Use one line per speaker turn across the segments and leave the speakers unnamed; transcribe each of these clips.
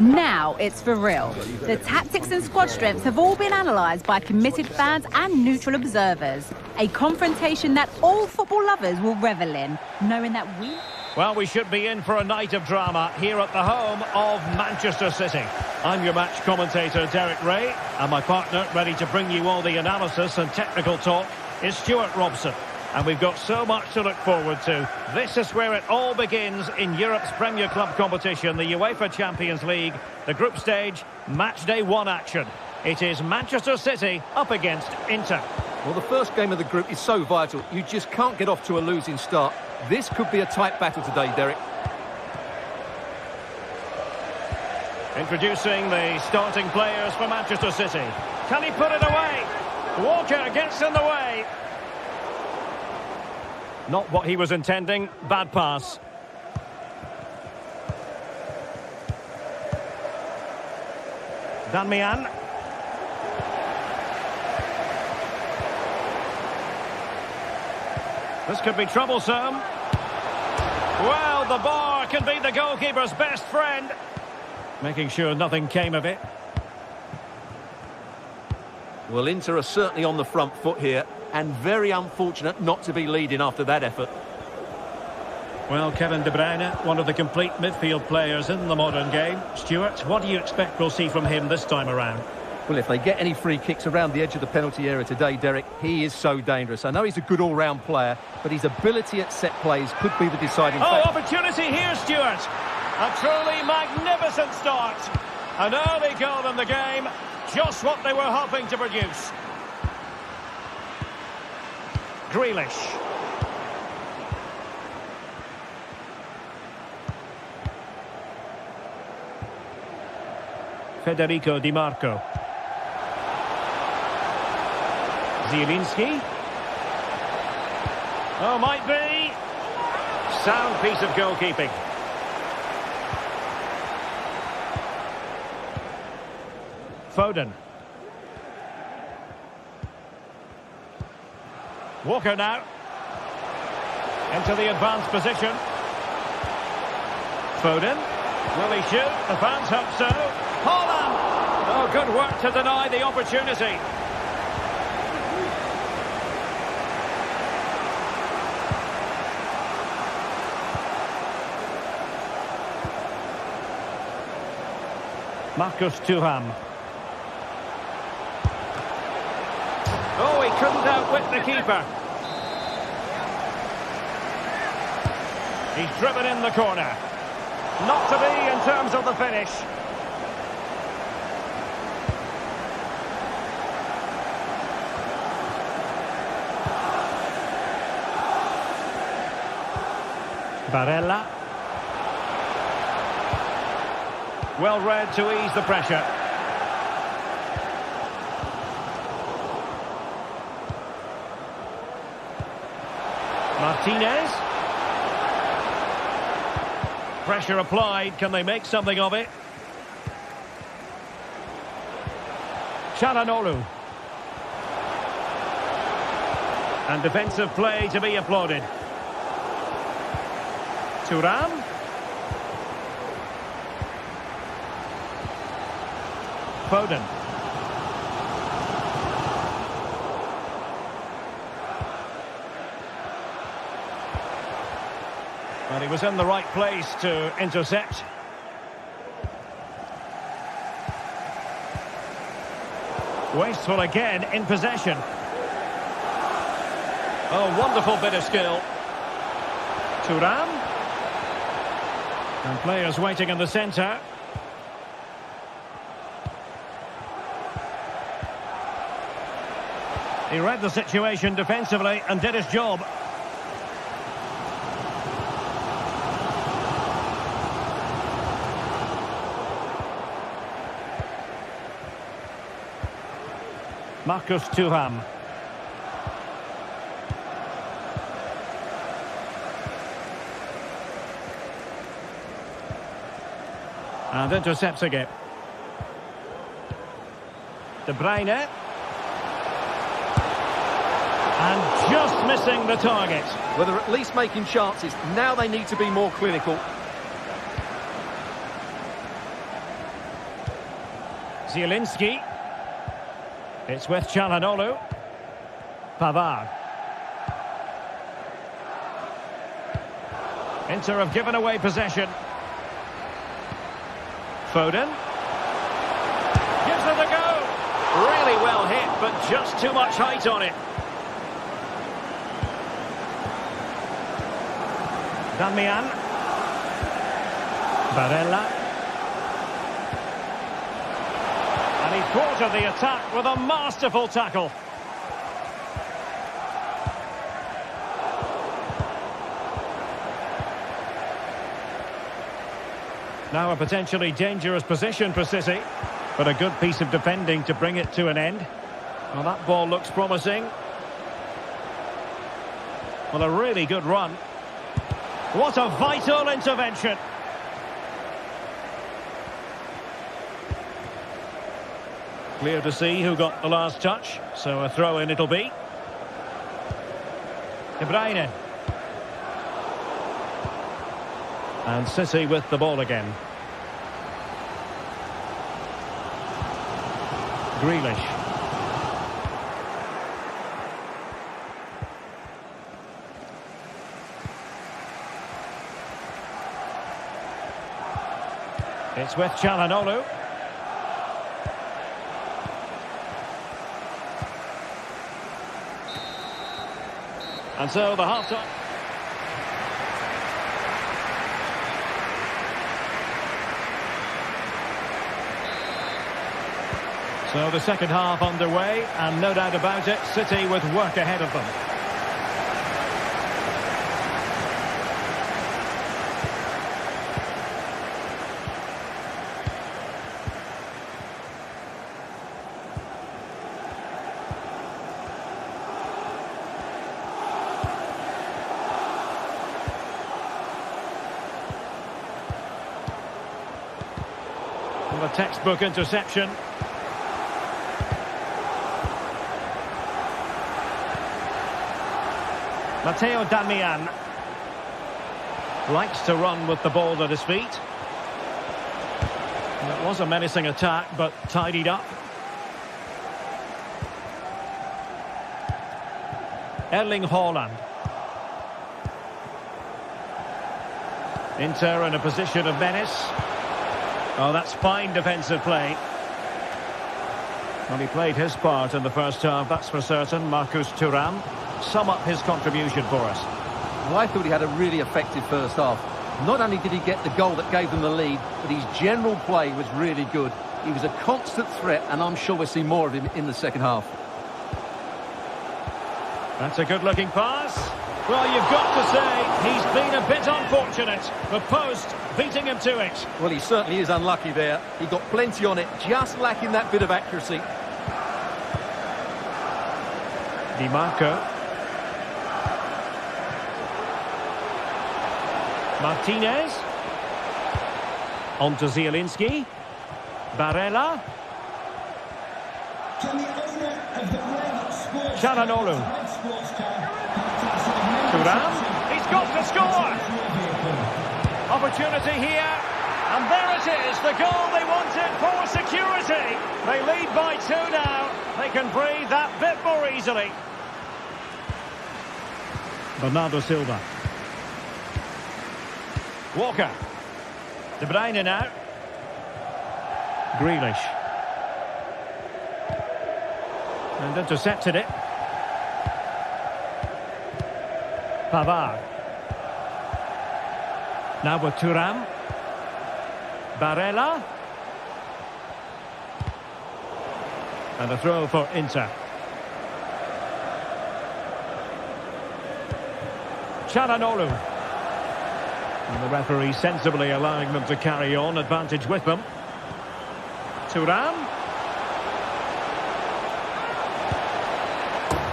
Now it's for real. The tactics and squad strengths have all been analysed by committed fans and neutral observers. A confrontation that all football lovers will revel in, knowing that we...
Well, we should be in for a night of drama here at the home of Manchester City. I'm your match commentator, Derek Ray, and my partner, ready to bring you all the analysis and technical talk, is Stuart Robson. And we've got so much to look forward to. This is where it all begins in Europe's Premier Club competition, the UEFA Champions League, the group stage, match day 1 action. It is Manchester City up against Inter.
Well, the first game of the group is so vital. You just can't get off to a losing start. This could be a tight battle today, Derek.
Introducing the starting players for Manchester City. Can he put it away? Walker gets in the way. Not what he was intending. Bad pass. Milan. This could be troublesome. Well, the bar can be the goalkeeper's best friend. Making sure nothing came of it.
Well, Inter are certainly on the front foot here, and very unfortunate not to be leading after that effort.
Well, Kevin De Bruyne, one of the complete midfield players in the modern game. Stuart, what do you expect we'll see from him this time around?
Well, if they get any free kicks around the edge of the penalty area today, Derek, he is so dangerous. I know he's a good all-round player, but his ability at set plays could be the deciding factor.
Oh, opportunity here, Stuart. A truly magnificent start. An early goal in the game. Just what they were hoping to produce. Grealish. Federico Di Marco. Zielinski. Oh, might be. Sound piece of goalkeeping. Foden. Walker now. Into the advanced position. Foden. Will he shoot? The fans hope so. Haaland! Oh, good work to deny the opportunity. Marcus Thuram. Oh, he couldn't outwit the keeper. He's driven in the corner. Not to be in terms of the finish. Barella. Well read to ease the pressure. Martinez. Pressure applied. Can they make something of it? Çalhanoğlu. And defensive play to be applauded. Thuram. Foden. But he was in the right place to intercept. Wasteful again in possession. Oh, wonderful bit of skill. Thuram. And players waiting in the centre. He read the situation defensively and did his job. Marcus Thuram. And intercepting it. De Bruyne. And just missing the target.
Well, they're at least making chances. Now they need to be more clinical.
Zielinski. It's with Çalhanoğlu. Pavard. Inter have given away possession. Foden. Gives it a go. Really well hit, but just too much height on it. Damian. Barella. And he thwarted the attack with a masterful tackle. Now a potentially dangerous position for City, but a good piece of defending to bring it to an end. Well, that ball looks promising. Well, a really good run. What a vital intervention. Clear to see who got the last touch, so a throw-in it'll be. De Bruyne. And City with the ball again. Grealish. It's with Çalhanoğlu. And so the half-time. So the second half underway, and no doubt about it, City with work ahead of them. And a textbook interception. Matteo Damian likes to run with the ball at his feet. It was a menacing attack, but tidied up. Erling Haaland. Inter in a position of menace. Oh, that's fine defensive play. Well, he played his part in the first half, that's for certain. Marcus Thuram. Sum up his contribution for us.
Well, I thought he had a really effective first half. Not only did he get the goal that gave them the lead, but his general play was really good. He was a constant threat, and I'm sure we'll see more of him in the second half.
That's a good-looking pass. Well, you've got to say, he's been a bit unfortunate. The post beating him to it.
Well, he certainly is unlucky there. He got plenty on it, just lacking that bit of accuracy.
Di Marco. Martinez. On to Zielinski. Barella. Çalhanoğlu. Thuram. He's got to score. Opportunity here. And there it is, the goal they wanted for security. They lead by 2 now. They can breathe that bit more easily. Bernardo Silva. Walker. De Bruyne now. Grealish. And intercepted it. Pavard. Now with Thuram. Barella. And a throw for Inter. Çalhanoğlu. And the referee sensibly allowing them to carry on, advantage with them. Thuram.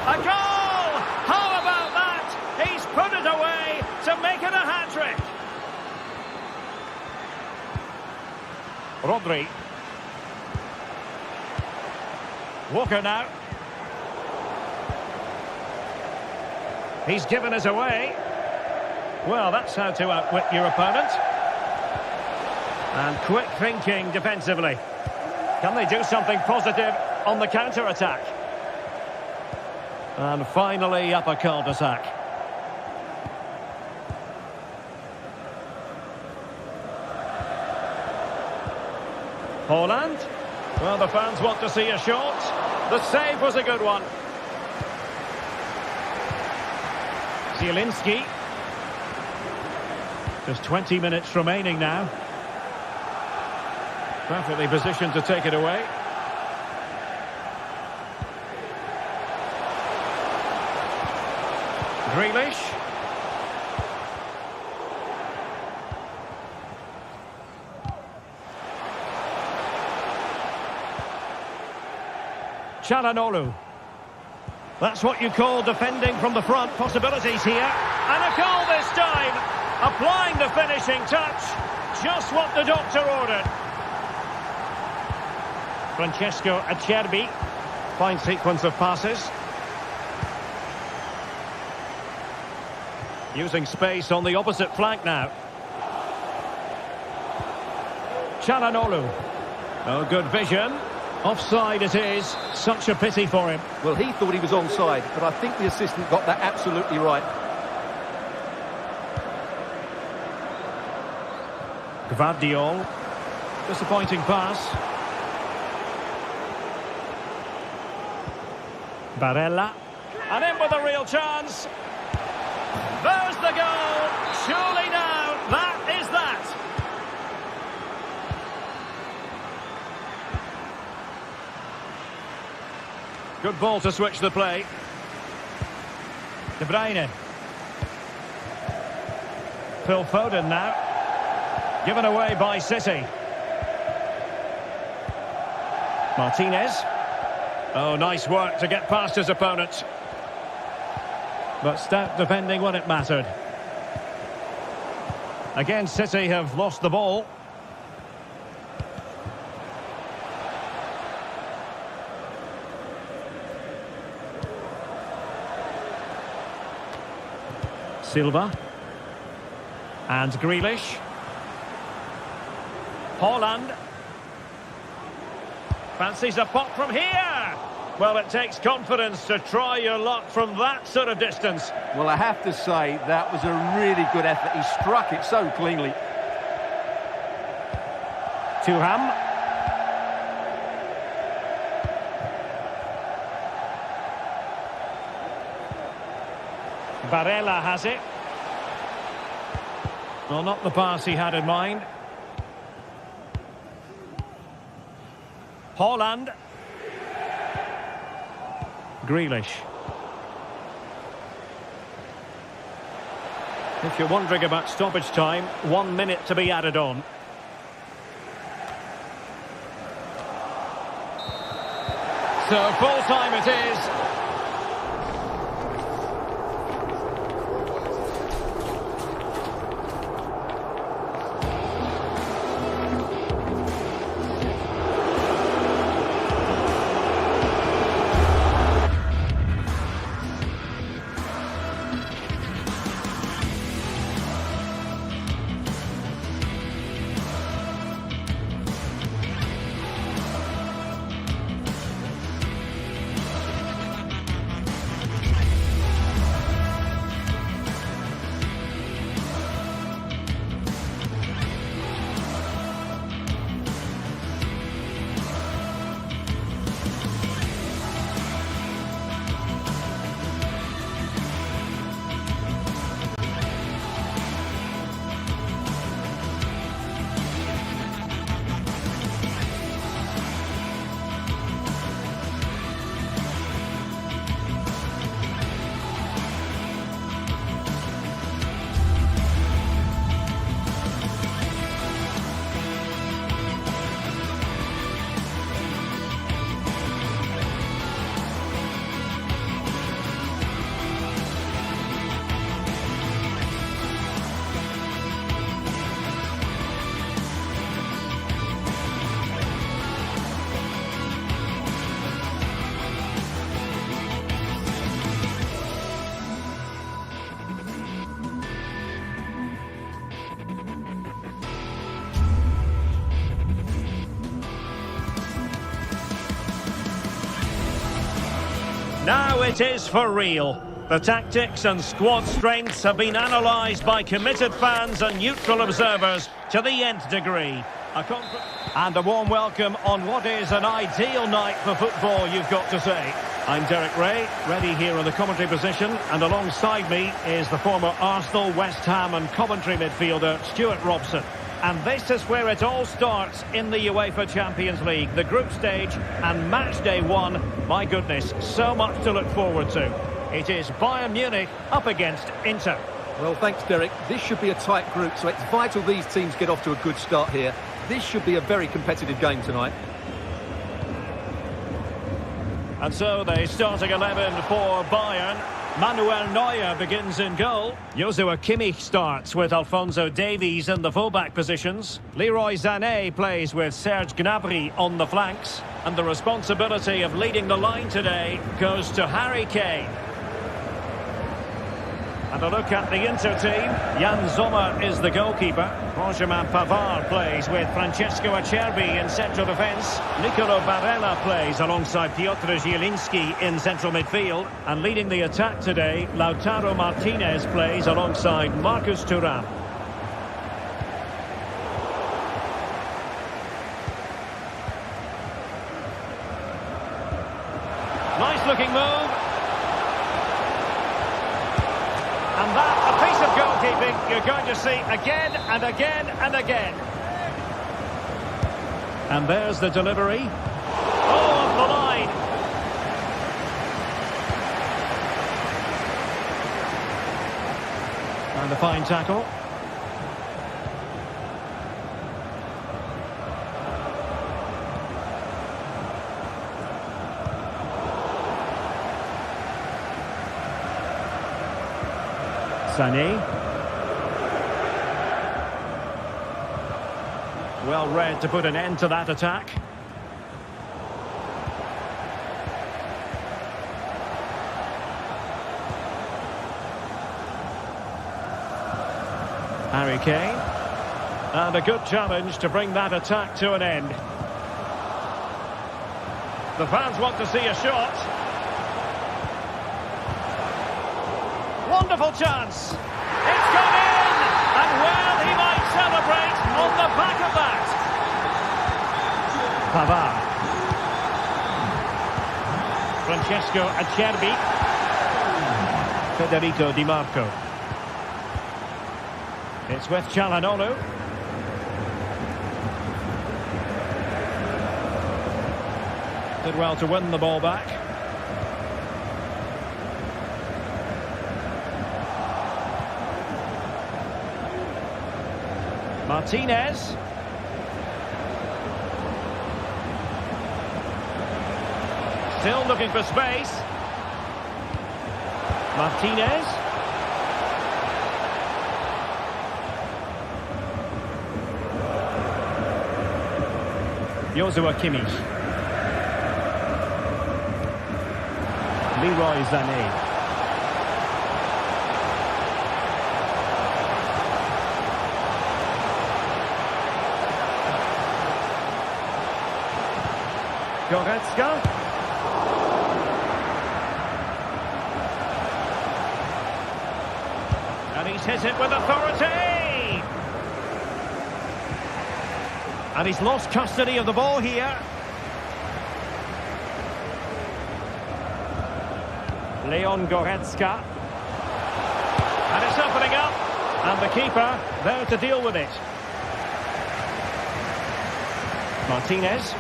A goal! How about that? He's put it away to make it a hat-trick. Rodri. Walker now. He's given us away. Well, that's how to outwit your opponent. And quick thinking defensively. Can they do something positive on the counter-attack? And finally up a cul-de-sac. Holland. Well, the fans want to see a shot. The save was a good one. Zielinski. Just 20 minutes remaining now. Perfectly positioned to take it away. Grealish. Çalhanoğlu. That's what you call defending from the front. Possibilities here. And a goal this time. Applying the finishing touch. Just what the doctor ordered. Francesco Acerbi. Fine sequence of passes. Using space on the opposite flank now. Çalhanoğlu. Oh, good vision. Offside it is. Such a pity for him.
Well, he thought he was onside, but I think the assistant got that absolutely right.
Gvardiol. Disappointing pass. Barella. And in with a real chance. There's the goal. Surely now, that is that. Good ball to switch the play. De Bruyne. Phil Foden now. Given away by City. Martinez. Oh, nice work to get past his opponent. But stout defending when it mattered. Again, City have lost the ball. Silva. And Grealish. Holland. Fancies a pop from here. Well, it takes confidence to try your luck from that sort of distance.
Well, I have to say, that was a really good effort. He struck it so cleanly.
Thuram. Barella has it. Well, not the pass he had in mind. Holland. Grealish. If you're wondering about stoppage time, 1 minute to be added on. So full time it is. Now it is for real. The tactics and squad strengths have been analysed by committed fans and neutral observers to the nth degree. And a warm welcome on what is an ideal night for football, you've got to say. I'm Derek Ray, ready here in the commentary position, and alongside me is the former Arsenal, West Ham and Coventry midfielder Stuart Robson. And this is where it all starts in the UEFA Champions League, the group stage and match day one. My goodness, so much to look forward to. It is Bayern Munich up against Inter.
Well, thanks, Derek. This should be a tight group, so it's vital these teams get off to a good start here. This should be a very competitive game tonight.
And so the starting 11 for Bayern. Manuel Neuer begins in goal. Joshua Kimmich starts with Alphonso Davies in the fullback positions. Leroy Sané plays with Serge Gnabry on the flanks. And the responsibility of leading the line today goes to Harry Kane. And a look at the Inter team. Jan Sommer is the goalkeeper. Benjamin Pavard plays with Francesco Acerbi in central defence. Nicolo Barella plays alongside Piotr Zielinski in central midfield. And leading the attack today, Lautaro Martinez plays alongside Marcus Thuram. Nice looking move. And that, a piece of goalkeeping you're going to see again and again and again. And there's the delivery. Oh, off the line. And a fine tackle. Sané. Well read to put an end to that attack. Harry Kane. And a good challenge to bring that attack to an end. The fans want to see a shot. Wonderful chance. It's gone in. And well, he might celebrate on the back of that. Pavard. Francesco Acerbi. Federico Di Marco. It's with Çalhanoğlu. Did well to win the ball back. Martinez. Still looking for space. Martinez. Joshua Kimmich. Leroy Sané. Goretzka. And he's hit it with authority. And he's lost custody of the ball here. Leon Goretzka. And it's opening up. And the keeper there to deal with it. Martinez.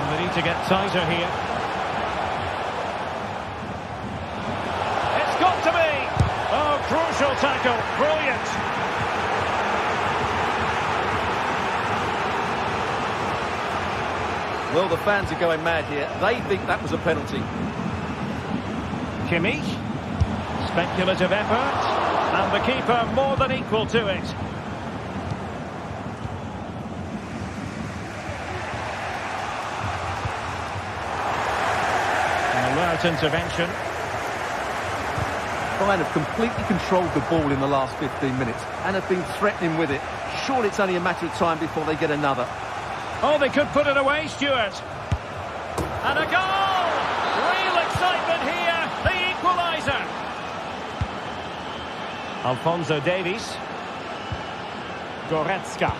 They need to get tighter here. It's got to be! Oh, crucial tackle. Brilliant.
Well, the fans are going mad here. They think that was a penalty.
Kimmich. Speculative effort. And the keeper more than equal to it. Intervention.
Bayern have completely controlled the ball in the last 15 minutes and have been threatening with it. Surely it's only a matter of time before they get another.
Oh, they could put it away, Stuart. And a goal! Real excitement here, the equaliser. Alphonso Davies. Goretzka.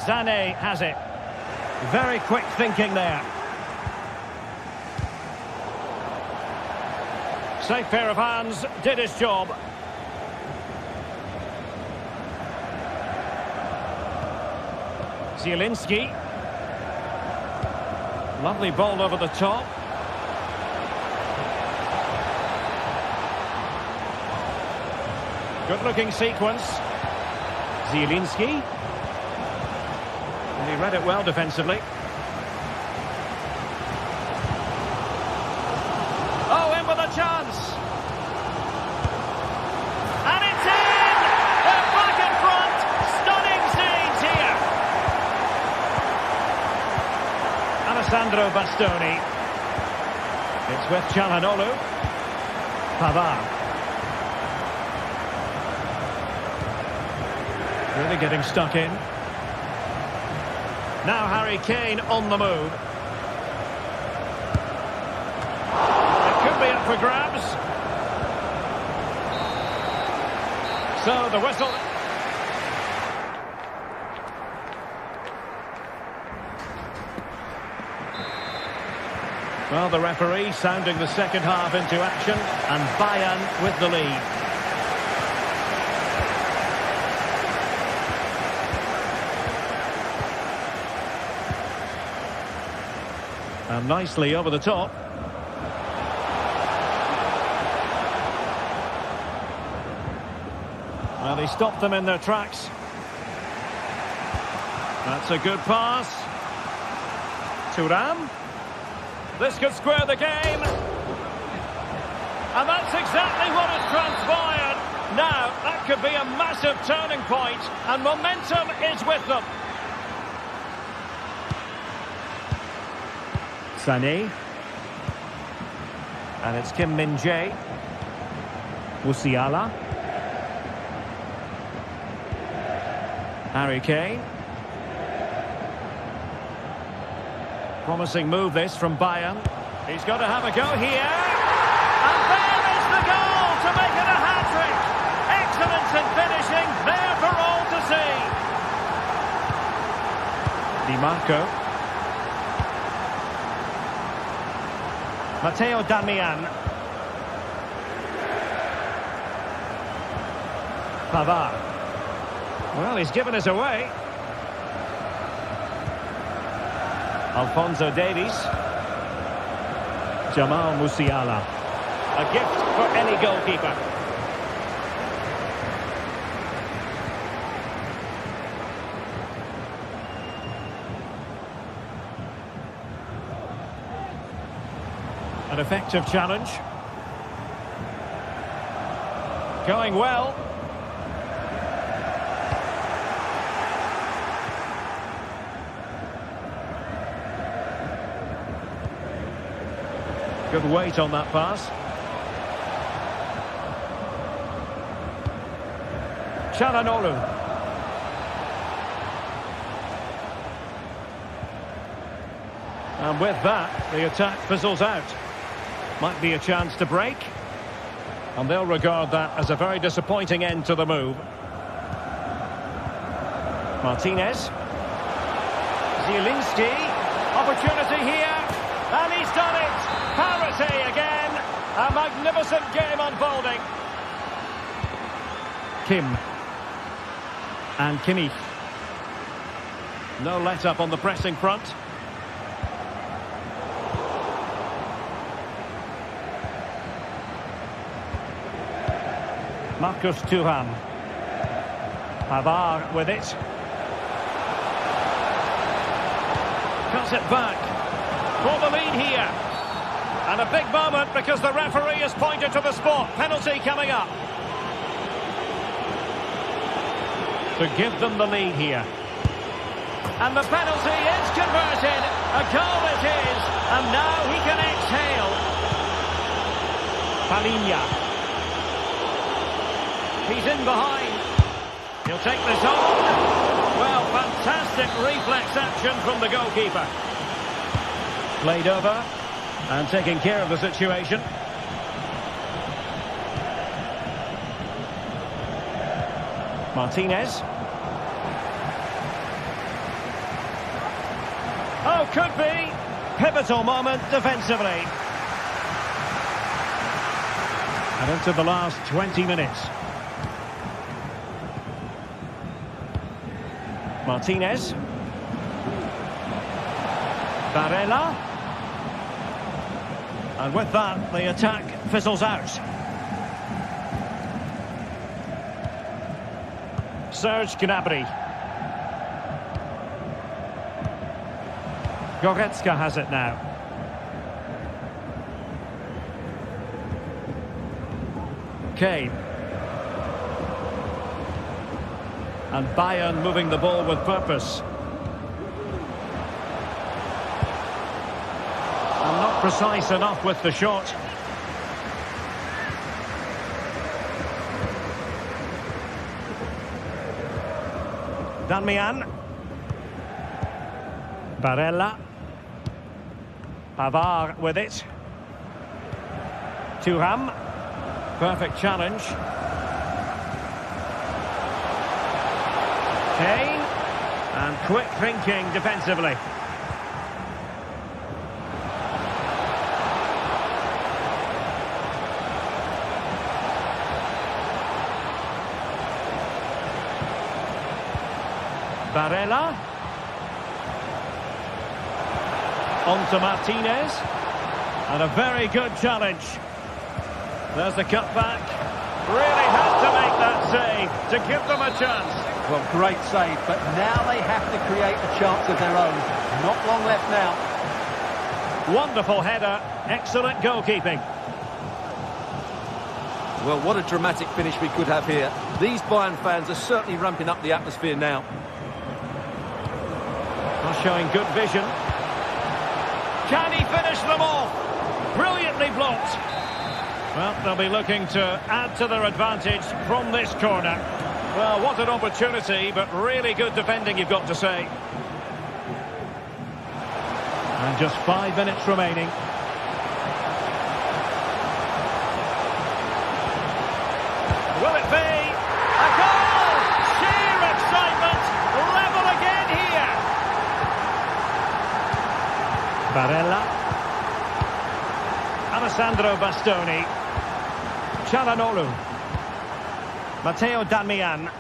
Sané has it. Very quick thinking there. Safe pair of hands, did his job. Zielinski. Lovely ball over the top. Good looking sequence. Zielinski. And he read it well defensively. Oh, in with a chance. And it's in! They're back in front. Stunning scenes here. Alessandro Bastoni. It's with Çalhanoğlu. Pavard. Really getting stuck in. Now Harry Kane on the move. It could be up for grabs. So the whistle. Well, the referee sounding the second half into action, and Bayern with the lead. And nicely over the top. Well, he stopped them in their tracks. That's a good pass. Thuram. This could square the game. And that's exactly what has transpired. Now, that could be a massive turning point, and momentum is with them. Sané. And it's Kim Min-jae. Musiala. Harry Kane. Promising move this from Bayern. He's got to have a go here. And there is the goal to make it a hat-trick. Excellence in finishing, there for all to see. Di Marco. Matteo Darmian. Pavard. Well, he's given us away. Alphonso Davies. Jamal Musiala. A gift for any goalkeeper. An effective challenge. Going well. Good weight on that pass. Çalhanoğlu. And with that, the attack fizzles out. Might be a chance to break. And they'll regard that as a very disappointing end to the move. Martinez. Zielinski. Opportunity here. And he's done it. Parity again. A magnificent game unfolding. Kim. And Kimmich. No let-up on the pressing front. Marcus Thuram. Pavard with it. Cuts it back. For the lead here. And a big moment because the referee has pointed to the spot. Penalty coming up. To give them the lead here. And the penalty is converted. A goal it is. And now he can exhale. Palinha. He's in behind. He'll take this on. Well, fantastic reflex action from the goalkeeper. Played over and taking care of the situation. Martinez. Oh, could be. Pivotal moment defensively. And into the last 20 minutes. Martinez. Barella. And with that, the attack fizzles out. Serge Gnabry. Goretzka has it now. Kane. And Bayern moving the ball with purpose. And not precise enough with the shot. Darmian. Barella. Pavard with it. Thuram. Perfect challenge. Kane. And quick thinking defensively. Barella. On to Martinez. And a very good challenge. There's the cutback. Really had to make that save to give them a chance.
Well, great save, but now they have to create a chance of their own. Not long left now.
Wonderful header. Excellent goalkeeping.
Well, what a dramatic finish we could have here. These Bayern fans are certainly ramping up the atmosphere now.
Well, showing good vision. Can he finish them off? Brilliantly blocked. Well, they'll be looking to add to their advantage from this corner. Well, what an opportunity, but really good defending, you've got to say. And just 5 minutes remaining. Will it be? A goal! Sheer excitement! Level again here! Barella. Alessandro Bastoni. Çalhanoğlu. Matteo Darmian.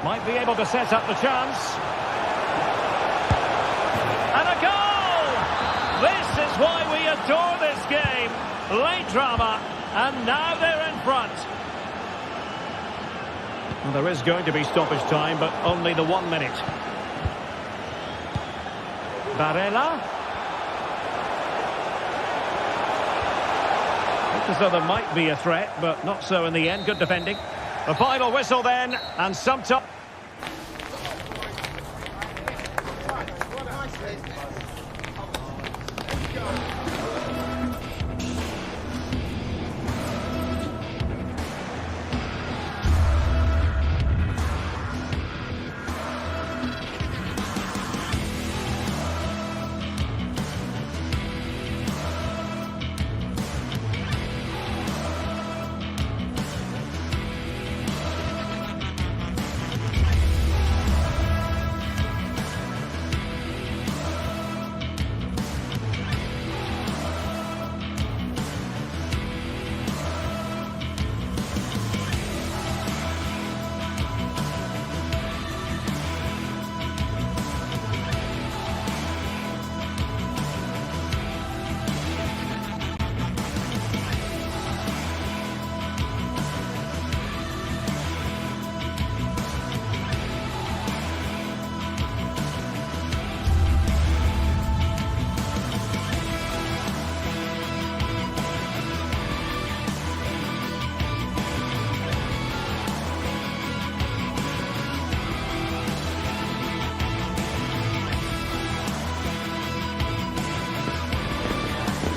Might be able to set up the chance. And a goal! This is why we adore this game. Late drama, and now they're in front. Well, there is going to be stoppage time, but only the 1 minute. Barella. As though there might be a threat, but not so in the end. Good defending. The final whistle then, and sometime.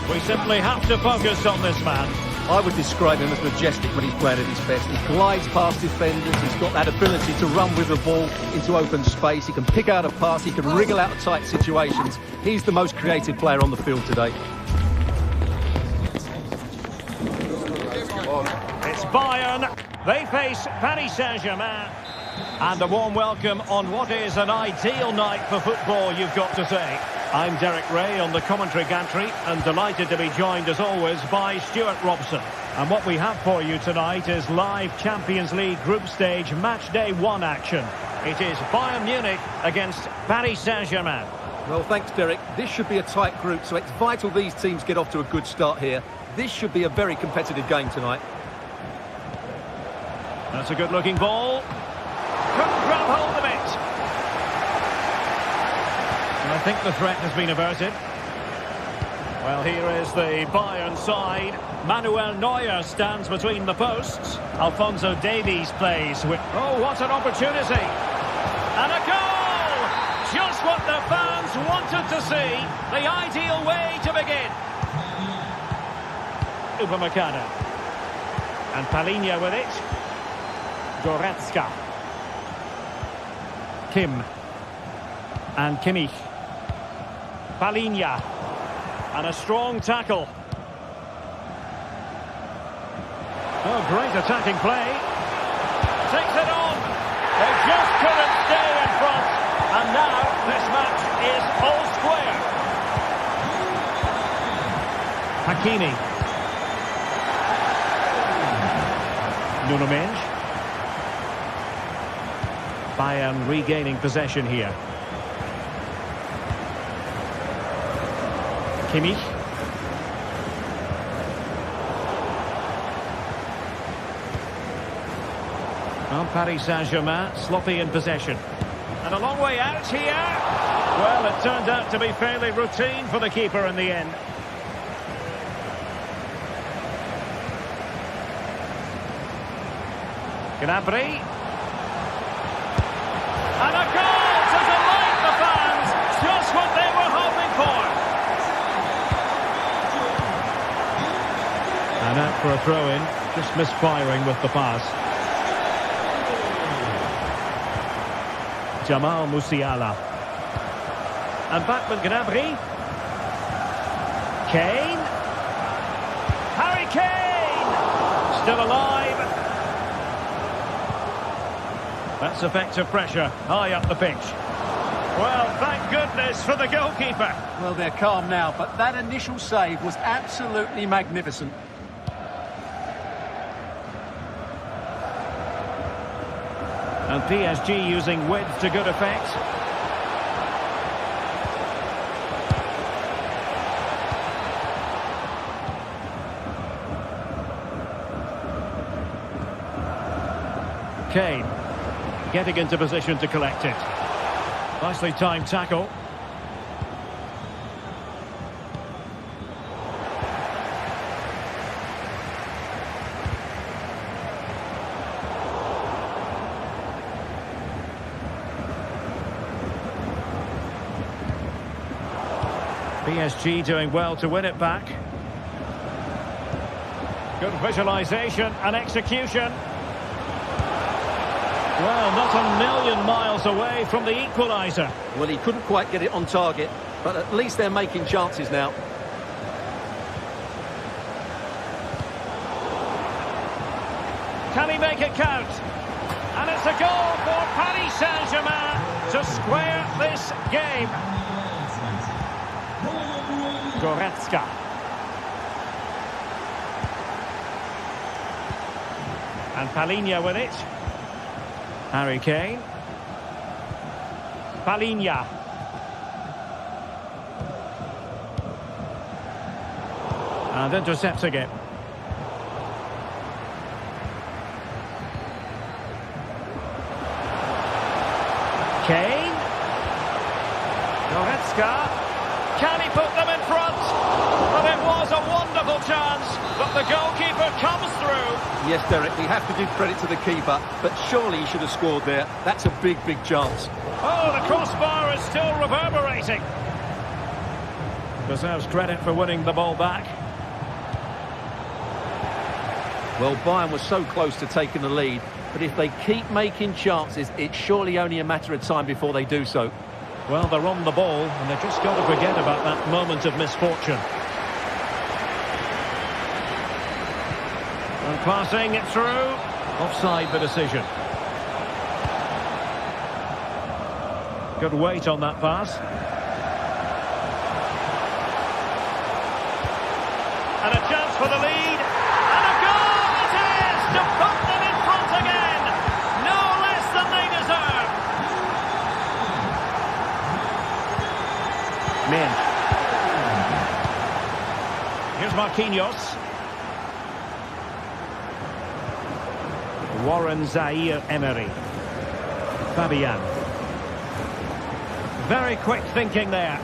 We simply have to focus on this man.
I would describe him as majestic when he's playing at his best. He glides past defenders, he's got that ability to run with the ball into open space, he can pick out a pass, he can wriggle out of tight situations. He's the most creative player on the field today.
It's Bayern, they face Paris Saint-Germain. And a warm welcome on what is an ideal night for football, you've got to say. I'm Derek Ray on the commentary gantry and delighted to be joined as always by Stuart Robson. And what we have for you tonight is live Champions League group stage match day 1 action. It is Bayern Munich against Paris Saint-Germain.
Well, thanks, Derek. This should be a tight group, so it's vital these teams get off to a good start here. This should be a very competitive game tonight.
That's a good-looking ball. Couldn't grab hold of it. And I think the threat has been averted. Well, here is the Bayern side. Manuel Neuer stands between the posts. Alphonso Davies plays with... Oh, what an opportunity. And a goal! Just what the fans wanted to see. The ideal way to begin. Upamecano. And Palhinha with it. Goretzka. Kim. And Kimmich. Palhinha. And a strong tackle. Oh, great attacking play. Takes it on. They just couldn't stay in front. And now this match is all square. Hakimi. Nuno Mendes. Bayern regaining possession here. Kimmich. Well, Paris Saint-Germain sloppy in possession. And a long way out here. Well, it turned out to be fairly routine for the keeper in the end. Gnabry. And a goal to delight the fans. Just what they were hoping for. And out for a throw-in. Just misfiring with the pass. Jamal Musiala. And back with Gnabry. Kane. Harry Kane. Still alive. That's effective pressure high up the pitch. Well, thank goodness for the goalkeeper.
Well, they're calm now, but that initial save was absolutely magnificent.
And PSG using width to good effect. Kane. Getting into position to collect it. Nicely timed tackle. PSG doing well to win it back. Good visualization and execution. Well, not a million miles away from the equaliser.
Well, he couldn't quite get it on target, but at least they're making chances now.
Can he make it count? And it's a goal for Paris Saint-Germain to square this game. Goretzka. And Palhinha with it. Harry Kane. Palhinha. And intercepting it. Kane. Goretzka. Can he put them in front? Well, it was a wonderful chance, but the goalkeeper comes through.
Yes, Derek, we have to give credit to the keeper, but surely he should have scored there. That's a big, big chance.
Oh, the crossbar is still reverberating. Deserves credit for winning the ball back.
Well, Bayern was so close to taking the lead, but if they keep making chances, it's surely only a matter of time before they do so.
Well, they're on the ball, and they've just got to forget about that moment of misfortune. And passing it through. Offside, the decision. Good weight on that pass. And a chance for the lead. And a goal it is to put them in front again. No less than they deserve. Men. Here's Marquinhos. Warren Zaire-Emery. Fabian. Very quick thinking there.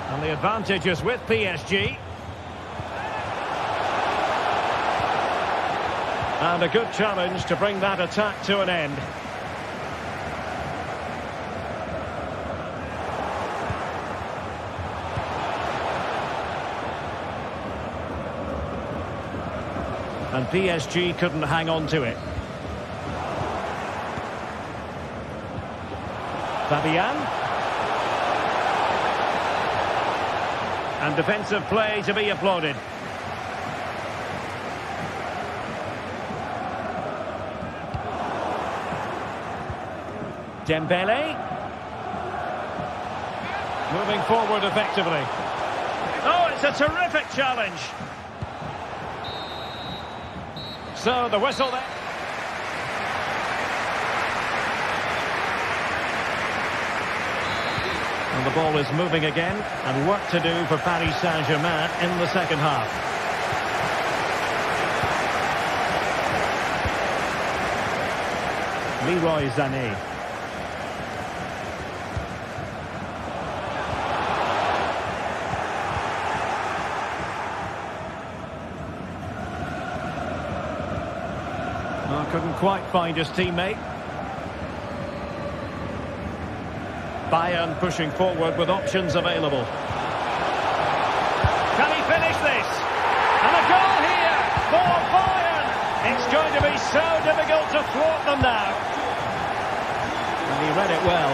And the advantage is with PSG. And a good challenge to bring that attack to an end. And PSG couldn't hang on to it. Fabian. And defensive play to be applauded. Dembele. Moving forward effectively. Oh, it's a terrific challenge. So the whistle there. And the ball is moving again, and work to do for Paris Saint-Germain in the second half. Leroy Sané. Couldn't quite find his teammate. Bayern pushing forward with options available. Can he finish this? And a goal here for Bayern. It's going to be so difficult to thwart them now. And he read it well.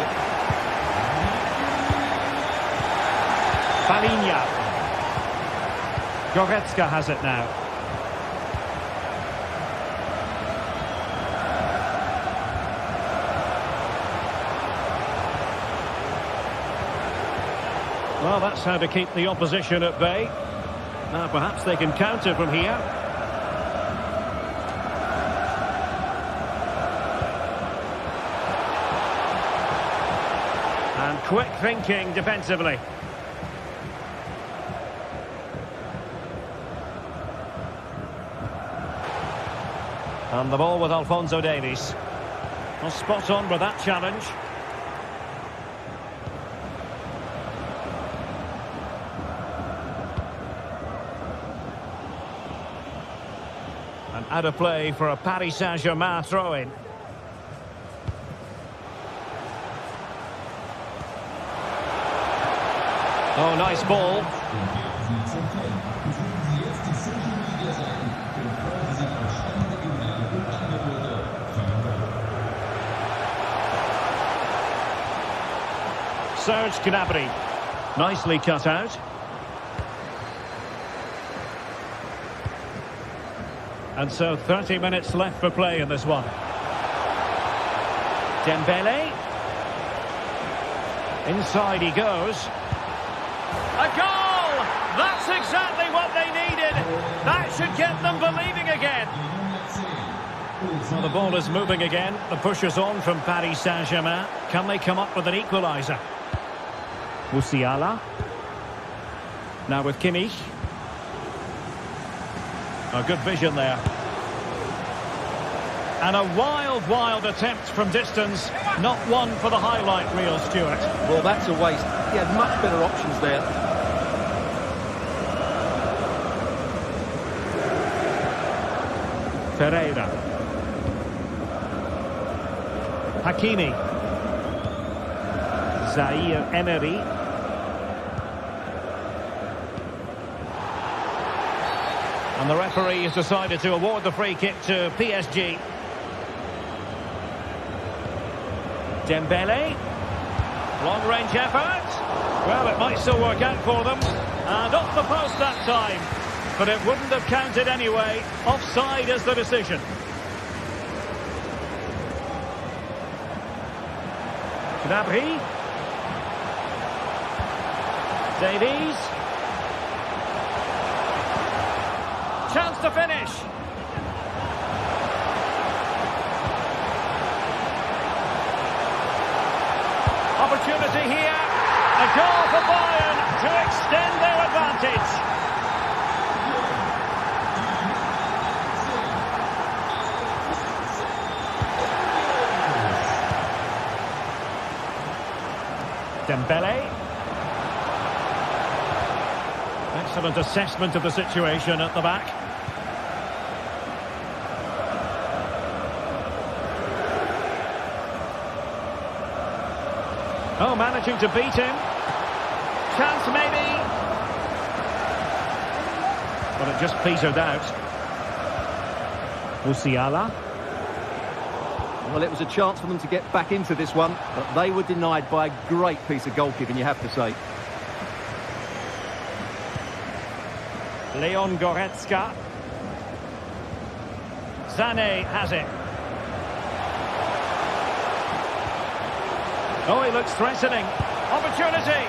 Balinia. Goretzka has it now. Well, that's how to keep the opposition at bay. Now, perhaps they can counter from here. And quick thinking defensively. And the ball with Alphonso Davies. Well, spot on with that challenge. And out of play for a Paris Saint-Germain throw-in. Oh, nice ball. Serge Gnabry. Nicely cut out. And so 30 minutes left for play in this one. Dembele. Inside he goes. A goal! That's exactly what they needed. That should get them believing again. Well, the ball is moving again. The push is on from Paris Saint-Germain. Can they come up with an equaliser? Musiala. Now with Kimmich. A good vision there. And a wild attempt from distance. Not one for the highlight reel, Stuart.
Well, that's a waste. He had much better options there.
Ferreira. Hakimi. Zaire-Emery. And the referee has decided to award the free kick to PSG. Dembele. Long-range effort. Well, it might still work out for them. And off the post that time. But it wouldn't have counted anyway. Offside is the decision. Gnabry. Davies. Chance to finish. Opportunity here. A goal for Bayern to extend their advantage. Dembele. Excellent assessment of the situation at the back. Oh, managing to beat him. Chance maybe. But it just petered out. Musiala.
Well, it was a chance for them to get back into this one, but they were denied by a great piece of goalkeeping, you have to say.
Leon Goretzka. Sané has it. Oh, he looks threatening. Opportunity.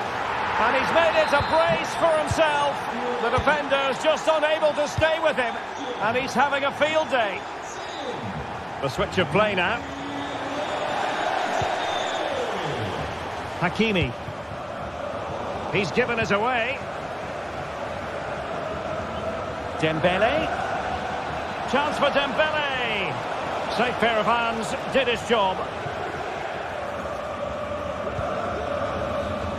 And he's made it a brace for himself. The defender's just unable to stay with him. And he's having a field day. The switch of play now. Hakimi. He's given it away. Dembele. Chance for Dembele. Safe pair of hands, did his job.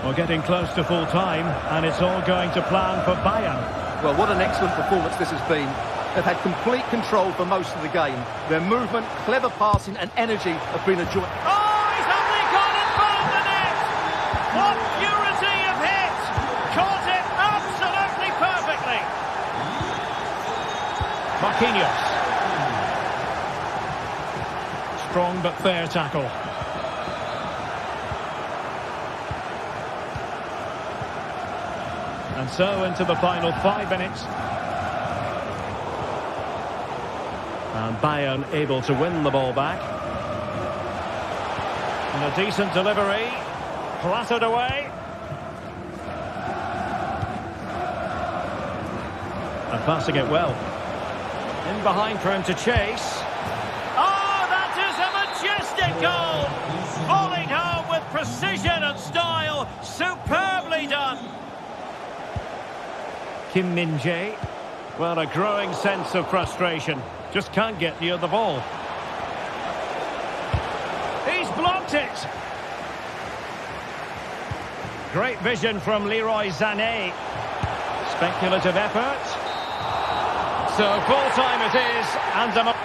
We're getting close to full time, and it's all going to plan for Bayern.
Well, what an excellent performance this has been. They've had complete control for most of the game. Their movement, clever passing and energy have been a joy.
Oh, he's only gone and found the net! What purity of hit! Caught it absolutely perfectly! Marquinhos. Strong but fair tackle. And so into the final 5 minutes. And Bayern able to win the ball back. And a decent delivery. Clattered away. And passing it well. In behind for him to chase. Oh, that is a majestic goal! Volleyed home with precision and style. Superbly done. Kim Min-jae. Well, a growing sense of frustration. Just can't get near the ball. He's blocked it. Great vision from Leroy Sané. Speculative effort. So full time it is, and a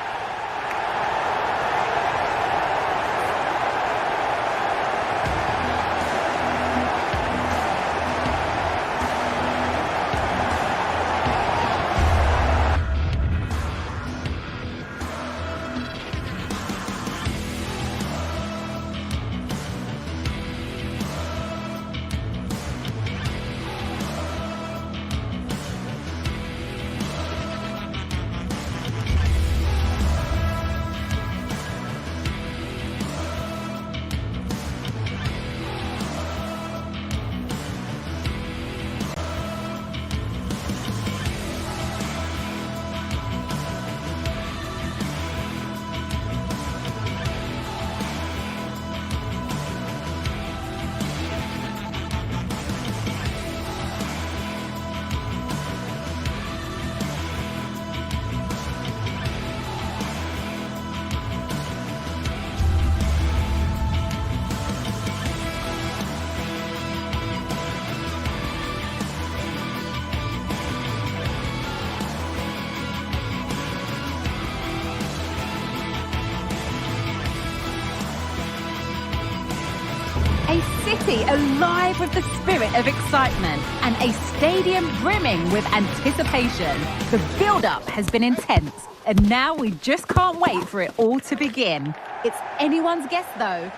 A city alive with the spirit of excitement and a stadium brimming with anticipation. The build-up has been intense, and now we just can't wait for it all to begin. It's anyone's guess, though.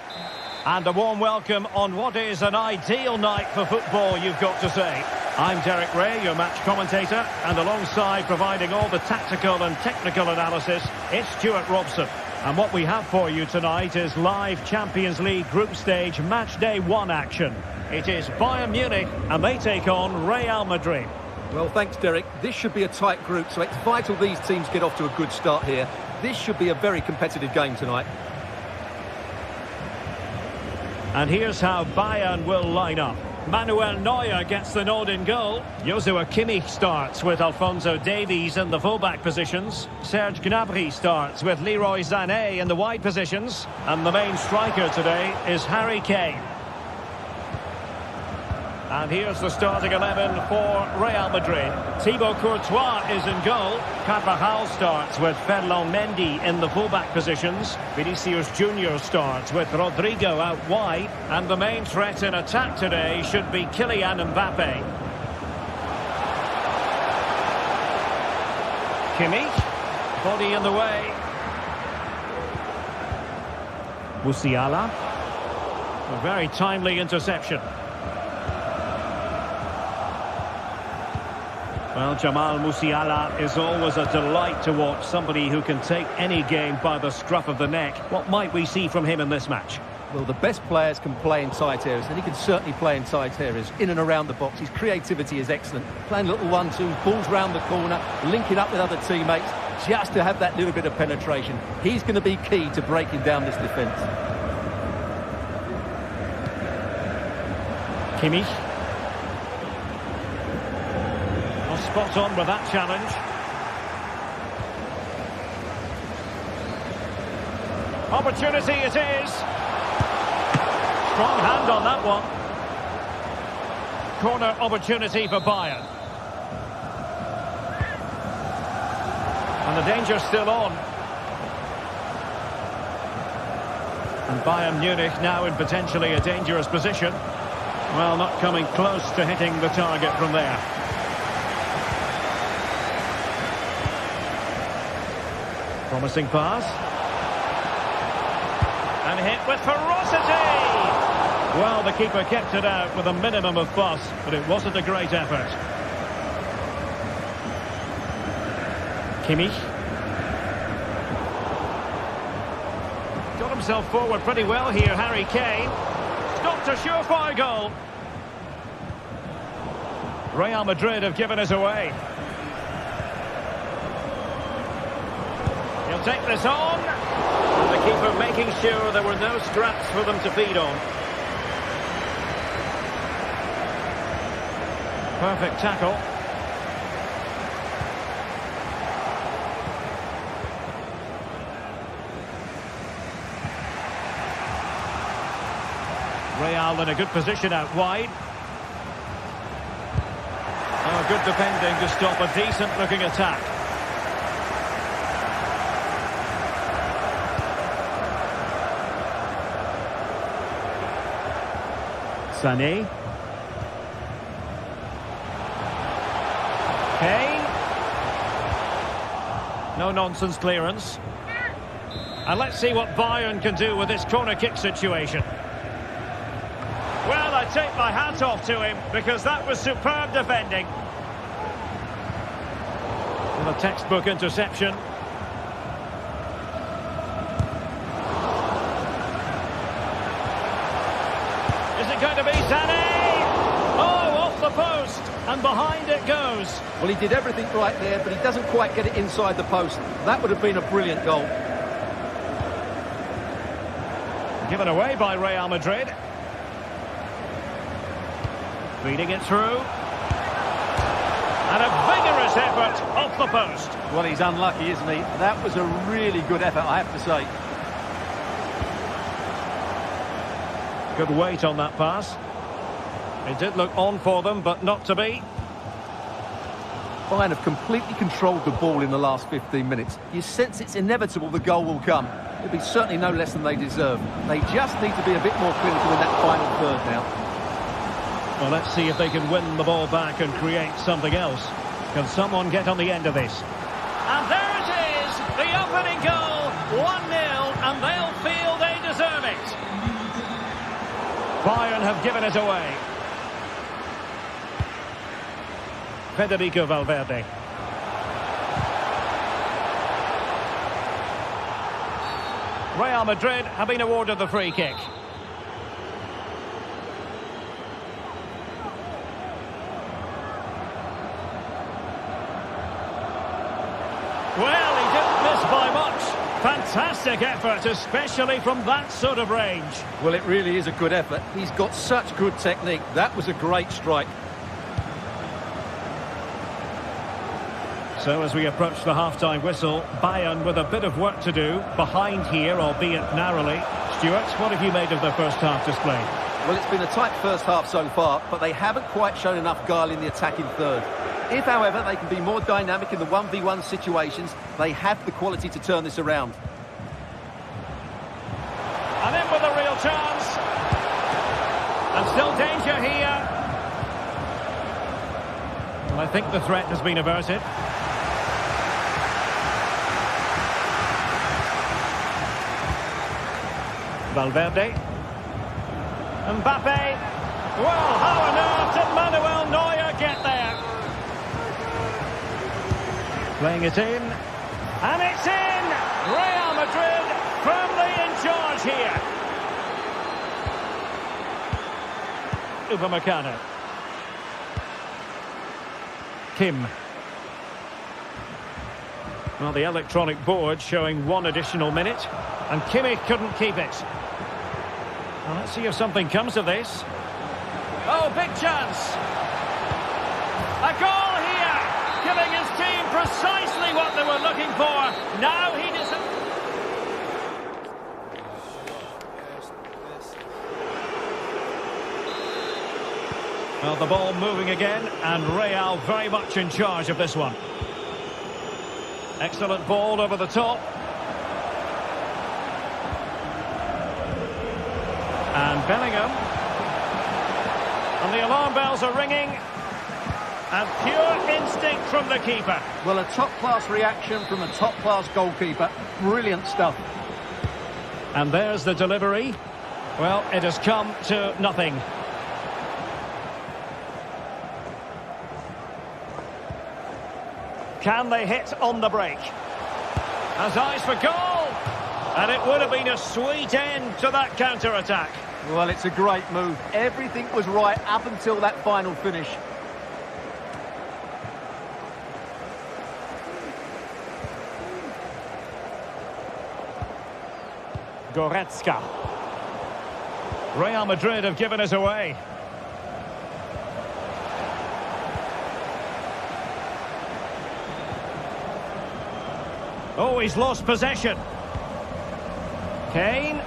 And a warm welcome on what is an ideal night for football, you've got to say. I'm Derek Ray, your match commentator, and alongside providing all the tactical and technical analysis, it's Stuart Robson. And what we have for you tonight is live Champions League group stage match day 1 action. It is Bayern Munich, and they take on Real Madrid.
Well, thanks, Derek. This should be a tight group, so it's vital these teams get off to a good start here. This should be a very competitive game tonight.
And here's how Bayern will line up. Manuel Neuer gets the nod in goal. Joshua Kimmich starts with Alphonso Davies in the fullback positions. Serge Gnabry starts with Leroy Sané in the wide positions. And the main striker today is Harry Kane. And here's the starting 11 for Real Madrid. Thibaut Courtois is in goal. Carvajal starts with Ferland Mendy in the fullback positions. Vinicius Junior starts with Rodrigo out wide. And the main threat in attack today should be Kylian Mbappe. Kimmich, body in the way. Musiala. A very timely interception. Well, Jamal Musiala is always a delight to watch, somebody who can take any game by the scruff of the neck. What might we see from him in this match?
Well, the best players can play in tight areas, and he can certainly play in tight areas, in and around the box. His creativity is excellent. Playing little 1-2, balls round the corner, linking up with other teammates, just to have that little bit of penetration. He's going to be key to breaking down this defence.
Kimmich. Spot on with that challenge. Opportunity it is. Strong hand on that one. Corner opportunity for Bayern. And the danger's still on. And Bayern Munich now in potentially a dangerous position. Well, not coming close to hitting the target from there. Promising pass. And hit with ferocity! Well, the keeper kept it out with a minimum of fuss, but it wasn't a great effort. Kimmich. Got himself forward pretty well here, Harry Kane. Stopped a surefire goal. Real Madrid have given us away. Take this on. And the keeper making sure there were no scraps for them to feed on. Perfect tackle. Real in a good position out wide. Oh, good defending to stop a decent looking attack. Sané. Kane. No nonsense clearance. And let's see what Bayern can do with this corner kick situation. Well, I take my hat off to him because that was superb defending. And a textbook interception. Going to be Sané! Oh, off the post, and behind it goes.
Well, he did everything right there, but he doesn't quite get it inside the post. That would have been a brilliant goal.
Given away by Real Madrid. Feeding it through. And a vigorous effort off the post.
Well, he's unlucky, isn't he? That was a really good effort, I have to say.
Good weight on that pass. It did look on for them, but not to be.
Bayern have completely controlled the ball in the last 15 minutes. You sense it's inevitable the goal will come. It'd be certainly no less than they deserve. They just need to be a bit more clinical in that final third now.
Well, let's see if they can win the ball back and create something else. Can someone get on the end of this? And there it is, the opening goal, 1-0, and they'll feel they deserve it. Bayern have given it away. Federico Valverde. Real Madrid have been awarded the free kick. Well, he didn't miss by much. Fantastic effort, especially from that sort of range.
Well, it really is a good effort. He's got such good technique. That was a great strike.
So as we approach the half-time whistle, Bayern with a bit of work to do, behind here, albeit narrowly. Stuart, what have you made of their first half display?
Well, it's been a tight first half so far, but they haven't quite shown enough guile in the attacking third. If, however, they can be more dynamic in the 1v1 situations, they have the quality to turn this around.
And in with a real chance. And still danger here. Well, I think the threat has been averted. Valverde. Mbappe. Well, how on earth did Manuel Neuer get there? Playing it in. And it's in! Real Madrid firmly in charge here. Upamecano. Kim. Well, the electronic board showing 1 additional minute. And Kimmich couldn't keep it. Well, let's see if something comes of this. Oh, big chance. A goal here, giving his team precisely what they were looking for. Now he doesn't. Well, the ball moving again, and Real very much in charge of this one. Excellent ball over the top. And Bellingham. And the alarm bells are ringing. And pure instinct from the keeper.
Well, a top-class reaction from a top-class goalkeeper. Brilliant stuff.
And there's the delivery. Well, it has come to nothing. Can they hit on the break? Has eyes for goal. And it would have been a sweet end to that counter-attack.
Well, it's a great move. Everything was right up until that final finish.
Goretzka. Real Madrid have given it away. Oh, he's lost possession. Kane.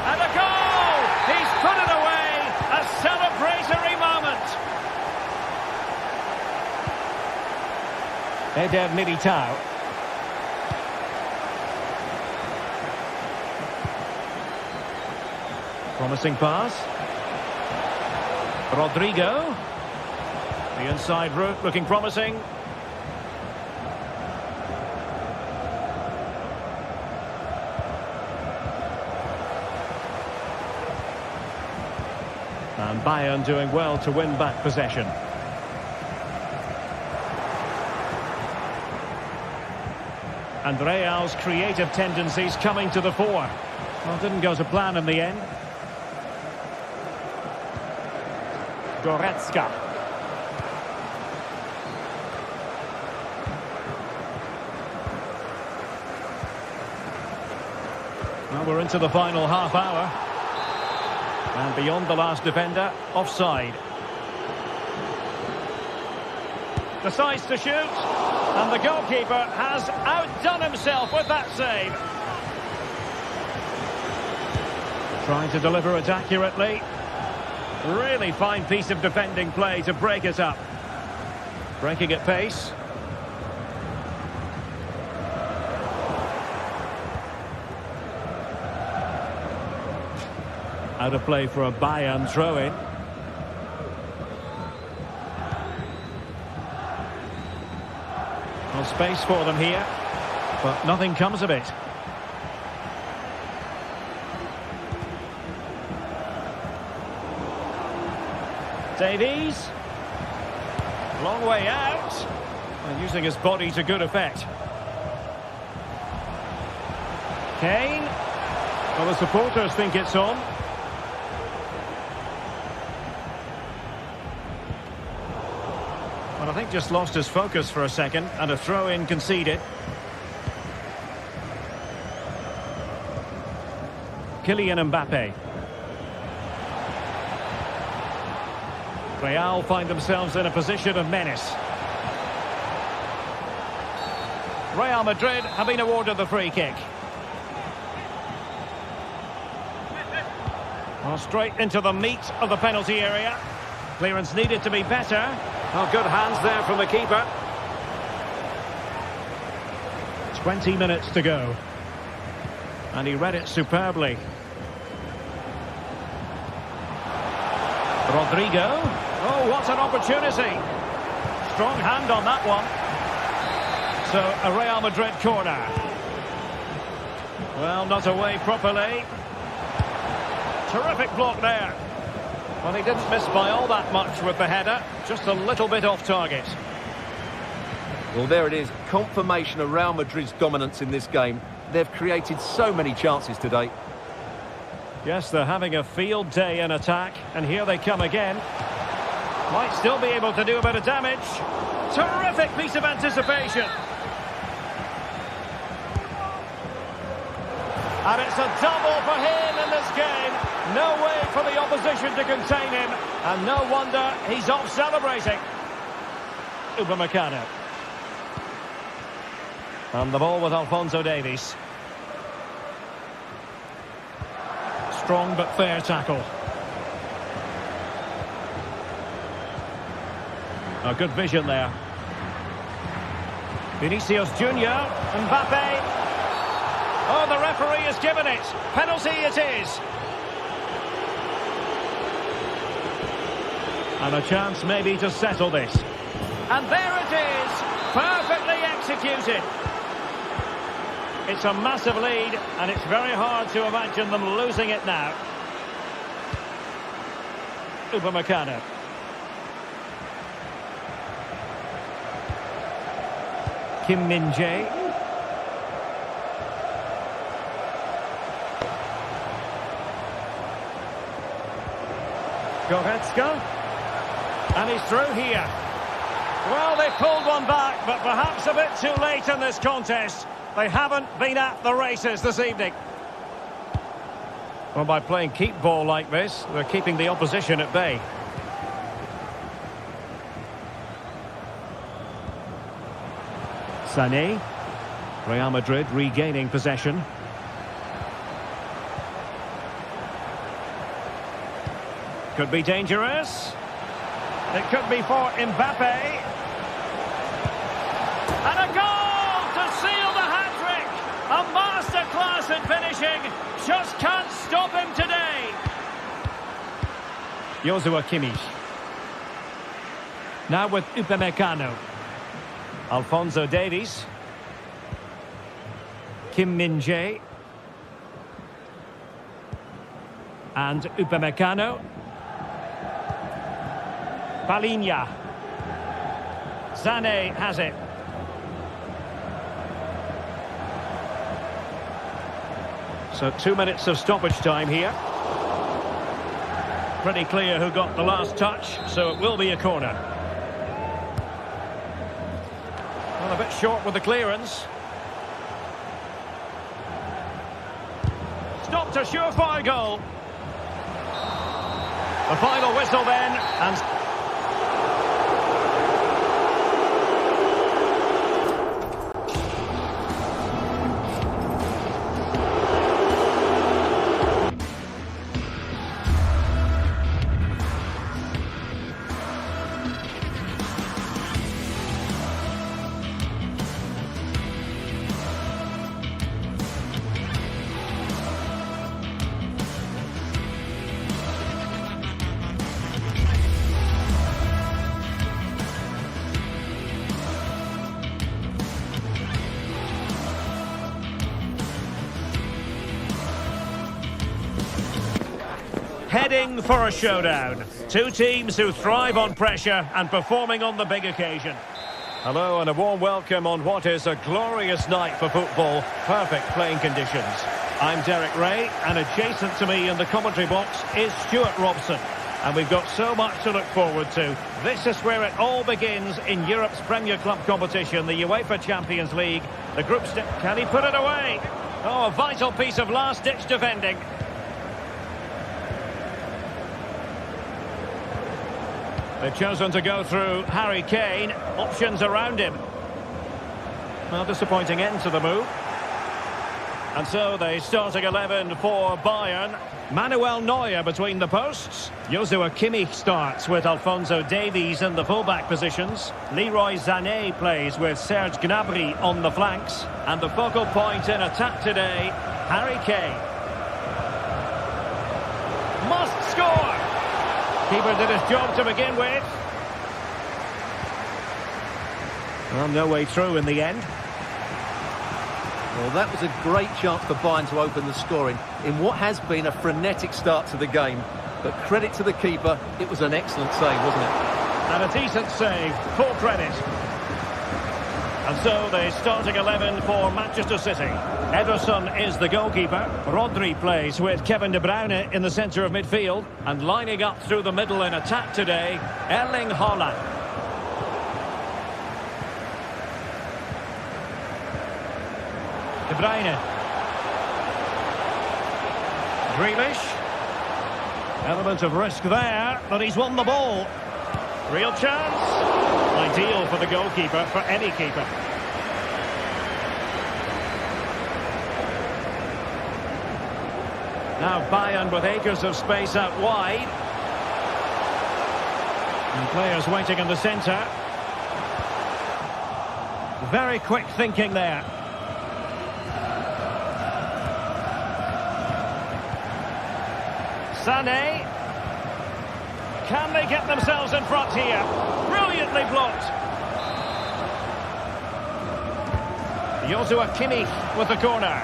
And a goal! He's put it away! A celebratory moment! Eder Militao. Promising pass. Rodrigo. The inside route looking promising. And Bayern doing well to win back possession. And Real's creative tendencies coming to the fore. Well, didn't go to plan in the end. Goretzka. Well, we're into the final half hour. And beyond the last defender, offside. Decides to shoot. And the goalkeeper has outdone himself with that save. Trying to deliver it accurately. Really fine piece of defending play to break it up. Breaking at pace. Out of play for a Bayern throw-in. Well, space for them here, but nothing comes of it. Davies. Long way out. And using his body to good effect. Kane. Well, the supporters think it's on. Well, I think just lost his focus for a second, and a throw-in conceded. Kylian Mbappe. Real find themselves in a position of menace. Real Madrid have been awarded the free kick. Well, straight into the meat of the penalty area. Clearance needed to be better. Oh, good hands there from the keeper. 20 minutes to go. And he read it superbly. Rodrigo. Oh, what an opportunity. Strong hand on that one. So, a Real Madrid corner. Well, not away properly. Terrific block there. Well, he didn't miss by all that much with the header. Just a little bit off target.
Well, there it is. Confirmation of Real Madrid's dominance in this game. They've created so many chances today.
Yes, they're having a field day in attack. And here they come again. Might still be able to do a bit of damage. Terrific piece of anticipation. And it's a double for him in this game. No way for the opposition to contain him. And no wonder he's off celebrating. Upamecano. And the ball with Alphonso Davies. Strong but fair tackle. A good vision there. Vinicius Junior. Mbappe. Oh, the referee has given it. Penalty it is. And a chance maybe to settle this. And there it is. Perfectly executed. It's a massive lead, and it's very hard to imagine them losing it now. Upamecano. Kim Min-jae. Goretzka. And he's through here. Well, they pulled one back, but perhaps a bit too late in this contest. They haven't been at the races this evening. Well, by playing keep ball like this, they're keeping the opposition at bay. Sané. Real Madrid regaining possession. Could be dangerous. It could be for Mbappe. And a goal to seal the hat-trick. A masterclass in finishing. Just can't stop him today. Joshua Kimmich. Now with Upamecano. Alphonso Davies. Kim Min-jae. And Upamecano. Palinha. Sané has it. So 2 minutes of stoppage time here. Pretty clear who got the last touch, so it will be a corner. Well, a bit short with the clearance. Stopped a surefire goal. The final whistle then, and Heading for a showdown. Two teams who thrive on pressure and performing on the big occasion. Hello and a warm welcome on what is a glorious night for football. Perfect playing conditions. I'm Derek Ray, and adjacent to me in the commentary box is Stuart Robson. And we've got so much to look forward to. This is where it all begins in Europe's Premier Club competition, the UEFA Champions League. The group step. Can he put it away? Oh, a vital piece of last-ditch defending. They've chosen to go through Harry Kane. Options around him. Well, disappointing end to the move. And so the starting 11 for Bayern. Manuel Neuer between the posts. Joshua Kimmich starts with Alphonso Davies in the fullback positions. Leroy Sané plays with Serge Gnabry on the flanks. And the focal point in attack today, Harry Kane. Must score! Keeper did his job to begin with. Well, no way through in the end.
Well, that was a great chance for Bayern to open the scoring in what has been a frenetic start to the game. But credit to the keeper, it was an excellent save, wasn't it?
And a decent save, full credit. And so the starting 11 for Manchester City. Ederson is the goalkeeper. Rodri plays with Kevin De Bruyne in the centre of midfield. And lining up through the middle in attack today, Erling Haaland. De Bruyne. Grealish. Element of risk there, but he's won the ball. Real chance. Ideal for the goalkeeper, for any keeper. Now Bayern with acres of space out wide. And players waiting in the centre. Very quick thinking there. Sané. Can they get themselves in front here? Brilliantly blocked. Joshua Kimmich with the corner.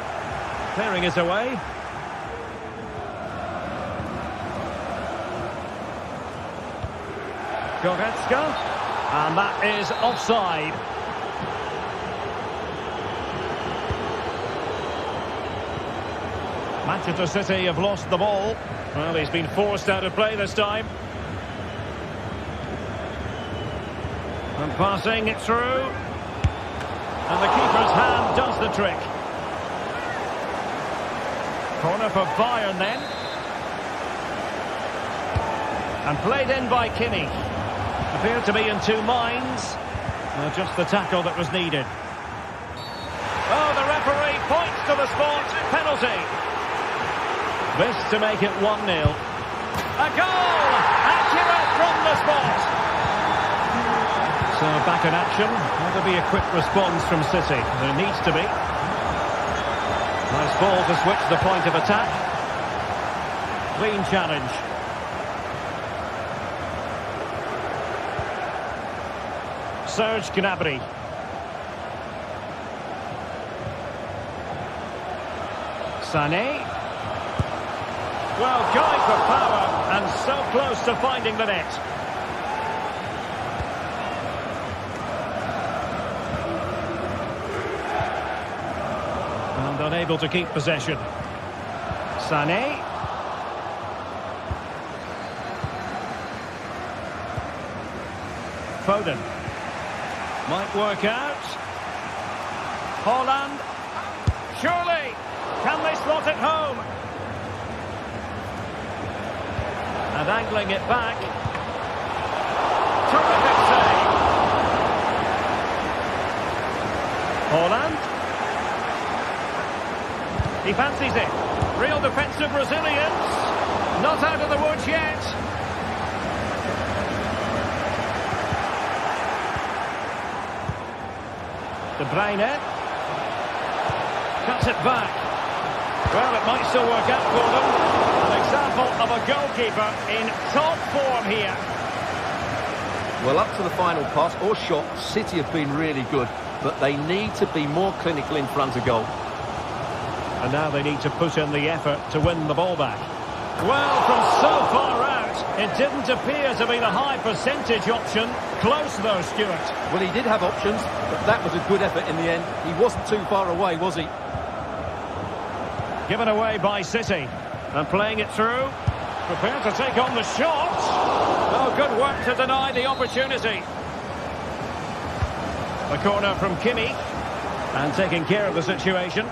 Clearing his away. Goretzka. And that is offside. Manchester City have lost the ball. Well, he's been forced out of play this time. And passing it through. And the keeper's hand does the trick. Corner for Bayern then. And played in by Kimmich. Appeared to be in two minds. Just the tackle that was needed. Oh, the referee points to the spot. Penalty. This to make it 1-0. A goal! Accurate from the spot. So back in action. Will there be a quick response from City? There needs to be. Nice ball to switch the point of attack. Clean challenge. Serge Gnabry. Sané. Well, going for power and so close to finding the net. And unable to keep possession. Sané. Foden. Might work out. Haaland. Surely. Can they slot it home? And angling it back. Terrific save. Haaland. He fancies it. Real defensive resilience. Not out of the woods yet. De Bruyne. Cuts it back. Well, it might still work out for them. An example of a goalkeeper in top form here.
Well, up to the final pass or shot, City have been really good, but they need to be more clinical in front of goal.
And now they need to put in the effort to win the ball back. Well, from so far out, it didn't appear to be the high percentage option. Close though, Stuart.
Well, he did have options, but that was a good effort in the end. He wasn't too far away, was he?
Given away by City. And playing it through. Prepared to take on the shot. Oh, good work to deny the opportunity. The corner from Kimi. And taking care of the situation.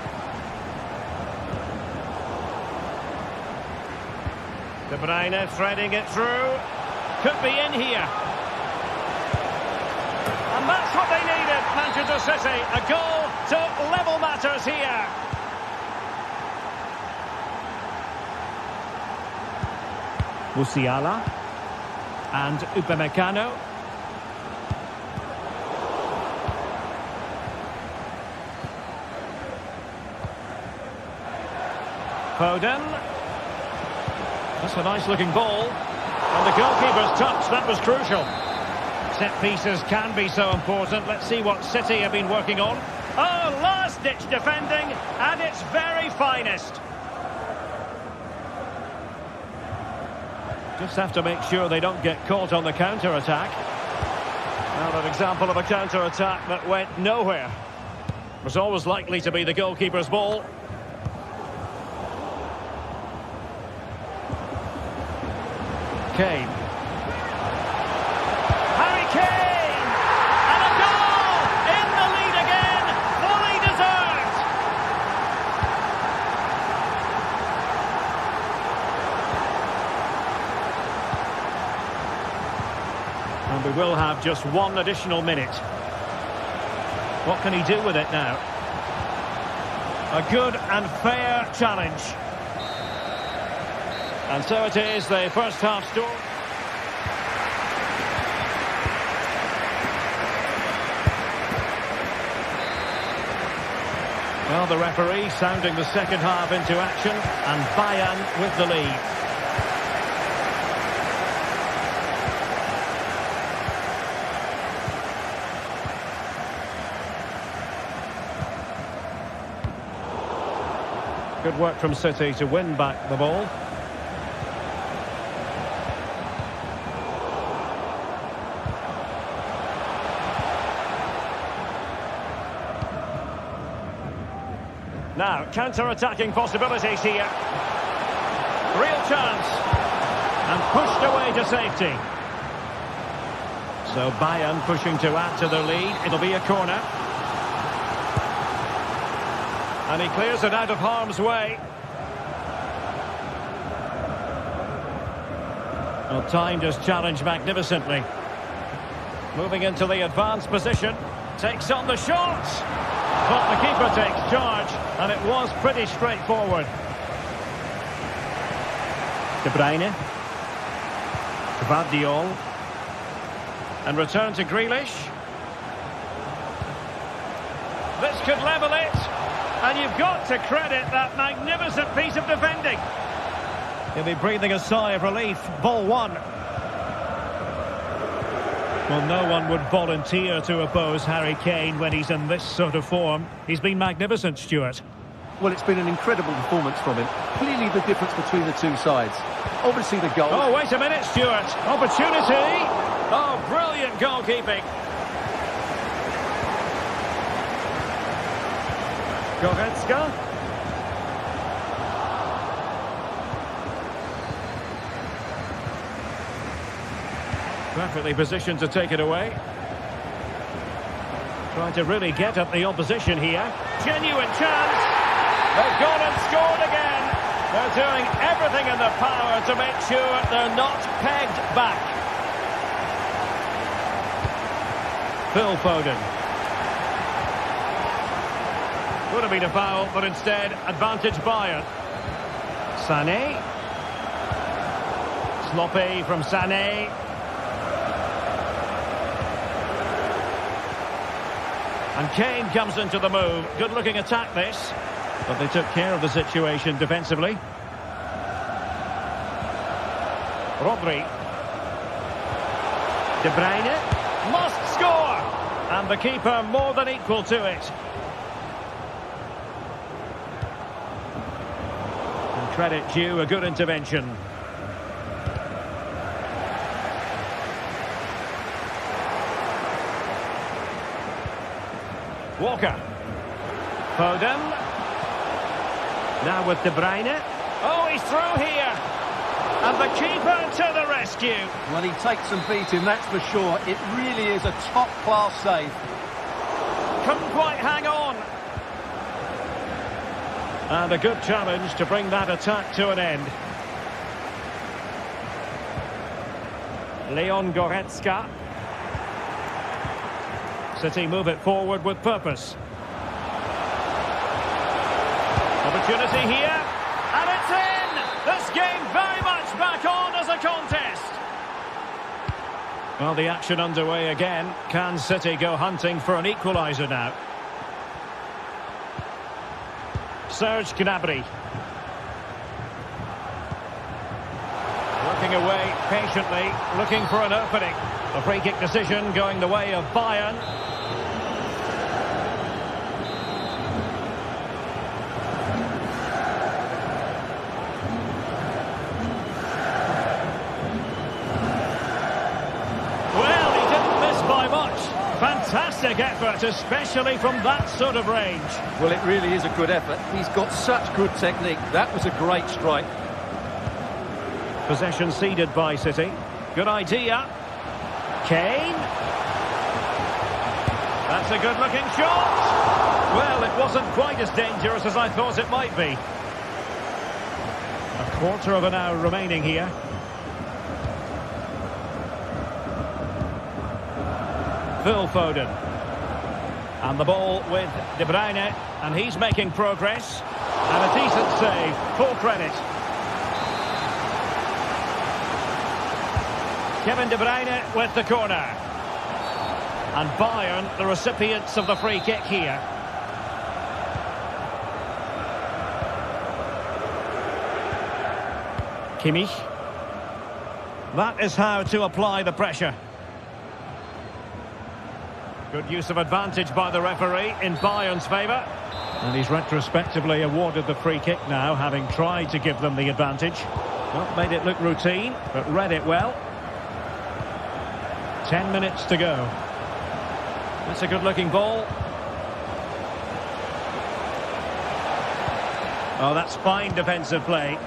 De Bruyne threading it through. Could be in here. And that's what they needed, Manchester City. A goal to level matters here. Musiala. And Upamecano. Foden. That's a nice-looking ball. And the goalkeeper's touch, that was crucial. Set pieces can be so important. Let's see what City have been working on. Oh, last-ditch defending at its very finest. Just have to make sure they don't get caught on the counter-attack. Well, an example of a counter-attack that went nowhere. It was always likely to be the goalkeeper's ball. Kane. Harry Kane! And a goal! In the lead again! Fully deserved! And we will have just one additional minute. What can he do with it now? A good and fair challenge. And so it is, the first half score. Well, the referee sounding the second half into action, and Bayern with the lead. Good work from City to win back the ball. Now, counter-attacking possibilities here. Real chance. And pushed away to safety. So Bayern pushing to add to the lead. It'll be a corner. And he clears it out of harm's way. Well, timed his challenge magnificently. Moving into the advanced position. Takes on the shot. But the keeper takes charge, and it was pretty straightforward. De Bruyne. Gvardiol. And return to Grealish. This could level it. And you've got to credit that magnificent piece of defending. He'll be breathing a sigh of relief. Ball one. Well, no one would volunteer to oppose Harry Kane when he's in this sort of form. He's been magnificent, Stuart.
Well, it's been an incredible performance from him. Clearly the difference between the two sides. Obviously the goal.
Oh, wait a minute, Stuart. Opportunity. Oh, brilliant goalkeeping. Goretzka. Perfectly positioned to take it away. Trying to really get at the opposition here. Genuine chance. They've gone and scored again. They're doing everything in their power to make sure they're not pegged back. Phil Foden. Would have been a foul, but instead, advantage Bayern. Sané. Sloppy from Sané. And Kane comes into the move. Good-looking attack, this. But they took care of the situation defensively. Rodri. De Bruyne must score. And the keeper more than equal to it. Credit due, a good intervention. Walker. Foden. Now with De Bruyne. Oh, he's through here. And the keeper to the rescue.
Well, he takes some beating, that's for sure. It really is a top-class save.
Couldn't quite hang on. And a good challenge to bring that attack to an end. Leon Goretzka. City move it forward with purpose. Opportunity here. And it's in! This game very much back on as a contest. Well, the action underway again. Can City go hunting for an equaliser now? Serge Gnabry. Working away patiently, looking for an opening. A free kick decision going the way of Bayern. Well, he didn't miss by much. Fantastic effort, especially from that sort of range.
Well, it really is a good effort. He's got such good technique. That was a great strike.
Possession ceded by City. Good idea. Kane. That's a good-looking shot. Well, it wasn't quite as dangerous as I thought it might be. A quarter of an hour remaining here. Phil Foden. And the ball with De Bruyne. And he's making progress. And a decent save. Full credit. Kevin De Bruyne with the corner. And Bayern, the recipients of the free kick here. Kimmich. That is how to apply the pressure. Good use of advantage by the referee in Bayern's favour. And he's retrospectively awarded the free kick now, having tried to give them the advantage. Not made it look routine, but read it well. 10 minutes to go. That's a good-looking ball. Oh, that's fine defensive play.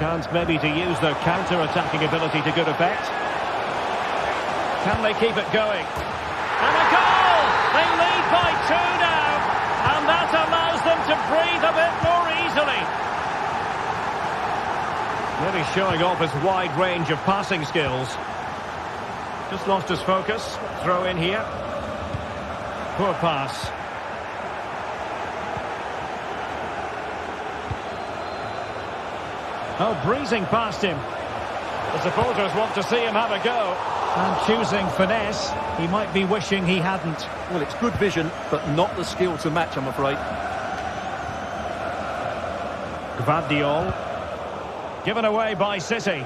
Chance maybe to use their counter-attacking ability to good effect. Can they keep it going? And a goal! They lead by 2 now. And that allows them to breathe a bit more easily. Really showing off his wide range of passing skills. Just lost his focus. Throw in here. Poor pass. Oh, breezing past him. The supporters want to see him have a go. And choosing finesse, he might be wishing he hadn't.
Well, it's good vision, but not the skill to match, I'm afraid.
Gvardiol. Given away by City.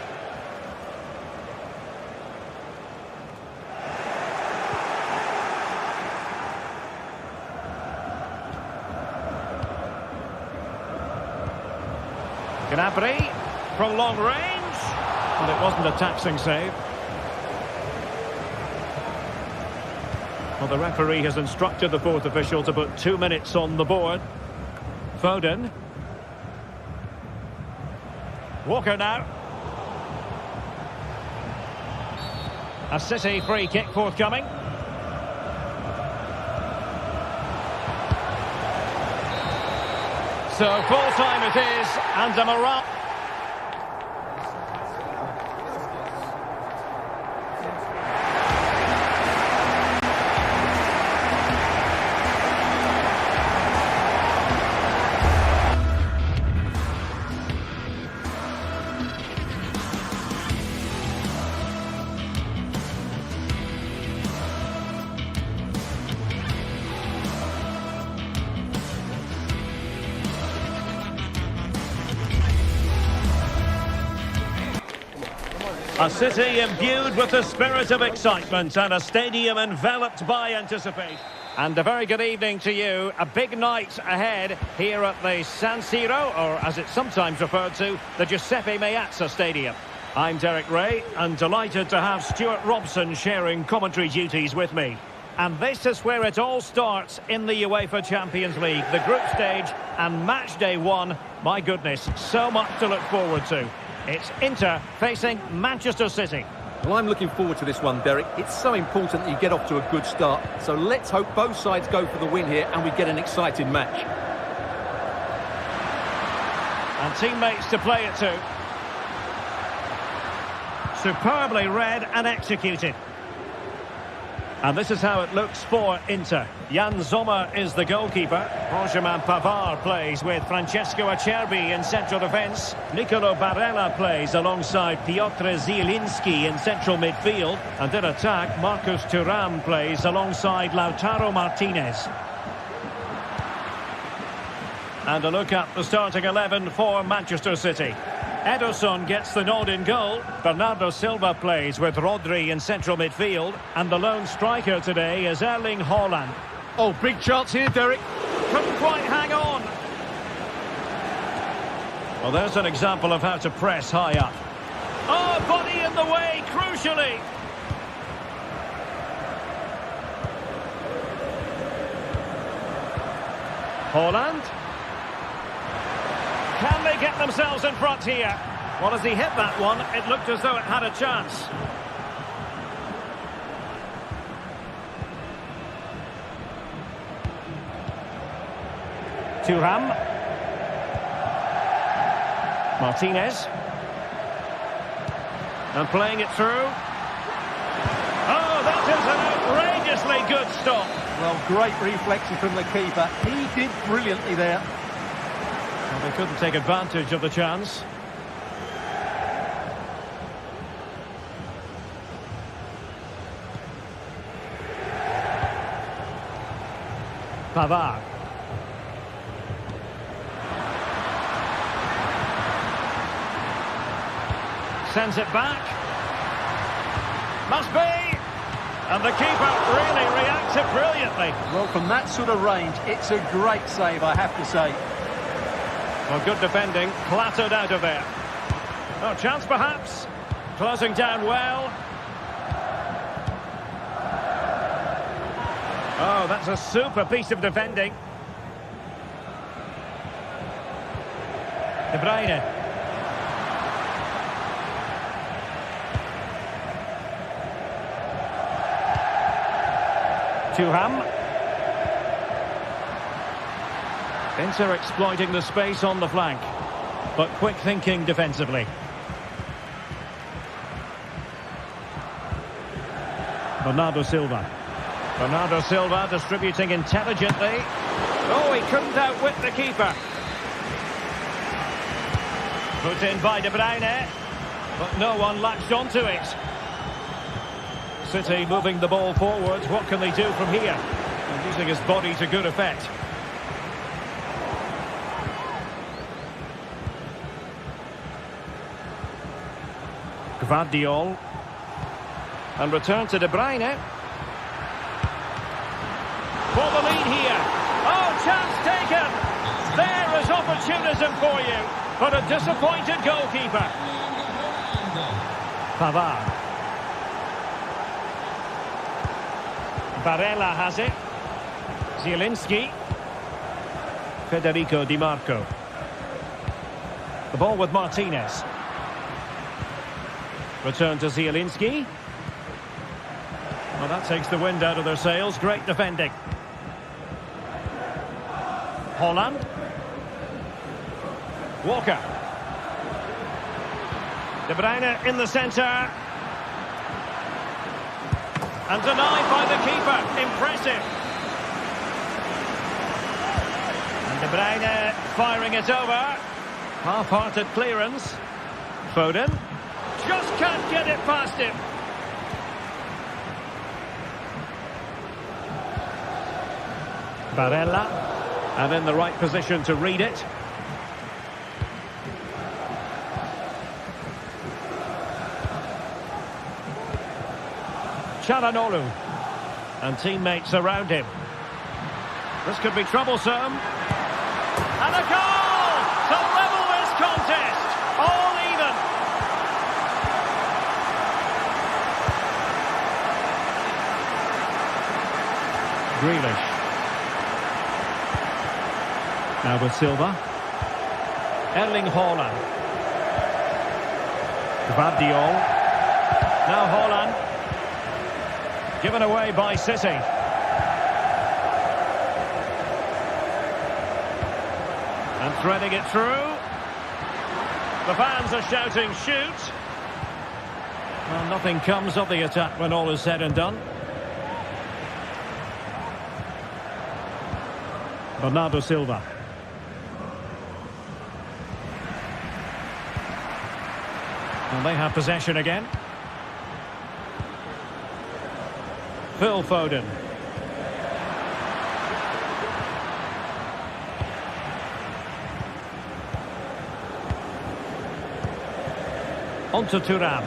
Gnabry from long range. And it wasn't a taxing save. Well, the referee has instructed the fourth official to put 2 minutes on the board. Foden. Walker now. A City free kick forthcoming. So full time it is, and a morale. A City imbued with the spirit of excitement and a stadium enveloped by anticipation. And a very good evening to you. A big night ahead here at the San Siro, or as it's sometimes referred to, the Giuseppe Meazza Stadium. I'm Derek Ray, and delighted to have Stuart Robson sharing commentary duties with me. And this is where it all starts in the UEFA Champions League, the group stage and match day one. My goodness, so much to look forward to. It's Inter facing Manchester City.
Well, I'm looking forward to this one, Derek. It's so important that you get off to a good start. So let's hope both sides go for the win here and we get an exciting match.
And teammates to play it to. Superbly read and executed. And this is how it looks for Inter. Jan Sommer is the goalkeeper. Benjamin Pavard plays with Francesco Acerbi in central defence. Nicolo Barella plays alongside Piotr Zielinski in central midfield. And in attack, Marcus Thuram plays alongside Lautaro Martinez. And a look at the starting 11 for Manchester City. Ederson gets the nod in goal. Bernardo Silva plays with Rodri in central midfield. And the lone striker today is Erling Haaland.
Oh, big chance here, Derek.
Couldn't quite hang on. Well, there's an example of how to press high up. Oh, body in the way, crucially. Haaland. Can they get themselves in front here? Well, as he hit that one, it looked as though it had a chance. Thuram. Martinez. And playing it through. Oh, that is an outrageously good stop.
Well, great reflexes from the keeper. He did brilliantly there.
Well, they couldn't take advantage of the chance. Pavard. Sends it back. Must be. And the keeper really reacted brilliantly.
Well, from that sort of range, it's a great save, I have to say.
Well, good defending, clattered out of there. Oh, chance perhaps. Closing down well. Oh, that's a super piece of defending. De Bruyne. Thuram. Inter exploiting the space on the flank, but quick thinking defensively. Bernardo Silva. Bernardo Silva distributing intelligently. Oh, he couldn't outwit the keeper. Put in by De Bruyne, but no one latched onto it. City moving the ball forward. What can they do from here? And using his body to good effect. Gvardiol. And return to De Bruyne. For the lead here. Oh, chance taken. There is opportunism for you. But a disappointed goalkeeper. Pavard. Barella has it. Zielinski. Federico Di Marco. The ball with Martinez. Return to Zielinski. Well, that takes the wind out of their sails. Great defending. Haaland. Walker. De Bruyne in the centre. And denied by the keeper. Impressive. And De Bruyne firing it over. Half-hearted clearance. Foden. Just can't get it past him. Barella. And in the right position to read it. Çalhanoğlu. And teammates around him. This could be troublesome. And a goal to level this contest. All even. Grealish. Now with Silva. Erling Haaland. Gvardiol. Now Haaland. Given away by City. And threading it through. The fans are shouting, shoot. Well, nothing comes of the attack when all is said and done. Bernardo Silva. And they have possession again. Phil Foden. On to Thuram.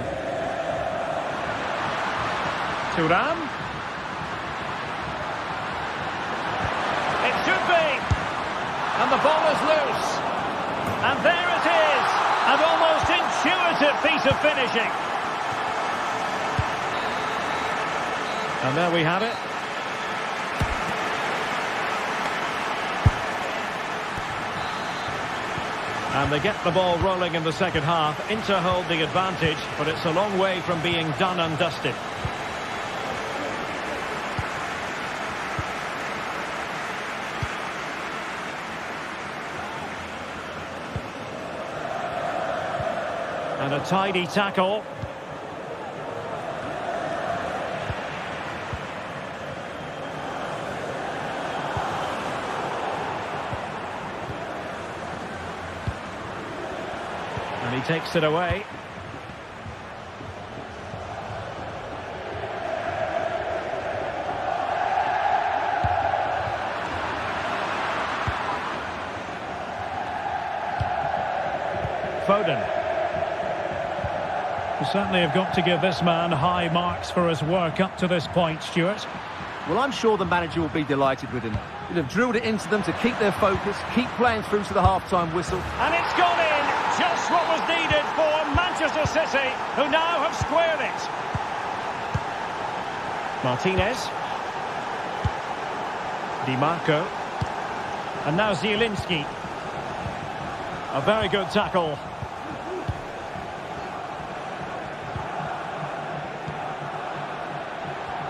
Thuram. It should be. And the ball is loose. And there it is. An almost intuitive piece of finishing. And there we have it. And they get the ball rolling in the second half. Inter hold the advantage, but it's a long way from being done and dusted. And a tidy tackle. And he takes it away. Foden. We certainly have got to give this man high marks for his work up to this point, Stuart.
Well, I'm sure the manager will be delighted with him. He'll have drilled it into them to keep their focus, keep playing through to the half-time whistle.
And it's gone in! Just what was needed for Manchester City, who now have squared it. Martinez. Di Marco. And now Zielinski. A very good tackle.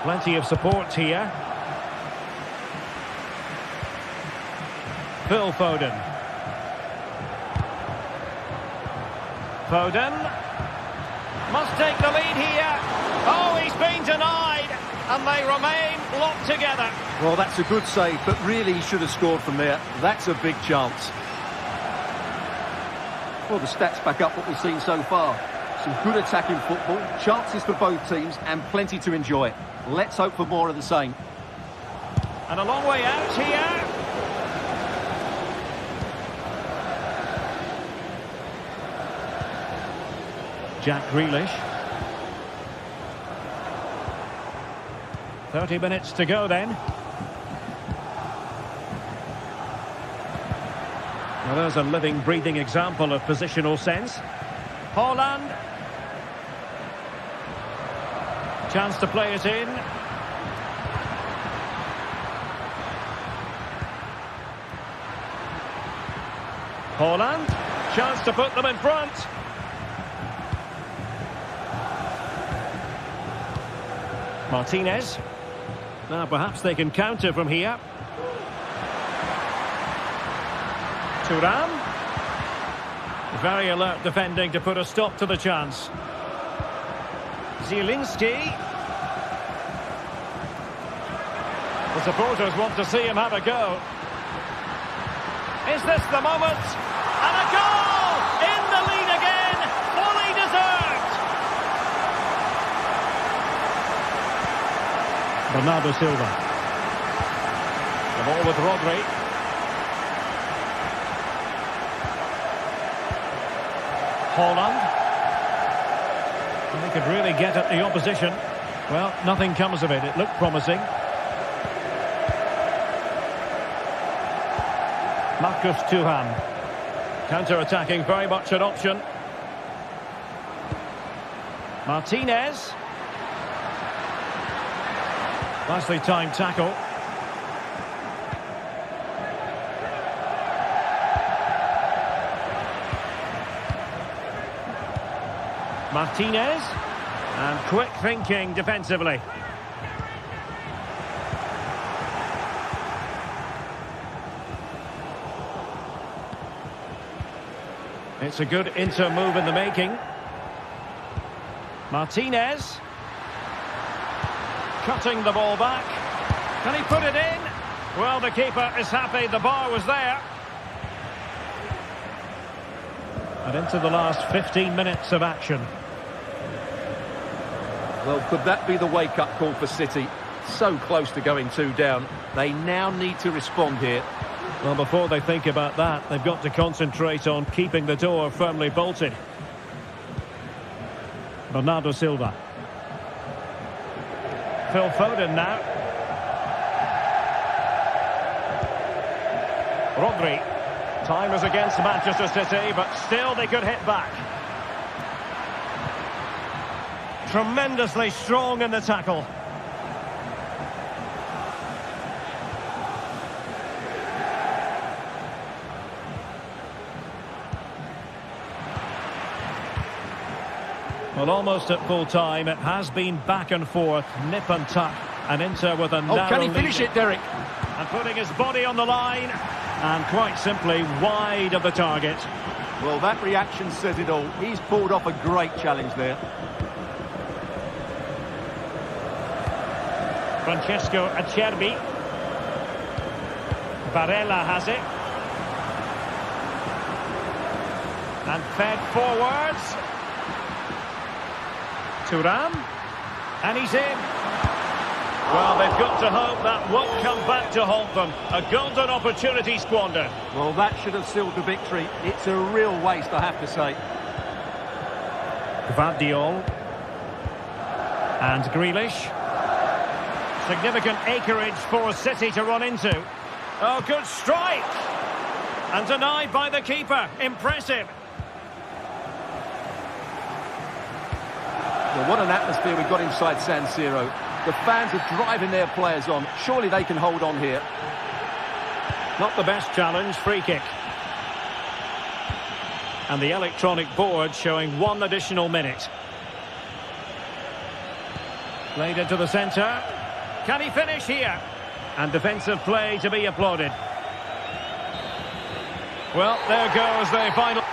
Plenty of support here. Phil Foden. Foden must take the lead here. Oh, he's been denied, and they remain locked together.
Well, that's a good save, but really he should have scored from there. That's a big chance. Well, the stats back up what we've seen so far. Some good attacking football, chances for both teams, and plenty to enjoy. Let's hope for more of the same.
And a long way out here. Jack Grealish. 30 minutes to go then. Well, there's a living, breathing example of positional sense. Haaland. Chance to play it in. Haaland. Chance to put them in front. Martinez. Now perhaps they can counter from here. Thuram. Very alert defending to put a stop to the chance. Zielinski. The supporters want to see him have a go. Is this the moment? And a goal! In the lead again! Fully deserved! Bernardo Silva. The ball with Rodri. Haaland. And they could really get at the opposition. Well, nothing comes of it. It looked promising. Marcus Thuram. Counter-attacking, very much an option. Martinez. Nicely timed tackle. Martinez. And quick thinking defensively. It's a good inter move in the making. Martinez. Cutting the ball back. Can he put it in? Well, the keeper is happy the bar was there. And into the last 15 minutes of action.
Well, could that be the wake-up call for City? So close to going 2 down. They now need to respond here.
Well, before they think about that, they've got to concentrate on keeping the door firmly bolted. Bernardo Silva. Phil Foden now. Rodri. Time is against Manchester City, but still they could hit back. Tremendously strong in the tackle. Well, almost at full time. It has been back and forth, nip and tuck, and Inter with a narrow
can he finish
lead.
it, Derek?
And putting his body on the line, and quite simply wide of the target.
Well, that reaction says it all. He's pulled off a great challenge there.
Francesco Acerbi. Barella has it. And fed forwards. Thuram. And he's in. Well, they've got to hope that won't come back to haunt them. A golden opportunity squandered.
Well, that should have sealed the victory. It's a real waste, I have to say.
Gvardiol. And Grealish. Significant acreage for City to run into. Oh, good strike! And denied by the keeper. Impressive.
Well, what an atmosphere we've got inside San Siro. The fans are driving their players on. Surely they can hold on here.
Not the best challenge, free kick. And the electronic board showing 1 additional minute. Played into the centre. Can he finish here? And defensive play to be applauded. Well, there goes the final.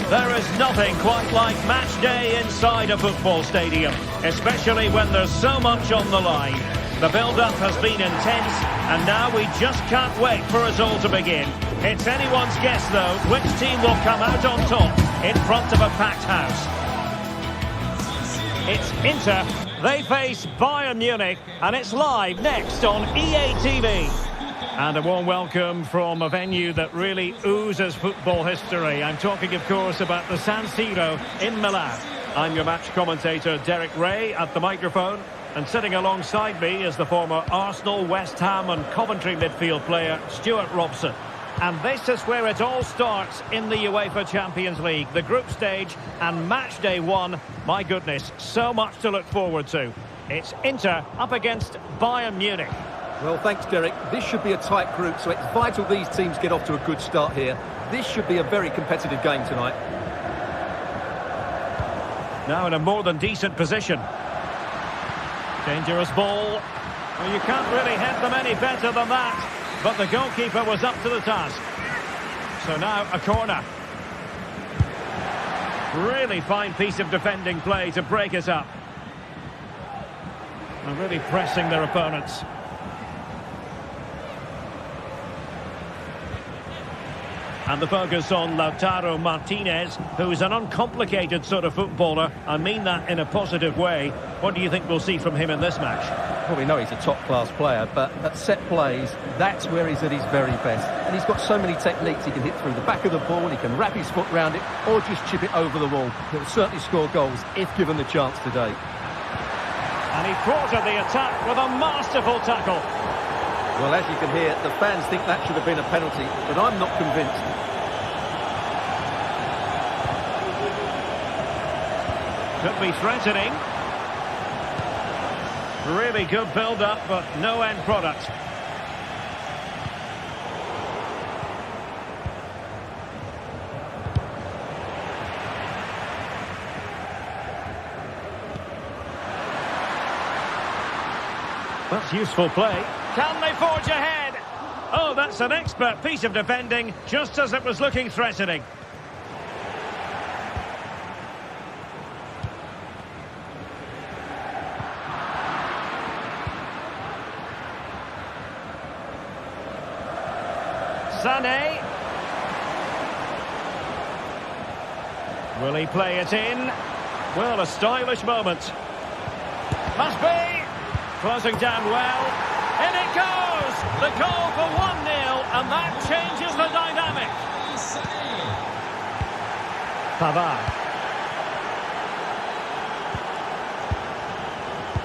There is nothing quite like match day inside a football stadium, especially when there's so much on the line. The build-up has been intense, and now we just can't wait for it all to begin. It's anyone's guess, though, which team will come out on top in front of a packed house. It's Inter. They face Bayern Munich, and it's live next on EA TV. And a warm welcome from a venue that really oozes football history. I'm talking, of course, about the San Siro in Milan. I'm your match commentator, Derek Ray, at the microphone. And sitting alongside me is the former Arsenal, West Ham and Coventry midfield player, Stuart Robson. And this is where it all starts in the UEFA Champions League. The group stage and match day one. My goodness, so much to look forward to. It's Inter up against Bayern Munich.
Well, thanks, Derek. This should be a tight group, so it's vital these teams get off to a good start here. This should be a very competitive game tonight.
Now in a more than decent position. Dangerous ball. Well, you can't really head them any better than that. But the goalkeeper was up to the task. So now a corner. Really fine piece of defending play to break it up. And really pressing their opponents. And the focus on Lautaro Martinez, who's an uncomplicated sort of footballer. I mean that in a positive way. What do you think we'll see from him in this match?
Well, we know he's a top-class player, but at set plays, that's where he's at his very best. And he's got so many techniques. He can hit through the back of the ball, he can wrap his foot round it, or just chip it over the wall. He'll certainly score goals if given the chance today.
And he thwarted the attack with a masterful tackle.
Well, as you can hear, the fans think that should have been a penalty, but I'm not convinced.
Could be threatening. Really good build-up, but no end product. That's useful play. Can they forge ahead? Oh, that's an expert piece of defending, just as it was looking threatening. Sané. Will he play it in? Well, a stylish moment. Must be. Closing down well. In it goes! The goal for 1-0, and that changes the dynamic. Pavard.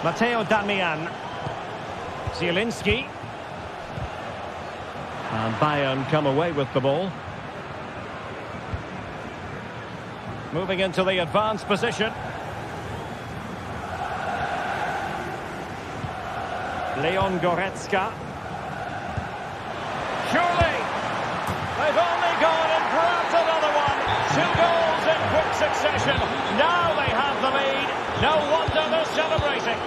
Matteo Darmian. Zielinski. And Bayern come away with the ball. Moving into the advanced position. Leon Goretzka. Surely! They've only gone and grabbed another one. 2 goals in quick succession. Now they have the lead. No wonder they're celebrating.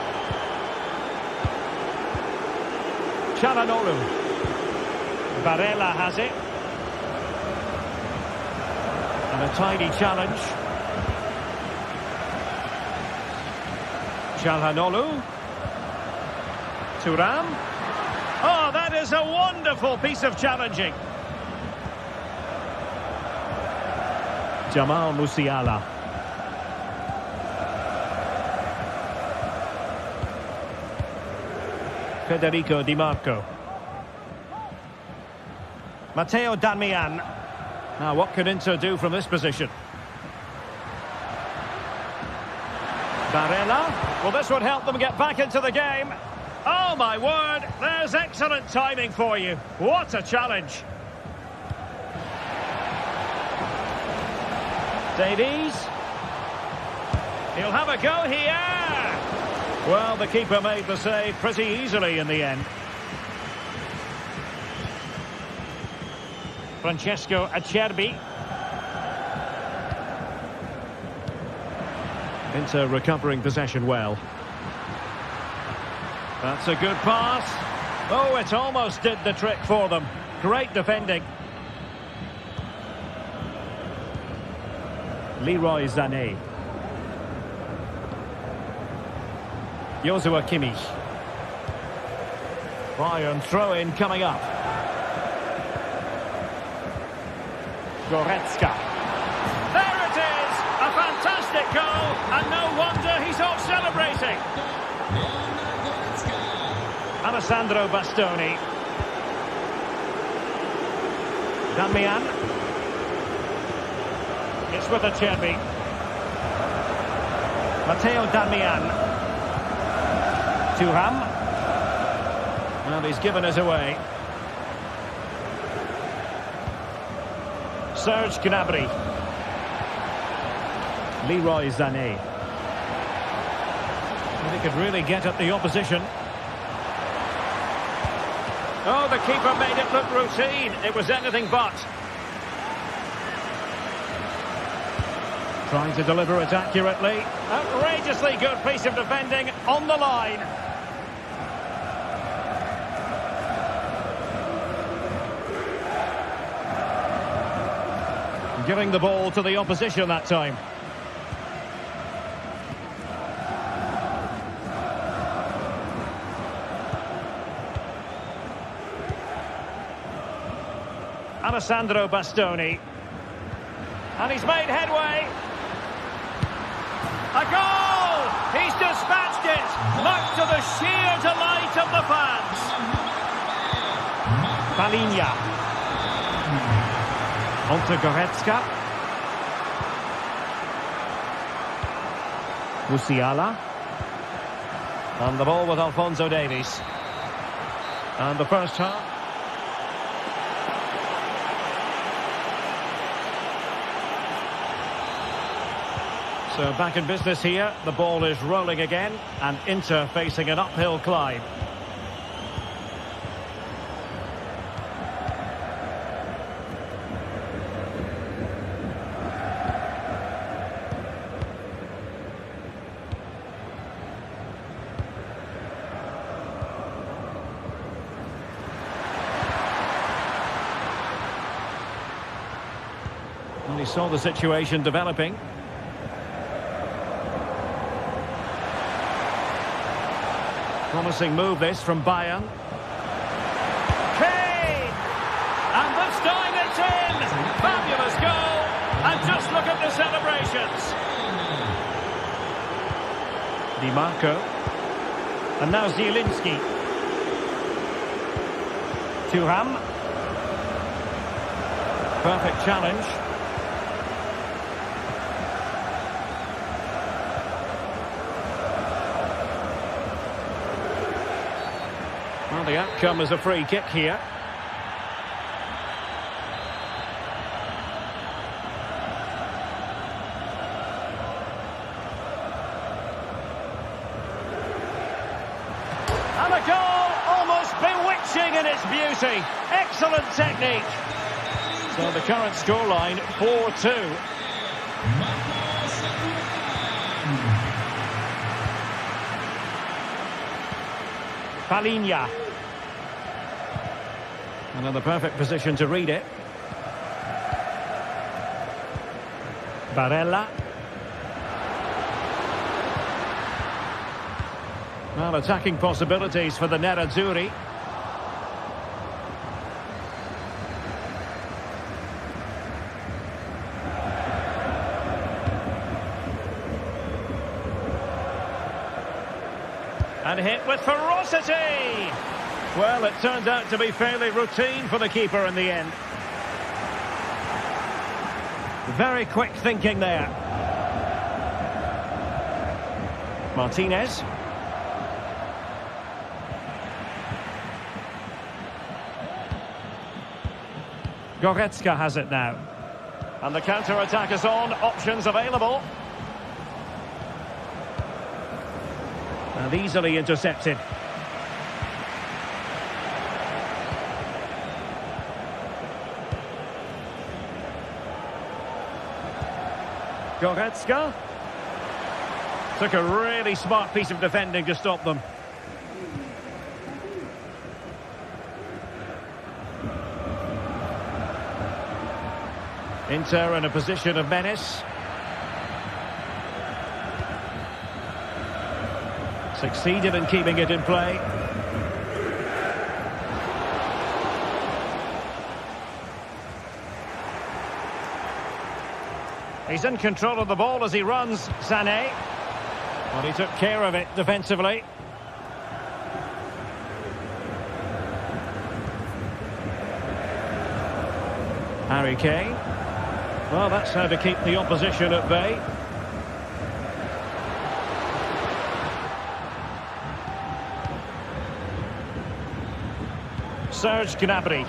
Çalhanoğlu. Barella has it. And a tidy challenge. Çalhanoğlu. Thuram. Oh, that is a wonderful piece of challenging. Jamal Musiala. Federico Di Marco. Matteo Darmian. Now, what can Inter do from this position? Barella. Well, this would help them get back into the game. Oh, my word. There's excellent timing for you. What a challenge. Davies. He'll have a go here. Well, the keeper made the save pretty easily in the end. Francesco Acerbi. Inter recovering possession well. That's a good pass. Oh, it almost did the trick for them. Great defending. Leroy Sané. Joshua Kimmich. Bayern throw-in coming up. Goretzka. There it is! A fantastic goal, and no wonder he's off celebrating. Alessandro Bastoni. Damian. It's with Acerbi. Matteo Damian. Thuram. Well, he's given us away. Serge Gnabry. Leroy Sané. He could really get at the opposition. Oh, the keeper made it look routine. It was anything but. Trying to deliver it accurately. Outrageously good piece of defending on the line. Giving the ball to the opposition that time. Alessandro Bastoni. And he's made headway. A goal! He's dispatched it, much to the sheer delight of the fans. Palinha. On to Goretzka. Musiala. And the ball with Alphonso Davies. And the first half. So back in business here, the ball is rolling again, and Inter facing an uphill climb. And he saw the situation developing. Promising move this from Bayern. Kane! And this time it's in! Fabulous goal! And just look at the celebrations. Di Marco. And now Zielinski. Thuram. Perfect challenge. Well, the outcome is a free kick here. And a goal almost bewitching in its beauty. Excellent technique. So the current scoreline 4-2. Palinha. Another perfect position to read it. Barella. Well, attacking possibilities for the Nerazzurri. And hit with ferocity! Well, it turned out to be fairly routine for the keeper in the end. Very quick thinking there. Martinez. Goretzka has it now. And the counter-attack is on. Options available. And easily intercepted. Goretzka. Took a really smart piece of defending to stop them. Inter in a position of menace. Succeeded in keeping it in play. He's in control of the ball as he runs, Sané. Well, he took care of it defensively. Harry Kane. Well, that's how to keep the opposition at bay. Serge Gnabry.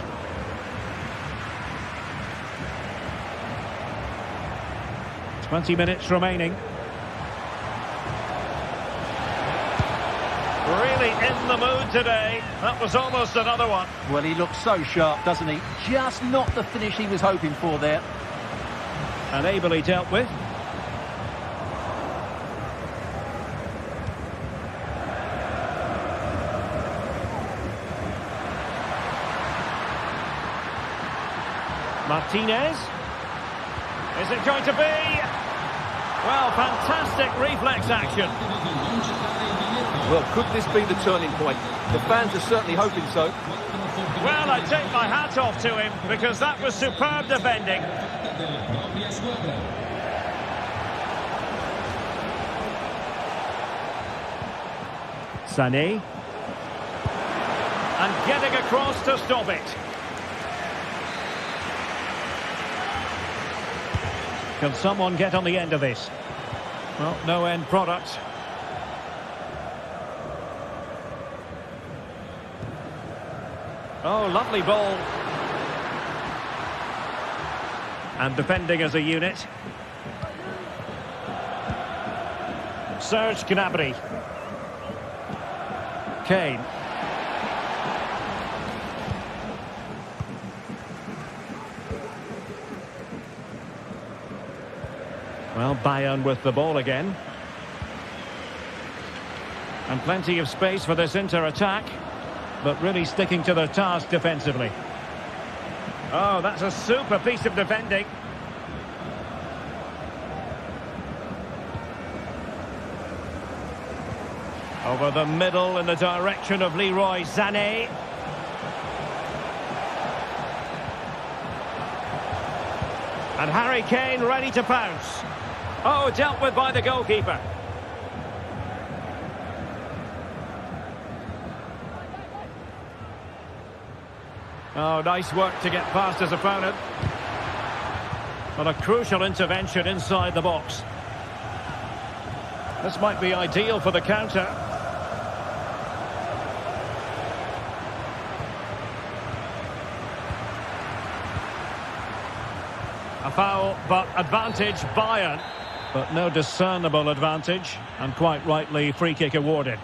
"20 minutes remaining. Really in the mood today. That was almost another one.
Well, he looks so sharp, doesn't he? Just not the finish he was hoping for there.
And ably dealt with. Martinez. Is it going to be? Well, fantastic reflex action.
Well, could this be the turning point? The fans are certainly hoping so.
Well, I take my hat off to him because that was superb defending. Sané. And getting across to stop it. Can someone get on the end of this? Well, no end product. Oh, lovely ball. And defending as a unit. Serge Gnabry. Kane. Well, Bayern with the ball again. And plenty of space for this Inter-attack, but really sticking to their task defensively. Oh, that's a super piece of defending. Over the middle in the direction of Leroy Sané. And Harry Kane ready to pounce. Oh, dealt with by the goalkeeper. Oh, nice work to get past his opponent. But a crucial intervention inside the box. This might be ideal for the counter. A foul, but advantage Bayern. But no discernible advantage, and quite rightly free kick awarded.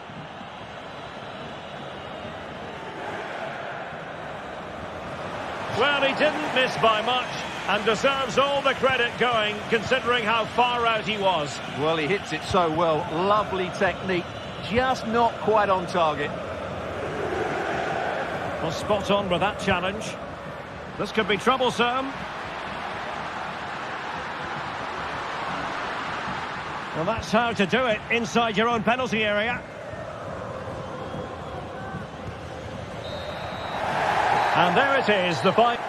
Well, he didn't miss by much, and deserves all the credit going, considering how far out he was.
Well, he hits it so well. Lovely technique, just not quite on target.
Well, spot on with that challenge. This could be troublesome. Well, that's how to do it inside your own penalty area. And there it is, the fight.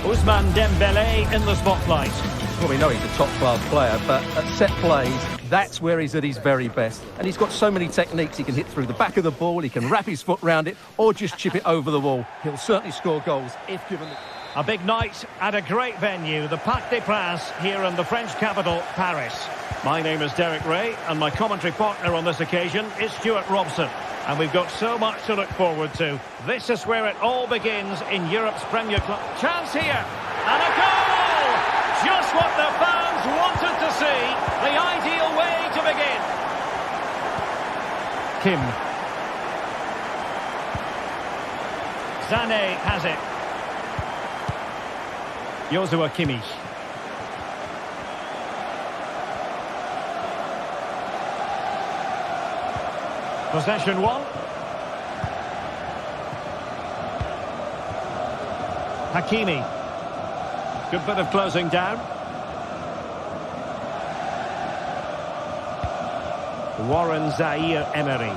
Ousmane Dembélé in the spotlight.
Well, we know he's a top-class player, but at set plays, that's where he's at his very best. And he's got so many techniques. He can hit through the back of the ball, he can wrap his foot round it, or just chip it over the wall. He'll certainly score goals if given the...
A big night at a great venue, the Parc des Princes, here in the French capital, Paris. My name is Derek Ray, and my commentary partner on this occasion is Stuart Robson. And we've got so much to look forward to. This is where it all begins in Europe's Premier Club. Chance here, and a goal! Just what the fans wanted to see. The ideal way to begin. Kim. Sané has it. Joshua Kimmich. Possession one. Hakimi. Good bit of closing down. Warren Zaire-Emery.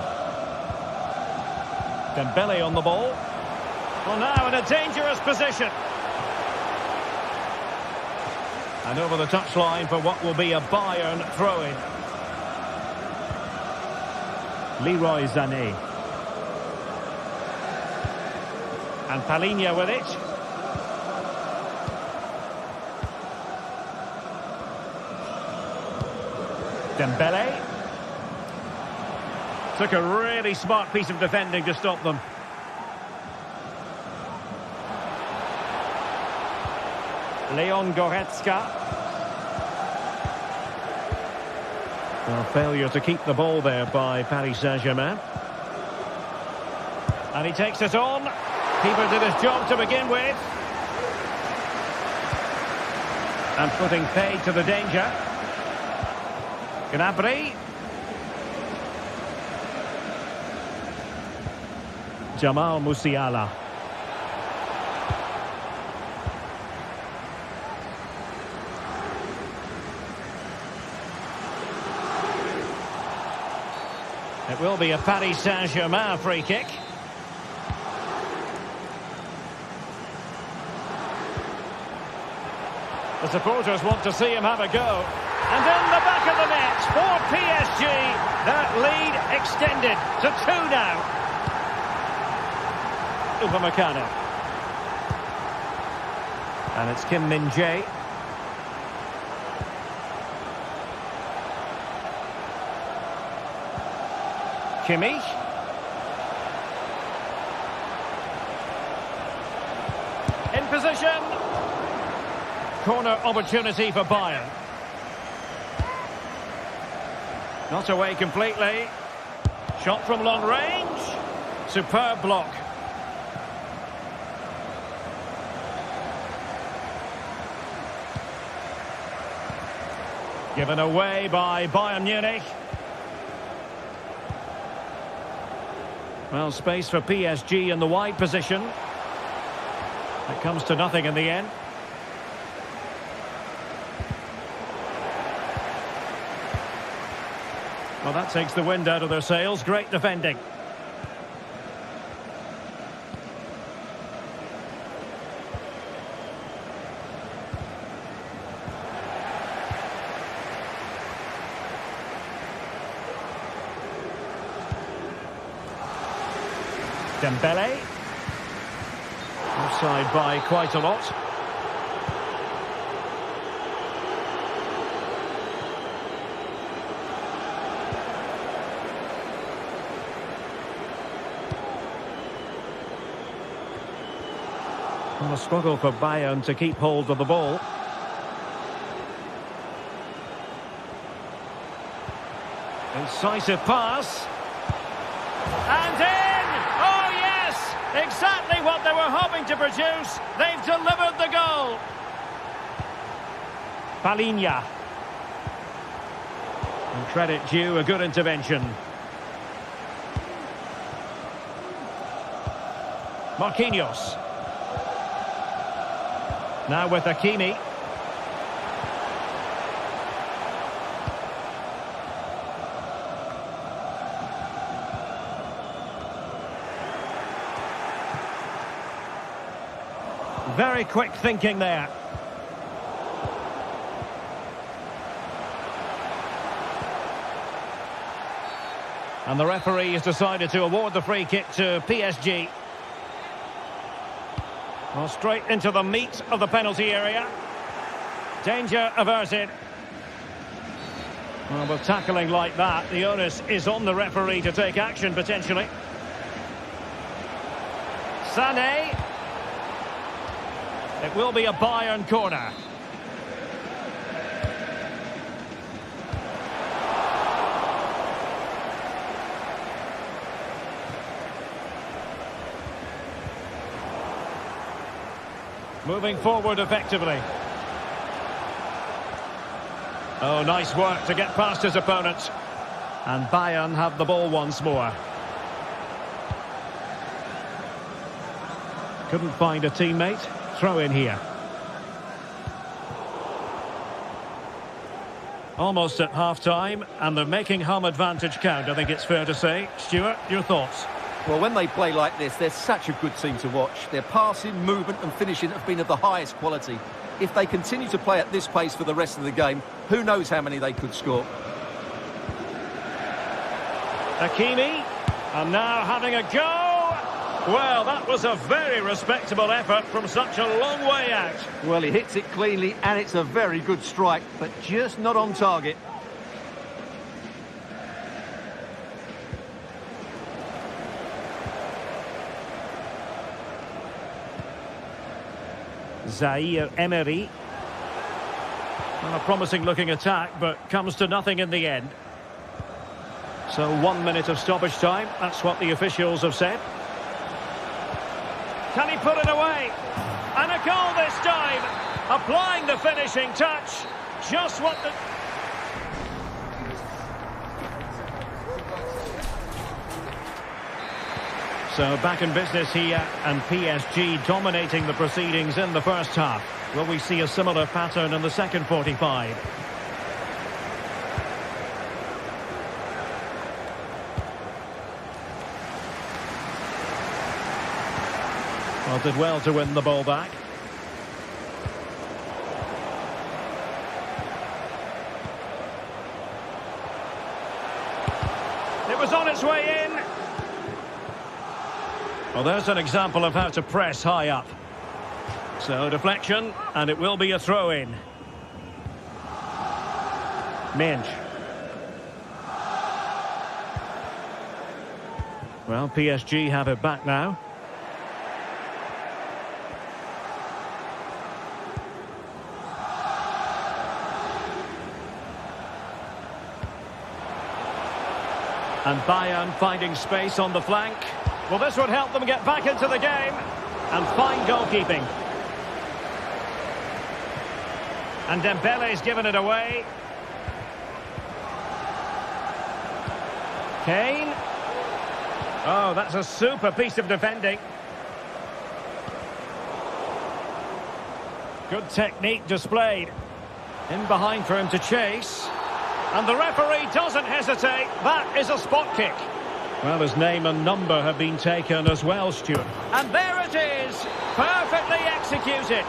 Dembele on the ball. Well, now in a dangerous position. And over the touchline for what will be a Bayern throw-in. Leroy Sané. And Palinha with it. Dembele. Took a really smart piece of defending to stop them. Leon Goretzka. Well, failure to keep the ball there by Paris Saint-Germain. And he takes it on. Keeper did his job to begin with. And putting paid to the danger. Gnabry. Jamal Musiala. It will be a Paris Saint-Germain free kick. The supporters want to see him have a go. And in the back of the net for PSG. That lead extended to 2 now. Upamecano. And it's Kim Min-jae. Kimmich. In position. Corner opportunity for Bayern. Not away completely. Shot from long range. Superb block. Given away by Bayern Munich. Well, space for PSG in the wide position. It comes to nothing in the end. Well, that takes the wind out of their sails. Great defending. Dembele. Offside by quite a lot. And a struggle for Bayern to keep hold of the ball. Incisive pass. And in! Oh yes! Exactly what they were hoping to produce. They've delivered the goal. Palinha. And credit due, a good intervention. Marquinhos. Now with Hakimi. Very quick thinking there. And the referee has decided to award the free kick to PSG. Well, straight into the meat of the penalty area. Danger averted. Well, with tackling like that, the onus is on the referee to take action, potentially. Sané. It will be a Bayern corner. Moving forward effectively. Oh, nice work to get past his opponent. And Bayern have the ball once more. Couldn't find a teammate. Throw in here. Almost at half-time, and they're making home advantage count, I think it's fair to say. Stuart, your thoughts?
Well, when they play like this, they're such a good team to watch. Their passing, movement and finishing have been of the highest quality. If they continue to play at this pace for the rest of the game, who knows how many they could score.
Hakimi, and now having a go. Well, that was a very respectable effort from such a long way out.
Well, he hits it cleanly and it's a very good strike, but just not on target.
Zaire Emery. Well, a promising looking attack, but comes to nothing in the end. So 1 minute of stoppage time, that's what the officials have said. Can he put it away? And a goal this time! Applying the finishing touch. Just what the... So back in business here, and PSG dominating the proceedings in the first half. Will we see a similar pattern in the second 45? Well, did well to win the ball back. It was on its way in. Well, there's an example of how to press high up. So, deflection, and it will be a throw-in. Minch. Well, PSG have it back now. And Bayern finding space on the flank. Well, this would help them get back into the game. And fine goalkeeping. And Dembele's given it away. Kane. Oh, that's a super piece of defending. Good technique displayed. In behind for him to chase. And the referee doesn't hesitate. That is a spot kick. Well, his name and number have been taken as well, Stuart. And there it is. Perfectly executed.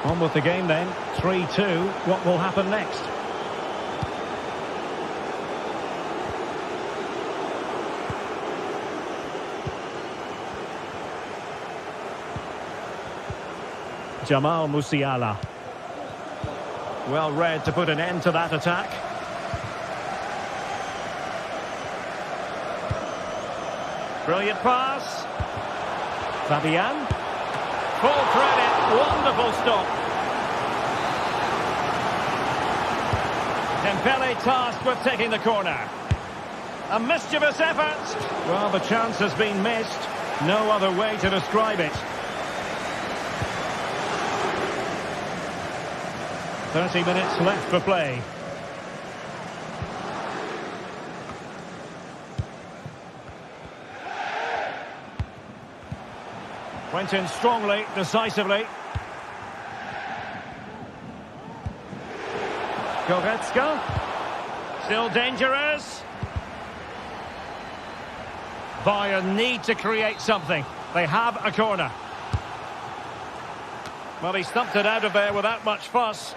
On with the game then. 3-2. What will happen next? Jamal Musiala. Well read to put an end to that attack. Brilliant pass. Fabian. Full credit. Wonderful stop. Dembele tasked with taking the corner. A mischievous effort. Well, the chance has been missed. No other way to describe it. 30 minutes left for play. Went in strongly, decisively. Goretzka. Still dangerous. Bayern need to create something. They have a corner. Well, he stumped it out of there without much fuss.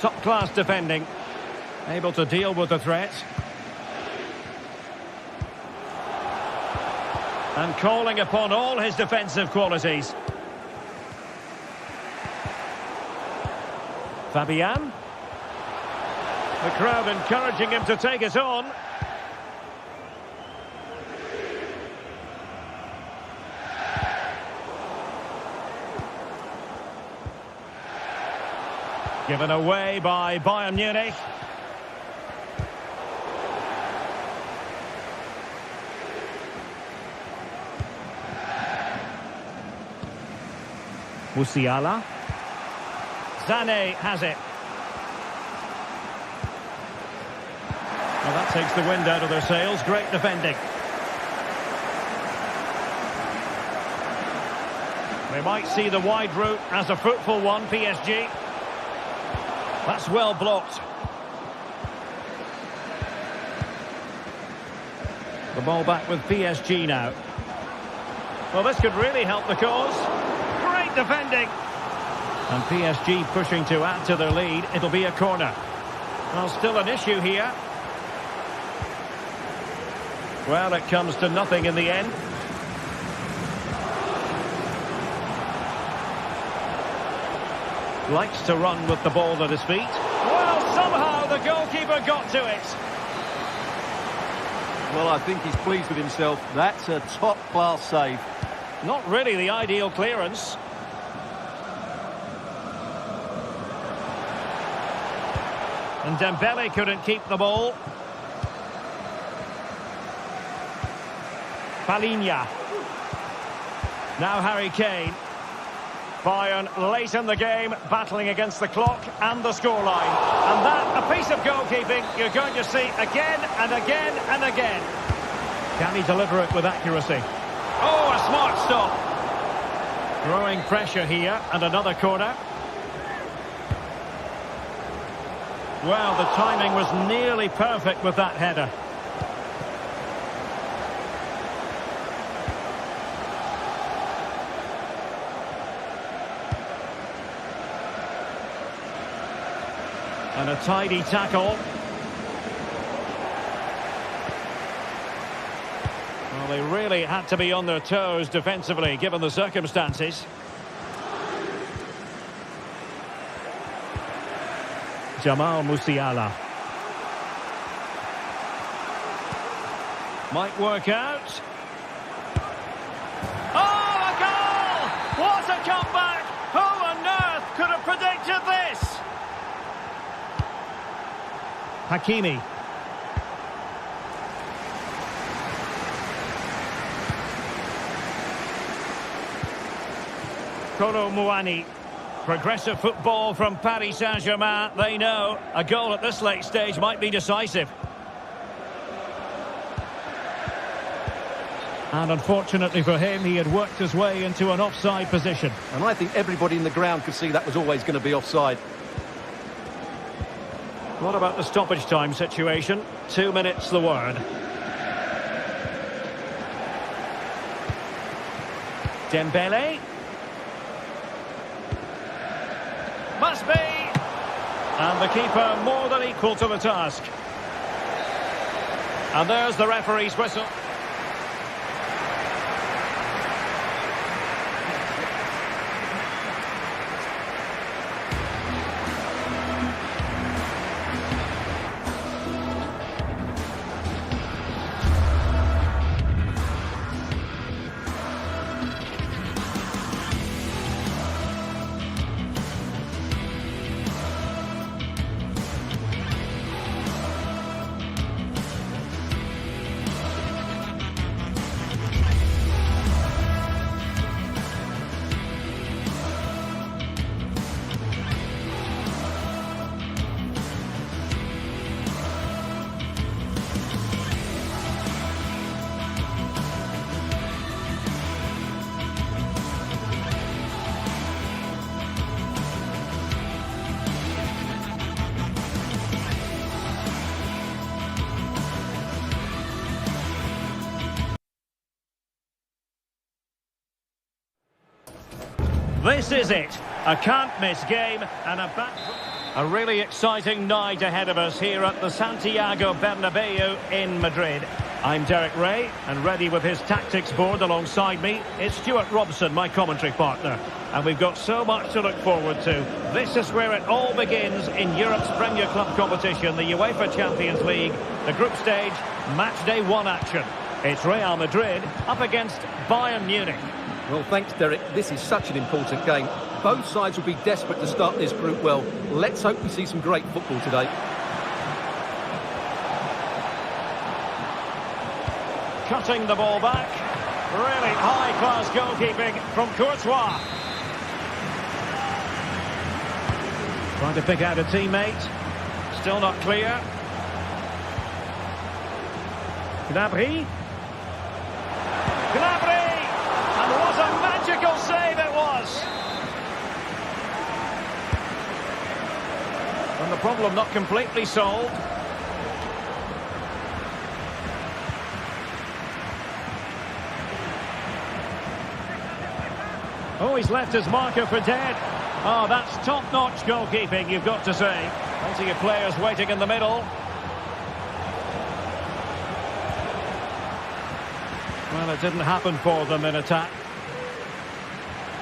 Top-class defending. Able to deal with the threat. And calling upon all his defensive qualities. Fabian. The crowd encouraging him to take it on. Given away by Bayern Munich. Musiala. Zane has it. Well, that takes the wind out of their sails. Great defending. They might see the wide route as a fruitful one, PSG. That's well blocked. The ball back with PSG now. Well, this could really help the cause. Great defending. And PSG pushing to add to their lead. It'll be a corner. Well, still an issue here. Well, it comes to nothing in the end. Likes to run with the ball at his feet. Well, somehow the goalkeeper got to it.
Well, I think he's pleased with himself. That's a top-class save.
Not really the ideal clearance. And Dembele couldn't keep the ball. Palinha. Now Harry Kane. Bayern late in the game, battling against the clock and the scoreline. And that, a piece of goalkeeping you're going to see again and again and again. Can he deliver it with accuracy? Oh, a smart stop. Growing pressure here, and another corner. Well, the timing was nearly perfect with that header. And a tidy tackle. Well, they really had to be on their toes defensively, given the circumstances. Jamal Musiala. Might work out. Oh, a goal! What a comeback! Who on earth could have predicted this? Hakimi. Kolo Muani. Progressive football from Paris Saint-Germain. They know a goal at this late stage might be decisive. And unfortunately for him, he had worked his way into an offside position.
And I think everybody in the ground could see that was always going to be offside.
What about the stoppage time situation? 2 minutes the word. Dembele. Must be. And the keeper more than equal to the task. And there's the referee's whistle. This is it. A can't-miss game and a back... A really exciting night ahead of us here at the Santiago Bernabéu in Madrid. I'm Derek Ray, and ready with his tactics board alongside me is Stuart Robson, my commentary partner. And we've got so much to look forward to. This is where it all begins in Europe's Premier Club competition, the UEFA Champions League, the group stage, match day 1 action. It's Real Madrid up against Bayern Munich.
Well, thanks, Derek. This is such an important game. Both sides will be desperate to start this group well. Let's hope we see some great football today.
Cutting the ball back. Really high-class goalkeeping from Courtois. Trying to pick out a teammate. Still not clear. Gnabry. Gnabry! And what a magical save it was! And the problem not completely solved. Oh, he's left his marker for dead. Oh, that's top-notch goalkeeping, you've got to say. Plenty of players waiting in the middle. Well, it didn't happen for them in attack.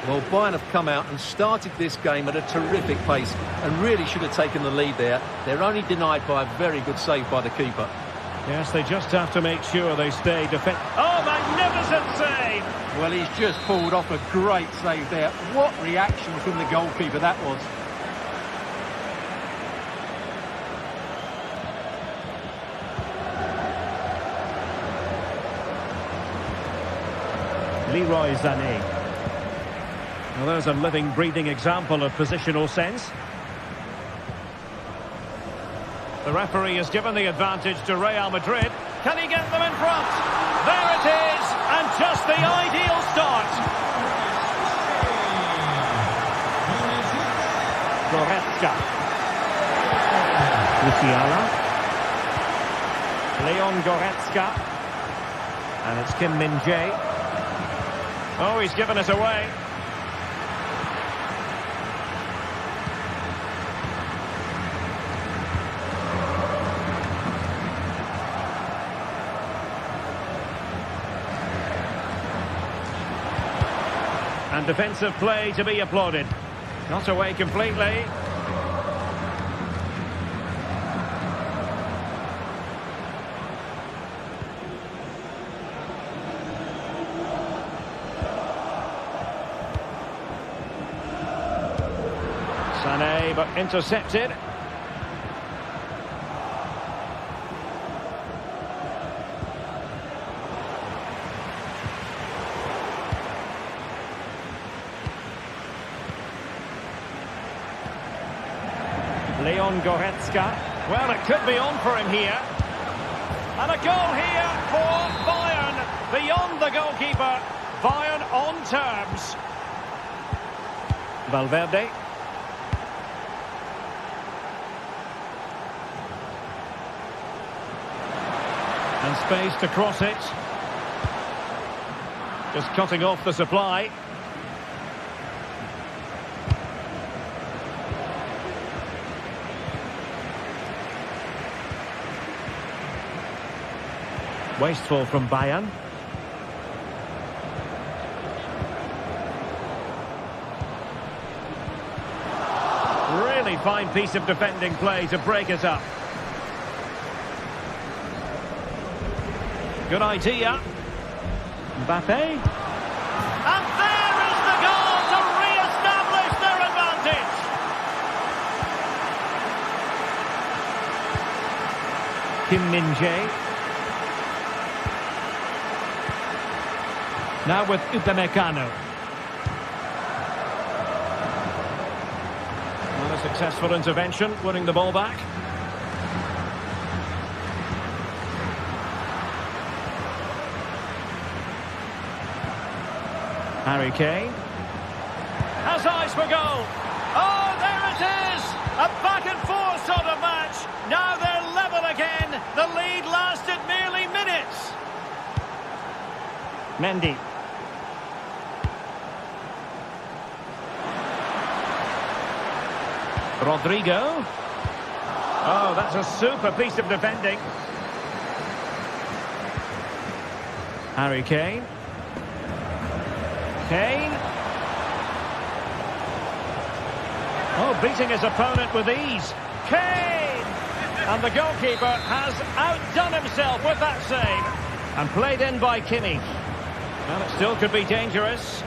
Well, Bayern have come out and started this game at a terrific pace and really should have taken the lead there. They're only denied by a very good save by the keeper.
Yes, they just have to make sure they stay defensive. Oh, magnificent save!
Well, he's just pulled off a great save there. What reaction from the goalkeeper that was.
Leroy Sané. Well, there's a living, breathing example of positional sense. The referee has given the advantage to Real Madrid. Can he get them in front? There it is, and just the ideal start. Goretzka. Musiala. Leon Goretzka. And it's Kim Min-jae. Oh, he's given it away. And defensive play to be applauded. Not away completely. Sané, but intercepted. Leon Goretzka. Well, it could be on for him here. And a goal here for Bayern. Beyond the goalkeeper. Bayern on terms. Valverde. And space to cross it. Just cutting off the supply. Wasteful from Bayern. Really fine piece of defending play to break it up. Good idea. Mbappe. And there is the goal to re-establish their advantage. Kim Min-jae. Now with Upamecano. Well, a successful intervention, winning the ball back. Harry Kane. Has eyes for goal. Oh, there it is! A back and forth sort of match. Now they're level again. The lead lasted merely minutes. Mendy. Rodrigo. Oh, that's a super piece of defending. Harry Kane. Kane. Oh, beating his opponent with ease. Kane! And the goalkeeper has outdone himself with that save. And played in by Kimmich. Well, it still could be dangerous.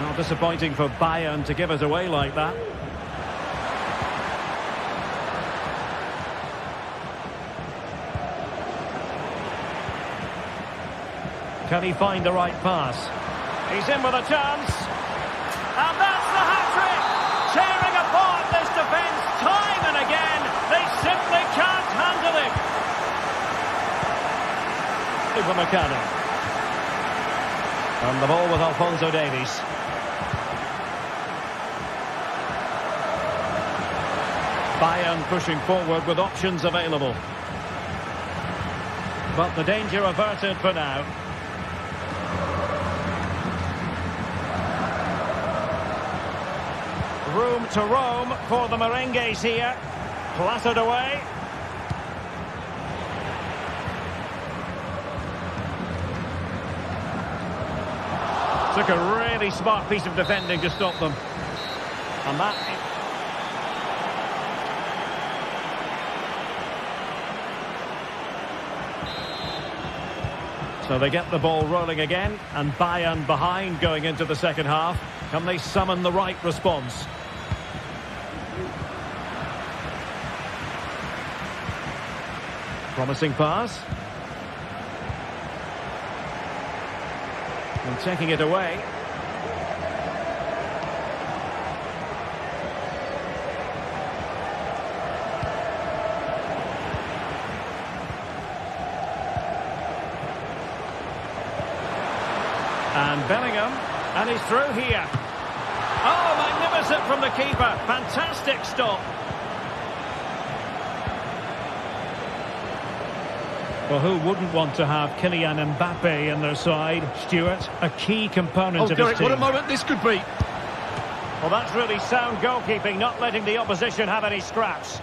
Well, disappointing for Bayern to give it away like that. Can he find the right pass? He's in with a chance. And that's the hat-trick! Tearing apart this defence time and again. They simply can't handle him. Upamecano. And the ball with Alphonso Davies. Bayern pushing forward with options available. But the danger averted for now. Room to roam for the Merengues here. Clattered away. Took a really smart piece of defending to stop them. And that... So they get the ball rolling again, and Bayern behind going into the second half. Can they summon the right response? Promising pass. And taking it away. And Bellingham, and he's through here. Oh, magnificent from the keeper. Fantastic stop. Well, who wouldn't want to have Kylian Mbappe in their side? Stuart, a key component of his team.
What a moment this could be.
Well, that's really sound goalkeeping, not letting the opposition have any scraps.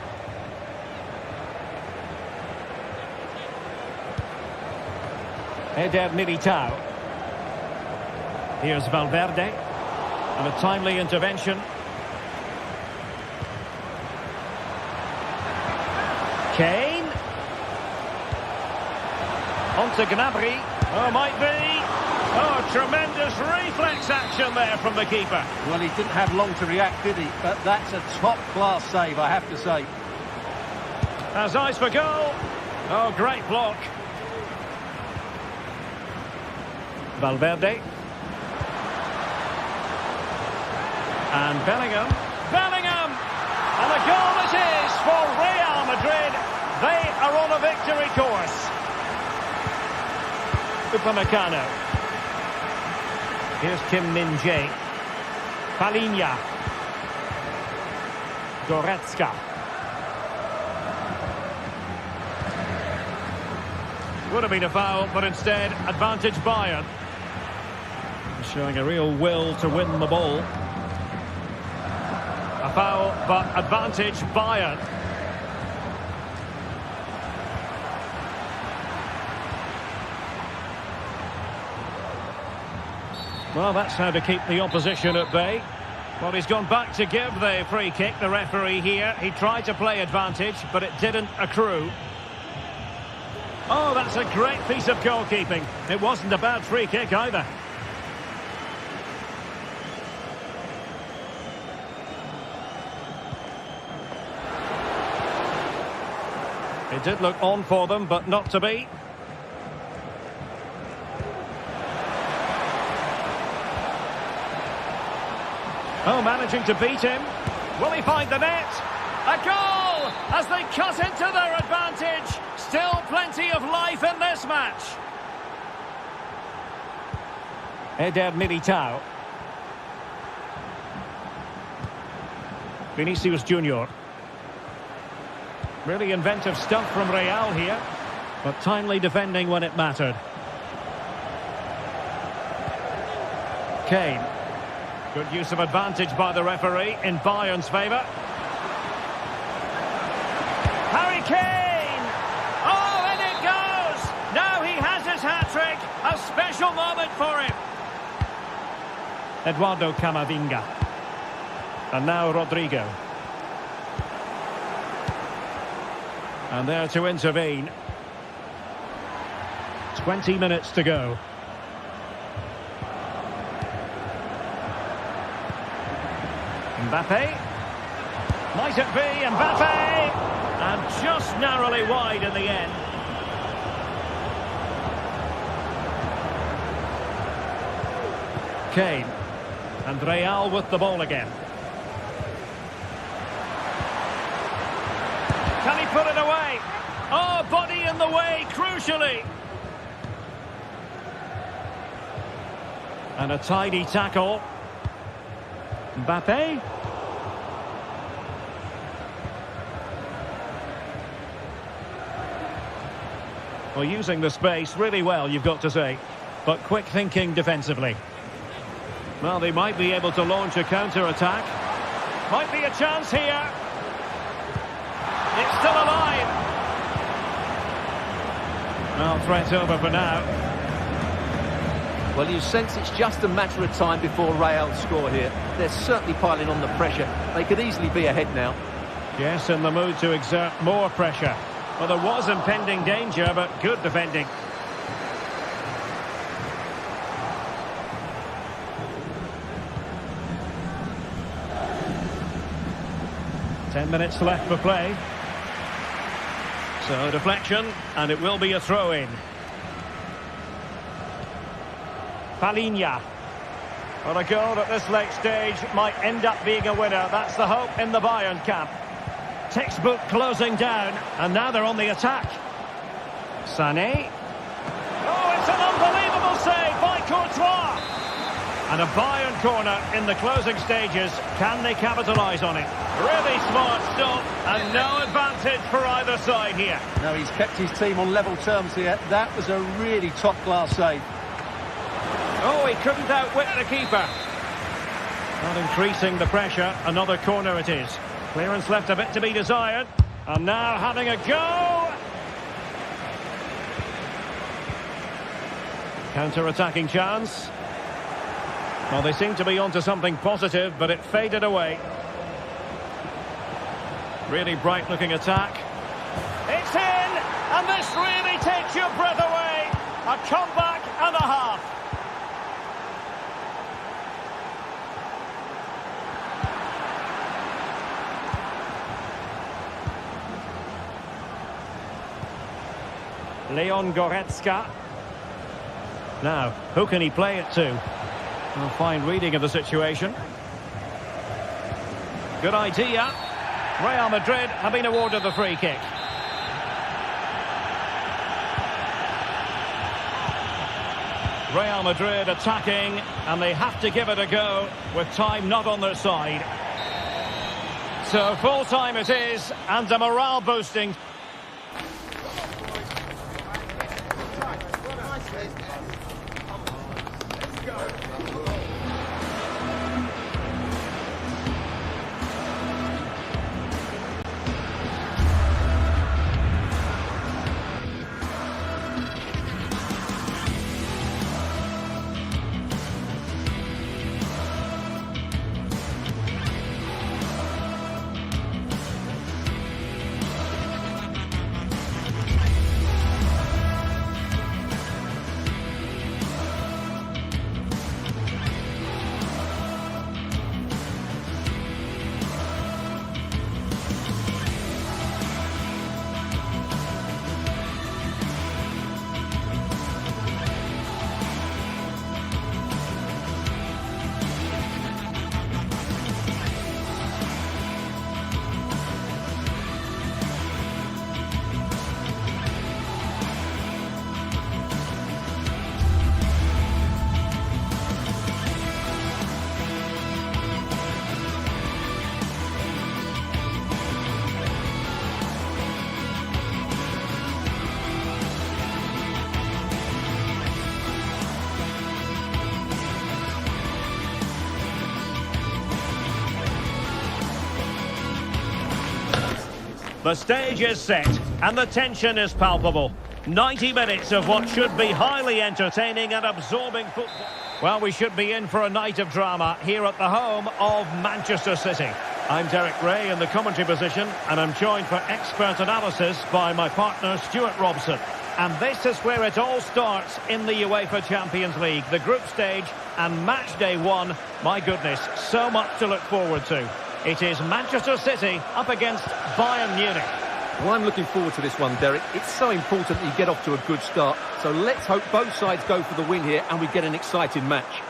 Eder Militao. Here's Valverde. And a timely intervention. Kane. On to Gnabry. Oh, might be. Oh, tremendous reflex action there from the keeper.
Well, he didn't have long to react, did he? But that's a top-class save, I have to say.
Has eyes for goal. Oh, great block. Valverde. And Bellingham. Bellingham! And a goal it is for Real Madrid. They are on a victory course. Upamecano. Here's Kim Min-jae. Palinha. Goretzka. Would have been a foul, but instead, advantage Bayern. Showing a real will to win the ball. A foul, but advantage Bayern. Well, that's how to keep the opposition at bay. Well, he's gone back to give the free kick, the referee here. He tried to play advantage, but it didn't accrue. Oh, that's a great piece of goalkeeping. It wasn't a bad free kick either. It did look on for them, but not to be. Oh, managing to beat him. Will he find the net? A goal as they cut into their advantage. Still plenty of life in this match. Eder Militao. Vinicius Junior. Really inventive stuff from Real here, but timely defending when it mattered. Kane. Good use of advantage by the referee in Bayern's favour. Harry Kane! Oh, and it goes! Now he has his hat-trick. A special moment for him. Eduardo Camavinga. And now Rodrigo. And there to intervene. 20 minutes to go. Mbappe. Might it be Mbappe? And just narrowly wide in the end. Kane. And Real with the ball again. Can he put it away? Oh, body in the way, crucially. And a tidy tackle. Mbappe. Well, using the space really well, you've got to say. But quick thinking defensively. Well, they might be able to launch a counter-attack. Might be a chance here. It's still alive. Well, threat over for now.
Well, you sense it's just a matter of time before Real score here. They're certainly piling on the pressure. They could easily be ahead now.
Yes, in the mood to exert more pressure. Well, there was impending danger, but good defending. Ten minutes left for play. So, deflection, and it will be a throw-in. Palinha. Well, a goal at this late stage might end up being a winner. That's the hope in the Bayern camp. Textbook closing down, and now they're on the attack. Sané. Oh, it's an unbelievable save by Courtois. And a Bayern corner in the closing stages. Can they capitalise on it? Really smart stop, and no advantage for either side here.
No, he's kept his team on level terms here. That was a really top-class save.
Oh, he couldn't outwit the keeper. Not increasing the pressure. Another corner it is. Clearance left a bit to be desired. And now having a go. Counter-attacking chance. Well, they seem to be onto something positive, but it faded away. Really bright-looking attack. It's in! And this really takes your breath away. A comeback and a half. Leon Goretzka. Now, who can he play it to? A fine reading of the situation. Good idea. Real Madrid have been awarded the free kick. Real Madrid attacking, and they have to give it a go with time not on their side. So full time it is, and a morale boosting. The stage is set and the tension is palpable. 90 minutes of what should be highly entertaining and absorbing football. Well, we should be in for a night of drama here at the home of Manchester City. I'm Derek Ray in the commentary position, and I'm joined for expert analysis by my partner Stuart Robson. And this is where it all starts in the UEFA Champions League, the group stage and match day one. My goodness, so much to look forward to. It is Manchester City up against Bayern Munich.
Well, I'm looking forward to this one, Derek. It's so important that you get off to a good start. So let's hope both sides go for the win here and we get an exciting match.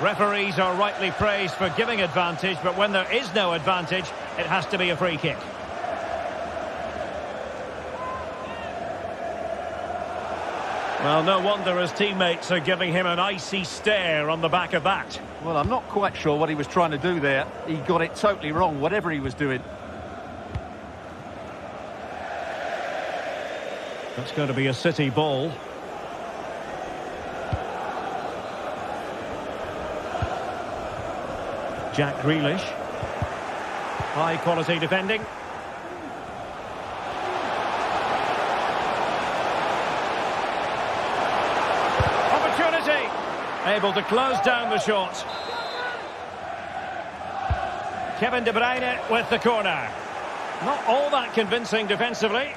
Referees are rightly praised for giving advantage, but when there is no advantage, it has to be a free kick. Well, no wonder his teammates are giving him an icy stare on the back of that.
Well, I'm not quite sure what he was trying to do there. He got it totally wrong, whatever he was doing.
That's going to be a City ball. Jack Grealish. High quality defending. Opportunity. Able to close down the shot. Kevin De Bruyne with the corner. Not all that convincing defensively.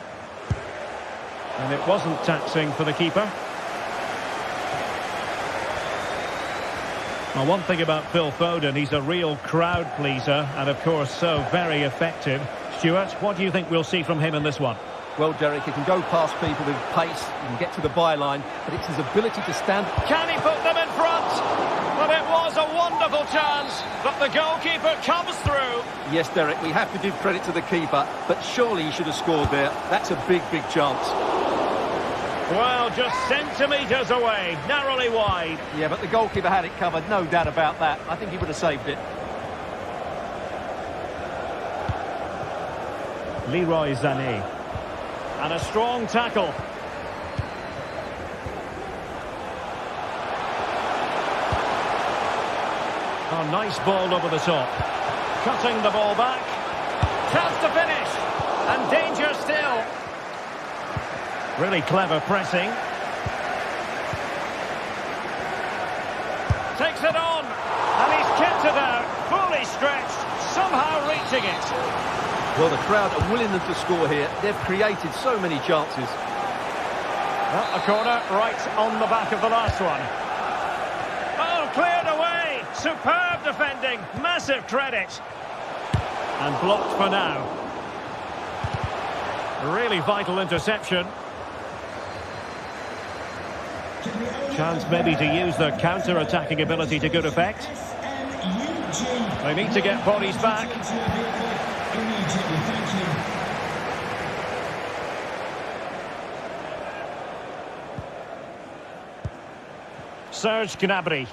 And it wasn't taxing for the keeper. Well, one thing about Phil Foden, he's a real crowd pleaser and, of course, so very effective. Stuart, what do you think we'll see from him in this one?
Well, Derek, he can go past people with pace, he can get to the byline, but it's his ability to stand.
Can he put them in front? Well, it was a wonderful chance, but the goalkeeper comes through.
Yes, Derek, we have to give credit to the keeper, but surely he should have scored there. That's a big, big chance.
Well, just centimetres away, narrowly wide.
Yeah, but the goalkeeper had it covered, no doubt about that. I think he would have saved it.
Leroy Sané. And a strong tackle. Oh, nice ball over the top. Cutting the ball back. Chance to finish. And danger still. Really clever pressing. Takes it on. And he's kept it out. Fully stretched. Somehow reaching it.
Well, the crowd are willing them to score here. They've created so many chances.
Well, a corner right on the back of the last one. Oh, cleared away. Superb defending. Massive credit. And blocked for now. Really vital interception. Chance maybe to use their counter-attacking ability to good effect. They need to get bodies back. Serge Gnabry.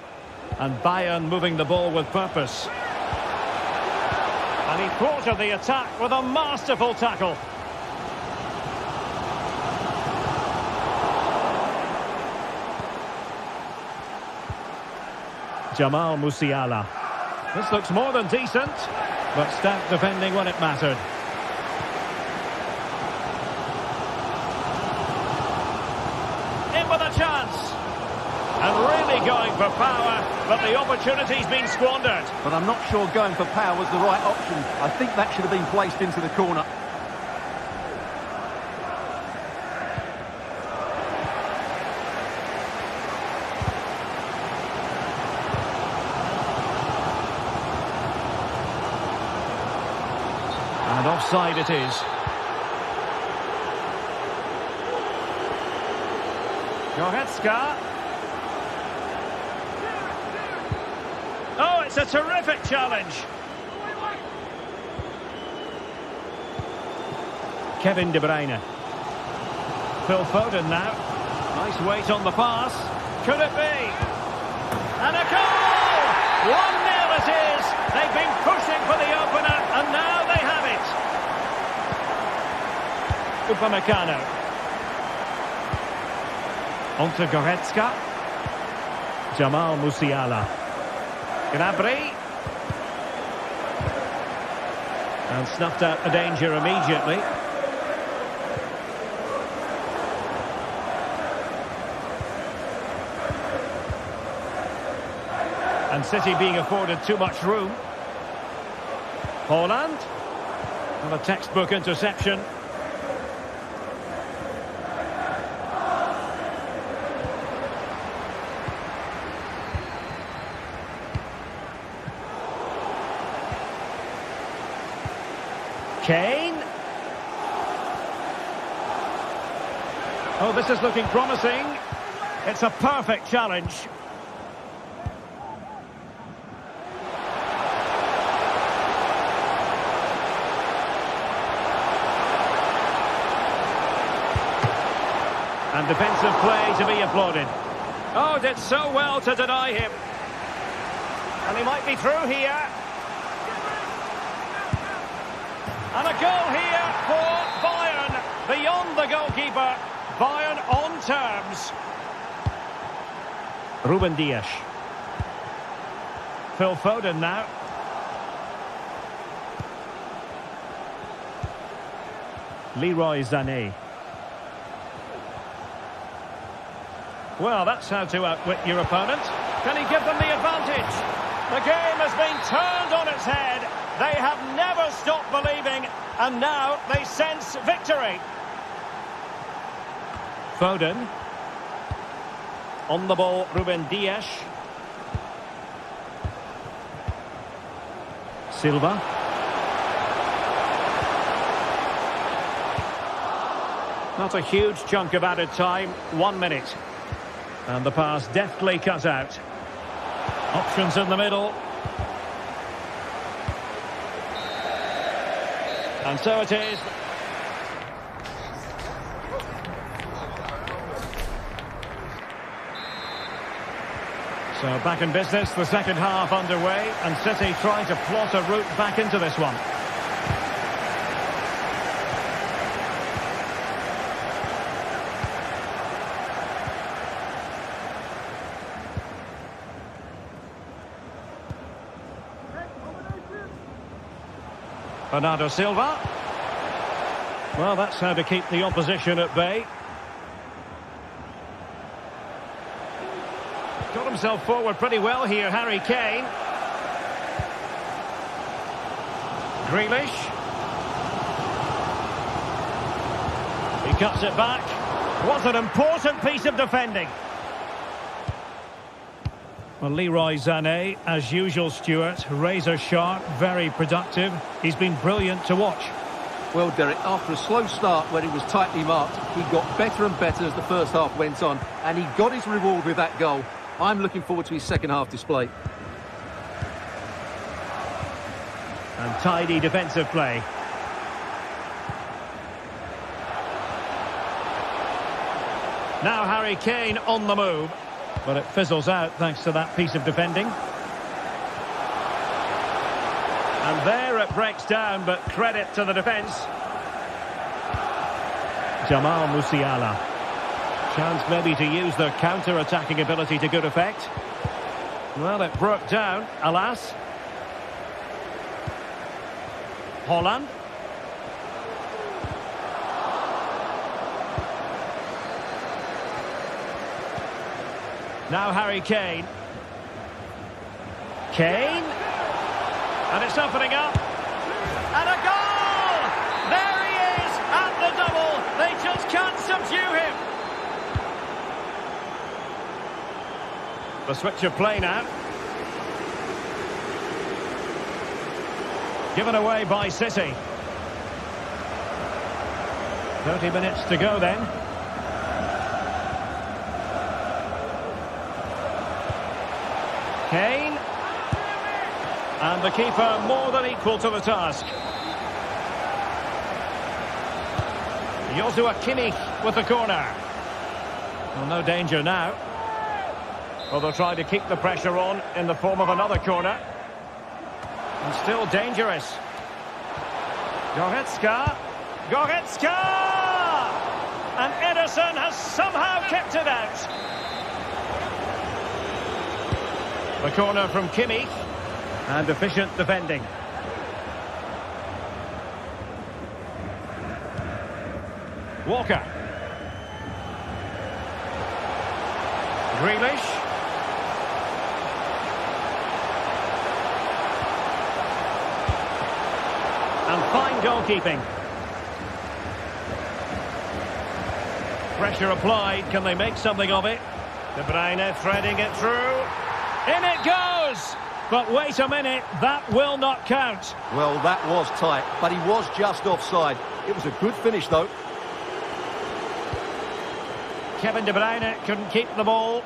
And Bayern moving the ball with purpose. And he thwarted the attack with a masterful tackle. Jamal Musiala. This looks more than decent, but stout defending when it mattered. In with a chance. And really going for power, but the opportunity's been squandered.
But I'm not sure going for power was the right option. I think that should have been placed into the corner.
And offside it is. Goretzka. Oh, it's a terrific challenge. Kevin De Bruyne. Phil Foden now. Nice weight on the pass. Could it be? And a goal! 1-0 it is. They've been pushing for the opener, and now they have it. Upamecano. Onto Goretzka. Jamal Musiala. Gnabry. And snuffed out the danger immediately. And City being afforded too much room. Haaland. And a textbook interception. Kane. Oh, this is looking promising. It's a perfect challenge. And defensive play to be applauded. Oh, did so well to deny him. And he might be through here. And a goal here for Bayern. Beyond the goalkeeper. Bayern on terms. Ruben Dias. Phil Foden now. Leroy Sané. Well, that's how to outwit your opponent. Can he give them the advantage? The game has been turned on its head. They have never stopped believing, and now they sense victory. Foden. On the ball, Ruben Dias. Silva. Not a huge chunk of added time, 1 minute. And the pass deftly cut out. Options in the middle. And so it is. So back in business, the second half underway, and City trying to plot a route back into this one. Bernardo Silva. Well, that's how to keep the opposition at bay. Got himself forward pretty well here, Harry Kane. Grealish. He cuts it back. What an important piece of defending. Well, Leroy Sané, as usual, Stuart, razor sharp, very productive. He's been brilliant to watch.
Well, Derek, after a slow start when he was tightly marked, he got better and better as the first half went on, and he got his reward with that goal. I'm looking forward to his second half display.
And tidy defensive play. Now Harry Kane on the move. But it fizzles out thanks to that piece of defending. And there it breaks down, but credit to the defence. Jamal Musiala. Chance maybe to use their counter-attacking ability to good effect. Well, it broke down, alas. Haaland. Now Harry Kane. Kane. And it's opening up. And a goal! There he is at the double. They just can't subdue him. The switch of play now. Given away by City. 30 minutes to go then. Kane. And the keeper more than equal to the task. Joshua Kimmich with the corner. Well, no danger now. Well, they'll try to keep the pressure on in the form of another corner. And still dangerous. Goretzka. Goretzka! And Ederson has somehow kept it out. The corner from Kimmich. And efficient defending. Walker. Grealish. And fine goalkeeping. Pressure applied. Can they make something of it? De Bruyne threading it through. In it goes! But wait a minute, that will not count.
Well, that was tight, but he was just offside. It was a good finish, though.
Kevin De Bruyne couldn't keep the ball.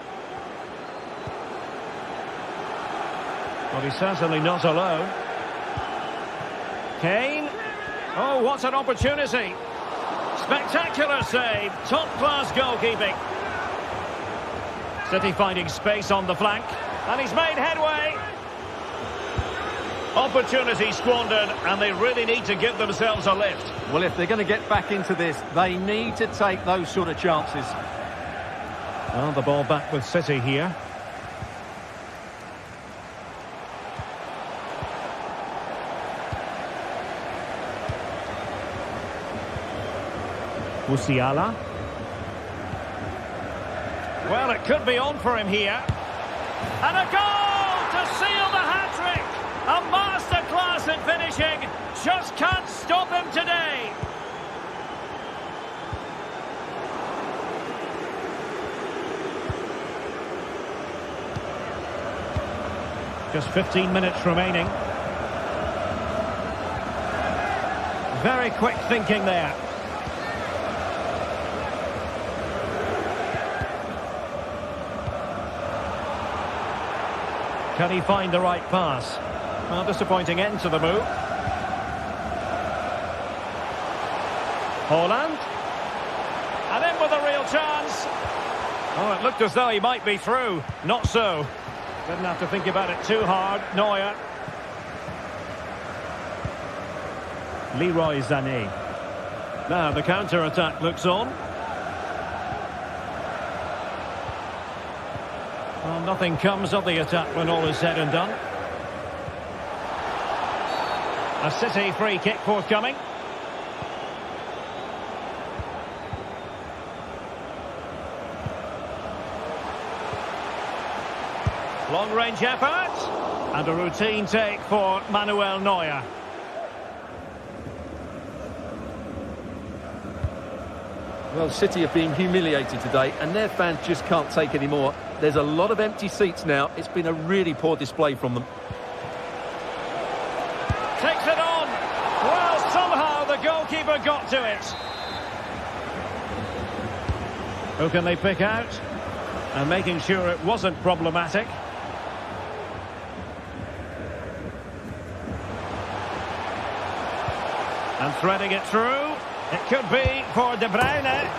But he's certainly not alone. Kane. Oh, what an opportunity. Spectacular save. Top-class goalkeeping. City finding space on the flank. And he's made headway. Opportunity squandered, and they really need to give themselves a lift.
Well, if they're going to get back into this, they need to take those sort of chances.
Well, the ball back with City here. Musiala. Well, it could be on for him here. And a goal to seal the hat-trick! A masterclass in finishing. Just can't stop him today. Just 15 minutes remaining. Very quick thinking there. Can he find the right pass? Well, disappointing end to the move. Haaland. And in with a real chance. Oh, it looked as though he might be through. Not so. Didn't have to think about it too hard. Neuer. Leroy Sané. Now the counter-attack looks on. Well, nothing comes of the attack when all is said and done. A City free kick forthcoming. Long-range effort. And a routine take for Manuel Neuer.
Well, City have been humiliated today, and their fans just can't take any more. There's a lot of empty seats now. It's been a really poor display from them.
Takes it on. Well, somehow the goalkeeper got to it. Who can they pick out? And making sure it wasn't problematic. And threading it through. It could be for De Bruyne.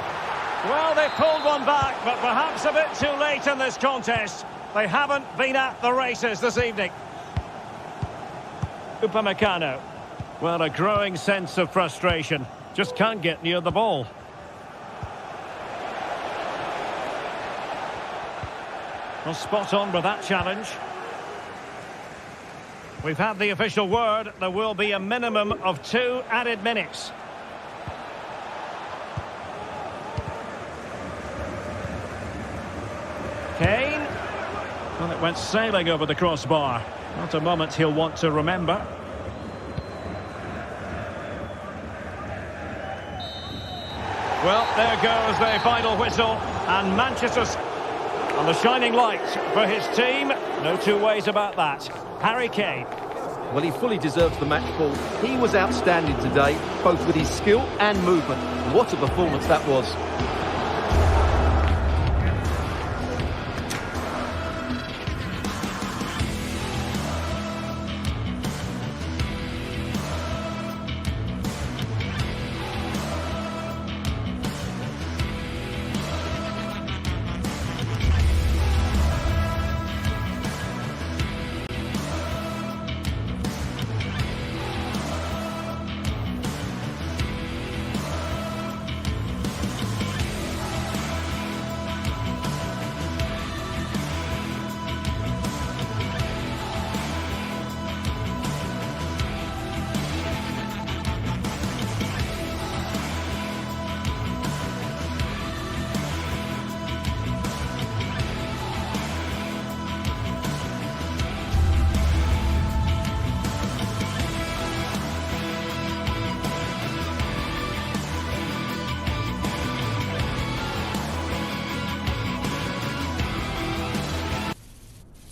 Well, they pulled one back, but perhaps a bit too late in this contest. They haven't been at the races this evening. Upamecano. Well, a growing sense of frustration. Just can't get near the ball. Well, spot on with that challenge. We've had the official word. There will be a minimum of 2 added minutes. Kane. Well, it went sailing over the crossbar. Not a moment he'll want to remember. Well, there goes the final whistle. And Manchester on the shining light for his team. No two ways about that. Harry Kane.
Well, he fully deserves the match ball. He was outstanding today, both with his skill and movement. What a performance that was.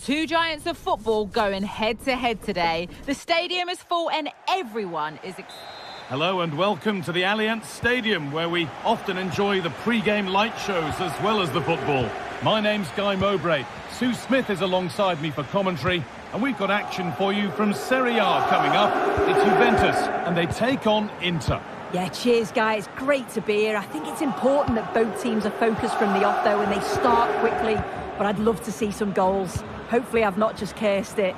Two giants of football going head-to-head today. The stadium is full and everyone is
Hello and welcome to the Allianz Stadium, where we often enjoy the pre-game light shows as well as the football. My name's Guy Mowbray. Sue Smith is alongside me for commentary, and we've got action for you from Serie A coming up. It's Juventus, and they take on Inter.
Yeah, cheers, guys. Great to be here. I think it's important that both teams are focused from the off, though, and they start quickly. But I'd love to see some goals. Hopefully I've not just cursed it.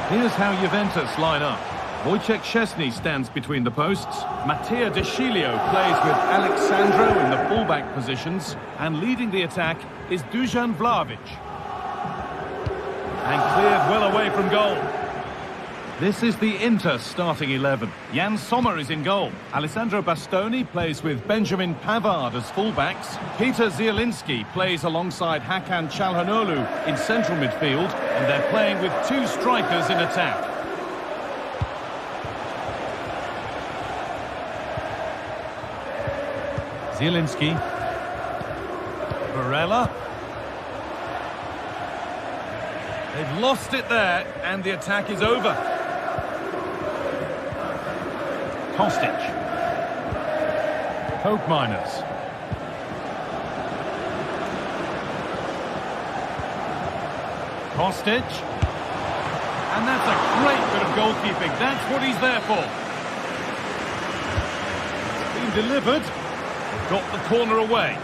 Here's how Juventus line up. Wojciech Szczesny stands between the posts. Mattia De Sciglio plays with Alexandro in the fullback positions. And leading the attack is Dusan Vlahovic. And cleared well away from goal. This is the Inter starting 11. Jan Sommer is in goal. Alessandro Bastoni plays with Benjamin Pavard as fullbacks. Peter Zielinski plays alongside Hakan Çalhanoğlu in central midfield. And they're playing with two strikers in attack. Zielinski. Barella. They've lost it there, and the attack is over. Kostic. Hope Miners. Kostic. And that's a great bit of goalkeeping. That's what he's there for. It's been delivered. Got the corner away.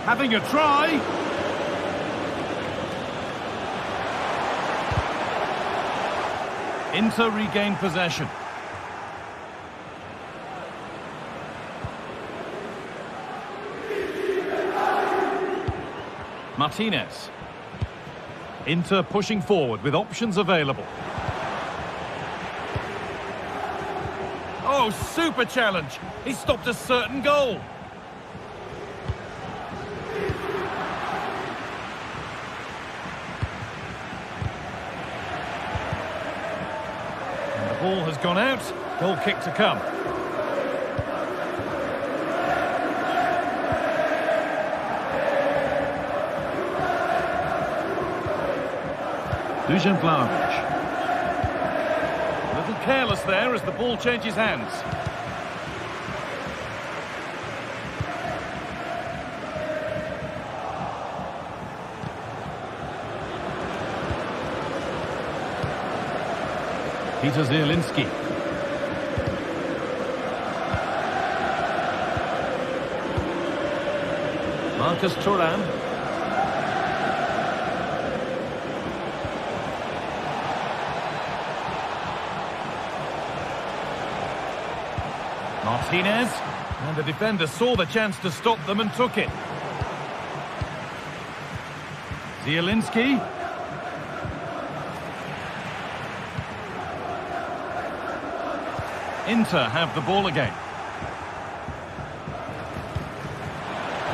Having a try. Inter regain possession. Martinez. Inter pushing forward with options available. Oh, super challenge. He stopped a certain goal. And the ball has gone out. Goal kick to come. Dusan Vlahovic. A little careless there as the ball changes hands. Peter Zielinski. Marcus Thuram. Martinez, and the defender saw the chance to stop them and took it. Zielinski. Inter have the ball again.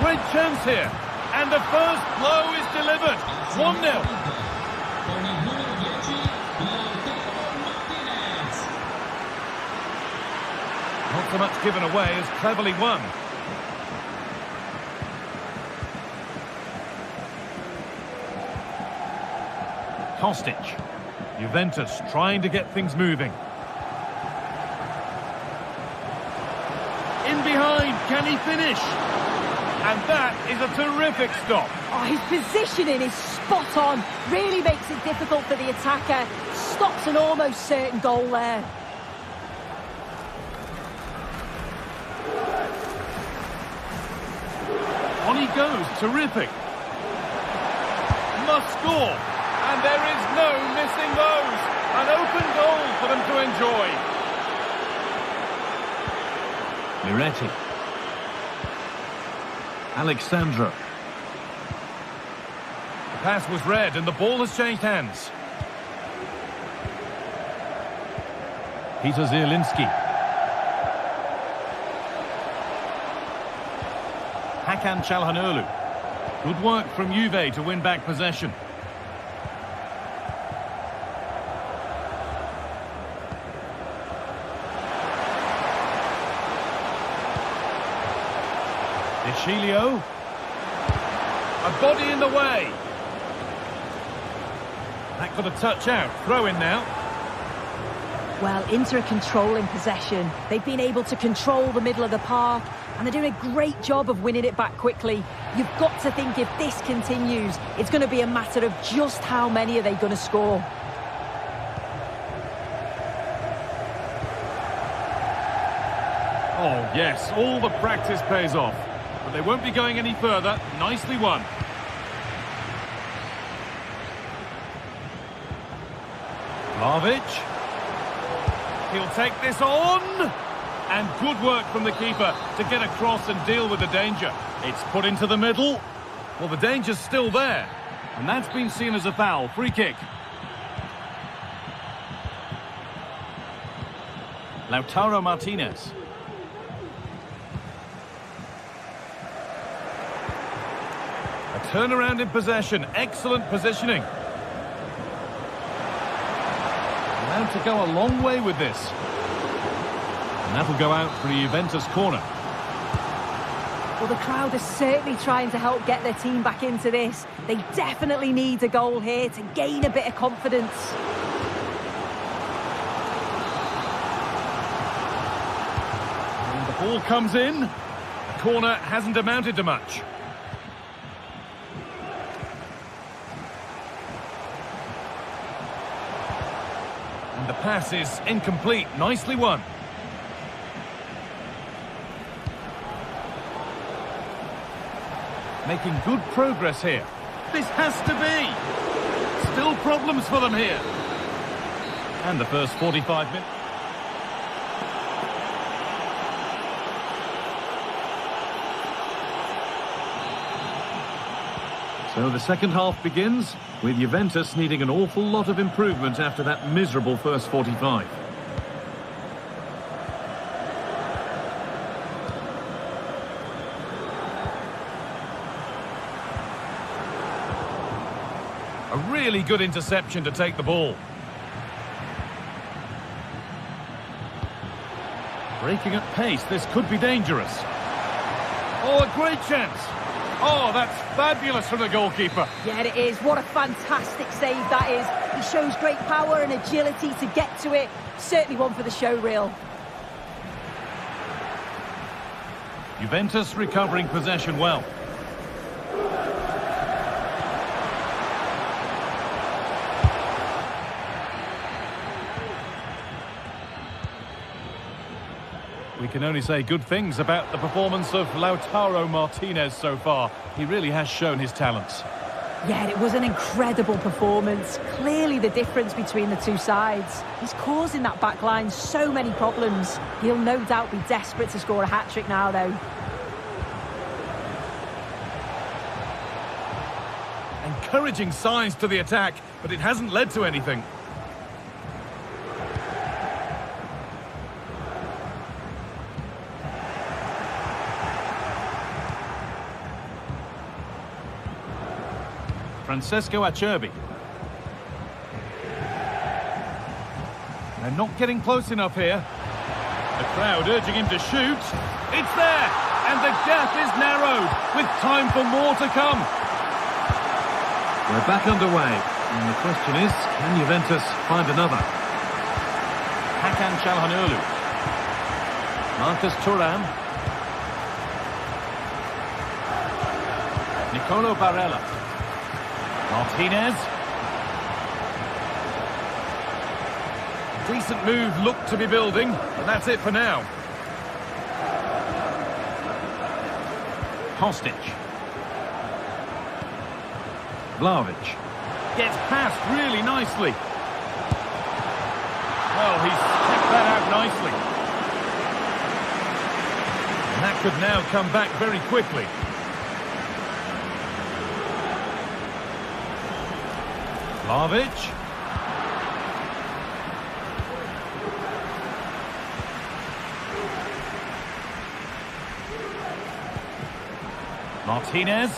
Great chance here, and the first blow is delivered. 1-0. Not so much given away as cleverly won. Kostic. Juventus trying to get things moving. In behind, can he finish? And that is a terrific stop.
Oh, his positioning is spot on. Really makes it difficult for the attacker. Stops an almost certain goal there.
On he goes, terrific. Must score, and there is no missing those. An open goal for them to enjoy. Miretti. Alexandro. The pass was read, and the ball has changed hands. Peter Zielinski. Hakan Çalhanoğlu. Good work from Juve to win back possession. De Sciglio. A body in the way. That got a touch out. Throw in now.
Well, Inter are controlling possession. They've been able to control the middle of the park, and they're doing a great job of winning it back quickly. You've got to think if this continues, it's going to be a matter of just how many are they going to score.
Oh, yes, all the practice pays off. But they won't be going any further. Nicely won. Vlahovic. He'll take this on. And good work from the keeper to get across and deal with the danger. It's put into the middle. Well, the danger's still there. And that's been seen as a foul. Free kick. Lautaro Martinez. A turnaround in possession. Excellent positioning. Allowed to go a long way with this. And that'll go out for a Juventus corner.
Well, the crowd are certainly trying to help get their team back into this. They definitely need a goal here to gain a bit of confidence.
And the ball comes in. The corner hasn't amounted to much. And the pass is incomplete. Nicely won. Making good progress here. This has to be. Still problems for them here. And the first 45 minutes. So the second half begins with Juventus needing an awful lot of improvement after that miserable first 45. A really good interception to take the ball. Breaking at pace, this could be dangerous. Oh, a great chance. Oh, that's fabulous from the goalkeeper.
Yeah, it is. What a fantastic save that is. He shows great power and agility to get to it. Certainly one for the show reel.
Juventus recovering possession well. We can only say good things about the performance of Lautaro Martinez so far. He really has shown his talents.
Yeah, it was an incredible performance. Clearly the difference between the two sides. He's causing that back line so many problems. He'll no doubt be desperate to score a hat-trick now, though.
Encouraging signs to the attack, but it hasn't led to anything. Francesco Acerbi. They're not getting close enough here. The crowd urging him to shoot. It's there! And the gap is narrowed, with time for more to come.
We're back underway. And the question is, can Juventus find another?
Hakan Çalhanoğlu.
Marcus Thuram.
Nicolo Barella. Martinez. Decent move looked to be building, but that's it for now. Kostic. Vlahovic. Gets past really nicely. Well, he's kept that out nicely. And that could now come back very quickly. Vlahovic. Martinez.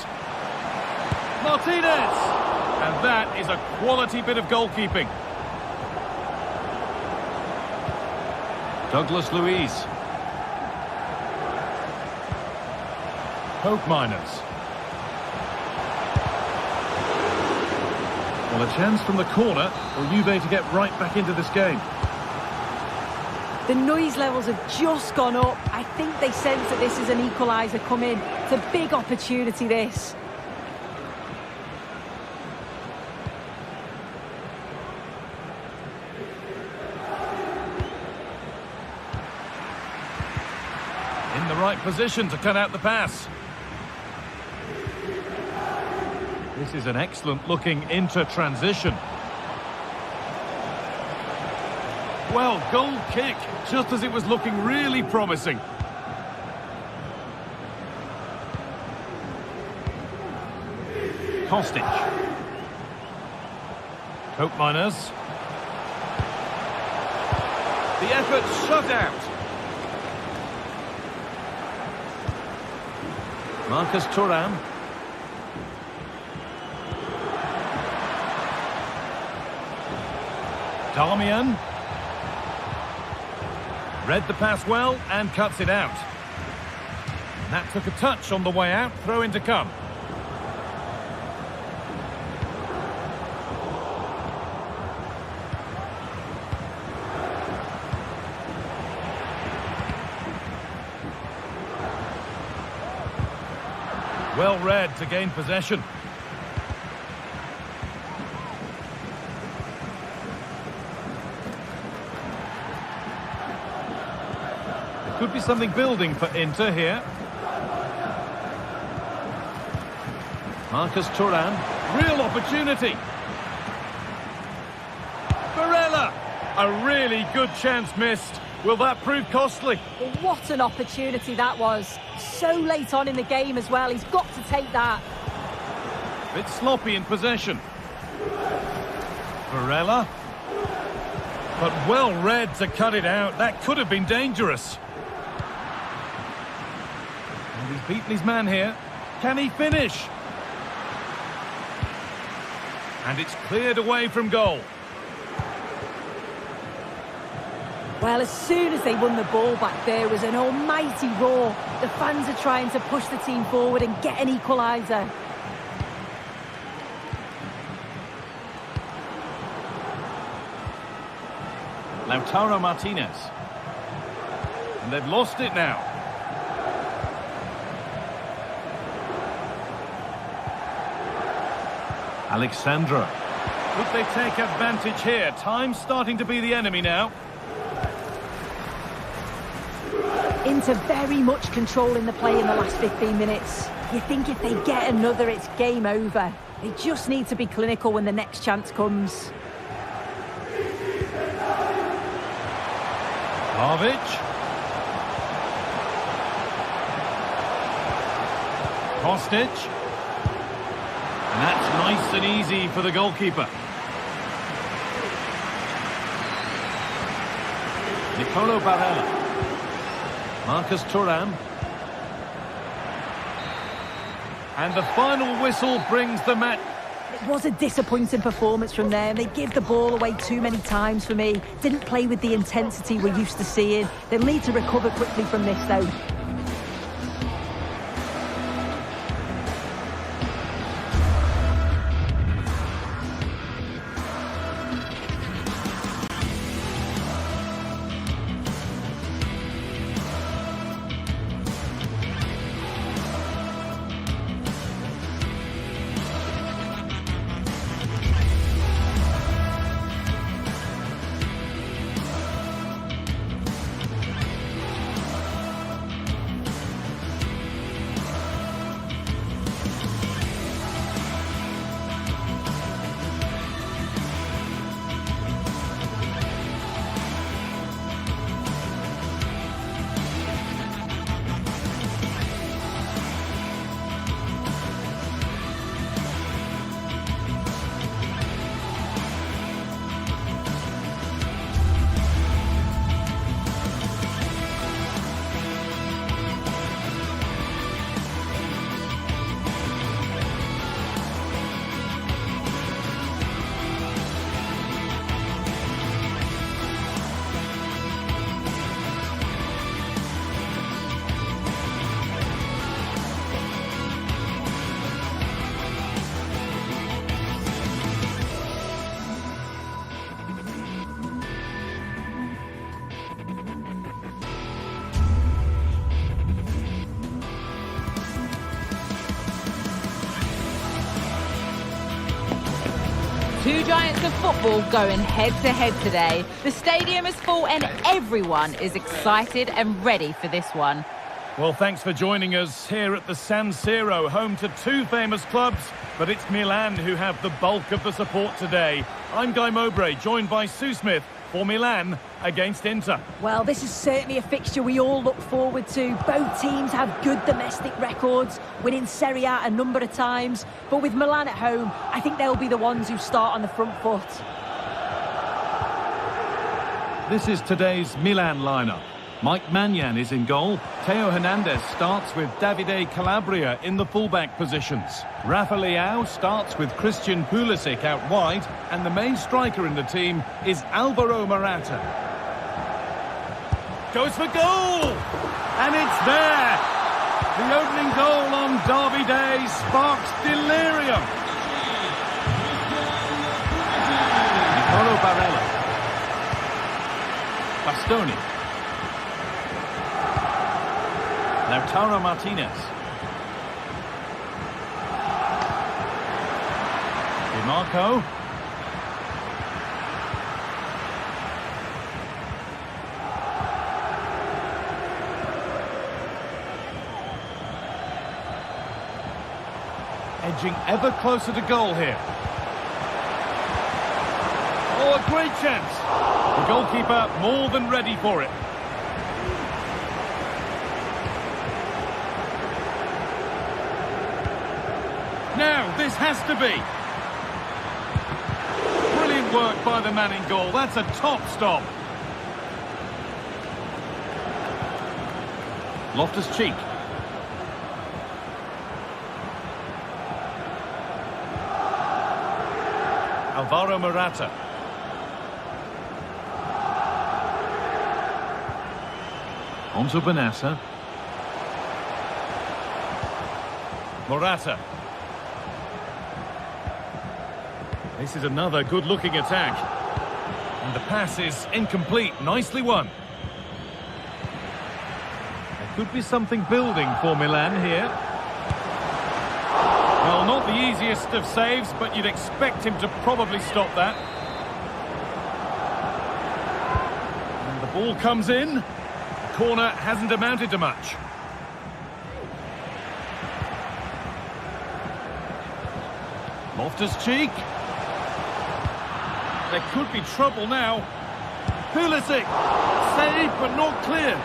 Martinez! And that is a quality bit of goalkeeping. Douglas Luiz. Hope Miners. Well, a chance from the corner for Juve to get right back into this game.
The noise levels have just gone up. I think they sense that this is an equaliser coming. It's a big opportunity, this.
In the right position to cut out the pass. This is an excellent looking inter-transition. Well, goal kick, just as it was looking really promising. Kostic. Cope Miners. The effort shut out. Marcus Thuram. Darmian. Read the pass well and cuts it out. And that took a touch on the way out, throw in to come. Well read to gain possession. Could be something building for Inter here. Marcus Thuram. Real opportunity. Barella. A really good chance missed. Will that prove costly?
Well, what an opportunity that was. So late on in the game as well. He's got to take that.
Bit sloppy in possession. Barella. But well read to cut it out. That could have been dangerous. And he's beaten his man here. Can he finish? And it's cleared away from goal.
Well, as soon as they won the ball back, there was an almighty roar. The fans are trying to push the team forward and get an equaliser.
Lautaro Martinez. And they've lost it now. Alexandra. Would they take advantage here? Time's starting to be the enemy now.
Inter very much controlling the play in the last 15 minutes. You think if they get another, it's game over. They just need to be clinical when the next chance comes.
Pavic. Kostic. And that's nice and easy for the goalkeeper. Nicolo Barella. Marcus Thuram. And the final whistle brings the match.
It was a disappointing performance from them. They give the ball away too many times for me. Didn't play with the intensity we're used to seeing. They'll need to recover quickly from this, though.
two giants of football going head-to-head today. The stadium is full and everyone is excited and ready for this one.
Well, thanks for joining us here at the San Siro, home to two famous clubs, but it's Milan who have the bulk of the support today. I'm Guy Mowbray, joined by Sue Smith for Milan against Inter.
Well, this is certainly a fixture we all look forward to. Both teams have good domestic records, winning Serie A a number of times. But with Milan at home, I think they'll be the ones who start on the front foot.
This is today's Milan lineup. Mike Maignan is in goal. Theo Hernandez starts with Davide Calabria in the fullback positions. Rafa Leao starts with Christian Pulisic out wide, and the main striker in the team is Alvaro Morata. Goes for goal! And it's there! The opening goal on Derby Day sparks delirium. Nicolo Barella. Bastoni. Lautaro Martinez. Di Marco. Edging ever closer to goal here. Oh, a great chance. The goalkeeper more than ready for it. Now, this has to be. Brilliant work by the man in goal. That's a top stop. Loftus-Cheek. Alvaro Morata. Onto Benassa. Morata. This is another good-looking attack. And the pass is incomplete. Nicely won. There could be something building for Milan here. Well, not the easiest of saves, but you'd expect him to probably stop that. And the ball comes in. The corner hasn't amounted to much. Loftus-Cheek. There could be trouble now. Pulisic. Saved but not cleared.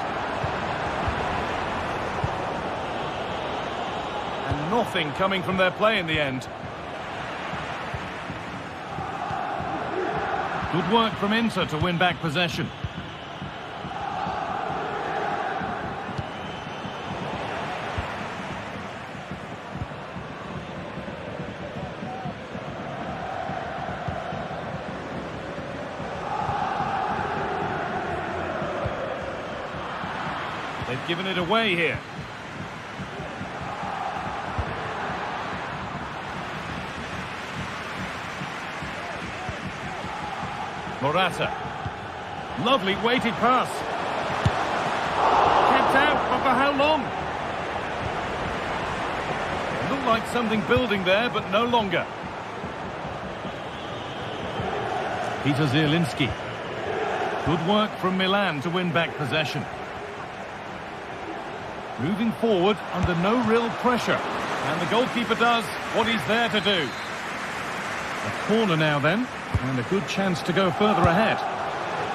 And nothing coming from their play in the end. Good work from Inter to win back possession. They've given it away here. Morata. Lovely weighted pass. Kept out, but for how long? It looked like something building there, but no longer. Peter Zielinski. Good work from Milan to win back possession. Moving forward under no real pressure. And the goalkeeper does what he's there to do. A corner now then, and a good chance to go further ahead.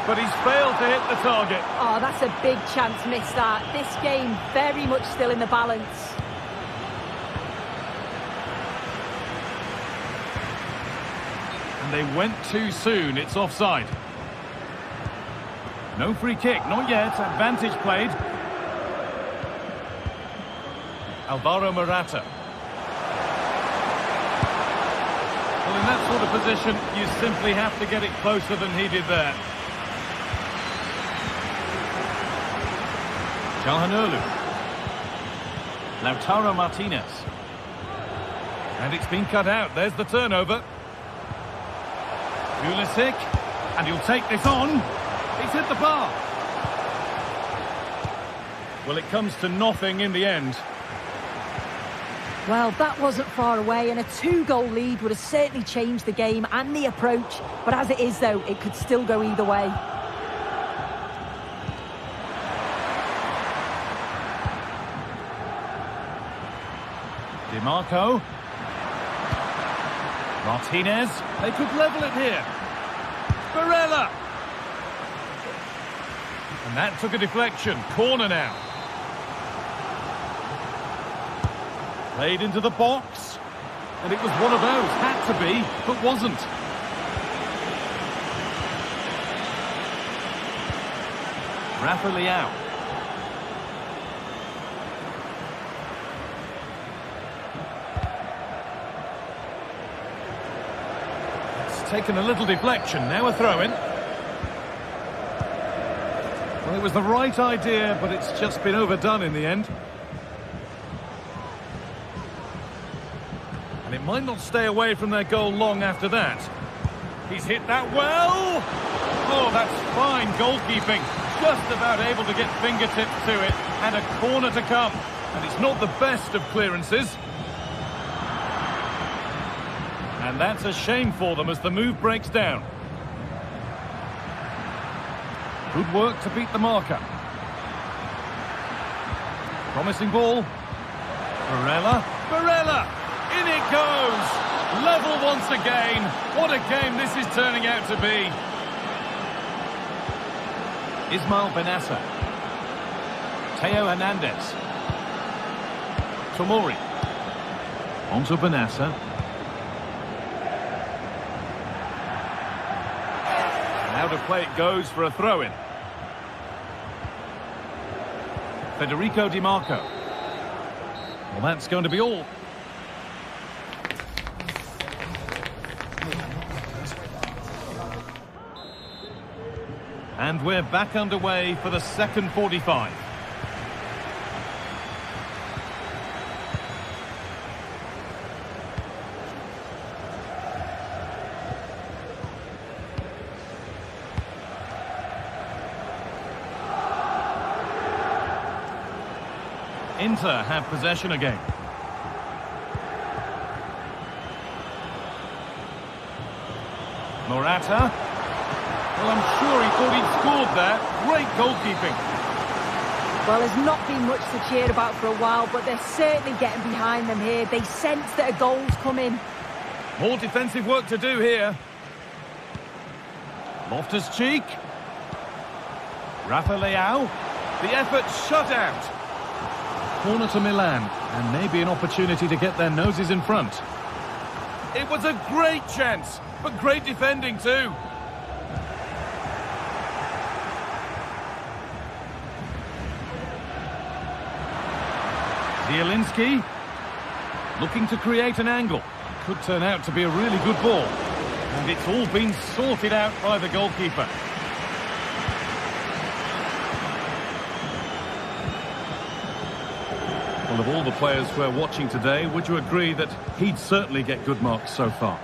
But he's failed to hit the target.
Oh, that's a big chance missed that. This game very much still in the balance.
And they went too soon. It's offside. No free kick, not yet. Advantage played. Alvaro Morata. Well, in that sort of position, you simply have to get it closer than he did there. Calhanoglu. Lautaro Martinez. And it's been cut out. There's the turnover. Pulisic. And he'll take this on. He's hit the bar. Well, it comes to nothing in the end.
Well, that wasn't far away, and a 2-goal lead would have certainly changed the game and the approach. But as it is, though, it could still go either way.
DiMarco. Martinez. They could level it here. Barella. And that took a deflection. Corner now. Played into the box. And it was one of those. Had to be, but wasn't. Rafa. It's taken a little deflection. Now a throw-in. Well, it was the right idea, but it's just been overdone in the end. And it might not stay away from their goal long after that. He's hit that well. Oh, that's fine goalkeeping. Just about able to get fingertips to it. And a corner to come. And it's not the best of clearances. And that's a shame for them as the move breaks down. Good work to beat the marker. Promising ball. Barella! In it goes! Level once again. What a game this is turning out to be. Ismail Benassa. Theo Hernandez. Tomori. Onto Benassa. Out of play it goes for a throw-in. Federico DiMarco. Well, that's going to be all. And we're back underway for the second 45. Inter have possession again. Morata. Well, I'm sure he thought he'd scored there. Great goalkeeping.
Well, there's not been much to cheer about for a while, but they're certainly getting behind them here. They sense that a goal's coming.
More defensive work to do here. Loftus-Cheek. Rafa. The effort shut out. Corner to Milan, and maybe an opportunity to get their noses in front. It was a great chance, but great defending too. Zielinski, looking to create an angle. Could turn out to be a really good ball. And it's all been sorted out by the goalkeeper. Well, of all the players we're watching today, would you agree that he'd certainly get good marks so far?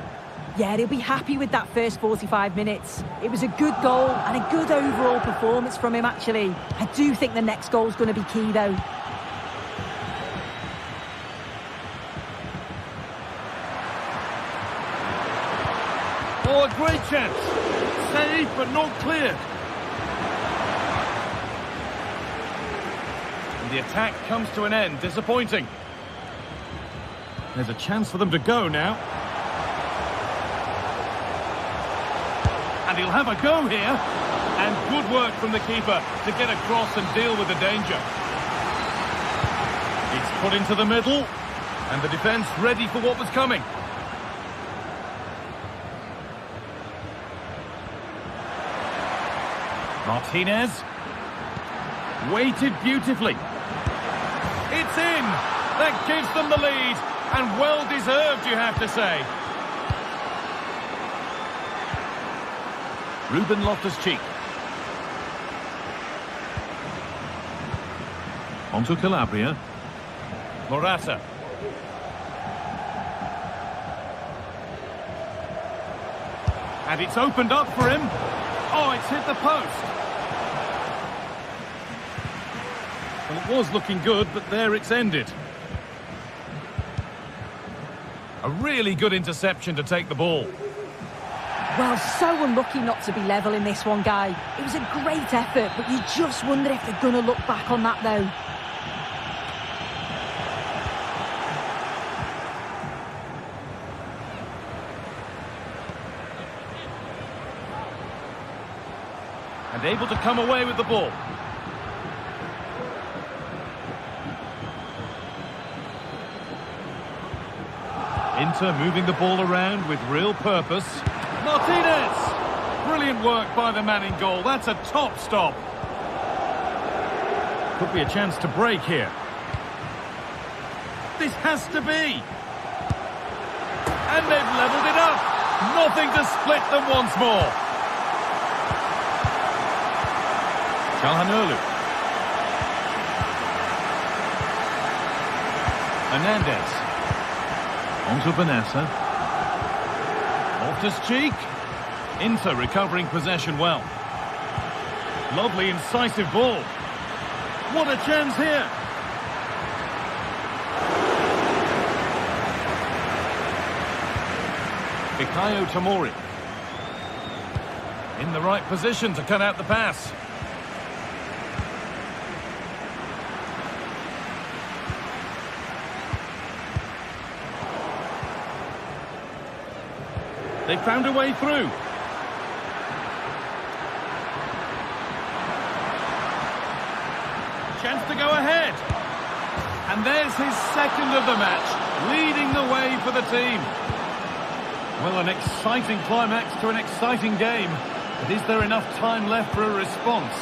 Yeah, he'll be happy with that first 45 minutes. It was a good goal and a good overall performance from him, actually. I do think the next goal's going to be key, though.
Oh, a great chance. Saved, but not cleared. And the attack comes to an end. Disappointing. There's a chance for them to go now. And he'll have a go here. And good work from the keeper to get across and deal with the danger. It's put into the middle. And the defence ready for what was coming. Martinez. Waited beautifully. It's in! That gives them the lead. And well deserved, you have to say. Ruben Loftus-Cheek. Onto Calabria. Morata. And it's opened up for him. Oh, it's hit the post. Well, it was looking good, but there it's ended. A really good interception to take the ball.
Well, so unlucky not to be level in this one, Guy. It was a great effort, but you just wonder if they're going to look back on that, though.
And able to come away with the ball. Inter moving the ball around with real purpose. Martinez! Brilliant work by the man in goal. That's a top stop. Could be a chance to break here. This has to be. And they've levelled it up. Nothing to split them once more. Calhanoglu. Hernandez. Onto Benassa. Loftus-Cheek. Inter recovering possession well. Lovely incisive ball. What a chance here. Fikayo Tomori. In the right position to cut out the pass. They found a way through. Chance to go ahead. And there's his second of the match, leading the way for the team. Well, an exciting climax to an exciting game. But is there enough time left for a response?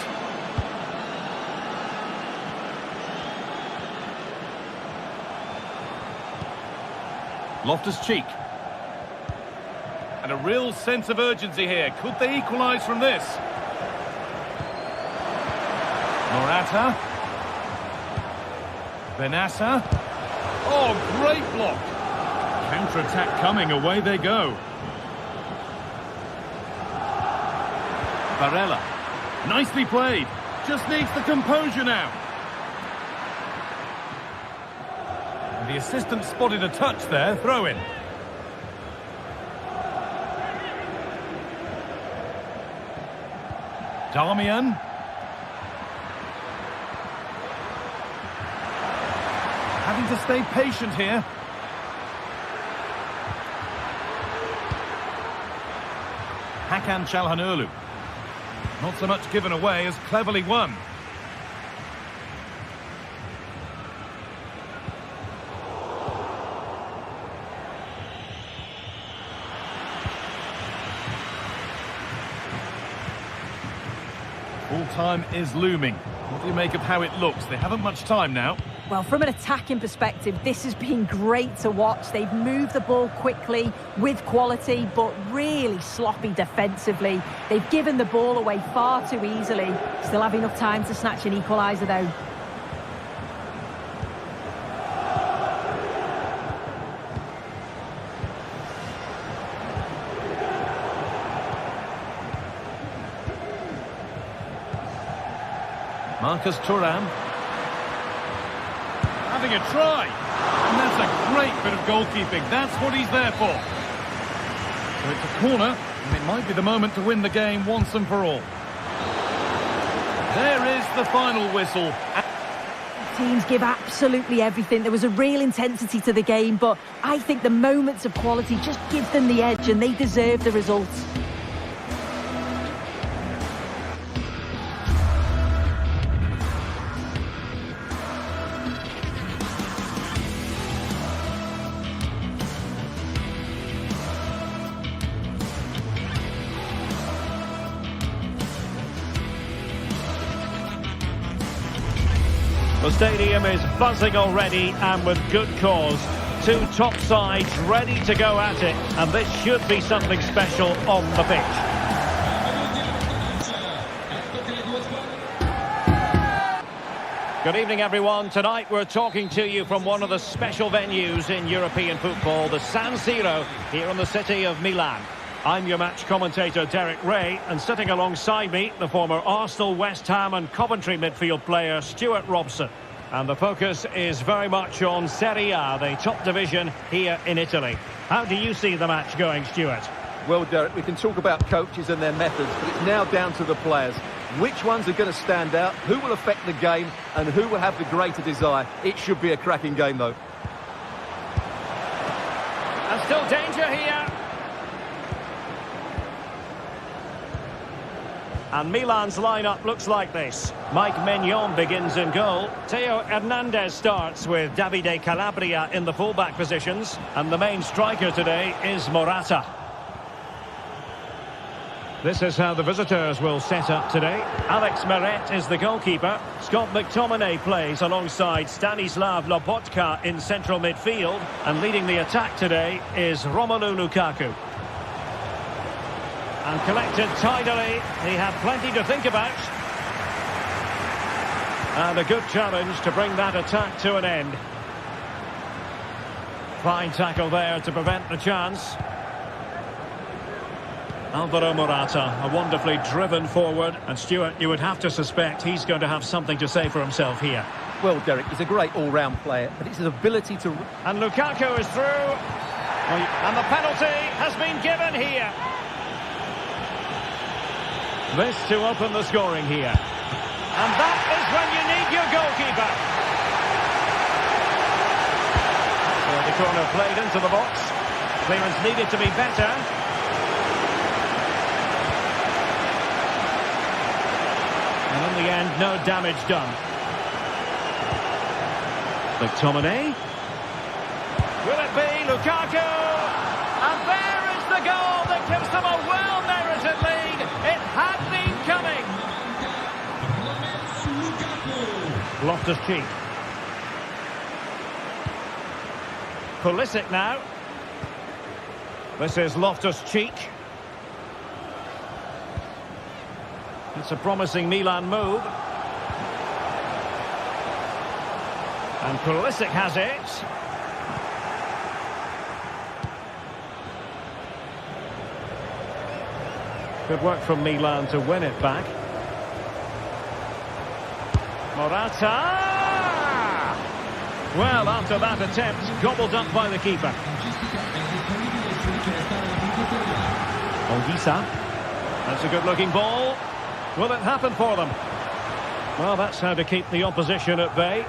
Loftus-Cheek. And a real sense of urgency here. Could they equalise from this? Morata. Benassa. Oh, great block. Counter-attack coming. Away they go. Barella. Nicely played. Just needs the composure now. And the assistant spotted a touch there. Throw in. Darmian. Having to stay patient here. Hakan Çalhanoğlu. Not so much given away as cleverly won. Full time is looming. What do you make of how it looks? They haven't much time now.
Well, from an attacking perspective, this has been great to watch. They've moved the ball quickly, with quality, but really sloppy defensively. They've given the ball away far too easily. Still have enough time to snatch an equaliser, though.
Marcus Thuram. Having a try. And that's a great bit of goalkeeping. That's what he's there for. So it's a corner, and it might be the moment to win the game once and for all. There is the final whistle.
Teams give absolutely everything. There was a real intensity to the game, but I think the moments of quality just give them the edge, and they deserve the results.
The stadium is buzzing already, and with good cause. Two top sides ready to go at it, and this should be something special on the pitch. Good evening, everyone. Tonight we're talking to you from one of the special venues in European football, the San Siro, here in the city of Milan. I'm your match commentator, Derek Ray, and sitting alongside me, the former Arsenal, West Ham and Coventry midfield player, Stuart Robson. And the focus is very much on Serie A, the top division here in Italy. How do you see the match going, Stuart?
Well, Derek, we can talk about coaches and their methods, but it's now down to the players. Which ones are going to stand out, who will affect the game, and who will have the greater desire? It should be a cracking game, though.
And still danger here. And Milan's lineup looks like this. Mike Maignan begins in goal. Theo Hernandez starts with Davide Calabria in the fullback positions. And the main striker today is Morata. This is how the visitors will set up today. Alex Meret is the goalkeeper. Scott McTominay plays alongside Stanislav Lobotka in central midfield. And leading the attack today is Romelu Lukaku. And collected tidily. He had plenty to think about. And a good challenge to bring that attack to an end. Fine tackle there to prevent the chance. Alvaro Morata, a wonderfully driven forward. And Stuart, you would have to suspect he's going to have something to say for himself here.
Well, Derek, he's a great all-round player, but it's his ability to...
And Lukaku is through. And the penalty has been given here. This to open the scoring here. And that is when you need your goalkeeper. So the corner played into the box. Clearance needed to be better. And in the end, no damage done. McTominay. Will it be Lukaku? And there is the goal that gives them a well-merited lead. It had been coming. Loftus-Cheek. Pulisic now. This is Loftus-Cheek. It's a promising Milan move. And Pulisic has it. Good work from Milan to win it back. Morata! Well, after that attempt, gobbled up by the keeper. Olgisa. That's a good-looking ball. Will it happen for them? Well, that's how to keep the opposition at bay.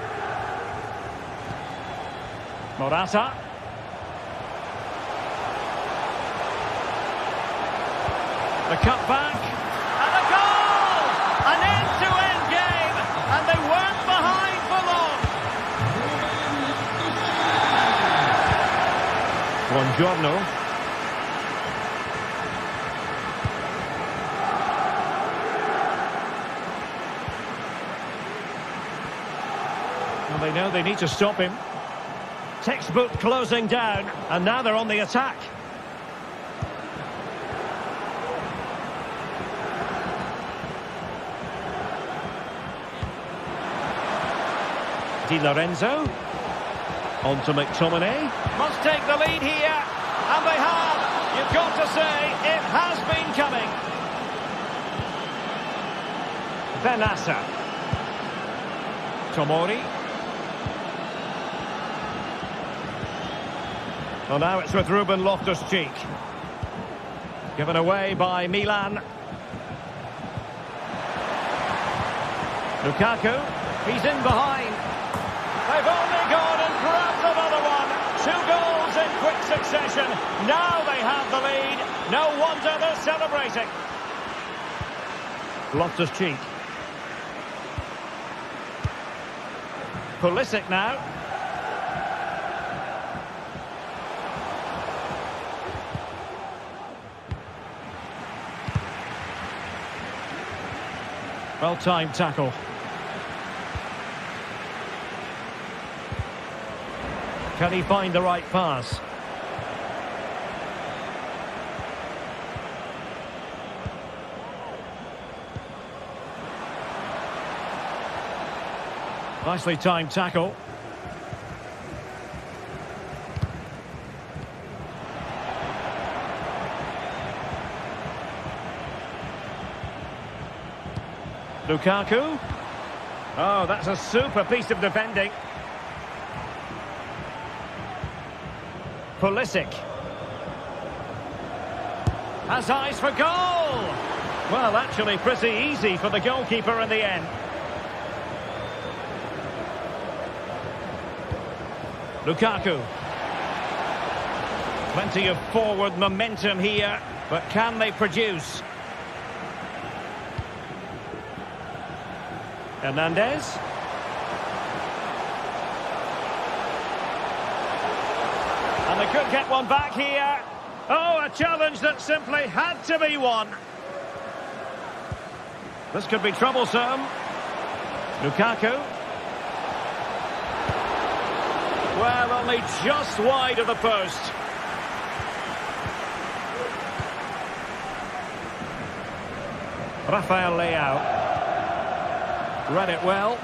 Morata. The cutback. And a goal! An end-to-end game. And they weren't behind for long. Buongiorno. Well, they know they need to stop him. Textbook closing down, and now they're on the attack. Di Lorenzo. On to McTominay. Must take the lead here. And they have. You've got to say, it has been coming. Benassa. Tomori. Well, now it's with Ruben Loftus-Cheek. Given away by Milan. Lukaku. He's in behind. They've only gone and grabbed another one. 2 goals in quick succession. Now they have the lead. No wonder they're celebrating. Loftus-Cheek. Pulisic now. Well-timed tackle. Can he find the right pass? Nicely timed tackle. Lukaku. Oh, that's a super piece of defending. Pulisic. Has eyes for goal. Well, actually pretty easy for the goalkeeper in the end. Lukaku. Plenty of forward momentum here, but can they produce? Hernandez. And they could get one back here. Oh, a challenge that simply had to be won. This could be troublesome. Lukaku. Well, only just wide of the post. Rafael Leao. Read it well.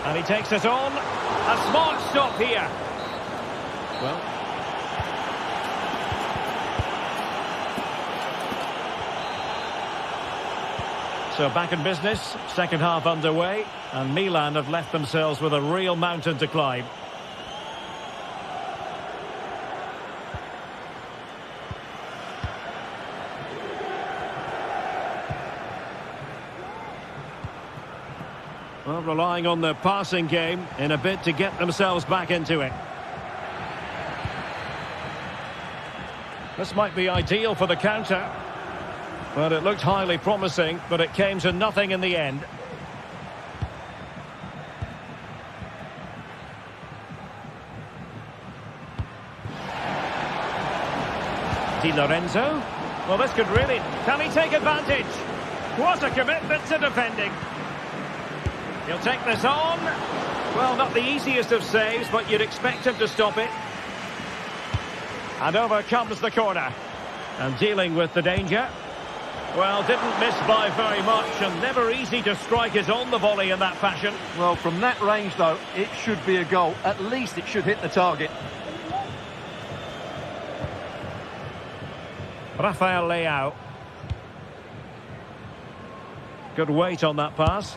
And he takes it on. A smart stop here. Well. So back in business, second half underway, and Milan have left themselves with a real mountain to climb. Well, relying on the passing game in a bid to get themselves back into it. This might be ideal for the counter. Well, it looked highly promising, but it came to nothing in the end. Di Lorenzo. Well, this could really... Can he take advantage? What a commitment to defending. He'll take this on. Well, not the easiest of saves, but you'd expect him to stop it. And over comes the corner. And dealing with the danger. Well, didn't miss by very much, and never easy to strike it on the volley in that fashion.
Well, from that range, though, it should be a goal. At least it should hit the target.
Rafael Leao. Good weight on that pass.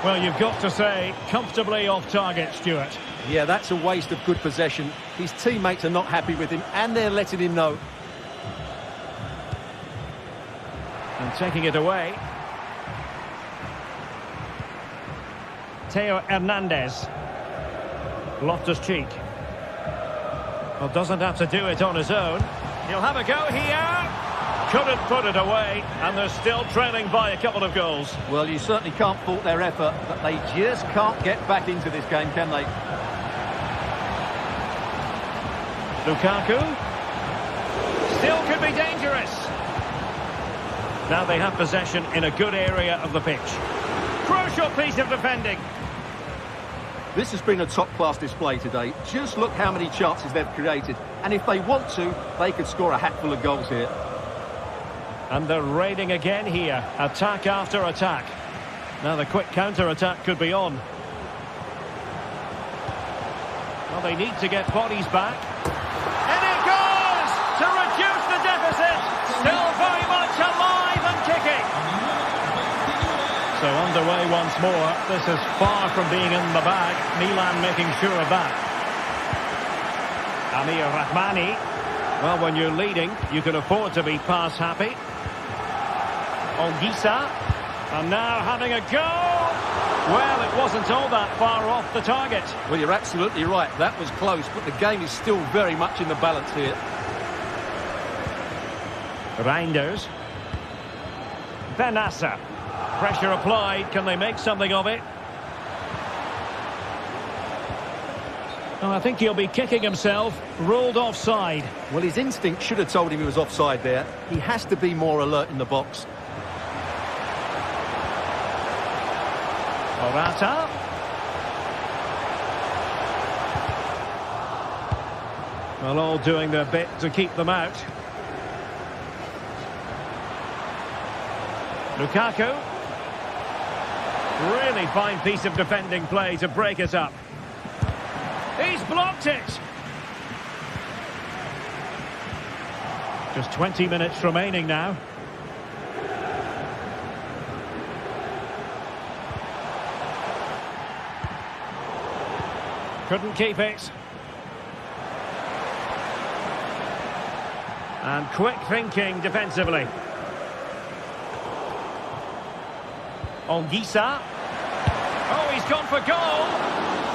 Well, you've got to say, comfortably off target, Stuart.
Yeah, that's a waste of good possession. His teammates are not happy with him, and they're letting him know.
And taking it away. Theo Hernandez. Loftus-Cheek. Well, doesn't have to do it on his own. He'll have a go here. Couldn't put it away, and they're still trailing by a couple of goals.
Well, you certainly can't fault their effort, but they just can't get back into this game, can they?
Lukaku. Still could be dangerous. Now they have possession in a good area of the pitch. Crucial piece of defending.
This has been a top-class display today. Just look how many chances they've created. And if they want to, they could score a hatful of goals here.
And they're raiding again here. Attack after attack. Now the quick counter-attack could be on. Well, they need to get bodies back. And it goes to reduce the deficit. Still very much alive and kicking. So underway once more. This is far from being in the bag. Milan making sure of that. Amir Rahmani. Well, when you're leading, you can afford to be pass happy. Ongisa. And now having a go. Well, it wasn't all that far off the target.
Well, you're absolutely right. That was close, but the game is still very much in the balance here.
Reinders. Benassa. Pressure applied. Can they make something of it? Oh, I think he'll be kicking himself. Ruled offside.
Well, his instinct should have told him he was offside there. He has to be more alert in the box.
Morata. Well, all doing their bit to keep them out. Lukaku. Really fine piece of defending play to break it up. He's blocked it. Just 20 minutes remaining now. Couldn't keep it. And quick thinking defensively. Ongisa. Oh, he's gone for goal.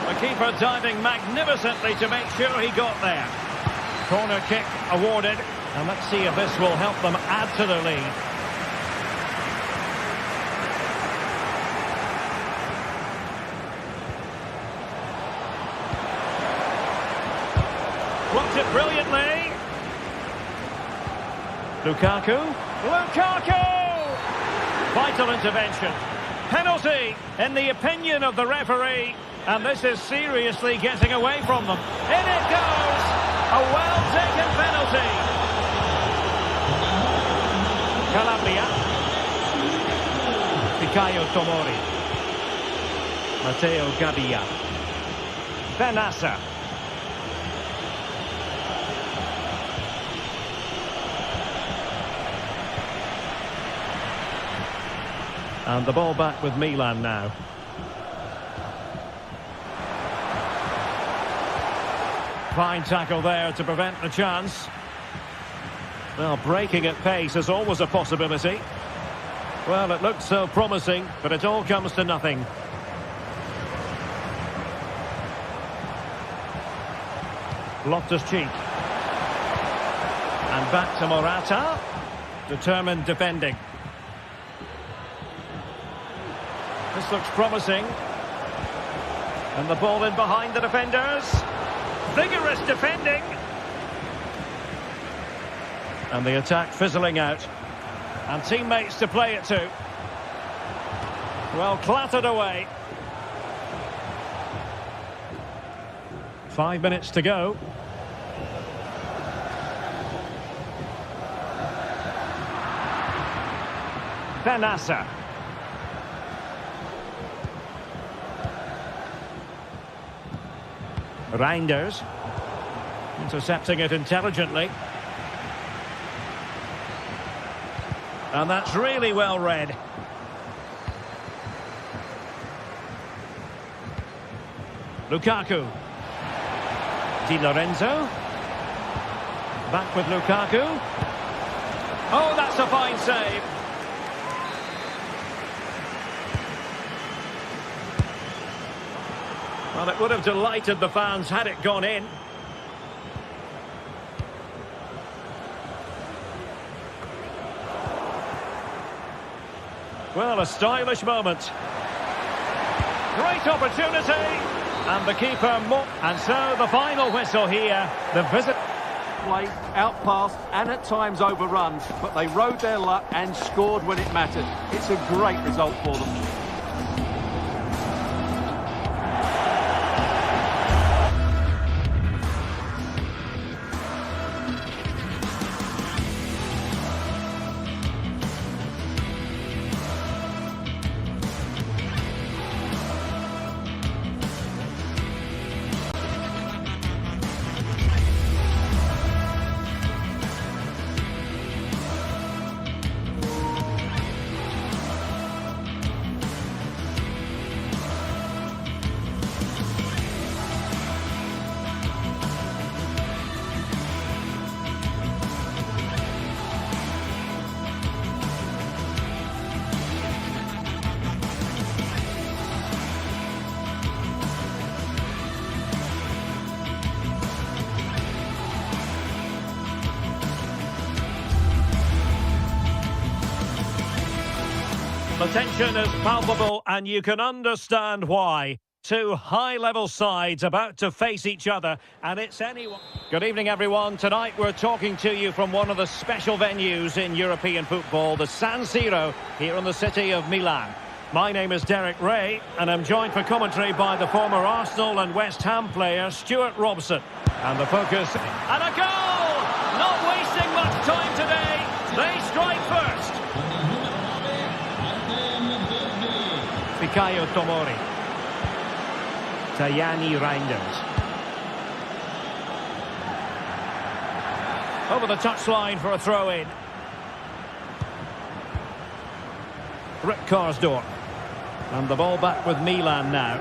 The keeper diving magnificently to make sure he got there. Corner kick awarded. And let's see if this will help them add to their lead. Blocked it brilliantly. Lukaku. Vital intervention. Penalty, in the opinion of the referee. And this is seriously getting away from them. In it goes! A well-taken penalty. Calabria. Fikayo Tomori. Matteo Gabbia. Benassa. And the ball back with Milan now. Fine tackle there to prevent the chance. Well, breaking at pace is always a possibility. Well, it looked so promising, but it all comes to nothing. Loftus-Cheek. And back to Morata. Determined defending. This looks promising. And the ball in behind the defenders. Vigorous defending. And the attack fizzling out. And teammates to play it to. Well, clattered away. 5 minutes to go. Benassa. Reinders. Intercepting it intelligently. And that's really well read. Lukaku. Di Lorenzo. Back with Lukaku. Oh, that's a fine save. Well, it would have delighted the fans had it gone in. Well, a stylish moment. Great opportunity. And the keeper... And so the final whistle here. The visit...
Play, outpassed and at times overrun, but they rode their luck and scored when it mattered. It's a great result for them.
The tension is palpable and you can understand why. Two high-level sides about to face each other, and it's anyone... Good evening, everyone. Tonight we're talking to you from one of the special venues in European football, the San Siro, here in the city of Milan. My name is Derek Ray, and I'm joined for commentary by the former Arsenal and West Ham player, Stuart Robson. And the focus... And a goal! Not wasting much time today. They strike first. Fikayo Tomori. Tajani Reinders. Over the touchline for a throw-in. Rick Karsdorp. And the ball back with Milan now.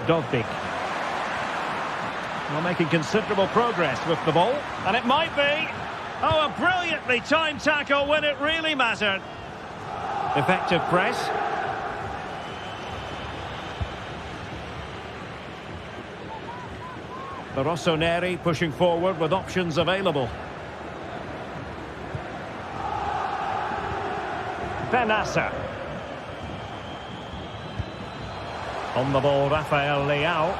Dovbik. Well, making considerable progress with the ball. And it might be. Oh, a brilliantly timed tackle when it really mattered. Effective press. The Rossoneri pushing forward with options available. Benassa. On the ball, Rafael Leao.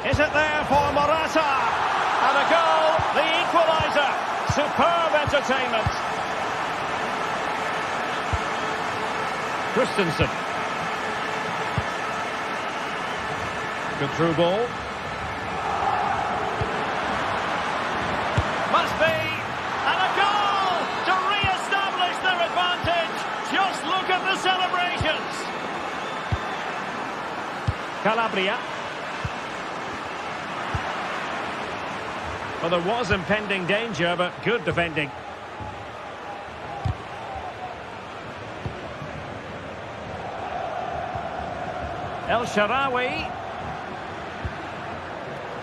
Is it there for Morata? And a goal, the equaliser. Superb entertainment. Christensen. Good through ball. Must be. And a goal to re-establish their advantage. Just look at the celebrations. Calabria. Well, there was impending danger, but good defending. El Shaarawy.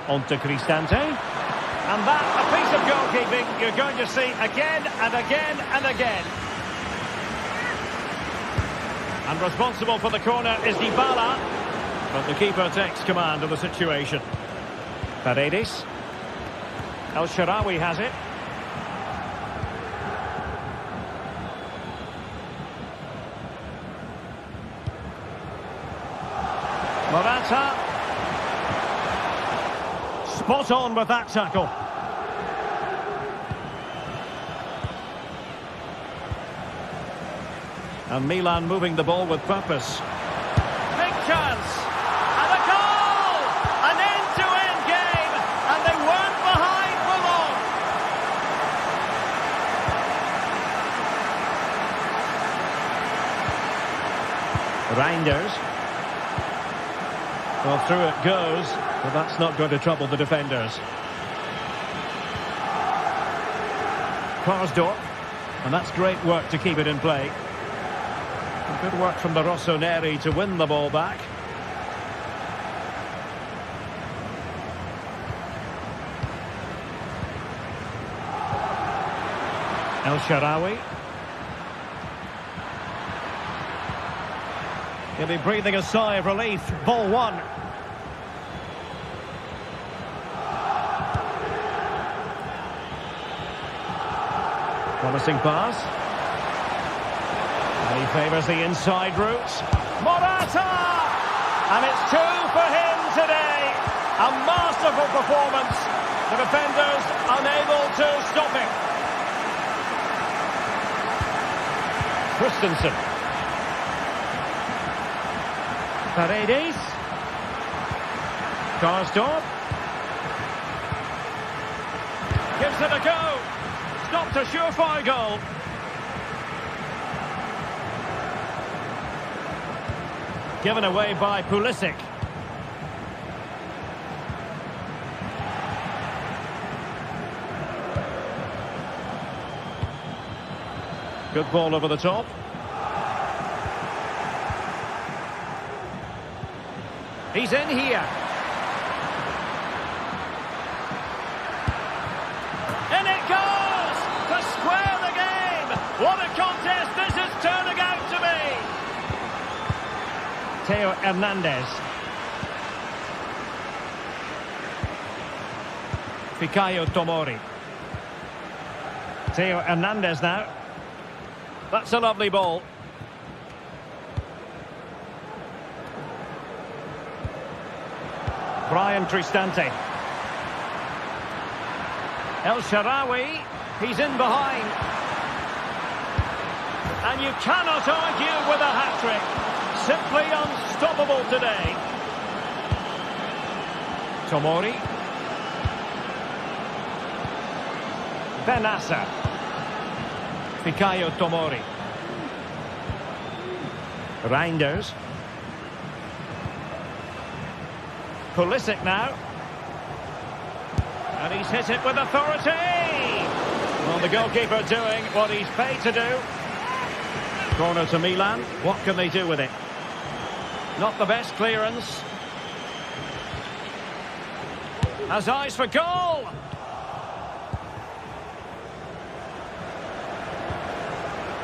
On to Cristante. And that, a piece of goalkeeping you're going to see again and again and again. And responsible for the corner is Dybala. But the keeper takes command of the situation. Paredes. El Shaarawy has it. Morata. Spot on with that tackle. And Milan moving the ball with purpose. Big chance. And a goal! An end-to-end game. And they weren't behind for long. Reinders. Well, through it goes, but that's not going to trouble the defenders. Karsdorp, and that's great work to keep it in play. Good work from the Rossoneri to win the ball back. El Shaarawy. He'll be breathing a sigh of relief. Ball one. Promising pass. And he favours the inside route. Morata! And it's two for him today. A masterful performance. The defenders unable to stop him. Christensen. Paredes. Karsdorp. Gives it a go. Stopped a surefire goal. Given away by Pulisic. Good ball over the top. He's in here. In it goes to square the game. What a contest this is turning out to be. Theo Hernandez. Fikayo Tomori. Theo Hernandez now. That's a lovely ball. Brian Cristante. El Shaarawy, he's in behind. And you cannot argue with a hat-trick. Simply unstoppable today. Tomori. Benassa. Fikayo Tomori. Pulisic now. And he's hit it with authority. Well, the goalkeeper doing what he's paid to do. Corner to Milan. What can they do with it? Not the best clearance. Has eyes for goal.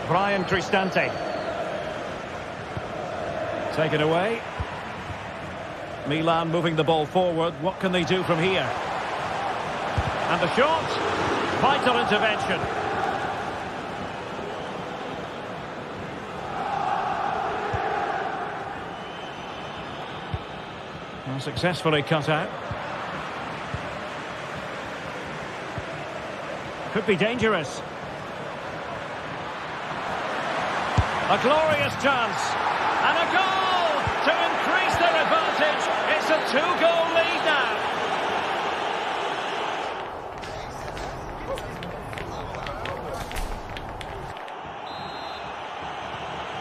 Brian Cristante. Taken away. Milan moving the ball forward. What can they do from here? And the shot. Vital intervention. Well, successfully cut out. Could be dangerous. A glorious chance. And a goal to increase their advantage. It's a 2-goal lead now.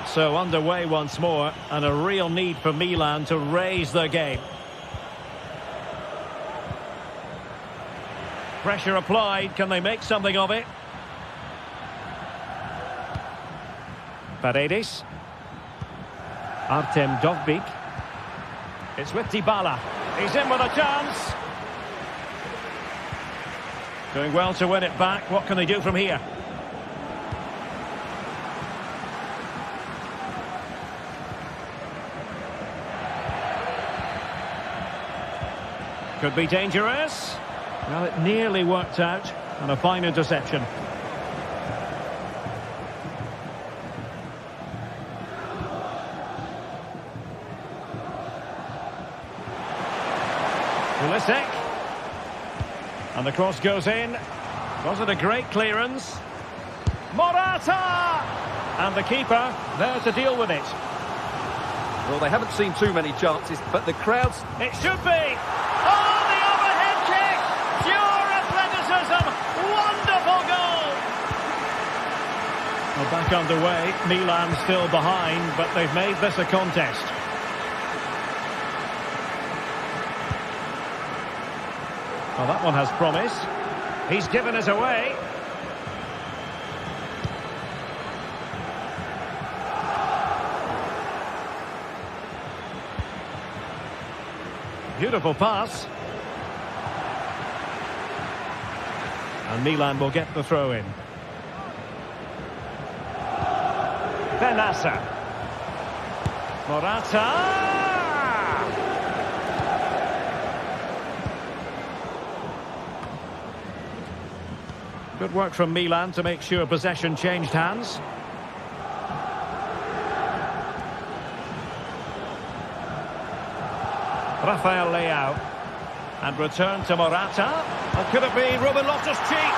So underway once more, and a real need for Milan to raise their game. Pressure applied. Can they make something of it? Paredes. Artem Dovbyk. It's with Dybala. He's in with a chance. Doing well to win it back. What can they do from here? Could be dangerous. Well, it nearly worked out. And a fine interception. Pulisic. And the cross goes in. Wasn't a great clearance. Morata! And the keeper there to deal with it.
Well, they haven't seen too many chances, but the crowds...
It should be! Oh, the overhead kick! Pure athleticism! Wonderful goal! Well, back underway. Milan still behind, but they've made this a contest. Well, that one has promise. He's given us away. Beautiful pass. And Milan will get the throw in. Benassa. Morata. Good work from Milan to make sure possession changed hands. Rafael Leao. And return to Morata. Or could it be Ruben Loftus-Cheek?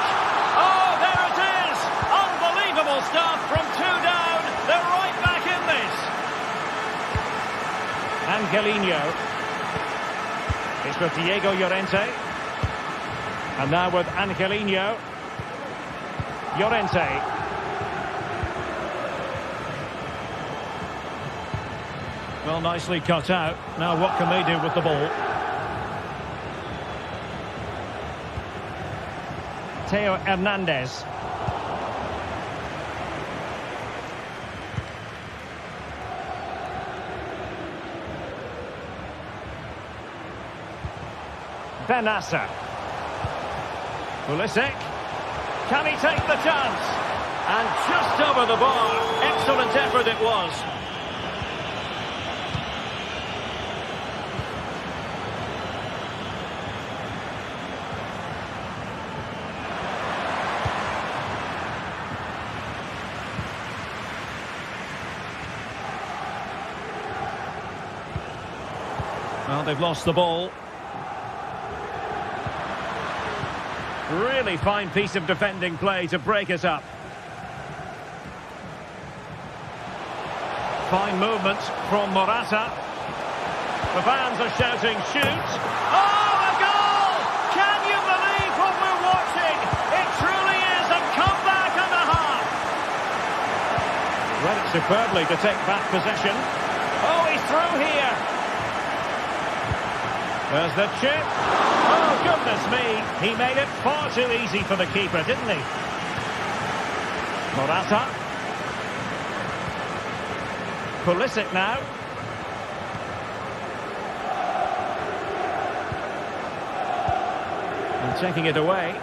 Oh, there it is! Unbelievable stuff from 2 down. They're right back in this. Angelino. It's with Diego Llorente. And now with Angelino. Llorente. Well, nicely cut out. Now what can they do with the ball? Theo Hernandez. Benassa. Pulisic. Can he take the chance? And just over the bar. Excellent effort it was. Well, they've lost the ball. Really fine piece of defending play to break it up. Fine movement from Morata. The fans are shouting, shoot! Oh, a goal! Can you believe what we're watching? It truly is a comeback and a half. Read it superbly to take back possession. Oh, he's through here. There's the chip. Oh, goodness me. He made it far too easy for the keeper, didn't he? Morata. Pulisic now. And taking it away.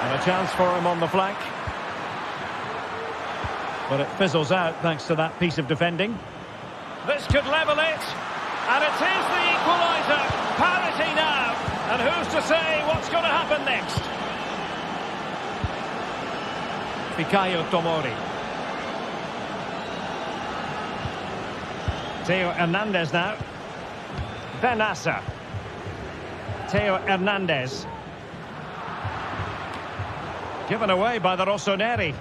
And a chance for him on the flank. But it fizzles out thanks to that piece of defending. This could level it. And it is the equaliser. Parity now. And who's to say what's going to happen next? Fikayo Tomori. Theo Hernandez now. Benassa. Theo Hernandez. Given away by the Rossoneri.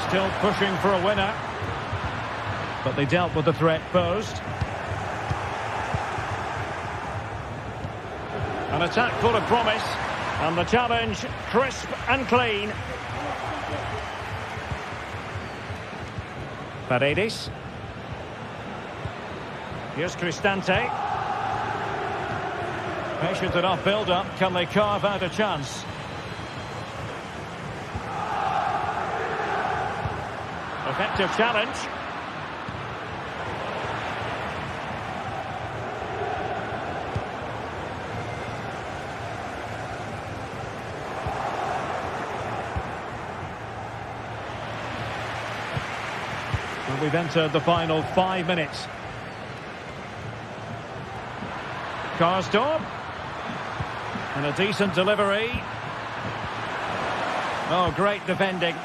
Still pushing for a winner. But they dealt with the threat posed. An attack full of promise. And the challenge crisp and clean. Paredes. Here's Cristante. Patient enough build-up. Can they carve out a chance? Effective challenge. Well, we've entered the final 5 minutes. Karsdorp. And a decent delivery. Oh, great defending.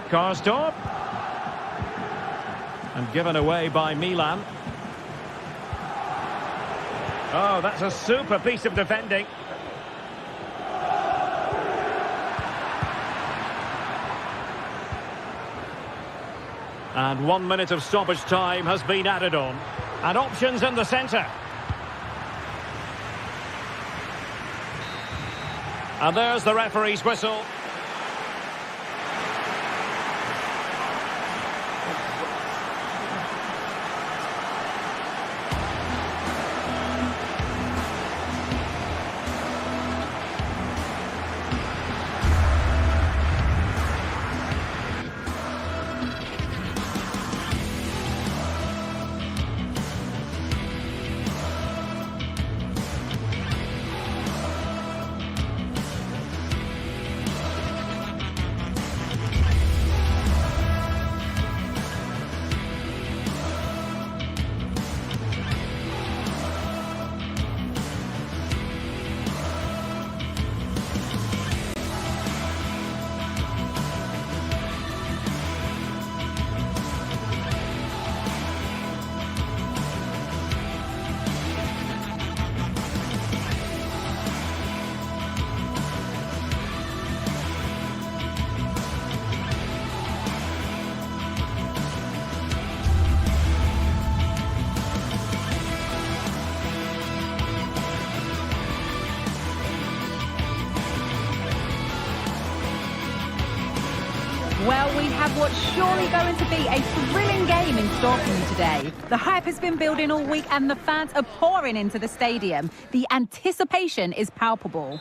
Karsdorp. And given away by Milan. Oh, that's a super piece of defending. And 1 minute of stoppage time has been added on. And options in the centre. And there's the referee's whistle.
Well, we have what's surely going to be a thrilling game in store for you today. The hype has been building all week and the fans are pouring into the stadium. The anticipation is palpable.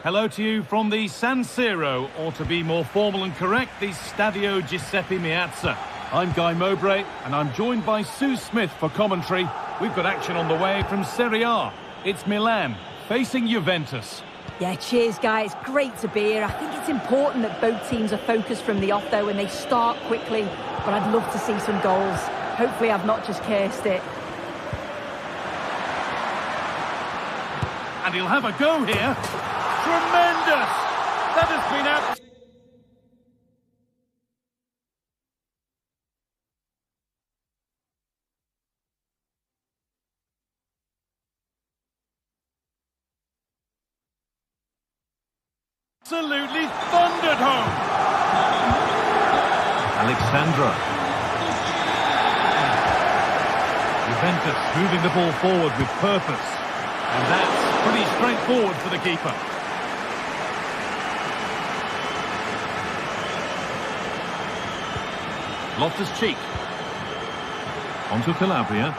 Hello to you from the San Siro, or to be more formal and correct, the Stadio Giuseppe Meazza. I'm Guy Mowbray, and I'm joined by Sue Smith for commentary. We've got action on the way from Serie A. It's Milan facing Juventus.
Yeah, cheers, guys. Great to be here. I think it's important that both teams are focused from the off, though, and they start quickly. But I'd love to see some goals. Hopefully I've not just cursed it.
And he'll have a go here. Tremendous! That has been out. Absolutely thundered home. Alexandra. Juventus moving the ball forward with purpose. And that's pretty straightforward for the keeper. Loftus-Cheek. Onto Calabria.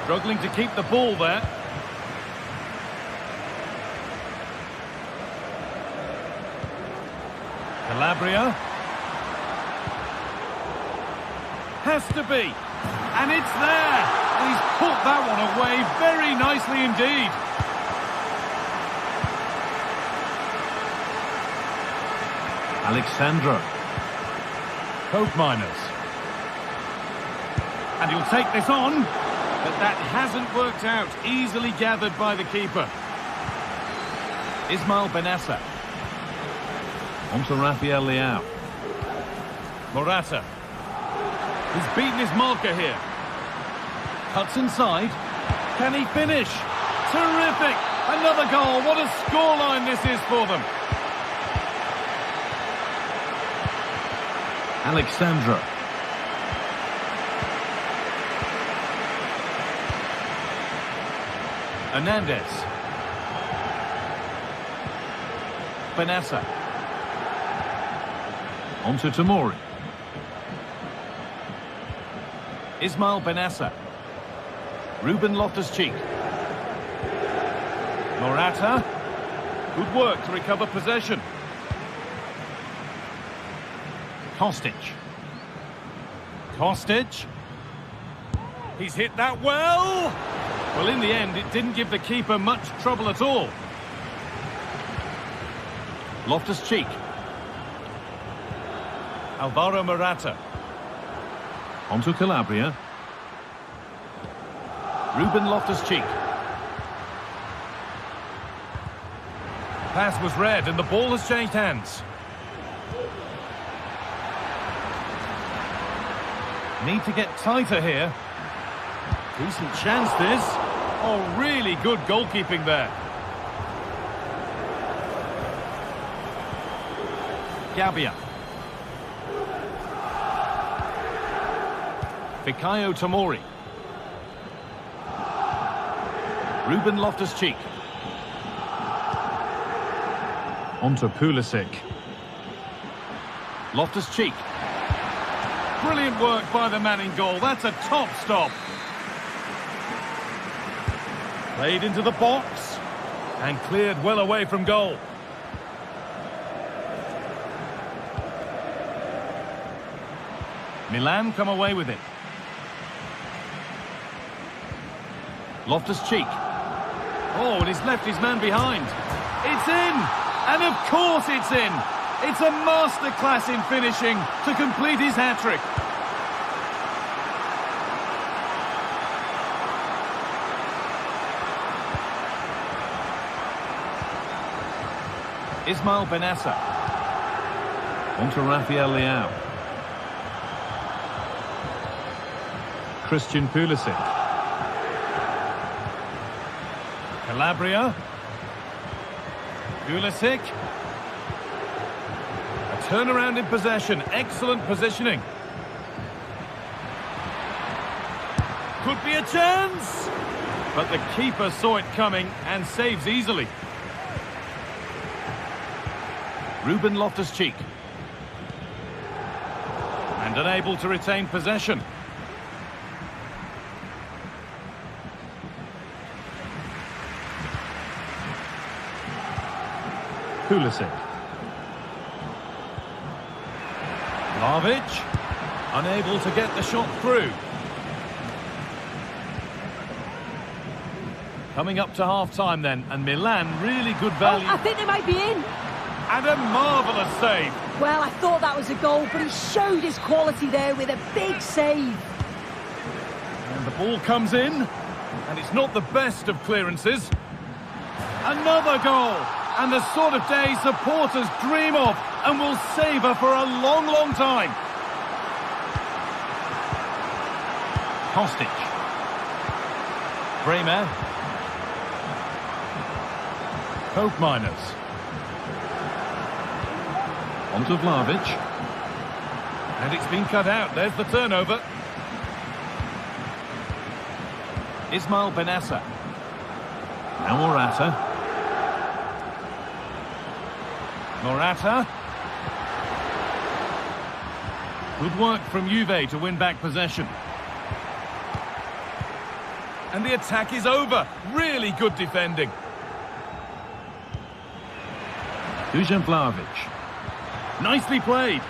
Struggling to keep the ball there. Calabria. Has to be. And it's there. And he's put that one away very nicely indeed. Alexandra. Coke Miners. And he'll take this on. But that hasn't worked out. Easily gathered by the keeper. Ismail Benassa. Onto Rafael Leao. Morata. He's beaten his marker here. Cuts inside. Can he finish? Terrific! Another goal. What a scoreline this is for them. Alexandra. Hernandez. Benassa. Onto Tomori. Ismail Benassa. Ruben Loftus-Cheek. Morata. Good work to recover possession. Kostic. Kostic. He's hit that well. Well, in the end, it didn't give the keeper much trouble at all. Loftus-Cheek. Alvaro Morata. Onto Calabria. Ruben Loftus-Cheek. Pass was read and the ball has changed hands. Need to get tighter here. Decent chance this. Oh, really good goalkeeping there. Gabbia. Fikayo Tomori. Ruben Loftus-Cheek. Onto Pulisic. Loftus-Cheek. Brilliant work by the man in goal. That's a top stop. Played into the box and cleared well away from goal. Milan come away with it. Loftus-Cheek. Oh, and he's left his man behind. It's in! And of course it's in! It's a masterclass in finishing to complete his hat-trick. Ismail Benassa. Onto Rafael Leao. Christian Pulisic. Calabria. Pulisic. A turnaround in possession. Excellent positioning. Could be a chance. But the keeper saw it coming and saves easily. Ruben Loftus-Cheek. And unable to retain possession. Pulisic. Vlahovic, unable to get the shot through. Coming up to half-time then, and Milan really good value.
Oh, I think they might be in.
And a marvellous save.
Well, I thought that was a goal, but he showed his quality there with a big save.
And the ball comes in, and it's not the best of clearances. Another goal, and the sort of day supporters dream of and will savour for a long, long time. Kostic. Bremer. Coke miners. On to Vlahovic. And it's been cut out. There's the turnover. Ismail Benassa. Now Morata. Morata. Good work from Juve to win back possession. And the attack is over. Really good defending. Dusan Vlahovic. Nicely played.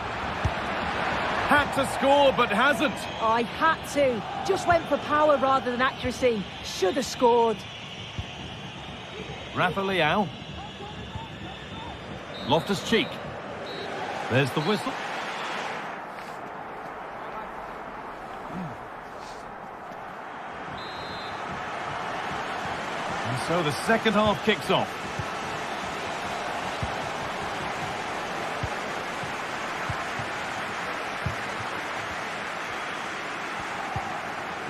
Had to score, but hasn't.
I had to. Just went for power rather than accuracy. Should have scored.
Rafa Leao. Loftus-Cheek. There's the whistle. And so the second half kicks off.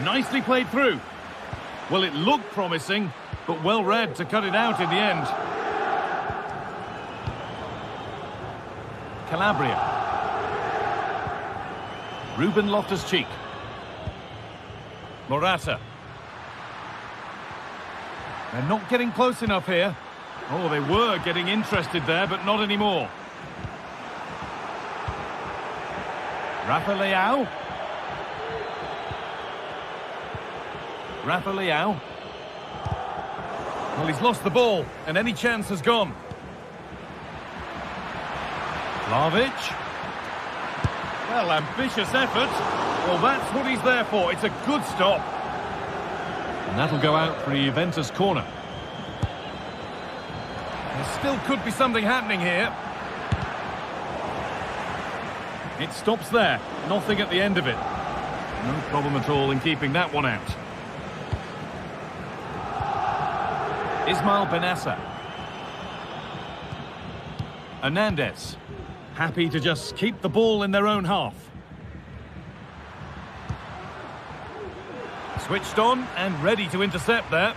Nicely played through. Well, it looked promising, but well read to cut it out in the end. Calabria. Ruben Loftus-Cheek. Morata. They're not getting close enough here. Oh, they were getting interested there, but not anymore. Rafa Leao. Rafa Leao. Well, he's lost the ball, and any chance has gone. Vlahovic. Well, ambitious effort. Well, that's what he's there for. It's a good stop. And that'll go out for a Juventus corner. There still could be something happening here. It stops there. Nothing at the end of it. No problem at all in keeping that one out. Ismail Benassa. Hernandez. Happy to just keep the ball in their own half. Switched on and ready to intercept there.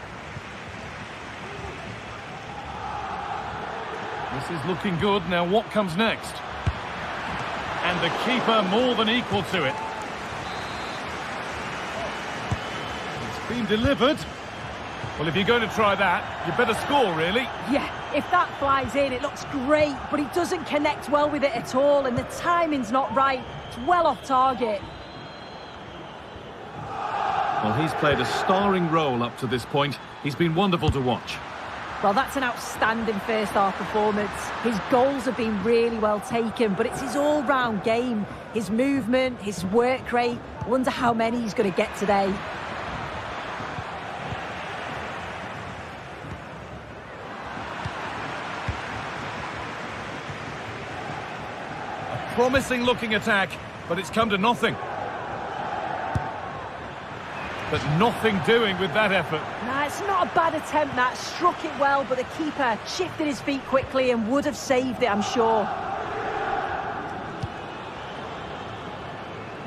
This is looking good. Now what comes next? And the keeper more than equal to it. It's been delivered. Well, if you're going to try that, you better score, really.
Yeah, if that flies in, it looks great, but he doesn't connect well with it at all, and the timing's not right. It's well off target.
Well, he's played a starring role up to this point. He's been wonderful to watch.
Well, that's an outstanding first-half performance. His goals have been really well taken, but it's his all-round game. His movement, his work rate. I wonder how many he's going to get today.
Promising looking attack, but it's come to nothing. But nothing doing with that effort.
Nah, it's not a bad attempt, that. Struck it well, but the keeper shifted his feet quickly and would have saved it, I'm sure.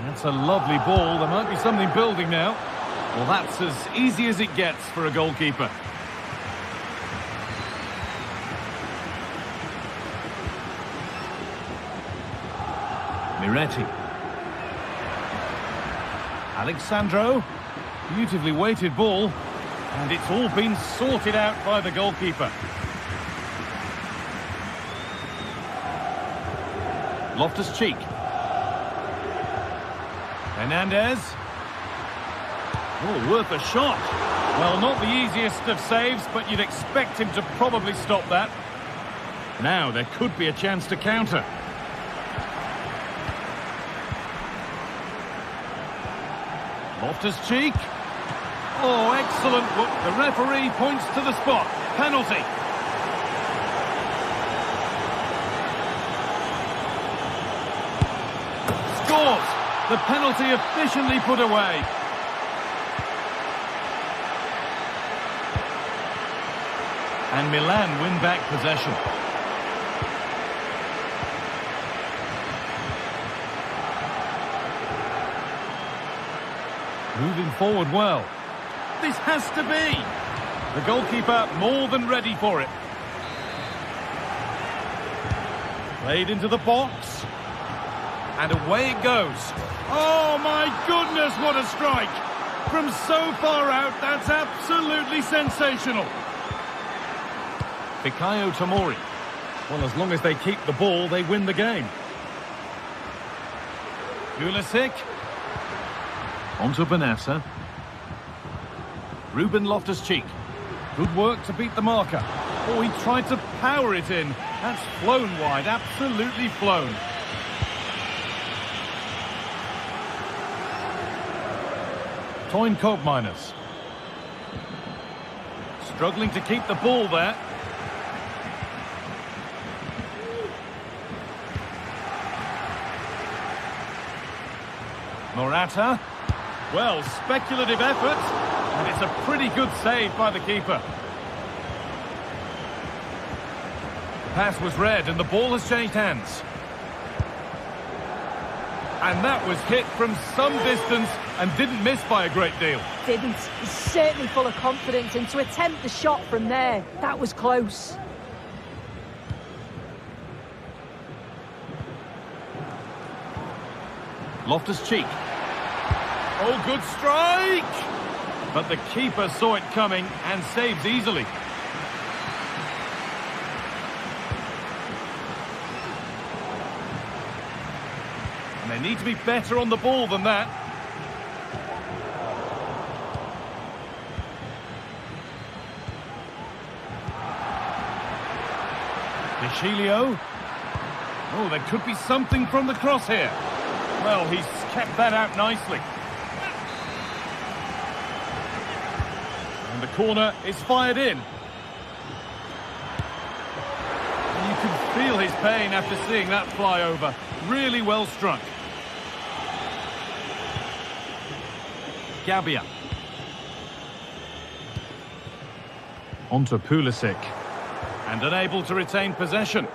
That's a lovely ball. There might be something building now. Well, that's as easy as it gets for a goalkeeper. Miretti. Alexandro. Beautifully weighted ball. And it's all been sorted out by the goalkeeper. Loftus-Cheek. Hernandez. Oh, worth a shot. Well, not the easiest of saves, but you'd expect him to probably stop that. Now there could be a chance to counter. Loftus-Cheek. Oh, excellent. The referee points to the spot. Penalty. Scores. The penalty efficiently put away. And Milan win back possession. Moving forward well. This has to be. The goalkeeper more than ready for it. Played into the box. And away it goes. Oh my goodness, what a strike! From so far out, that's absolutely sensational. Fikayo Tomori. Well, as long as they keep the ball, they win the game. Pulisic. Onto Benassa. Ruben Loftus-Cheek. Good work to beat the marker. Oh, he tried to power it in. That's flown wide, absolutely flown. Toyn Koopmeiners. Struggling to keep the ball there. Morata. Well, speculative effort, and it's a pretty good save by the keeper. The pass was read, and the ball has changed hands. And that was hit from some distance and didn't miss by a great deal.
Didn't. He's certainly full of confidence, and to attempt the shot from there, that was close.
Loftus-Cheek. Oh, good strike! But the keeper saw it coming and saves easily. And they need to be better on the ball than that. Deschilio. Oh, there could be something from the cross here. Well, he's kept that out nicely. And the corner is fired in. And you can feel his pain after seeing that fly over. Really well struck. Gabbia. Onto Pulisic. And unable to retain possession.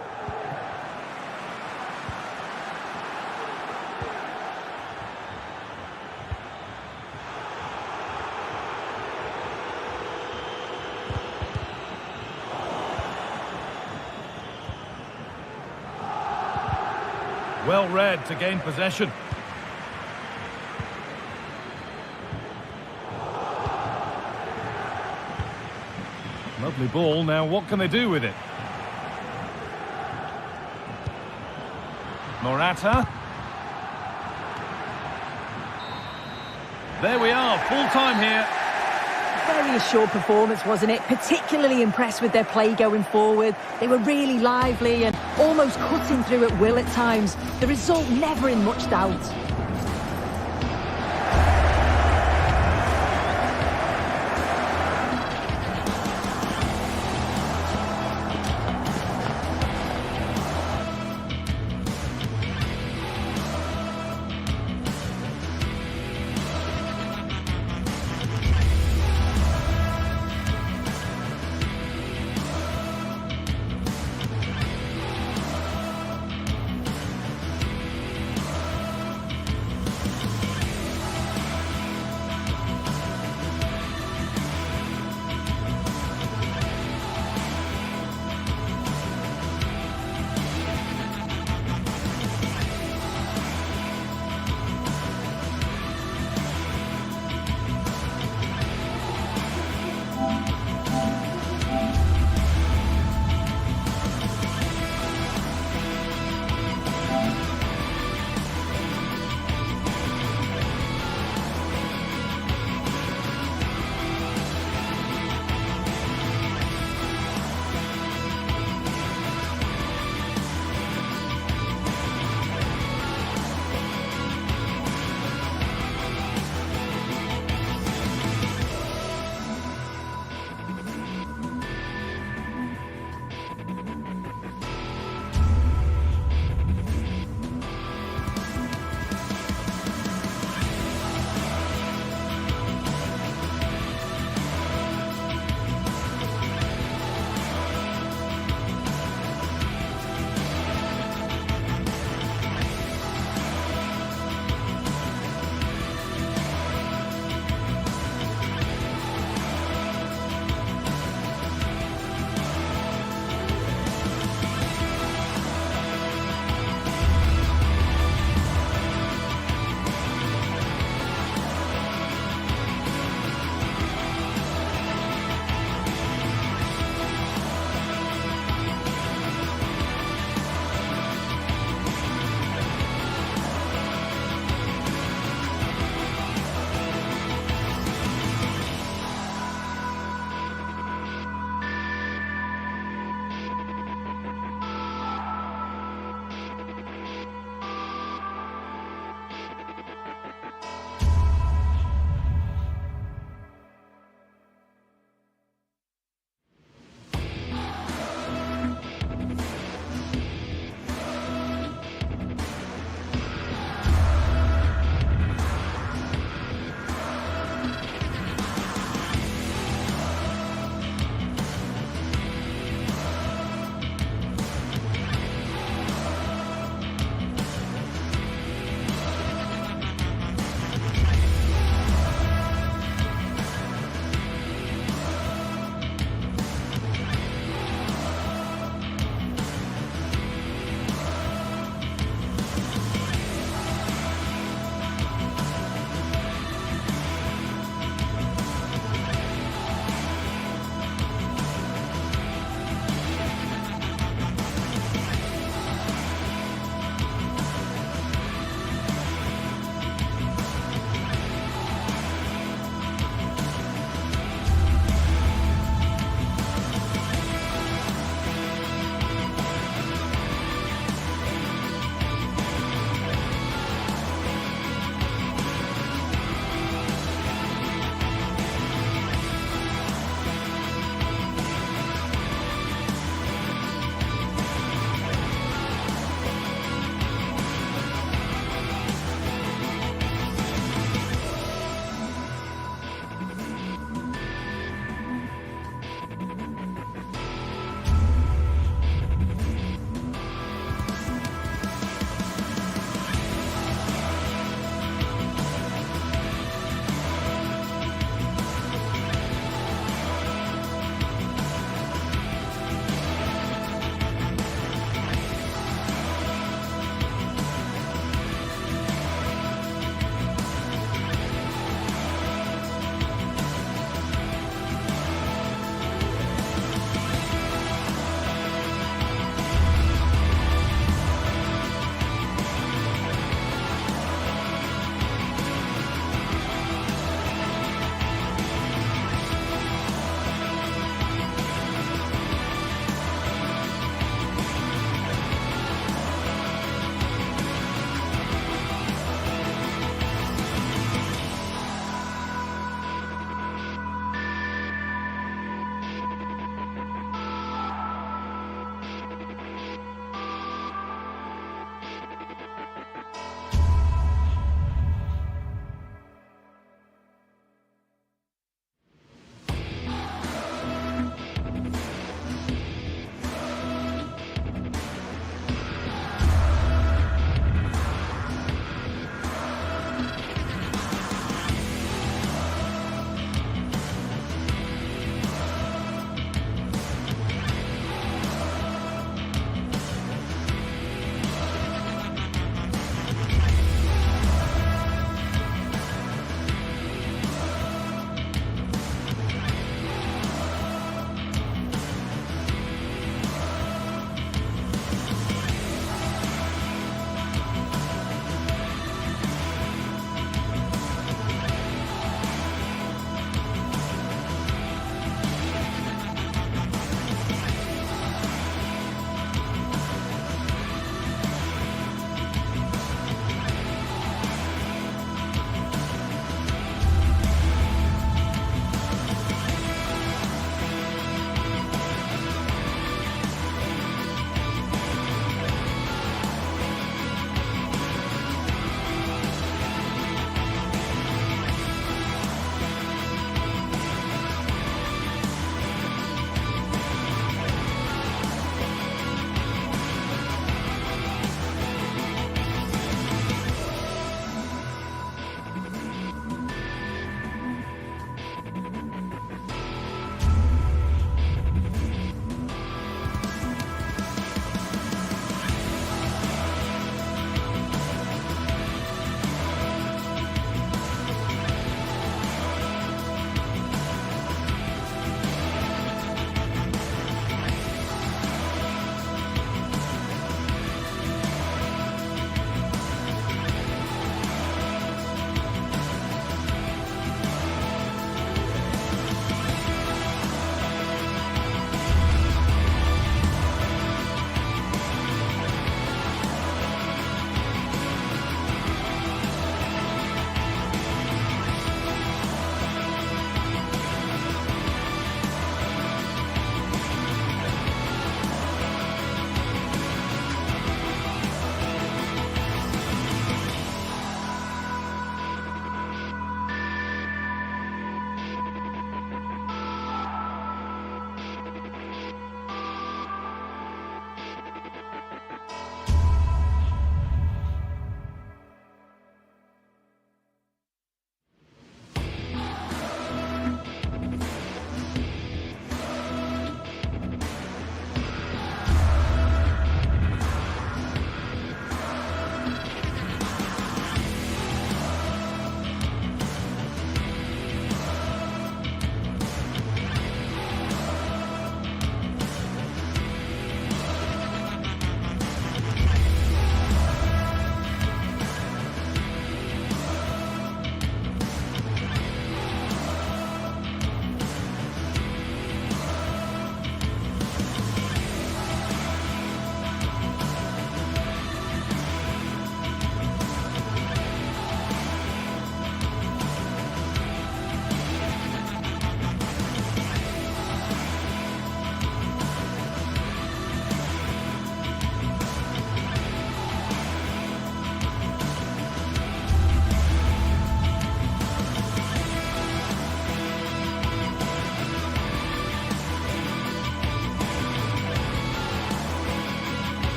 Well read to gain possession. Lovely ball. Now what can they do with it? Morata. There we are, full time here.
Very assured performance, wasn't it? Particularly impressed with their play going forward. They were really lively and almost cutting through at will at times. The result never in much doubt.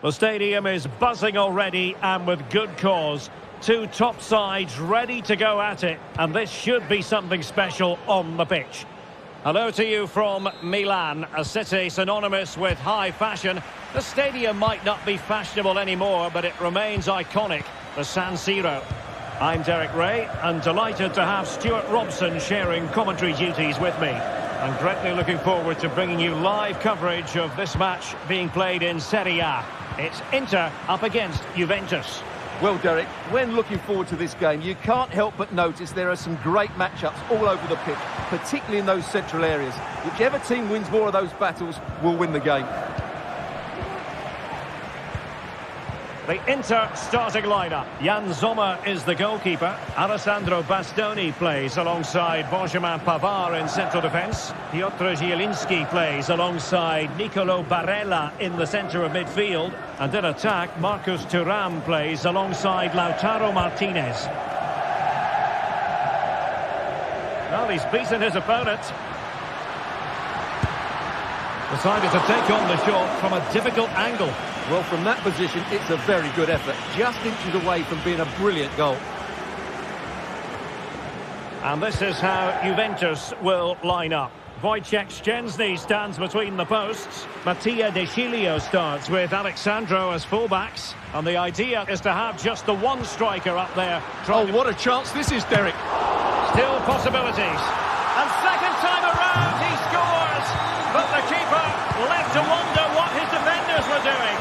The stadium is buzzing already, and with good cause. Two top sides ready to go at it, and this should be something special on the pitch. Hello to you from Milan, a city synonymous with high fashion. The stadium might not be fashionable anymore, but it remains iconic, the San Siro. I'm Derek Ray, and delighted to have Stuart Robson sharing commentary duties with me. I'm greatly looking forward to bringing you live coverage of this match being played in Serie A. It's Inter up against Juventus.
Well, Derek, when looking forward to this game, you can't help but notice there are some great matchups all over the pitch, particularly in those central areas. Whichever team wins more of those battles will win the game.
The Inter starting lineup. Jan Sommer is the goalkeeper. Alessandro Bastoni plays alongside Benjamin Pavard in central defence. Piotr Zielinski plays alongside Nicolo Barella in the centre of midfield. And in attack, Marcus Thuram plays alongside Lautaro Martinez. Well, he's beaten his opponent. Decided to take on the shot from a difficult angle.
Well, from that position, it's a very good effort. Just inches away from being a brilliant goal.
And this is how Juventus will line up. Wojciech Szczęsny stands between the posts. Mattia De Sciglio starts with Alexandro as fullbacks. And the idea is to have just the one striker up there.
Oh, what a chance this is, Derek.
Still possibilities. And second time around, he scores. But the keeper left to wonder what his defenders were doing.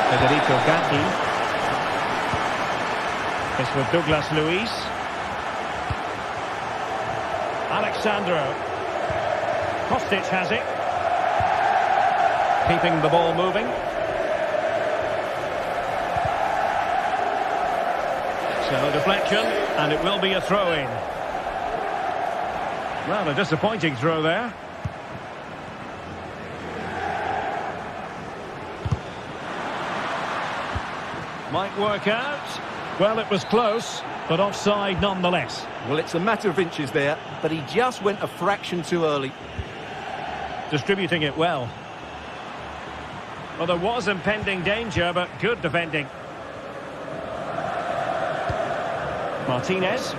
Federico Gatti. It's with Douglas Luiz. Alexandro. Kostic has it. Keeping the ball moving. So deflection, and it will be a throw-in. Well, a disappointing throw there. Might work out. Well, it was close, but offside nonetheless.
Well, it's a matter of inches there, but he just went a fraction too early.
Distributing it well. Well, there was impending danger, but good defending. Martinez.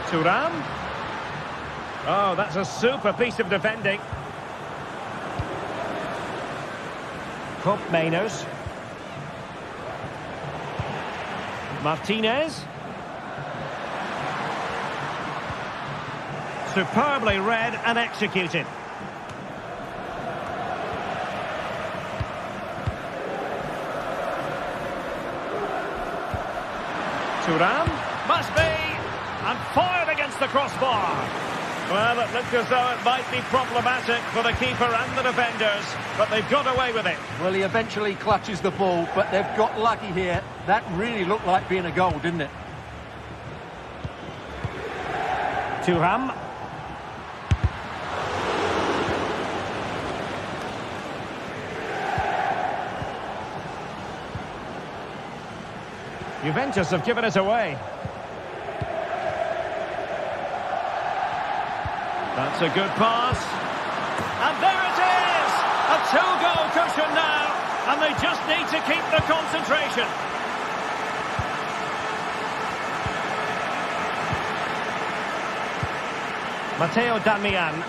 Thuram. Oh, that's a super piece of defending. Kopp Mainers. Martinez. Superbly read and executed. Thuram. Must be. And fired against the crossbar. Well, it looked as though it might be problematic for the keeper and the defenders, but they've got away with it.
Well, he eventually clutches the ball, but they've got lucky here. That really looked like being a goal, didn't it?
Thuram. Juventus have given it away. That's a good pass. And there it is! A two-goal cushion now. And they just need to keep the concentration. Matteo Darmian.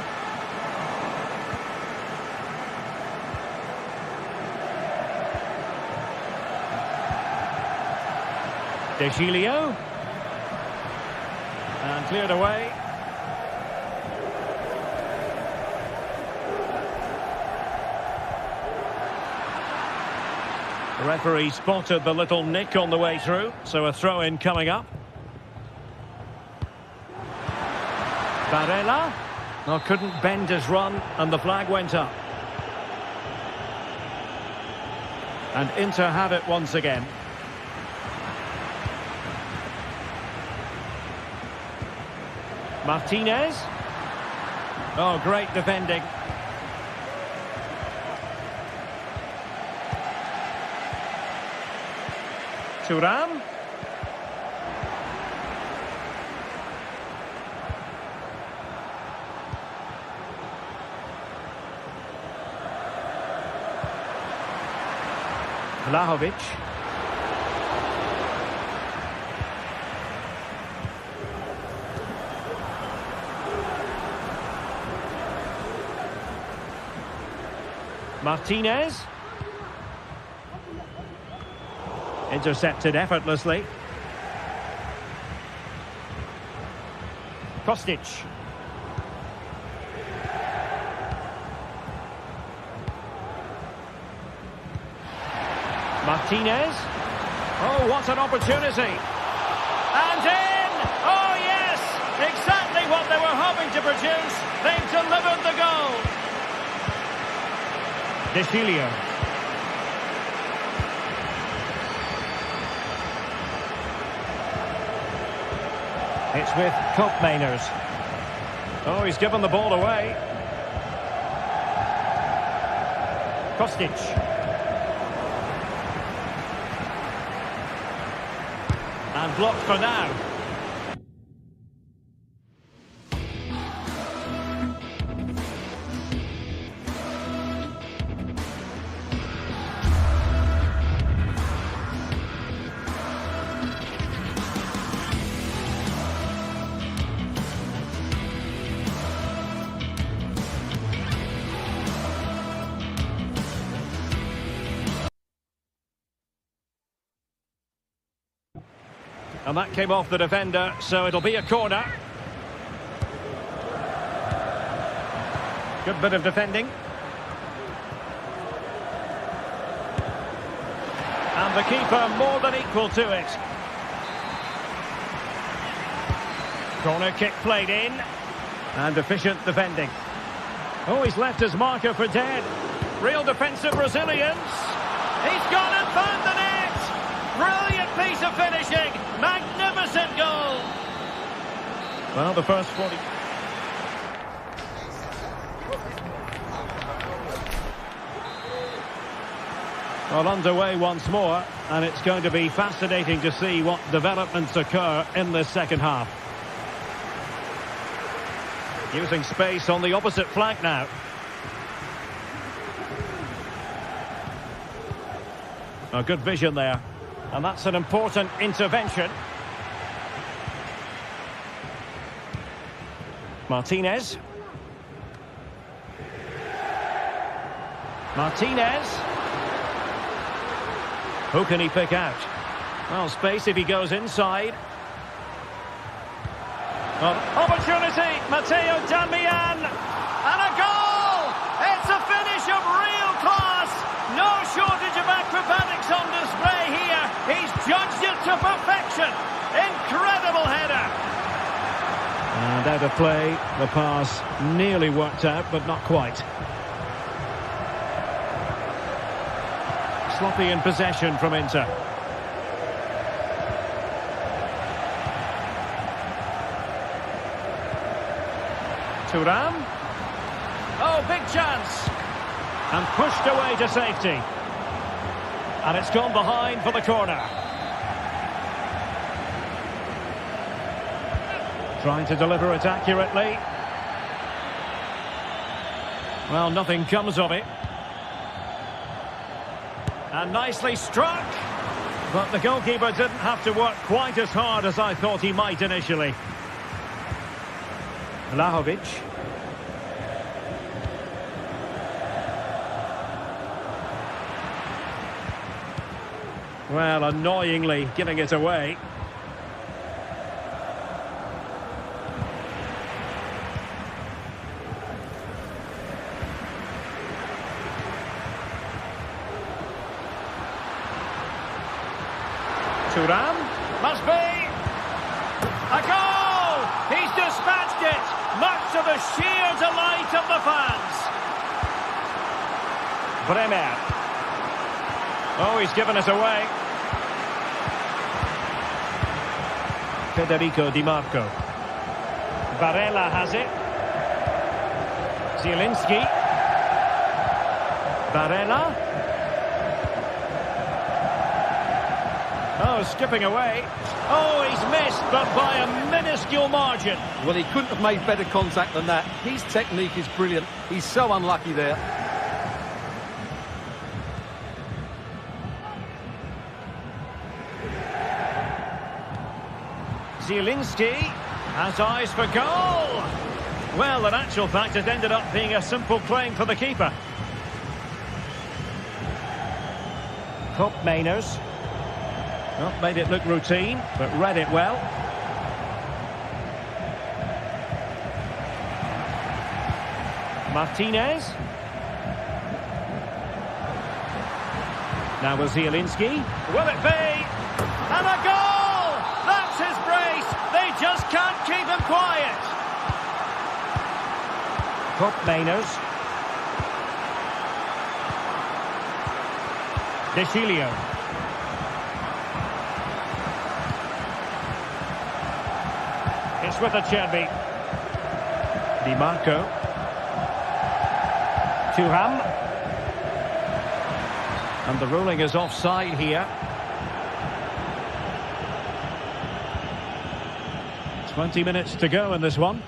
De Sciglio. And cleared away. The referee spotted the little nick on the way through, so a throw-in coming up. Barella. Oh, couldn't bend his run, and the flag went up. And Inter have it once again. Martinez. Oh, great defending. Thuram. Vlahovic. Martinez. Intercepted effortlessly. Kostic. Martinez. Oh, what an opportunity. And in! Oh, yes! Exactly what they were hoping to produce. They've delivered the goal. De Cilio. It's with Koopmeiners. Oh, he's given the ball away. Kostic. And blocked for now. And that came off the defender, so it'll be a corner. Good bit of defending. And the keeper more than equal to it. Corner kick played in. And efficient defending. Oh, he's left his marker for dead. Real defensive resilience. He's gone and found the net. Brilliant piece of finishing. Magnificent goal. Well, the first 40... Well, underway once more, and it's going to be fascinating to see what developments occur in this second half. Using space on the opposite flank now. A good vision there. And that's an important intervention. Martinez. Martinez. Who can he pick out? Well, space if he goes inside. Opportunity. Matteo Darmian. And a goal! It's a finish of real class. No shortage of acrobatics on display here. He's judged it to perfection. Incredible header. And out of play, the pass nearly worked out, but not quite. Sloppy in possession from Inter. Thuram. Oh, big chance. And pushed away to safety. And it's gone behind for the corner. Trying to deliver it accurately. Well, nothing comes of it. And nicely struck. But the goalkeeper didn't have to work quite as hard as I thought he might initially. Vlahovic. Well, annoyingly giving it away. Thuram, must be a goal! He's dispatched it, much to the sheer delight of the fans. Bremer. Oh, he's given us away. Federico Di Marco. Barella has it. Zielinski. Barella. Oh, skipping away. Oh, he's missed, but by a minuscule margin.
Well, he couldn't have made better contact than that. His technique is brilliant. He's so unlucky there.
Zielinski has eyes for goal. Well, in actual fact, it ended up being a simple claim for the keeper. Kopp Mainers. Not made it look routine, but read it well. Martinez. Now with Zielinski. Will it be? And a goal! That's his brace. They just can't keep him quiet. Kopp Mainers. De Chilio. It's with Acerbi. Di Marco. Thuram. And the ruling is offside here. 20 minutes to go in this one.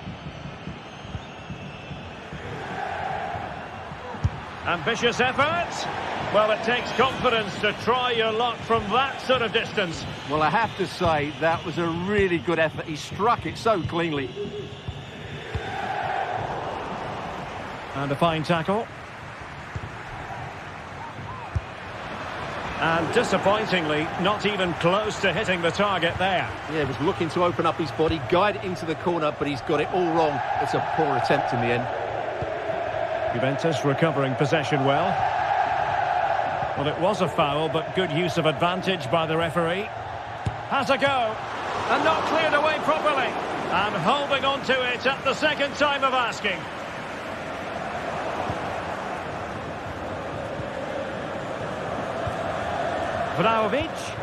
Ambitious effort. Well, it takes confidence to try your luck from that sort of distance.
Well, I have to say, that was a really good effort. He struck it so cleanly.
And a fine tackle. And disappointingly, not even close to hitting the target there.
Yeah, he was looking to open up his body, guide it into the corner, but he's got it all wrong. It's a poor attempt in the end.
Juventus recovering possession well. Well, it was a foul, but good use of advantage by the referee. Has a go. And not cleared away properly. And holding on to it at the second time of asking. Vlahovic.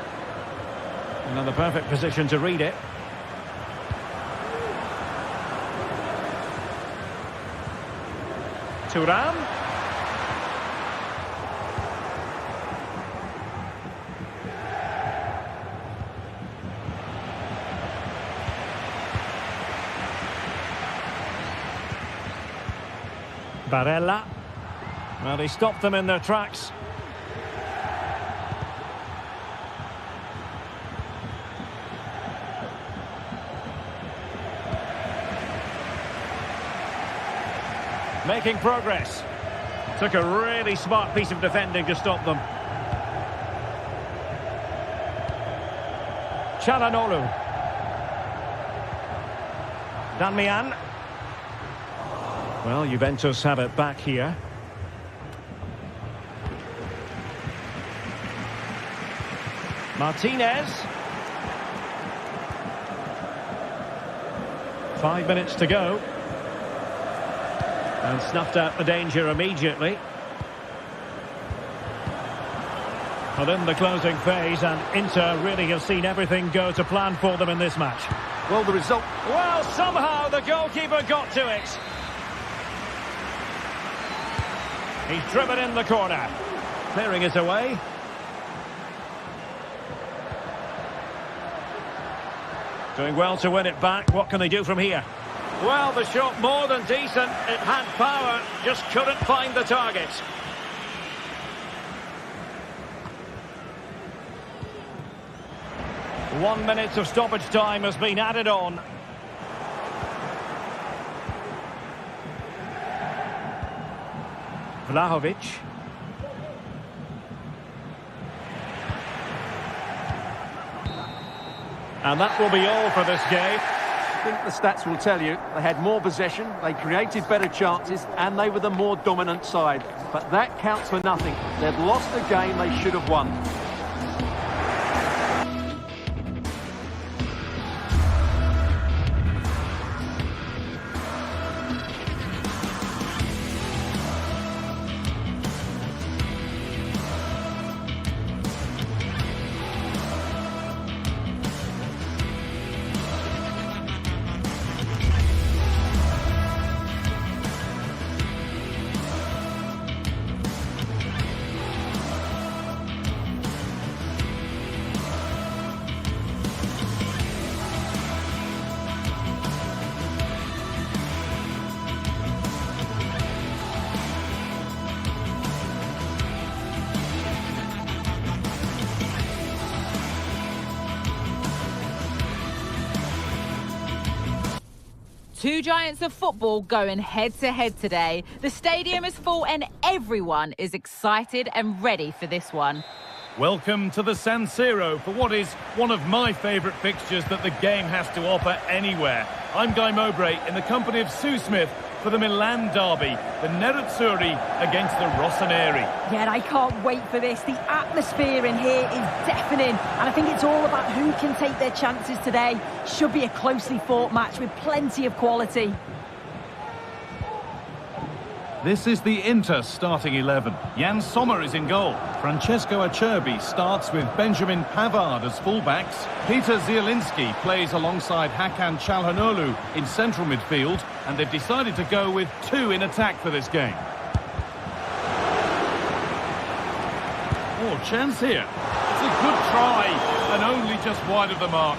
Another perfect position to read it. Thuram. Barella. Well, he stopped them in their tracks. Making progress. Took a really smart piece of defending to stop them. Çalhanoğlu. Darmian. Well, Juventus have it back here. Martinez. 5 minutes to go. And snuffed out the danger immediately. Well, in the closing phase, and Inter really have seen everything go to plan for them in this match.
Well, the result...
Well, somehow the goalkeeper got to it. He's driven in the corner. Clearing it away. Doing well to win it back. What can they do from here? Well, the shot more than decent. It had power, just couldn't find the target. One minute of stoppage time has been added on. Vlahovic. And that will be all for this game.
I think the stats will tell you they had more possession, they created better chances, and they were the more dominant side. But that counts for nothing. They've lost a game they should have won.
Two giants of football going head-to-head today. The stadium is full and everyone is excited and ready for this one.
Welcome to the San Siro for what is one of my favourite fixtures that the game has to offer anywhere. I'm Guy Mowbray in the company of Sue Smith for the Milan Derby, the Nerazzurri against the Rossoneri.
Yeah, I can't wait for this. The atmosphere in here is deafening, and I think it's all about who can take their chances today. Should be a closely fought match with plenty of quality.
This is the Inter starting 11. Jan Sommer is in goal. Francesco Acerbi starts with Benjamin Pavard as fullbacks. Peter Zielinski plays alongside Hakan Çalhanoğlu in central midfield, and they've decided to go with two in attack for this game. Oh, chance here. It's a good try, and only just wide of the mark.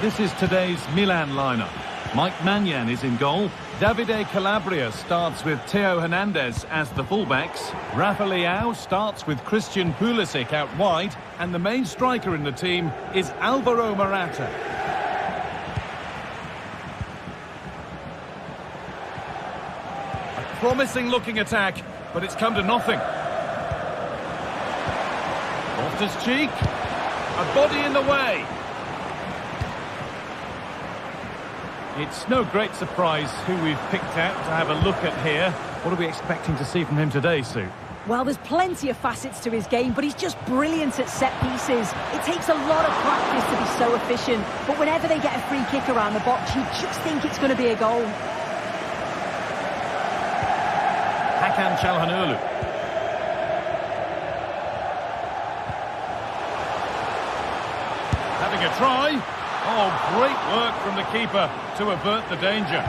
This is today's Milan lineup. Mike Maignan is in goal. Davide Calabria starts with Theo Hernandez as the fullbacks. Rafa Leao starts with Christian Pulisic out wide. And the main striker in the team is Alvaro Morata. A promising looking attack, but it's come to nothing. Loftus-Cheek. A body in the way. It's no great surprise who we've picked out to have a look at here. What are we expecting to see from him today, Sue?
Well, there's plenty of facets to his game, but he's just brilliant at set pieces. It takes a lot of practice to be so efficient, but whenever they get a free kick around the box, you just think it's going to be a goal.
Hakan Çalhanoğlu. Having a try. Oh, great work from the keeper to avert the danger.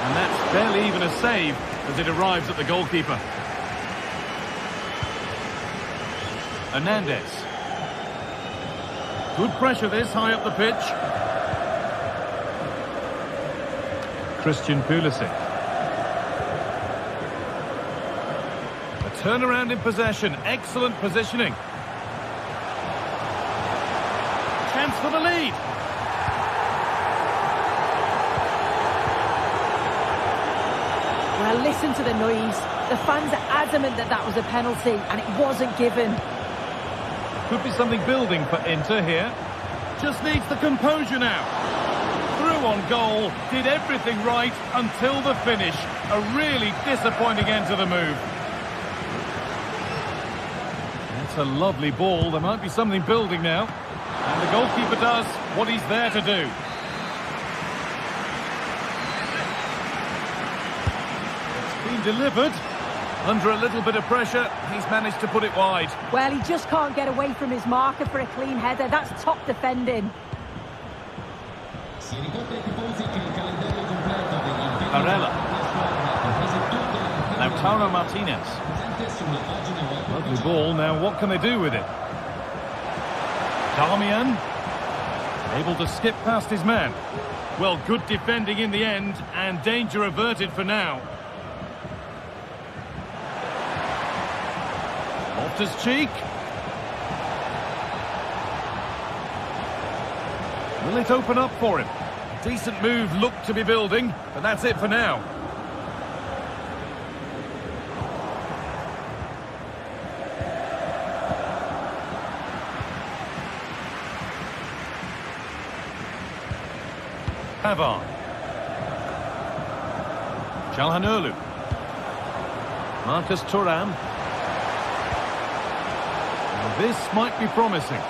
And that's barely even a save as it arrives at the goalkeeper. Hernandez. Good pressure this, high up the pitch. Christian Pulisic. Turnaround in possession, excellent positioning. Chance for the lead.
Well, listen to the noise. The fans are adamant that that was a penalty, and it wasn't given.
Could be something building for Inter here. Just needs the composure now. Through on goal, did everything right until the finish. A really disappointing end to the move. It's a lovely ball. There might be something building now. And the goalkeeper does what he's there to do. It's been delivered. Under a little bit of pressure, he's managed to put it wide.
Well, he just can't get away from his marker for a clean header. That's top defending.
Barella. Lautaro Martinez. Lovely ball. Now, what can they do with it? Darmian. Able to skip past his man. Well, good defending in the end, and danger averted for now. Loftus-Cheek. Will it open up for him? Decent move looked to be building, but that's it for now. Pavard. Çalhanoğlu. Marcus Thuram. Now this might be promising.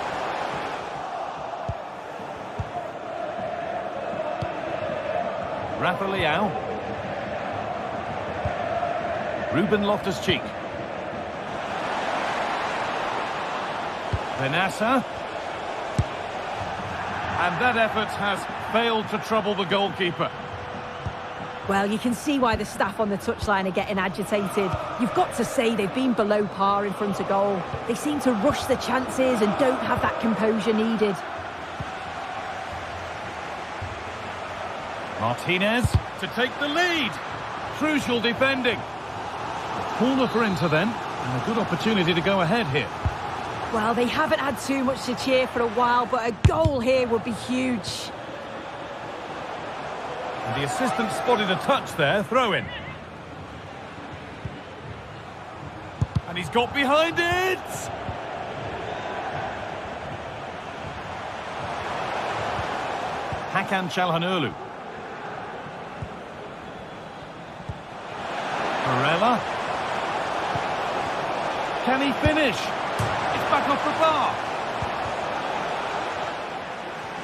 Rafa Leao. Ruben Loftus-Cheek. Benassa. And that effort has failed to trouble the goalkeeper.
Well, you can see why the staff on the touchline are getting agitated. You've got to say they've been below par in front of goal. They seem to rush the chances and don't have that composure needed.
Martinez to take the lead. Crucial defending. Corner for Inter then. And a good opportunity to go ahead here.
Well, they haven't had too much to cheer for a while, but a goal here would be huge.
And the assistant spotted a touch there, throw in. And he's got behind it! Hakan Çalhanoğlu. Barella. Can he finish? It's back off the bar.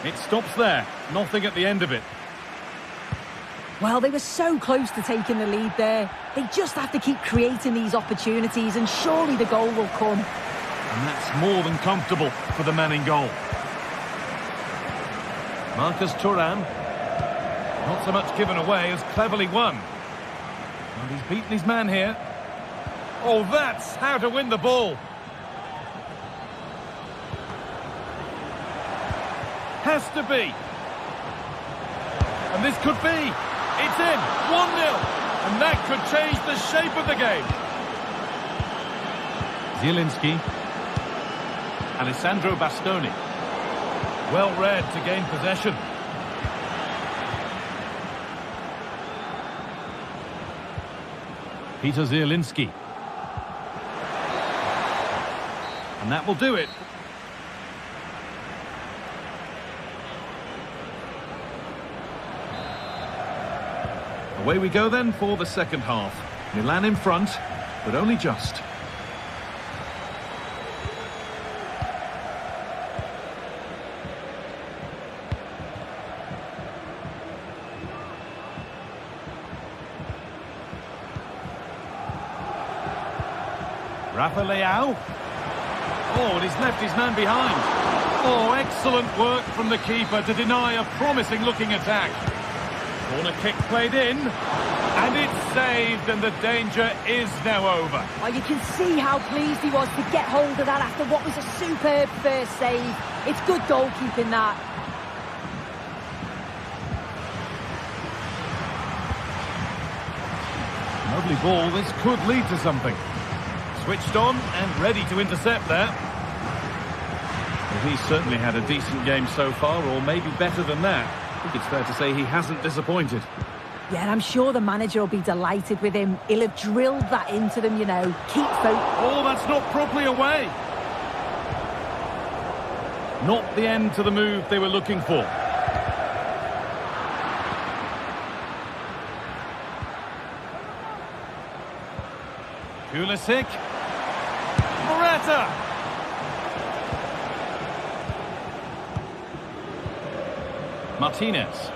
It stops there. Nothing at the end of it.
Well, they were so close to taking the lead there. They just have to keep creating these opportunities and surely the goal will come.
And that's more than comfortable for the man in goal. Marcus Thuram. Not so much given away as cleverly won. And he's beaten his man here. Oh, that's how to win the ball. Has to be. And this could be. It's in. 1-0. And that could change the shape of the game. Zielinski. Alessandro Bastoni. Well read to gain possession. Peter Zielinski. And that will do it. Away we go then for the second half. Milan in front, but only just. Rafa Leao. Oh, and he's left his man behind. Oh, excellent work from the keeper to deny a promising-looking attack. Corner kick played in, and it's saved, and the danger is now over.
Well, you can see how pleased he was to get hold of that after what was a superb first save. It's good goalkeeping, that.
Lovely ball, this could lead to something. Switched on and ready to intercept there. Well, he's certainly had a decent game so far, or maybe better than that. I think it's fair to say he hasn't disappointed.
Yeah, and I'm sure the manager will be delighted with him. He'll have drilled that into them, you know. Keep focused.
Oh, that's not properly away. Not the end to the move they were looking for. Pulisic. Morata. Martinez.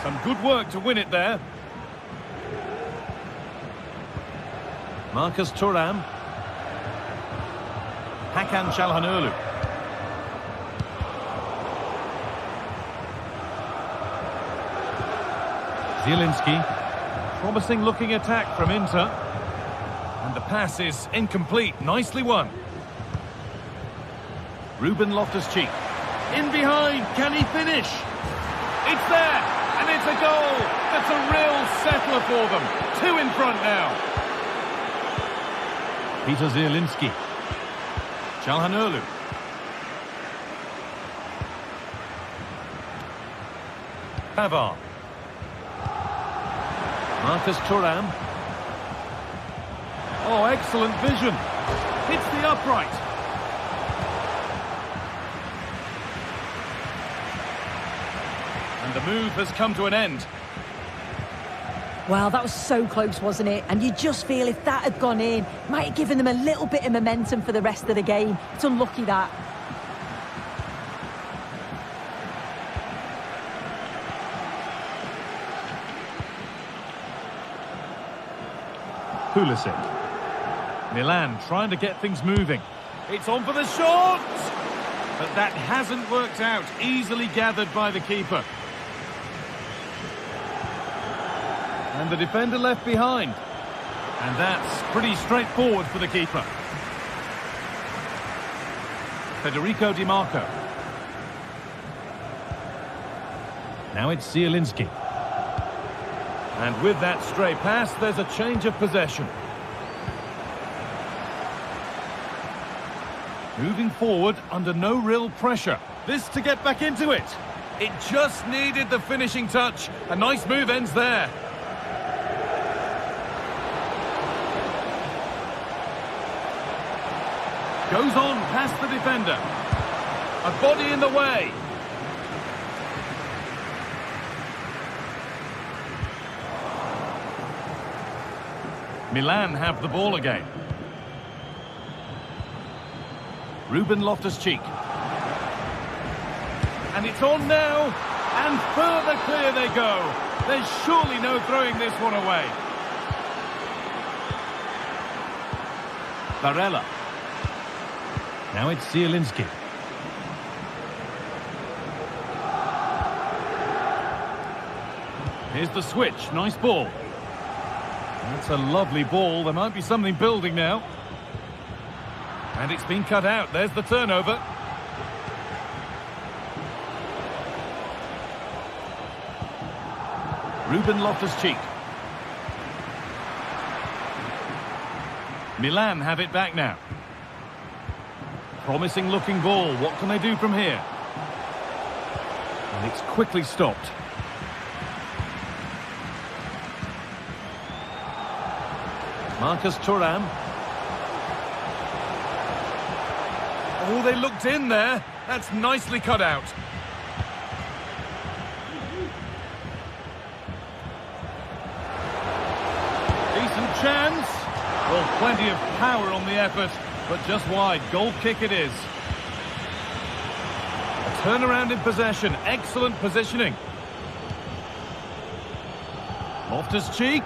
Some good work to win it there. Marcus Thuram. Hakan Çalhanoğlu. Zielinski. Promising looking attack from Inter. And the pass is incomplete. Nicely won. Ruben Loftus-Cheek. In behind, can he finish? It's there, and it's a goal. That's a real settler for them. 2 in front now. Peter Zielinski. Çalhanoğlu. Pavard. Marcus Thuram. Oh, excellent vision. Hits the upright. And the move has come to an end.
Well, that was so close, wasn't it? And you just feel if that had gone in, might have given them a little bit of momentum for the rest of the game. It's unlucky, that.
Pulisic. Milan trying to get things moving. It's on for the shot! But that hasn't worked out. Easily gathered by the keeper. And the defender left behind. And that's pretty straightforward for the keeper. Federico Di Marco. Now it's Zielinski. And with that stray pass, there's a change of possession. Moving forward under no real pressure. This to get back into it. It just needed the finishing touch. A nice move ends there. Goes on past the defender. A body in the way. Milan have the ball again. Ruben Loftus-Cheek. And it's on now. And further clear they go. There's surely no throwing this one away. Barella. Now it's Zielinski. Here's the switch. Nice ball. That's a lovely ball. There might be something building now. And it's been cut out. There's the turnover. Ruben Loftus-Cheek. Milan have it back now. Promising looking ball. What can they do from here? And it's quickly stopped. Marcus Thuram. Oh, they looked in there. That's nicely cut out. Decent chance. Well, plenty of power on the effort, but just wide. Goal kick it is. A turnaround in possession. Excellent positioning. Loftus-Cheek.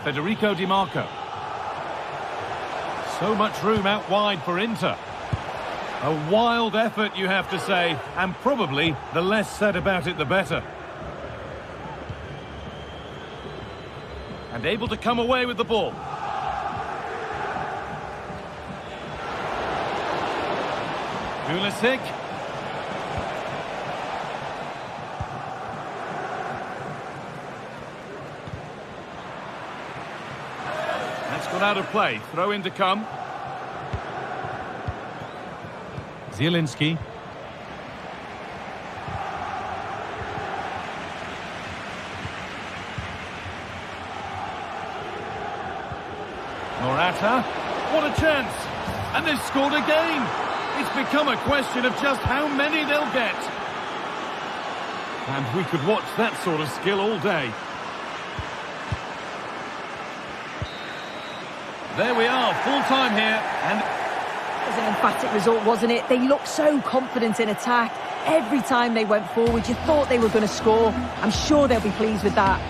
Federico Di Marco. So much room out wide for Inter. A wild effort, you have to say, and probably the less said about it, the better. And able to come away with the ball. Pulisic. That's gone out of play. Throw in to come. Zielinski. Morata. What a chance! And they've scored again! It's become a question of just how many they'll get. And we could watch that sort of skill all day. There we are, full time here, and
it was an emphatic result, wasn't it? They looked so confident in attack. Every time they went forward, you thought they were going to score. I'm sure they'll be pleased with that.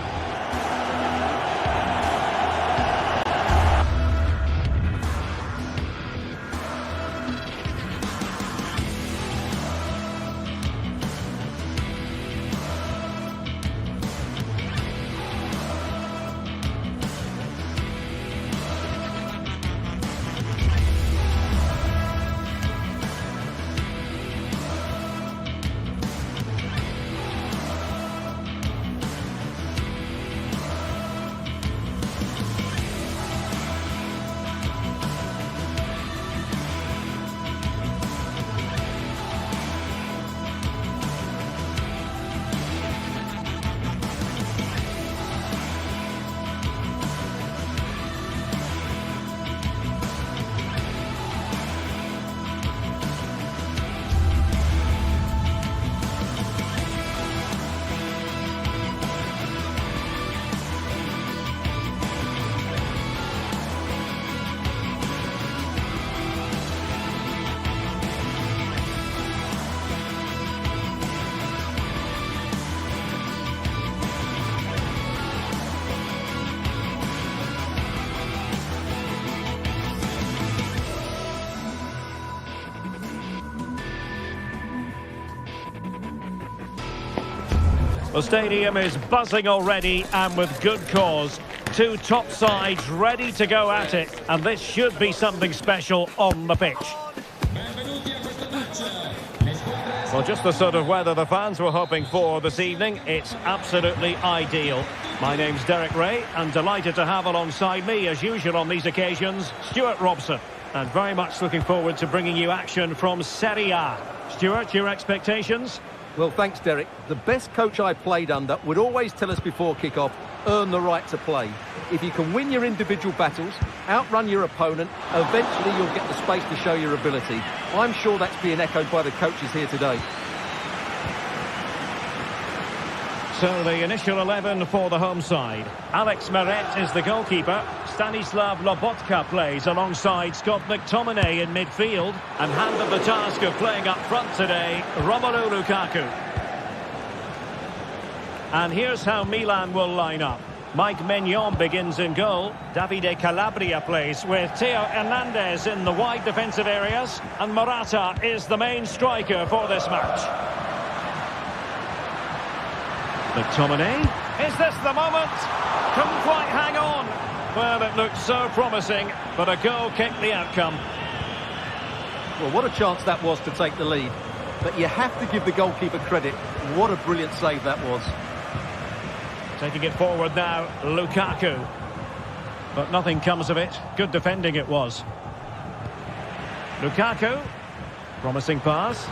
The stadium is buzzing already, and with good cause. Two top sides ready to go at it, and this should be something special on the pitch. Well, just the sort of weather the fans were hoping for this evening. It's absolutely ideal. My name's Derek Ray, and delighted to have alongside me, as usual on these occasions, Stuart Robson. And very much looking forward to bringing you action from Serie A. Stuart, your expectations?
Well, thanks, Derek. The best coach I played under would always tell us before kick-off, earn the right to play. If you can win your individual battles, outrun your opponent, eventually you'll get the space to show your ability. I'm sure that's being echoed by the coaches here today.
So the initial 11 for the home side. Alex Meret is the goalkeeper. Stanislav Lobotka plays alongside Scott McTominay in midfield. And handed the task of playing up front today, Romelu Lukaku. And here's how Milan will line up. Mike Maignan begins in goal. Davide Calabria plays with Theo Hernandez in the wide defensive areas. And Morata is the main striker for this match. McTominay. Is this the moment? Couldn't quite hang on. Well, it looked so promising, but a goal kicked the outcome.
Well, what a chance that was to take the lead. But you have to give the goalkeeper credit. What a brilliant save that was.
Taking it forward now, Lukaku. But nothing comes of it. Good defending it was. Lukaku. Promising pass.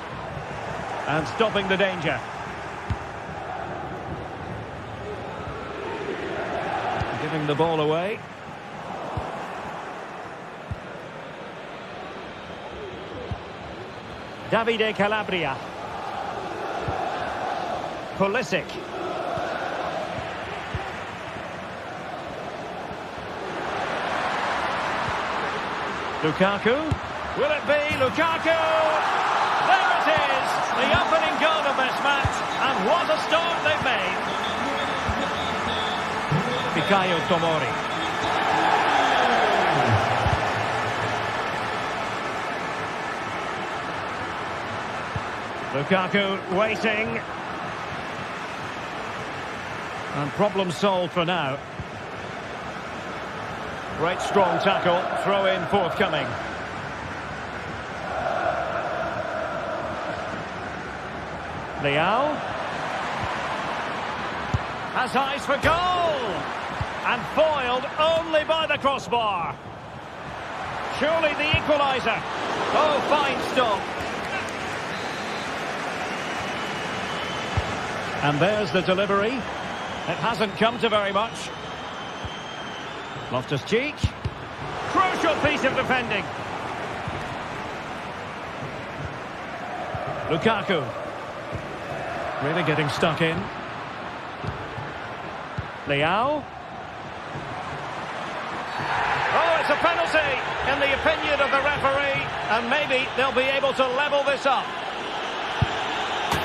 And stopping the danger. Giving the ball away. Davide Calabria. Pulisic. Lukaku. Will it be Lukaku? There it is! The opening goal of this match. And what a start they've made. Fikayo Tomori. Lukaku waiting. And problem solved for now. Great strong tackle, throw in forthcoming. Leao. Has eyes for goal! And foiled only by the crossbar. Surely the equaliser. Oh, fine stop. And there's the delivery. It hasn't come to very much. Loftus-Cheek. Crucial piece of defending. Lukaku. Really getting stuck in. Leao. Oh, it's a penalty in the opinion of the referee. And maybe they'll be able to level this up.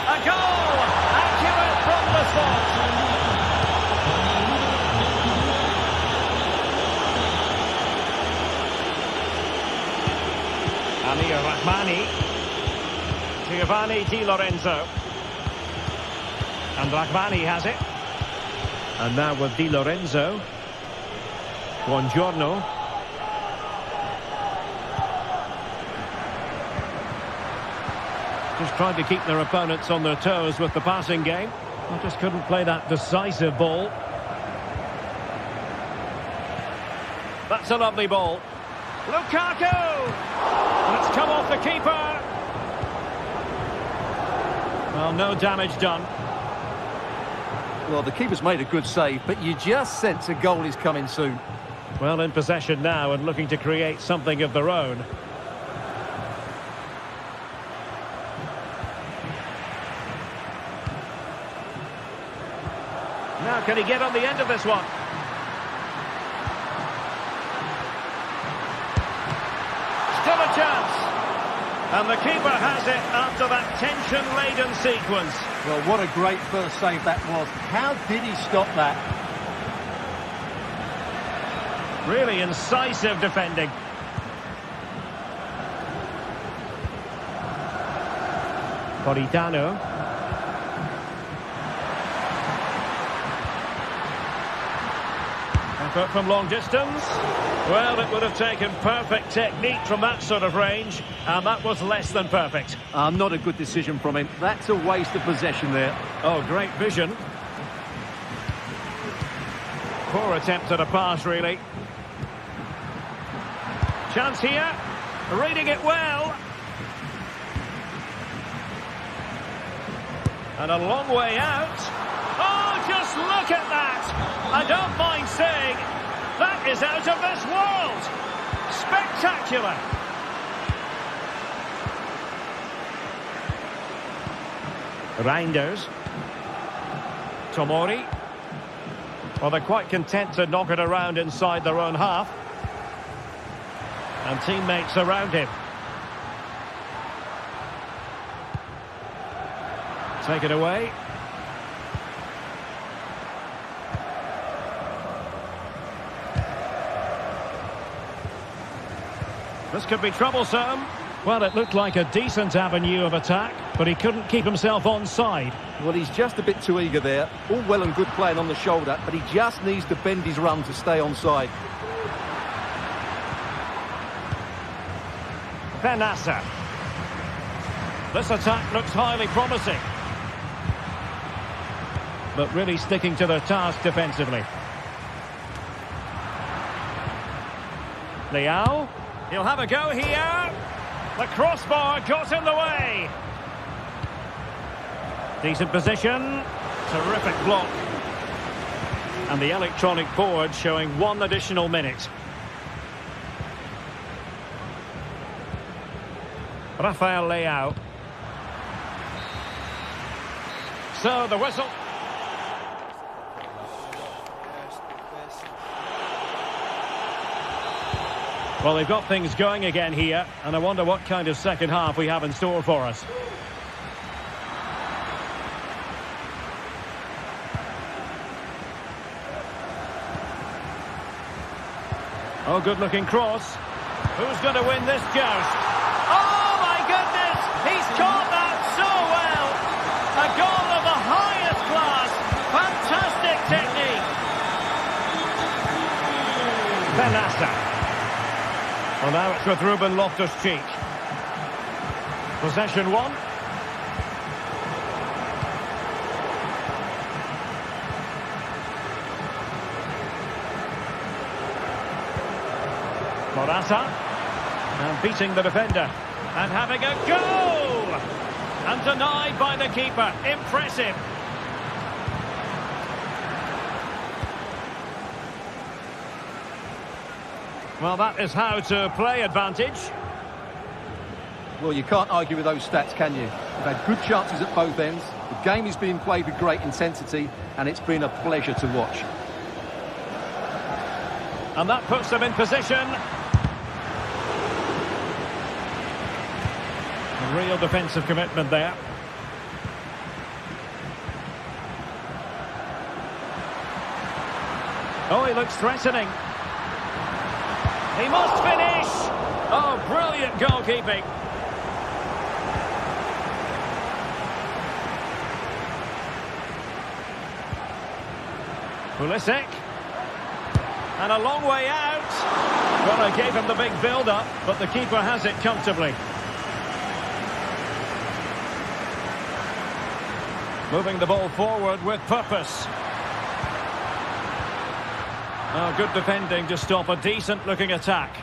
A goal! Accurate from the spot. Amir Rahmani. Giovanni Di Lorenzo. And Rahmani has it. And now with Di Lorenzo. Buongiorno. Just trying to keep their opponents on their toes with the passing game. I just couldn't play that decisive ball. That's a lovely ball. Lukaku! It's come off the keeper. Well, no damage done.
Well, the keeper's made a good save, but you just sense a goal is coming soon.
Well, in possession now and looking to create something of their own. Now, can he get on the end of this one? Still a chance. And the keeper has it after that tension-laden sequence.
Well, what a great first save that was. How did he stop that?
Really incisive defending. Politano. Effort from long distance. Well, it would have taken perfect technique from that sort of range, and that was less than perfect.
Not a good decision from him. That's a waste of possession there.
Oh, great vision. Poor attempt at a pass, really. Chance here. Reading it well. And a long way out. Oh, just look at that! I don't mind saying, that is out of this world! Spectacular! Reinders. Tomori. Well, they're quite content to knock it around inside their own half. And teammates around him. Take it away. This could be troublesome. Well, it looked like a decent avenue of attack, but he couldn't keep himself onside.
Well, he's just a bit too eager there. All well and good playing on the shoulder, but he just needs to bend his run to stay onside.
Benassa. This attack looks highly promising. But really sticking to their task defensively. Leao. He'll have a go here. The crossbar got in the way. Decent position. Terrific block. And the electronic board showing 1 additional minute. Rafael Leao. So the whistle. Well, they've got things going again here, and I wonder what kind of second half we have in store for us. Oh, good-looking cross. Who's going to win this joust? Oh, my goodness! He's caught that so well! A goal of the highest class! Fantastic technique! Benassa. Well, now it's with Ruben Loftus-Cheek. Possession 1. Morata. And beating the defender. And having a go! And denied by the keeper. Impressive. Well, that is how to play advantage.
Well, you can't argue with those stats, can you? They've had good chances at both ends. The game is being played with great intensity, and it's been a pleasure to watch.
And that puts them in position. A real defensive commitment there. Oh, he looks threatening. He must finish! Oh, brilliant goalkeeping. Pulisic. And a long way out. Well, I gave him the big build-up, but the keeper has it comfortably. Moving the ball forward with purpose. Oh, good defending to stop a decent-looking attack.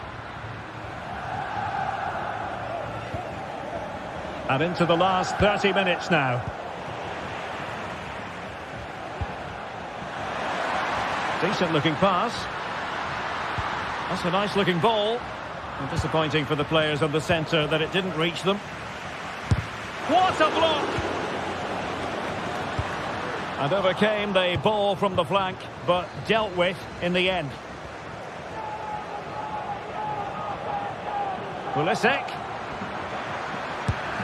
And into the last 30 minutes now. Decent-looking pass. That's a nice-looking ball. And disappointing for the players of the centre that it didn't reach them. What a block! And overcame the ball from the flank, but dealt with in the end. Pulisic.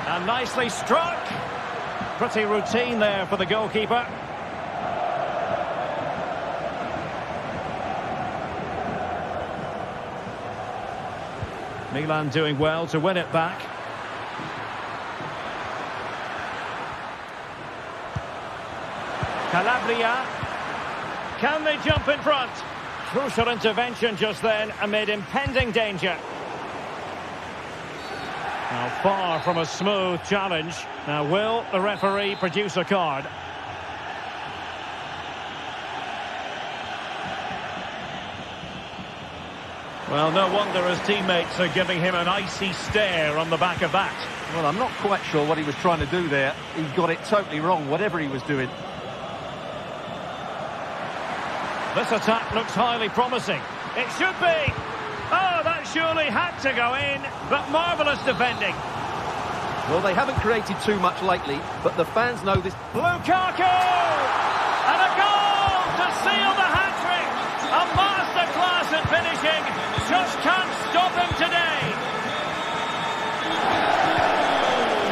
And nicely struck. Pretty routine there for the goalkeeper. Milan doing well to win it back. Calabria. Can they jump in front? Crucial intervention just then amid impending danger. Now, far from a smooth challenge. Now, will the referee produce a card? Well, no wonder his teammates are giving him an icy stare on the back of that.
Well, I'm not quite sure what he was trying to do there. He got it totally wrong, whatever he was doing.
This attack looks highly promising. It should be. Oh, that surely had to go in, but marvellous defending.
Well, they haven't created too much lately, but the fans know this.
Lukaku! And a goal to seal the hat-trick! A masterclass at finishing. Just can't stop him today.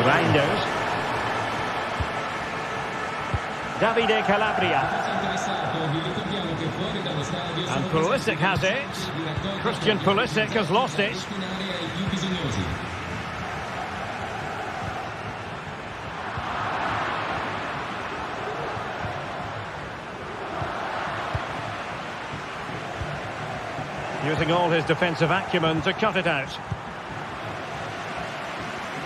Reinders. Davide Calabria. And Pulisic has it. Christian Pulisic has lost it. Using all his defensive acumen to cut it out.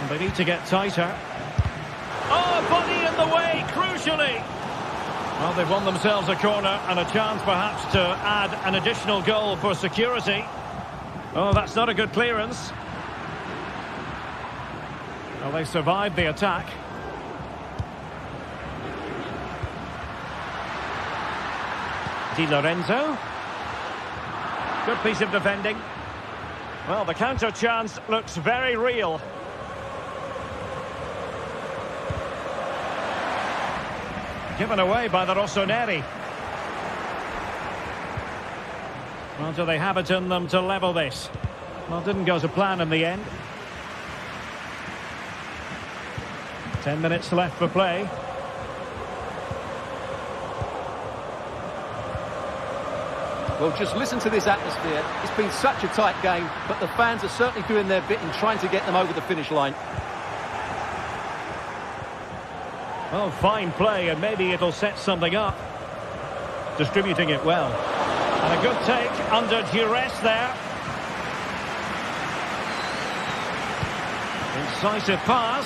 And they need to get tighter. Oh, body in the way, crucially. Well, they've won themselves a corner and a chance perhaps to add an additional goal for security. Oh, that's not a good clearance. Well, they survived the attack. Di Lorenzo. Good piece of defending. Well, the counter chance looks very real. Given away by the Rossoneri. Well, do they have it in them to level this? Well, didn't go to plan in the end. 10 minutes left for play.
Well, just listen to this atmosphere. It's been such a tight game, but the fans are certainly doing their bit in trying to get them over the finish line.
Oh, fine play, and maybe it'll set something up. Distributing it well. And a good take under duress there. Incisive pass.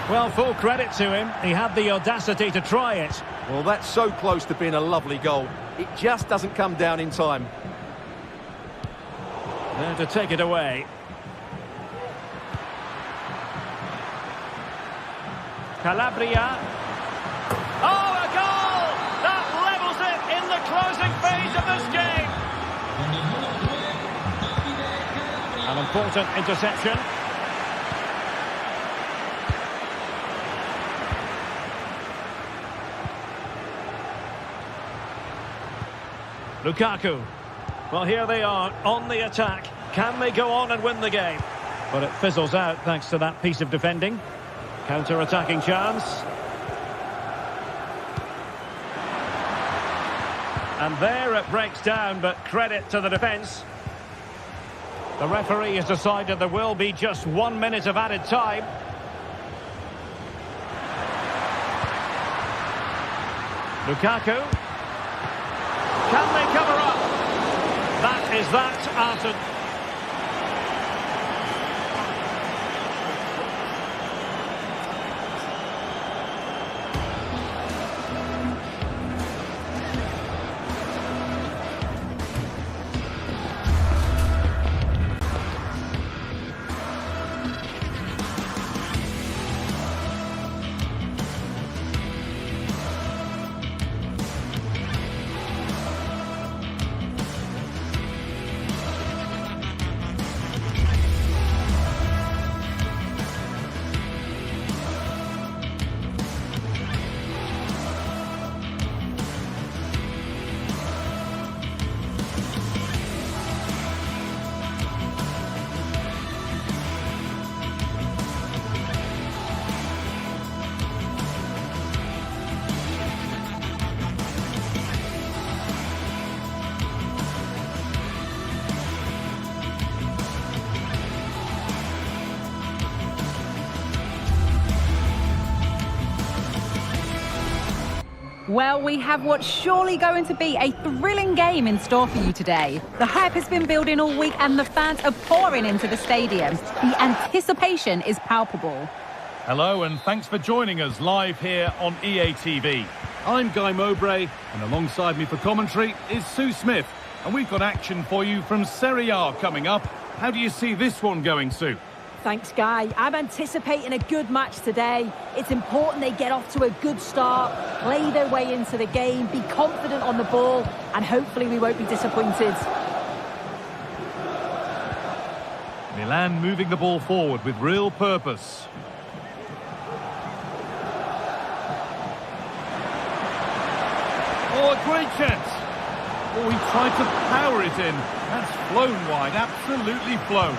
Well, full credit to him. He had the audacity to try it.
Well, that's so close to being a lovely goal. It just doesn't come down in time.
There to take it away. Calabria. Oh, a goal! That levels it in the closing phase of this game. An important interception. Lukaku. Well, here they are on the attack. Can they go on and win the game? But it fizzles out thanks to that piece of defending. Counter-attacking chance. And there it breaks down, but credit to the defence. The referee has decided there will be just 1 minute of added time. Lukaku. Can they cover up? That is that after...
Well, we have what's surely going to be a thrilling game in store for you today. The hype has been building all week and the fans are pouring into the stadium. The anticipation is palpable.
Hello and thanks for joining us live here on EA TV. I'm Guy Mowbray and alongside me for commentary is Sue Smith. And we've got action for you from Serie A coming up. How do you see this one going, Sue?
Thanks, Guy. I'm anticipating a good match today. It's important they get off to a good start, play their way into the game, be confident on the ball, and hopefully we won't be disappointed.
Milan moving the ball forward with real purpose. Oh, a great chance. Oh, he tried to power it in. That's flown wide, absolutely flown.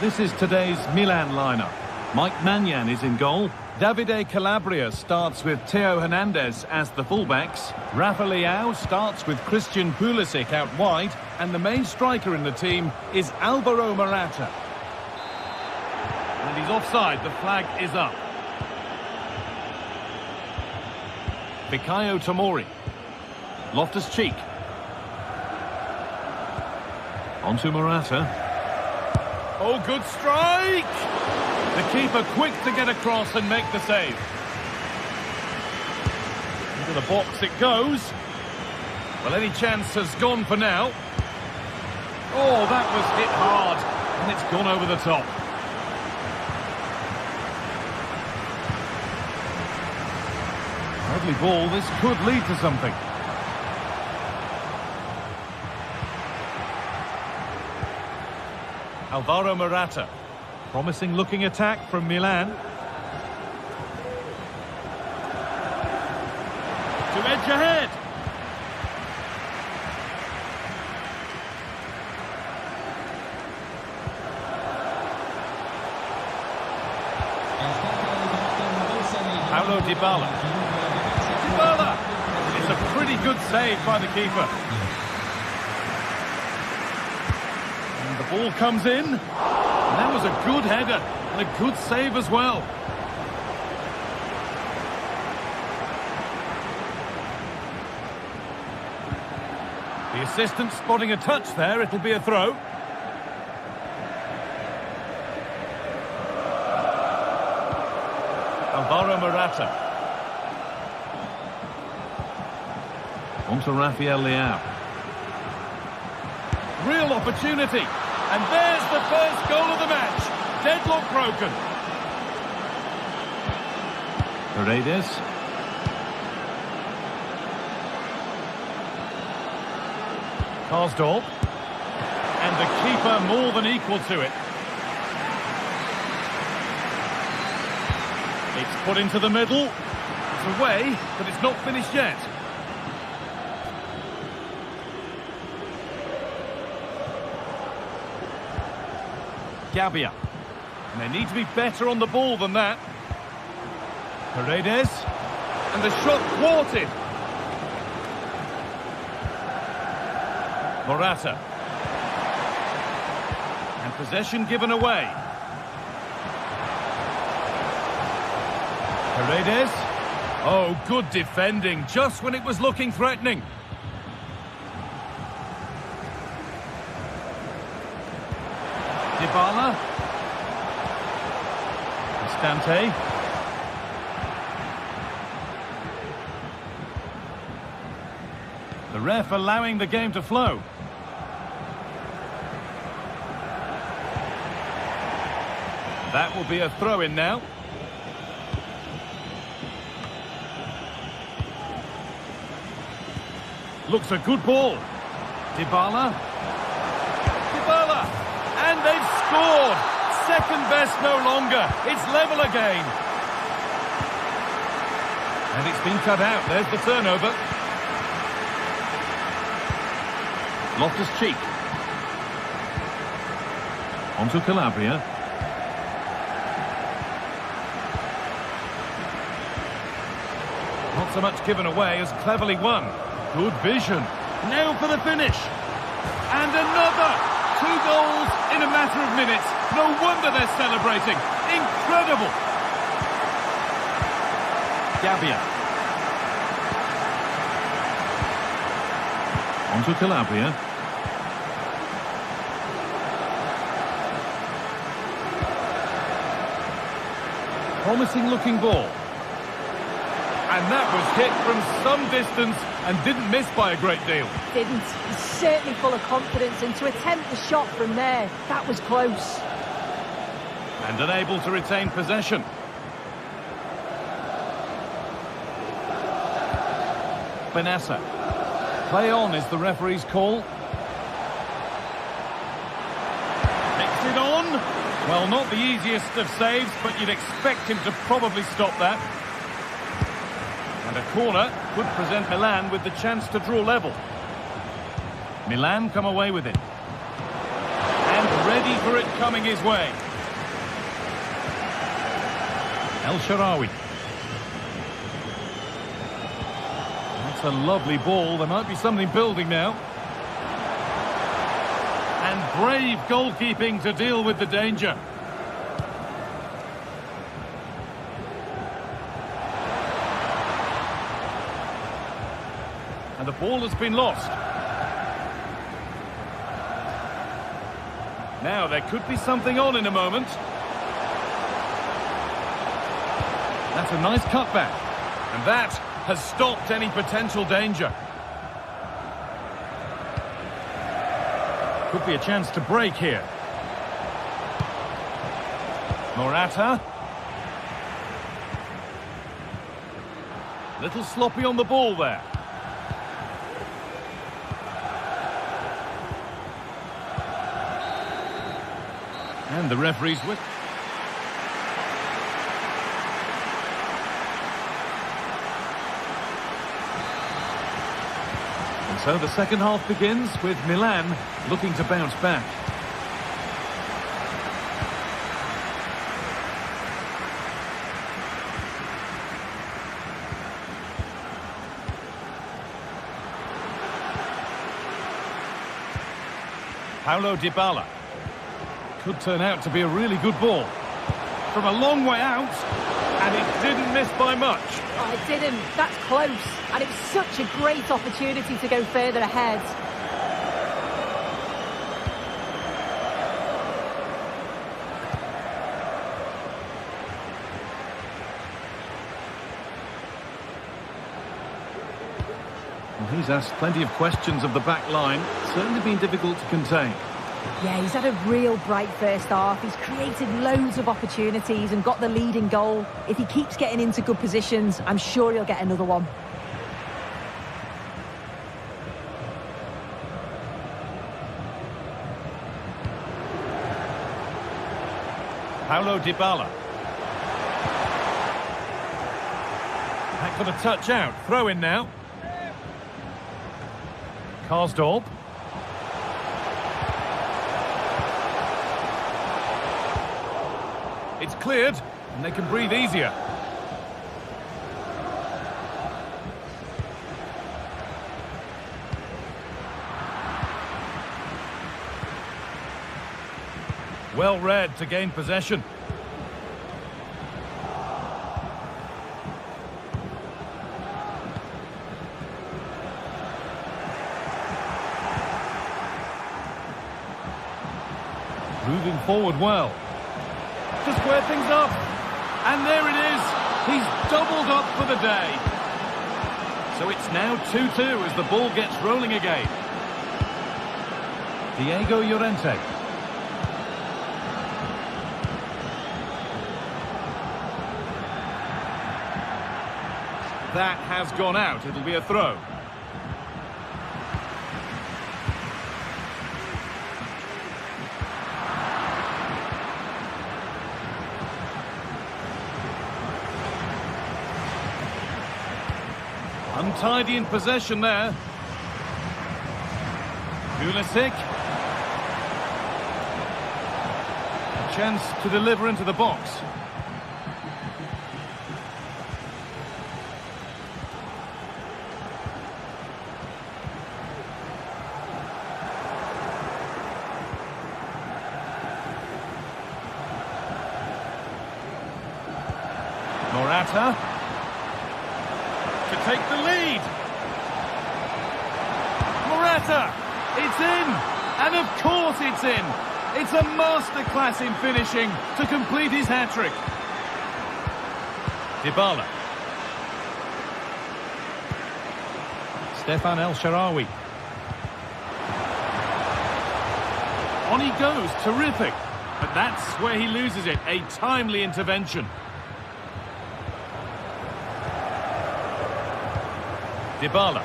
This is today's Milan lineup. Mike Maignan is in goal. Davide Calabria starts with Theo Hernandez as the fullbacks. Rafa Leao starts with Christian Pulisic out wide. And the main striker in the team is Alvaro Morata. And he's offside, the flag is up. Fikayo Tomori. Loftus-Cheek. Onto Morata. Oh, good strike! The keeper quick to get across and make the save. Into the box it goes. Well, any chance has gone for now. Oh, that was hit hard, and it's gone over the top. Lovely ball, this could lead to something. Alvaro Morata. Promising looking attack from Milan. To edge ahead. Paulo Dybala. Dybala! It's a pretty good save by the keeper. And the ball comes in. And that was a good header and a good save as well. The assistant spotting a touch there. It'll be a throw. Alvaro Morata. On to Rafael Leao. Real opportunity. And there's the first goal of the match. Deadlock broken. Paredes. Karsdorp. And the keeper more than equal to it. It's put into the middle. It's away, but it's not finished yet. Gabbia. And they need to be better on the ball than that. Paredes. And the shot thwarted. Morata. And possession given away. Paredes. Oh, good defending, just when it was looking threatening. Dybala. Stante. The ref allowing the game to flow. That will be a throw-in now. Looks a good ball. Dybala. Dybala. And they've scored. Second best no longer. It's level again. And it's been cut out. There's the turnover. Loftus-Cheek. Onto Calabria. Not so much given away as cleverly won. Good vision. Now for the finish. And another. 2 goals in a matter of minutes. No wonder they're celebrating. Incredible. Gabbia. Onto Calabria. Promising looking ball. And that was hit from some distance and didn't miss by a great deal.
Didn't. He's certainly full of confidence, and to attempt the shot from there, that was close.
And unable to retain possession. Benassa. Play on is the referee's call. Makes it on. Well, not the easiest of saves, but you'd expect him to probably stop that. And a corner could present Milan with the chance to draw level. Milan come away with it. And ready for it coming his way. El Shaarawy. That's a lovely ball. There might be something building now. And brave goalkeeping to deal with the danger. And the ball has been lost. Now there could be something on in a moment. That's a nice cutback. And that has stopped any potential danger. Could be a chance to break here. Morata. Little sloppy on the ball there. And the referee's with. And so the second half begins with Milan looking to bounce back. Paulo Dybala. Could turn out to be a really good ball. From a long way out, and it didn't miss by much.
Oh, it didn't. That's close. And it was such a great opportunity to go further ahead.
Well, he's asked plenty of questions of the back line. Certainly been difficult to contain.
Yeah, he's had a real bright first half. He's created loads of opportunities and got the leading goal. If he keeps getting into good positions, I'm sure he'll get another one.
Paulo Dybala. Heck of a touch out. Throw in now. Karsdorp. It's cleared, and they can breathe easier. Well read to gain possession. Moving forward well. To square things up. And there it is. He's doubled up for the day. So it's now 2-2 as the ball gets rolling again. Diego Llorente. That has gone out. It'll be a throw. Untidy in possession there. Pulisic. A chance to deliver into the box. Morata. to take the lead. Morata, it's in, and of course it's in. It's a masterclass in finishing to complete his hat-trick. Dybala. Stefan El Shaarawy. On he goes, terrific. But that's where he loses it, a timely intervention. Dybala.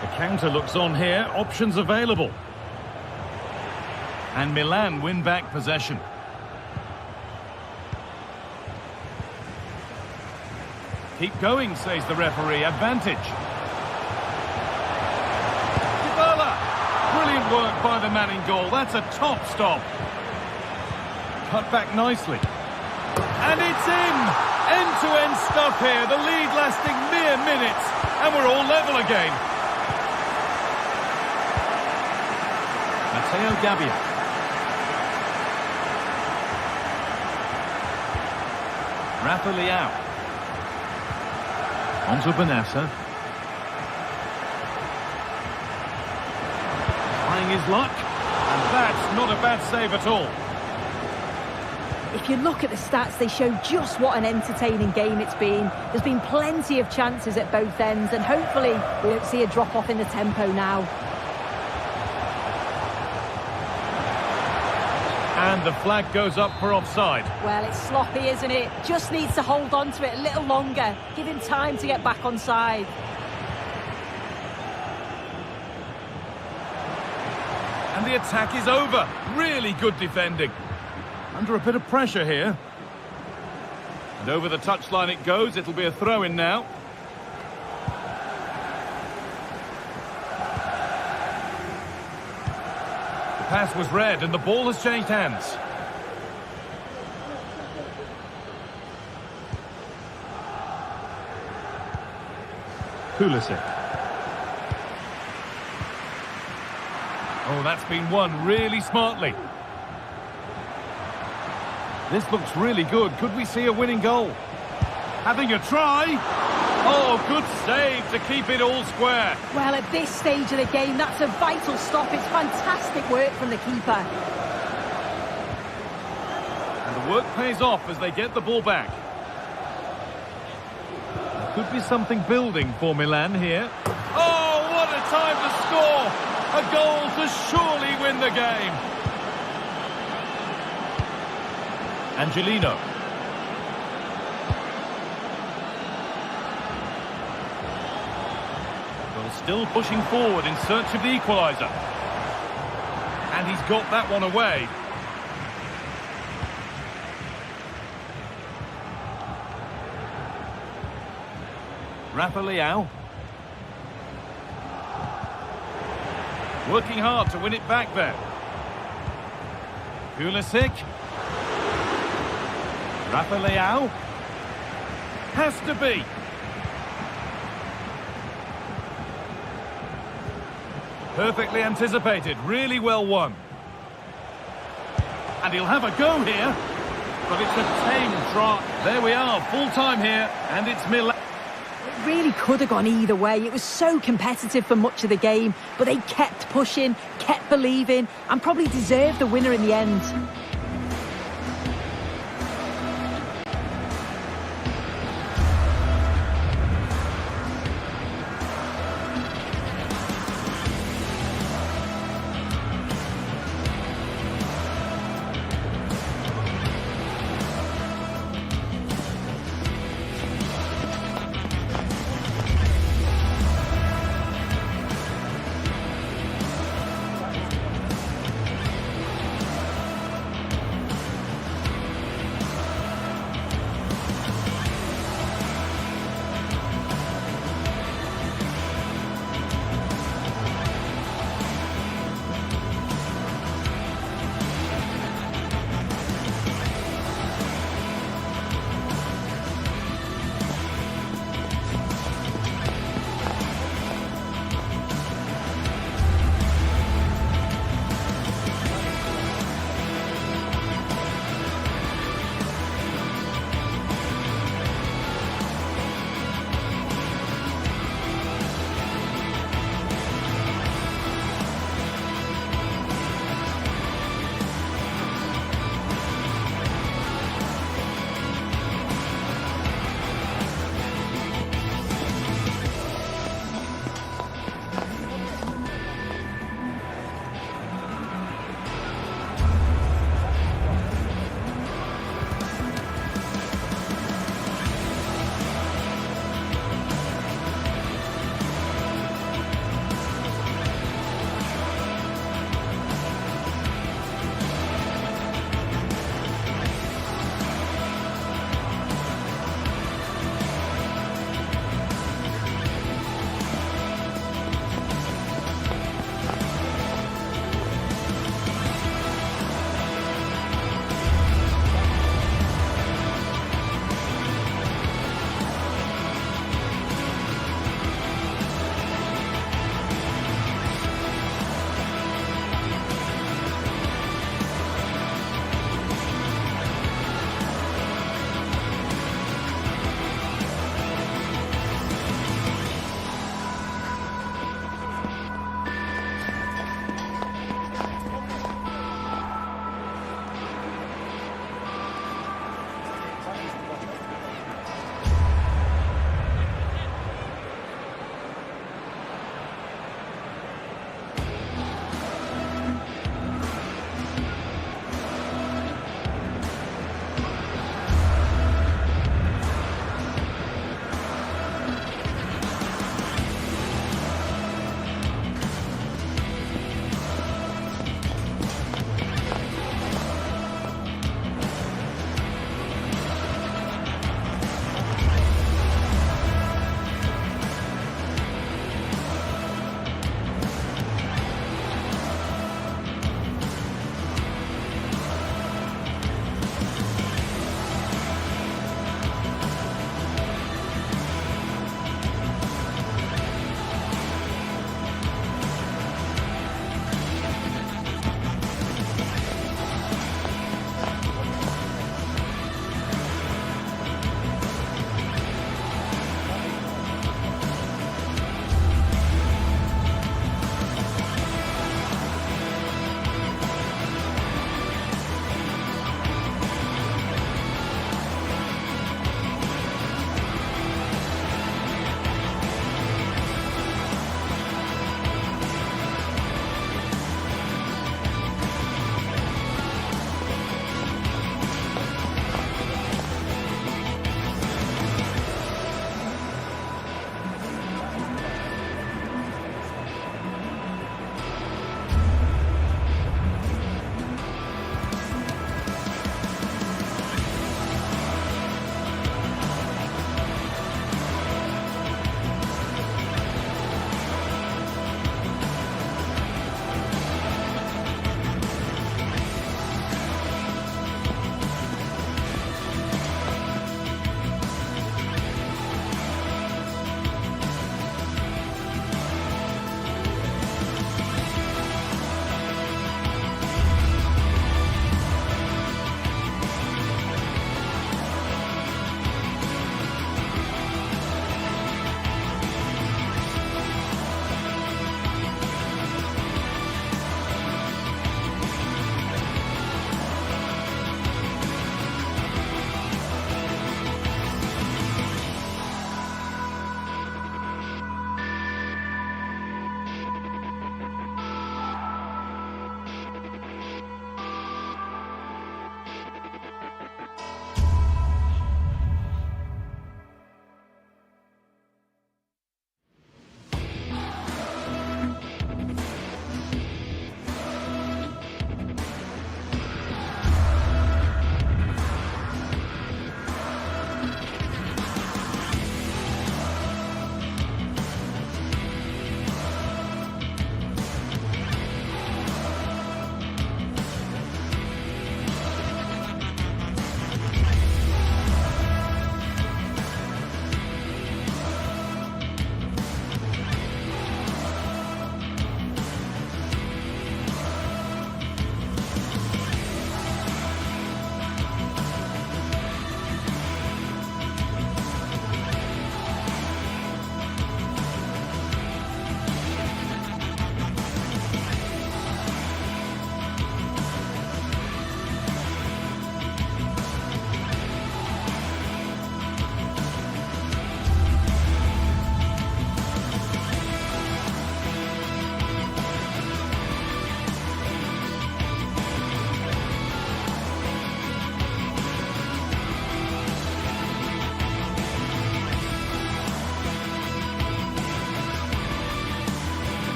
The counter looks on here, options available. And Milan win back possession. Keep going, says the referee. Advantage. Dybala! Brilliant work by the man in goal. That's a top stop. Cut back nicely. And it's in! End-to-end stuff here. The lead lasting mere minutes. And we're all level again. Matteo Gabbia. Rafa Leao. Onto Benassa. Trying his luck. And that's not a bad save at all.
If you look at the stats, they show just what an entertaining game it's been. There's been plenty of chances at both ends, and hopefully we don't see a drop-off in the tempo now.
And the flag goes up for offside.
Well, it's sloppy, isn't it? Just needs to hold on to it a little longer. Give him time to get back on side.
And the attack is over. Really good defending. Under a bit of pressure here. And over the touchline it goes. It'll be a throw-in now. The pass was read and the ball has changed hands.
Pulisic.
Oh, that's been won really smartly. This looks really good. Could we see a winning goal? Having a try. Oh, good save to keep it all square.
Well, at this stage of the game, that's a vital stop. It's fantastic work from the keeper.
And the work pays off as they get the ball back. There could be something building for Milan here. Oh, what a time to score! A goal to surely win the game. Angelino. Well, still pushing forward in search of the equaliser. And he's got that one away. Rafa Leao. Working hard to win it back there. Pulisic. Rafa Leao. Has to be. Perfectly anticipated. Really well won. And he'll have a go here. But it's a tame trot. There we are. Full time here. And it's Milan.
It really could have gone either way. It was so competitive for much of the game, but they kept pushing, kept believing, and probably deserved the winner in the end.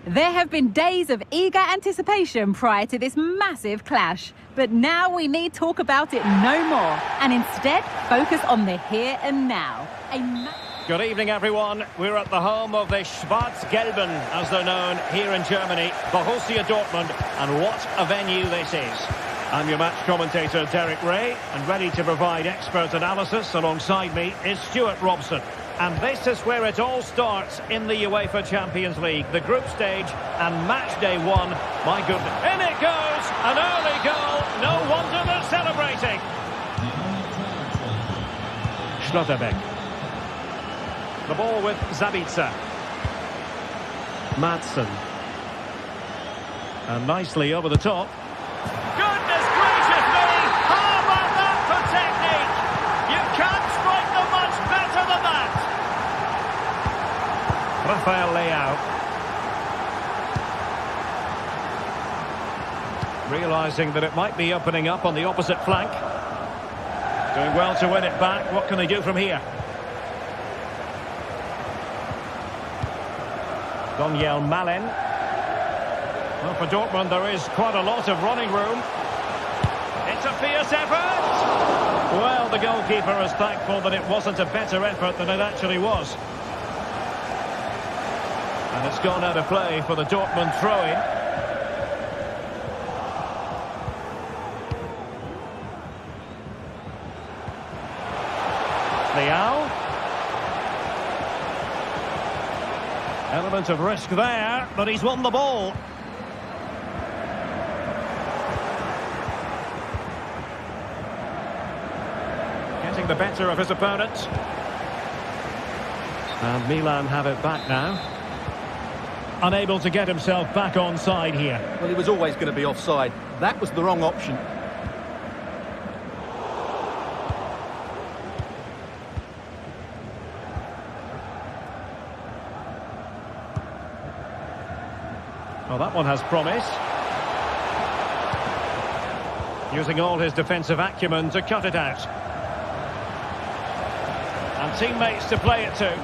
There have been days of eager anticipation prior to this massive clash, but now we need talk about it no more, and instead focus on the here and now.
Good evening, everyone. We're at the home of the Schwarz-Gelben, as they're known here in Germany, Borussia Dortmund, and what a venue this is. I'm your match commentator, Derek Ray, and ready to provide expert analysis alongside me is Stuart Robson. And this is where it all starts in the UEFA Champions League, the group stage and match day one. My goodness. In it goes! An early goal. No wonder they're celebrating. Schlotterbeck. The ball with Zabitzer. Madsen. And nicely over the top. Goodness gracious me! How about that for technique? You can't strike them much better than that. Rafael Leao. Realising that it might be opening up on the opposite flank. Doing well to win it back. What can they do from here? Daniel Malen. Well, for Dortmund, there is quite a lot of running room. It's a fierce effort! Well, the goalkeeper is thankful that it wasn't a better effort than it actually was. And it's gone out of play for the Dortmund throw-in. Leao. Element of risk there, but he's won the ball. Getting the better of his opponent. And Milan have it back now. Unable to get himself back on side here.
Well, he was always going to be offside. That was the wrong option.
Well, that one has promise. Using all his defensive acumen to cut it out. And teammates to play it to.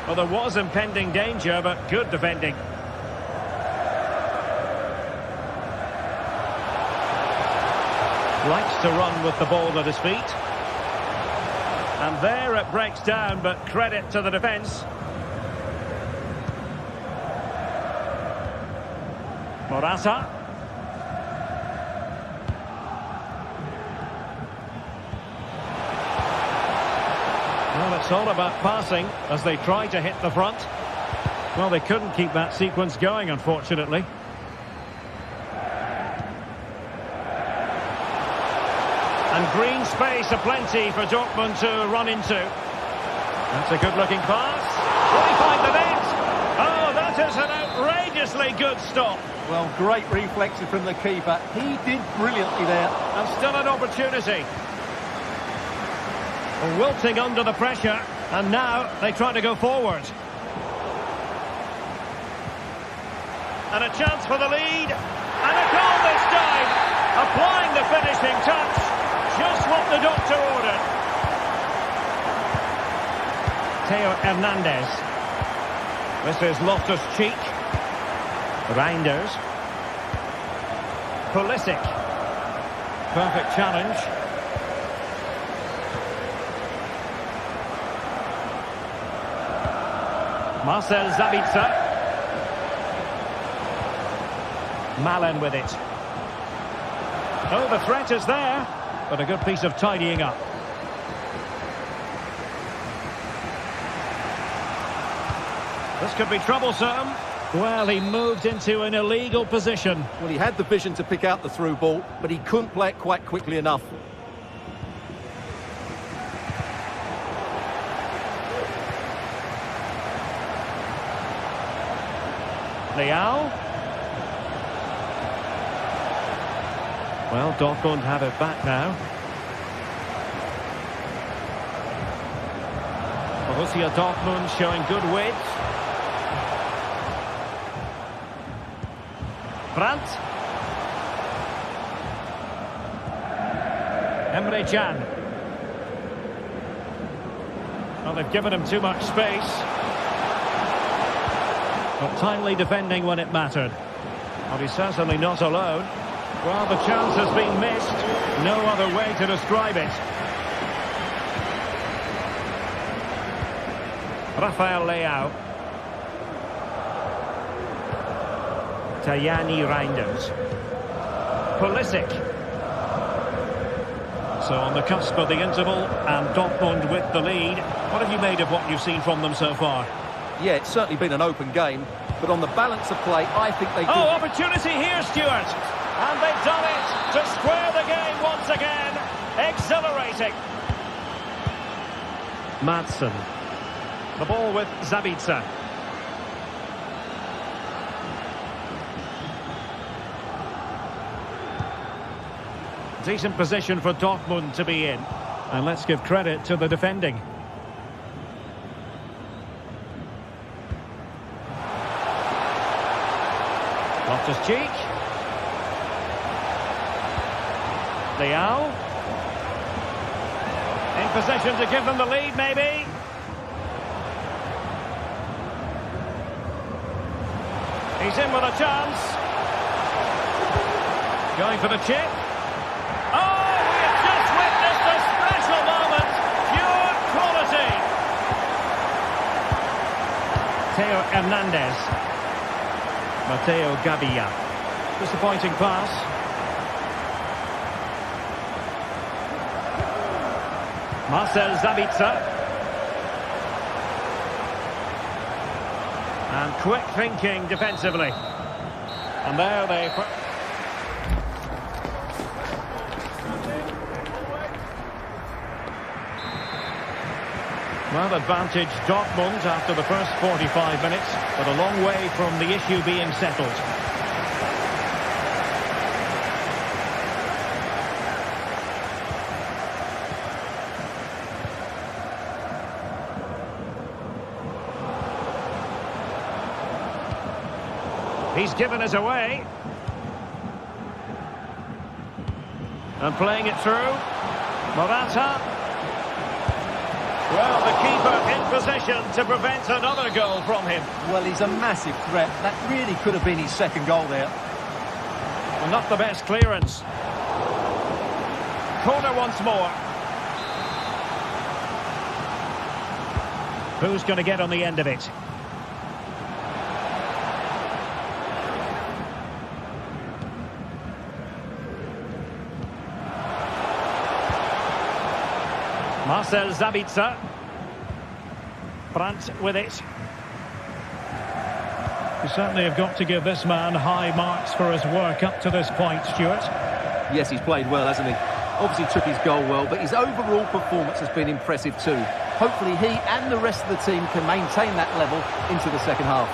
Well, there was impending danger, but good defending. Likes to run with the ball at his feet. And there it breaks down, but credit to the defence. Morata. Well, it's all about passing as they try to hit the front. Well, they couldn't keep that sequence going, unfortunately. And green space aplenty for Dortmund to run into. That's a good-looking pass. Will he find the net? Oh, that is an outrageously good stop.
Well, great reflexes from the keeper. He did brilliantly there.
And still an opportunity. Wilting under the pressure, and now they try to go forward. And a chance for the lead, and a goal this time. Applying the finishing touch, just what the doctor ordered. Theo Hernandez. This is Loftus-Cheek. Reinders. Pulisic. Perfect challenge. Marcel Zabitzer. Malen with it. Oh, the threat is there, but a good piece of tidying up. This could be troublesome. Well, he moved into an illegal position.
Well, he had the vision to pick out the through ball, but he couldn't play it quite quickly enough.
Leao. Well, Dortmund have it back now. Borussia Dortmund showing good width. Brandt. Emre Can. Well, they've given him too much space. But timely defending when it mattered. But he's certainly not alone. Well, the chance has been missed. No other way to describe it. Rafael Leao. Tajani Reinders. Pulisic. So on the cusp of the interval, and Dortmund with the lead. What have you made of what you've seen from them so far?
Yeah, it's certainly been an open game, but on the balance of play, I think they...
Oh, opportunity here, Stuart! And they've done it to square the game once again. Exhilarating. Madsen. The ball with Zabitzer. Decent position for Dortmund to be in. And let's give credit to the defending. Loftus-Cheek. Leao. In position to give them the lead, maybe. He's in with a chance. Going for the chip. Oh, we have just witnessed a special moment. Pure quality. Theo Hernandez. Matteo Gabbia. Disappointing pass. Marcel Zabitzer. And quick thinking defensively. And there they... Well, advantage Dortmund after the first 45 minutes, but a long way from the issue being settled. He's given us away. And playing it through. Morata. Well, the keeper in position to prevent another goal from him.
Well, he's a massive threat. That really could have been his second goal there.
Well, not the best clearance. Corner once more. Who's going to get on the end of it? Marcel Zabitzer. Brandt with it. You certainly have got to give this man high marks for his work up to this point, Stuart.
Yes, he's played well, hasn't he? Obviously took his goal well, but his overall performance has been impressive too. Hopefully he and the rest of the team can maintain that level into the second half.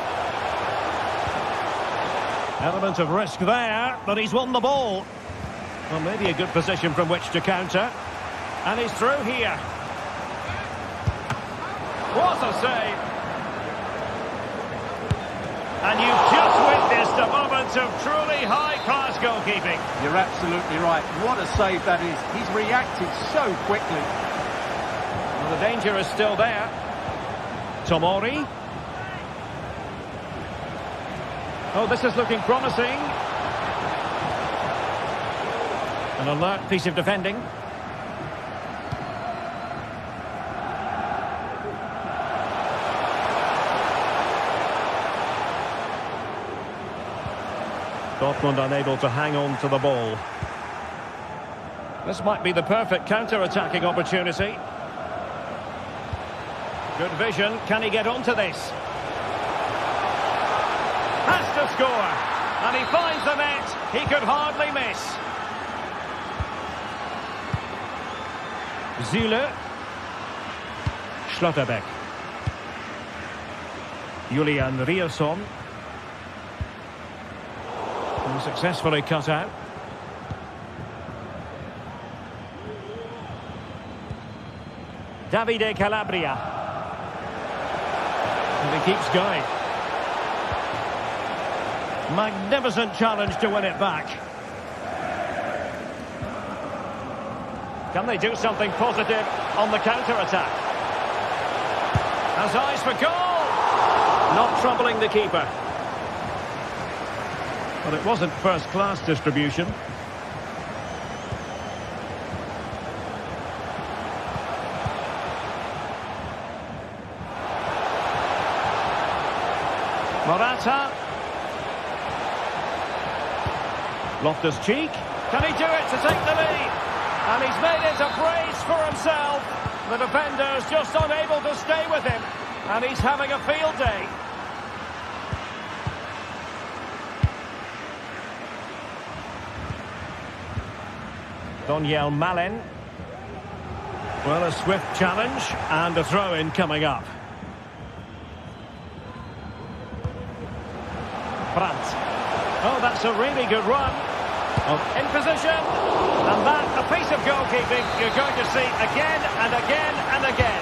Element of risk there, but he's won the ball. Well, maybe a good position from which to counter. And he's through here. What a save. And you've just witnessed a moment of truly high-class goalkeeping.
You're absolutely right. What a save that is. He's reacted so quickly.
Well, the danger is still there. Tomori. Oh, this is looking promising. An alert piece of defending. Dortmund unable to hang on to the ball. This might be the perfect counter-attacking opportunity. Good vision. Can he get onto this? Has to score. And he finds the net. He could hardly miss. Süle. Schlotterbeck. Julian Riasson. Successfully cut out. Davide Calabria. And he keeps going. Magnificent challenge to win it back. Can they do something positive on the counter-attack? Has eyes for goal! Not troubling the keeper. But it wasn't first-class distribution. Morata. Loftus-Cheek. Can he do it to take the lead? And he's made it a brace for himself. The defender's just unable to stay with him. And he's having a field day. Daniel Malen. Well, a swift challenge and a throw-in coming up. Brandt. Oh, that's a really good run. In position. And that, a piece of goalkeeping you're going to see again and again and again.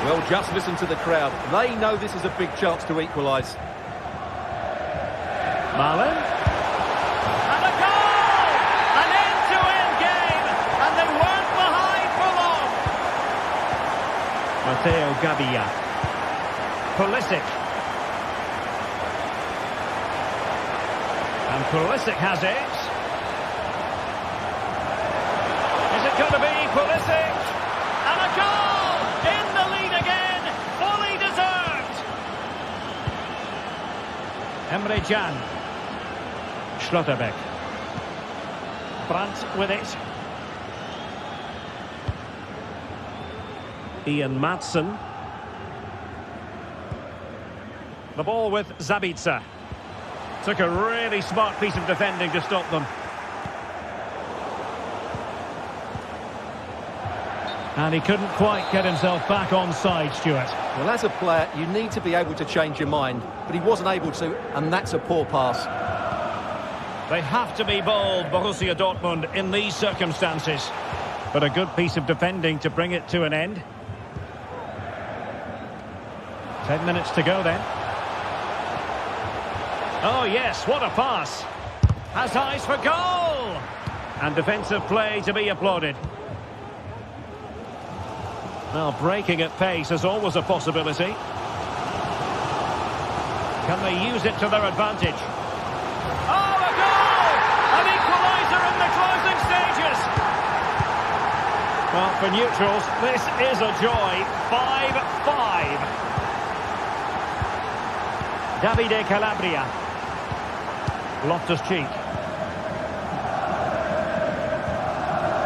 Well, just listen to the crowd. They know this is a big chance to equalise.
Milan. And a goal! An end-to-end game. And they weren't behind for long. Matteo Gabbia. Pulisic. And Pulisic has it. Is it going to be Pulisic? And a goal! In the lead again! Fully deserved! Emre Can. Schlotterbeck. Brandt with it. Ian Maatsen. The ball with Zabitzer. Took a really smart piece of defending to stop them. And he couldn't quite get himself back on side, Stuart.
Well, as a player, you need to be able to change your mind, but he wasn't able to, and that's a poor pass.
They have to be bold, Borussia Dortmund, in these circumstances. But a good piece of defending to bring it to an end. 10 minutes to go then. Oh yes, what a pass. Has eyes for goal. And defensive play to be applauded. Well, breaking at pace is always a possibility. Can they use it to their advantage? Oh, a goal! An equaliser in the closing stages. Well, for neutrals, this is a joy. 5-5. Davide Calabria. Loftus-Cheek.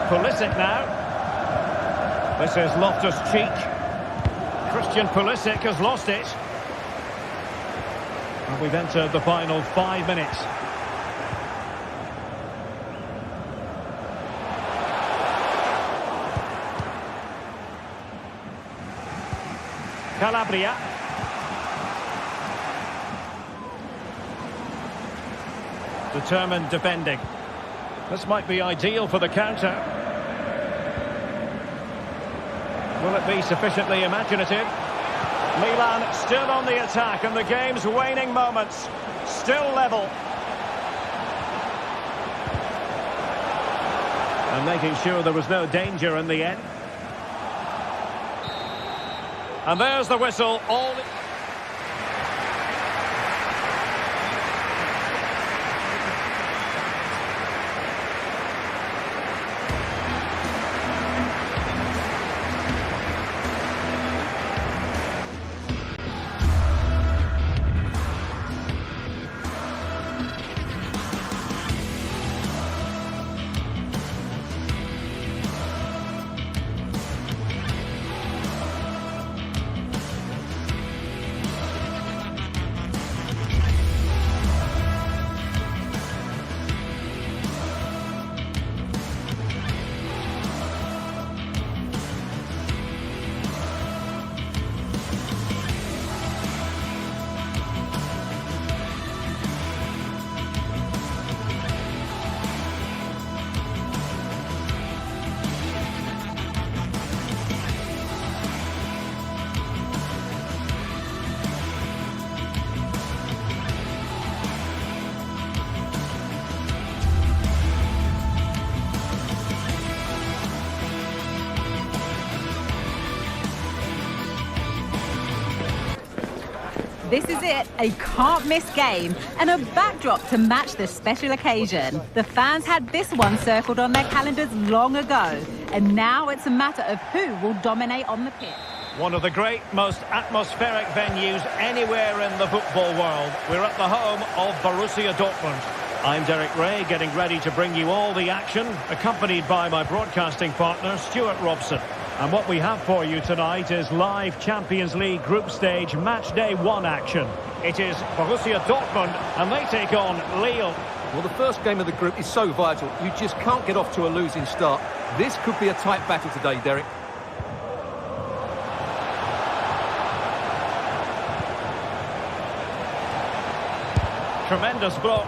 Pulisic now. This is Loftus-Cheek. Christian Pulisic has lost it. And we've entered the final 5 minutes. Calabria. Determined defending. This might be ideal for the counter. Will it be sufficiently imaginative? Milan still on the attack and the game's waning moments. Still level. And making sure there was no danger in the end. And there's the whistle. All...
This is it, a can't-miss game and a backdrop to match the special occasion. The fans had this one circled on their calendars long ago, and now it's a matter of who will dominate on the pitch.
One of the great, most atmospheric venues anywhere in the football world. We're at the home of Borussia Dortmund. I'm Derek Ray, getting ready to bring you all the action, accompanied by my broadcasting partner, Stuart Robson. And what we have for you tonight is live Champions League group stage match day 1 action. It is Borussia Dortmund, and they take on Lille.
Well, the first game of the group is so vital. You just can't get off to a losing start. This could be a tight battle today, Derek.
Tremendous block.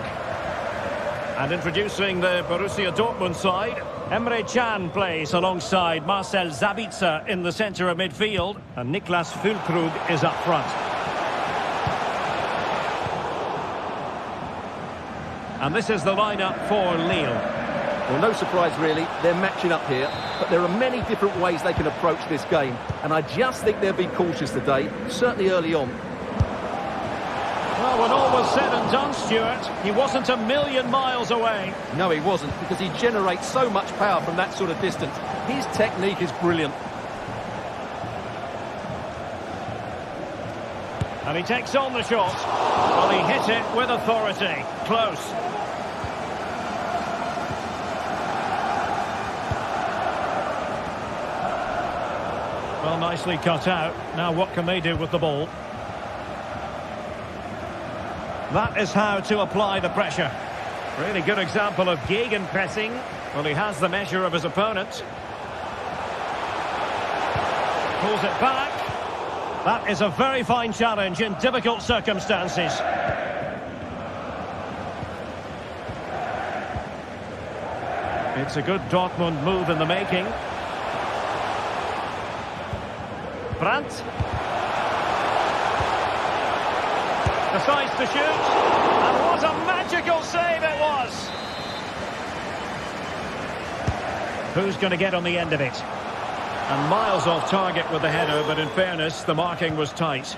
And introducing the Borussia Dortmund side, Emre Can plays alongside Marcel Sabitzer in the centre of midfield, and Niklas Füllkrug is up front. And this is the lineup for Lille.
Well, no surprise really, they're matching up here, but there are many different ways they can approach this game, and I just think they'll be cautious today, certainly early on.
Well, when all was said and done, Stuart, he wasn't a million miles away.
No, he wasn't, because he generates so much power from that sort of distance. His technique is brilliant.
And he takes on the shot. Well, he hit it with authority. Close. Well, nicely cut out. Now what can they do with the ball? That is how to apply the pressure. Really good example of gegenpressing. Well, he has the measure of his opponent. Pulls it back. That is a very fine challenge in difficult circumstances. It's a good Dortmund move in the making. Brandt. Decides to shoot, and what a magical save it was! Who's going to get on the end of it? And miles off target with the header, but in fairness, the marking was tight.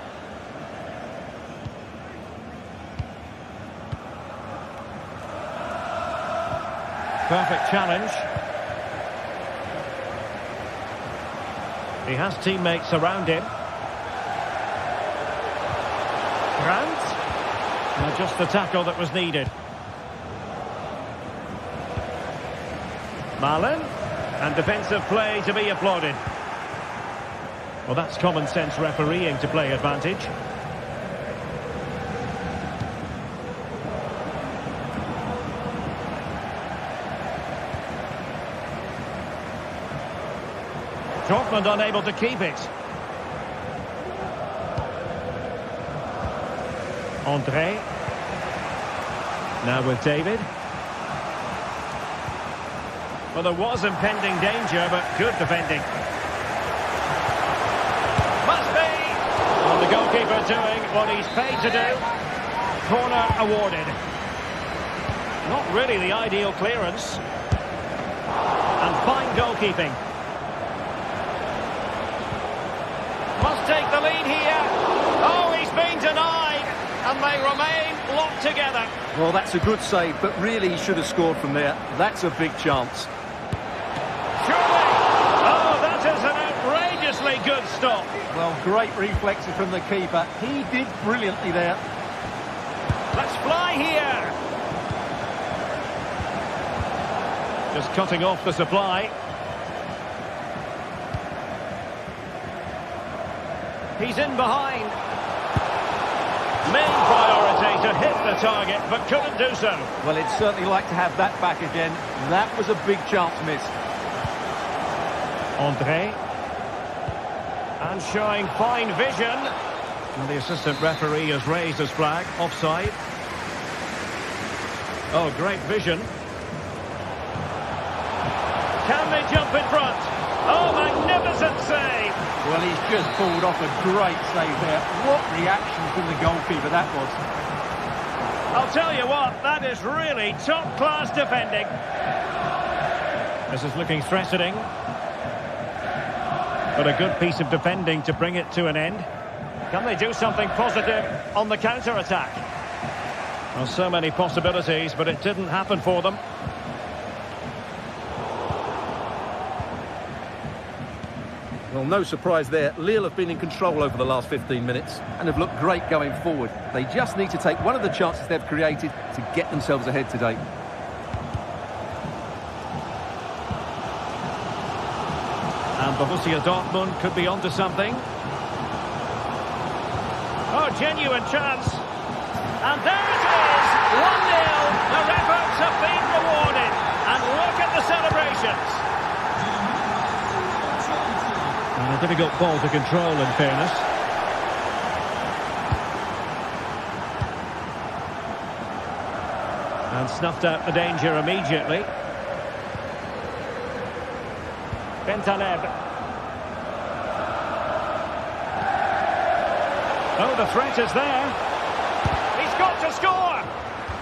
Perfect challenge. He has teammates around him. Brandt. Well, just the tackle that was needed. Milan. And defensive play to be applauded. Well, that's common sense refereeing to play advantage. Dortmund unable to keep it. André. Now with David. Well, there was impending danger, but good defending. Must be! Well, the goalkeeper doing what he's paid to do. Corner awarded. Not really the ideal clearance. And fine goalkeeping. Must take the lead here. Oh, he's been denied. And they remain locked together.
Well, that's a good save, but really he should have scored from there. That's a big chance.
Surely! Oh, that is an outrageously good stop.
Well, great reflexes from the keeper. He did brilliantly there.
Let's fly here. Just cutting off the supply. He's in behind. Main priority to hit the target, but couldn't do so.
Well, he'd certainly like to have that back again. That was a big chance missed.
André. And showing fine vision. And the assistant referee has raised his flag. Offside. Oh, great vision. Can they jump in front? Oh, magnificent save!
Well, he's just pulled off a great save there. What reaction from the goalkeeper that was.
I'll tell you what, that is really top-class defending. This is looking threatening. But a good piece of defending to bring it to an end. Can they do something positive on the counter-attack? Well, so many possibilities, but it didn't happen for them.
Well, no surprise there. Lille have been in control over the last 15 minutes and have looked great going forward. They just need to take one of the chances they've created to get themselves ahead today.
And Borussia Dortmund could be onto something. Oh, genuine chance. And there it is, 1-0. Their efforts have been rewarded. And look at the celebrations. And a difficult ball to control, in fairness. And snuffed out the danger immediately. Bentaleb. Oh, the threat is there. He's got to score.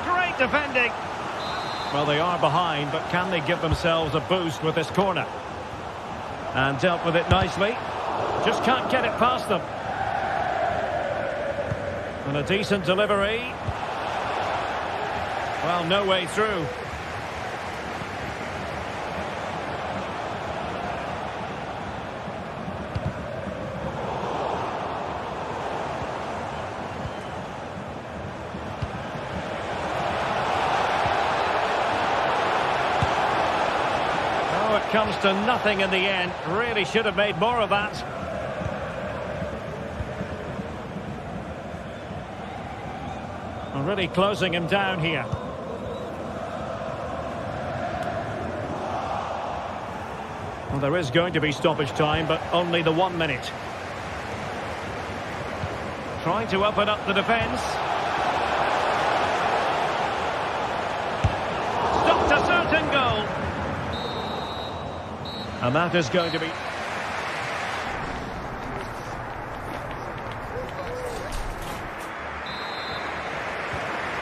Great defending. Well, they are behind, but can they give themselves a boost with this corner? And dealt with it nicely. Just can't get it past them. And a decent delivery. Well, no way through. Comes to nothing in the end. Really should have made more of that. Really closing him down here. Well, there is going to be stoppage time, but only the 1 minute. Trying to open up the defence. Stopped a certain goal. And that is going to be...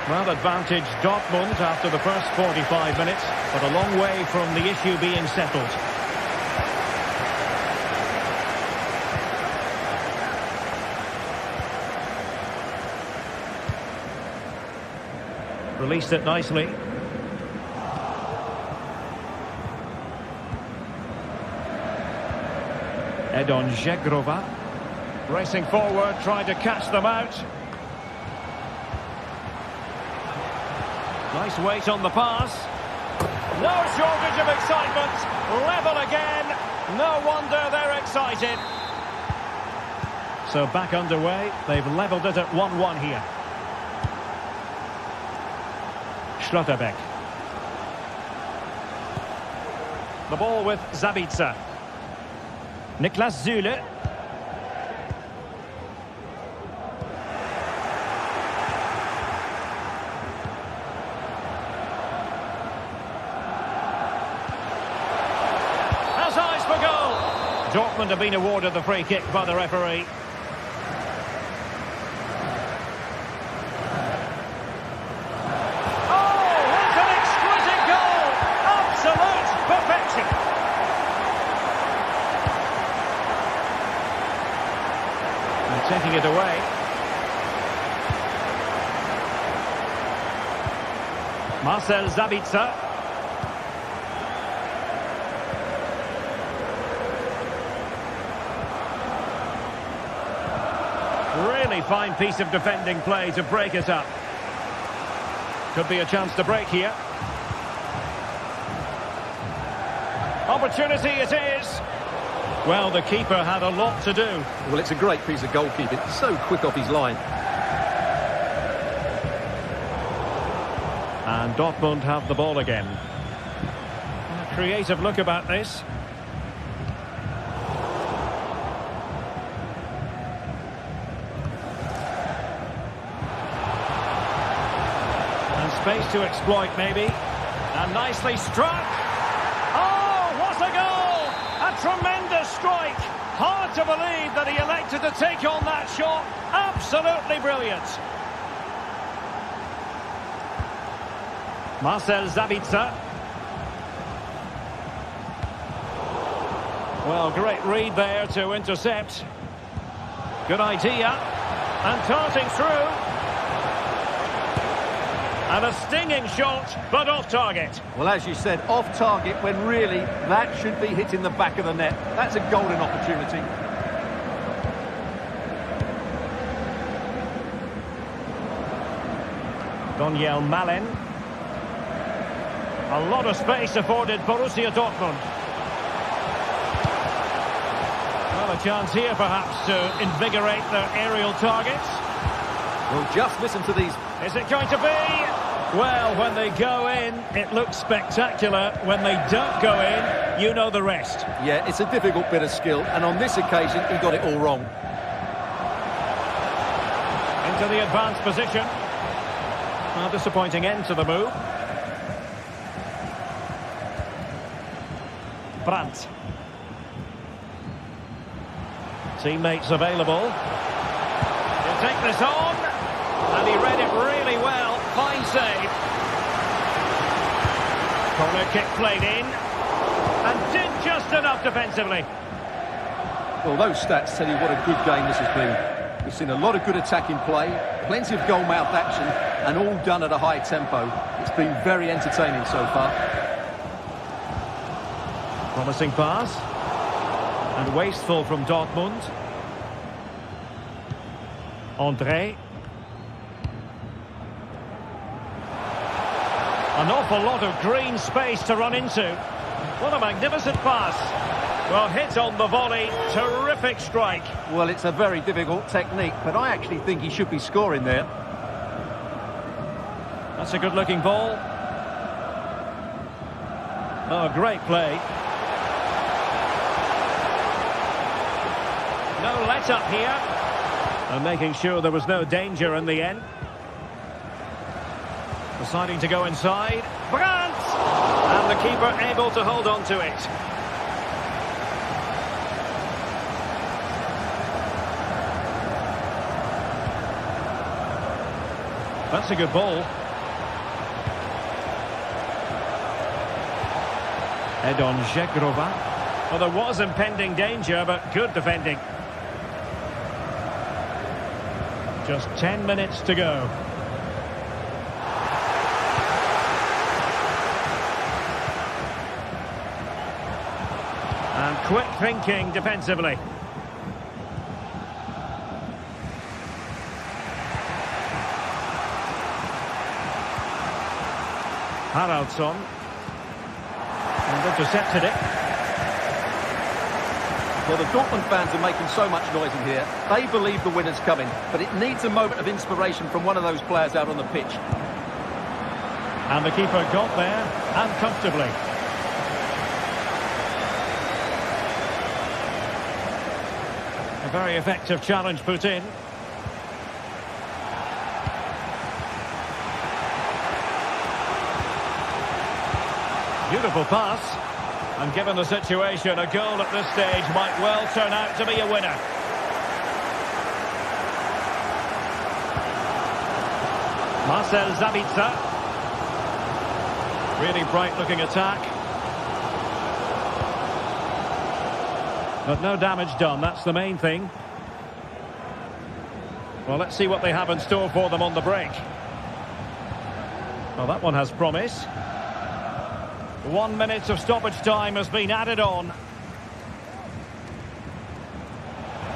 Well, advantage Dortmund after the first 45 minutes, but a long way from the issue being settled. Released it nicely. Edon Žegrova racing forward, trying to catch them out. Nice weight on the pass. No shortage of excitement. Level again. No wonder they're excited. So back underway. They've levelled it at 1-1 here. Schlotterbeck. The ball with Zabitzer. Niklas Süle. Has eyes for goal. Dortmund have been awarded the free kick by the referee. Oh, what an exquisite goal! Absolute perfection. Taking it away. Marcel Zabitzer. Really fine piece of defending play to break it up. Could be a chance to break here. Opportunity it is. Well, the keeper had a lot to do.
Well, it's a great piece of goalkeeping. So quick off his line.
And Dortmund have the ball again. A creative look about this. And space to exploit, maybe. And nicely struck. Oh, what a goal! A tremendous strike. Hard to believe that he elected to take on that shot. Absolutely brilliant. Marcel Zabitzer. Well, great read there to intercept. Good idea. And darting through. And a stinging shot, but off target.
Well, as you said, off target when really that should be hitting the back of the net. That's a golden opportunity.
Daniel Malin. A lot of space afforded Borussia Dortmund. Well, a chance here perhaps to invigorate their aerial targets.
Well, just listen to these.
Is it going to be? Well, when they go in, it looks spectacular. When they don't go in, you know the rest.
Yeah, it's a difficult bit of skill, and on this occasion, he got it all wrong.
Into the advanced position. A disappointing end to the move. Brandt. Teammates available. He'll take this on. And he read it really well. Fine save. Corner kick played in. And did just enough defensively.
Well, those stats tell you what a good game this has been. We've seen a lot of good attacking play, plenty of goal-mouth action, and all done at a high tempo. It's been very entertaining so far.
Promising pass. And wasteful from Dortmund. André. An awful lot of green space to run into. What a magnificent pass. Well, hit on the volley. Terrific strike.
Well, it's a very difficult technique, but I actually think he should be scoring there.
That's a good-looking ball. Oh, great play. No let-up here. And making sure there was no danger in the end. Deciding to go inside. Brandt! And the keeper able to hold on to it. That's a good ball. Edon Žegrova. Well, there was impending danger, but good defending. Just 10 minutes to go. And quick thinking defensively. Haraldsson. And intercepted it.
Well, the Dortmund fans are making so much noise in here. They believe the winner's coming, but it needs a moment of inspiration from one of those players out on the pitch.
And the keeper got there, and comfortably. A very effective challenge put in. Beautiful pass. And given the situation, a goal at this stage might well turn out to be a winner. Marcel Sabitzer. Really bright-looking attack. But no damage done, that's the main thing. Well, let's see what they have in store for them on the break. Well, that one has promise. 1 minute of stoppage time has been added on.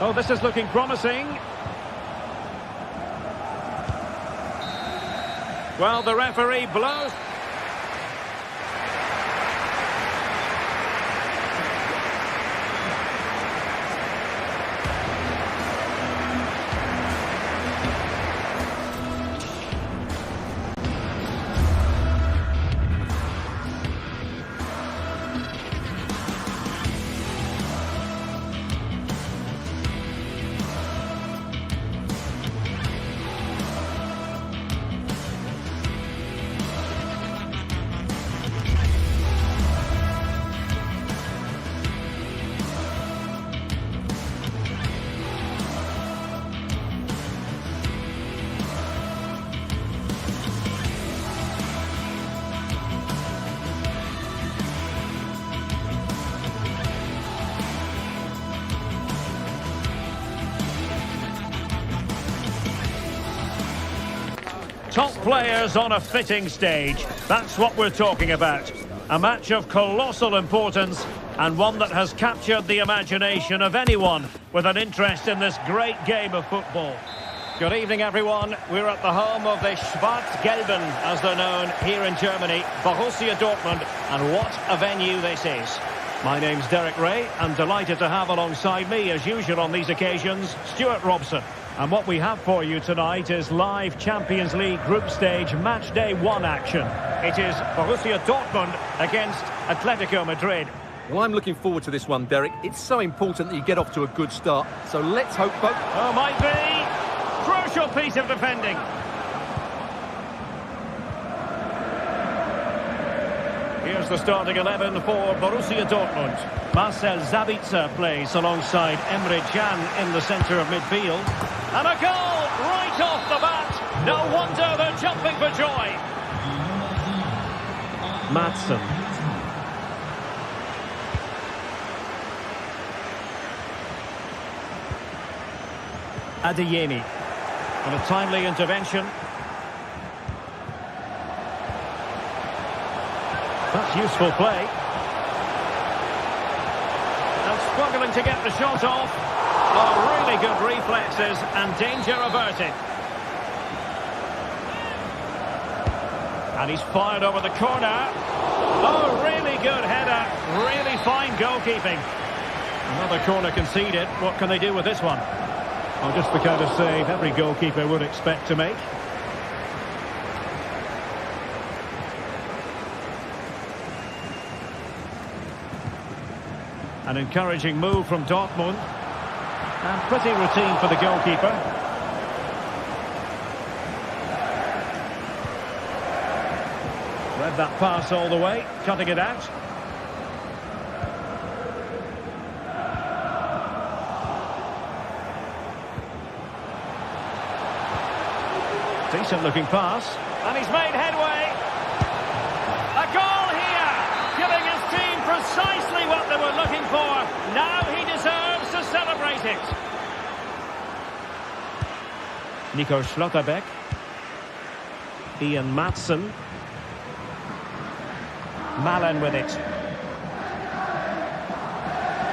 Oh, this is looking promising. Well, the referee blows. Top players on a fitting stage. That's what we're talking about. A match of colossal importance and one that has captured the imagination of anyone with an interest in this great game of football. Good evening, everyone. We're at the home of the Schwarz-Gelben, as they're known here in Germany, Borussia Dortmund, and what a venue this is. My name's Derek Ray. I'm delighted to have alongside me, as usual on these occasions, Stuart Robson. And what we have for you tonight is live Champions League group stage match day 1 action. It is Borussia Dortmund against Atletico Madrid.
Well, I'm looking forward to this one, Derek. It's so important that you get off to a good start. So let's hope both...
Oh, might be. Crucial piece of defending. Here's the starting 11 for Borussia Dortmund. Marcel Sabitzer plays alongside Emre Can in the centre of midfield. And a goal right off the bat. No wonder they're jumping for joy. Madsen. Adeyemi. And a timely intervention. That's useful play. And struggling to get the shot off. Oh, really good reflexes and danger averted. And he's fired over the corner. Oh, really good header. Really fine goalkeeping. Another corner conceded. What can they do with this one? Well, just the kind of save every goalkeeper would expect to make. An encouraging move from Dortmund. And pretty routine for the goalkeeper. Read that pass all the way, cutting it out. Decent looking pass. And he's made headway. A goal here, giving his team precisely what they were looking for. Now he deserves to celebrate it. Nico Schlotterbeck. Ian Madsen. Milan with it.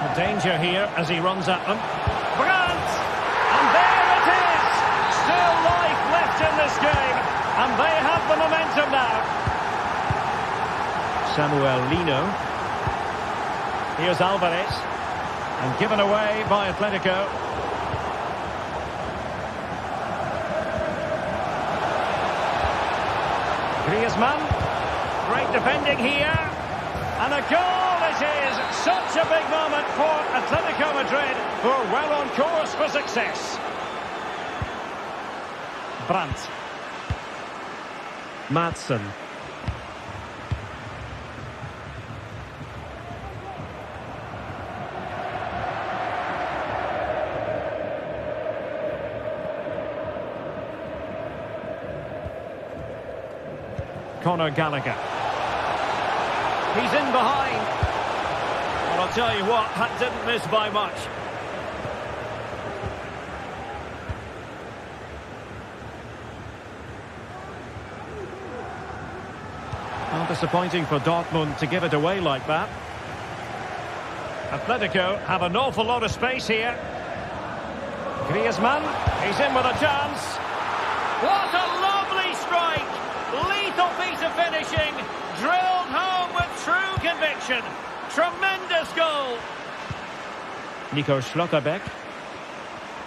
A danger here as he runs at them. Brandt! And there it is! Still life left in this game. And they have the momentum now. Samuel Lino. Here's Alvarez. And given away by Atletico. Griezmann. Great defending here. And a goal it is. Such a big moment for Atletico Madrid, who are well on course for success. Brandt. Madsen. Conor Gallagher. He's in behind. Well, I'll tell you what, that didn't miss by much. Well, disappointing for Dortmund to give it away like that. Atletico have an awful lot of space here. Griezmann, he's in with a chance. What a lovely strike! Lethal piece of finishing, drilled home with true conviction. Tremendous goal. Nico Schlotterbeck.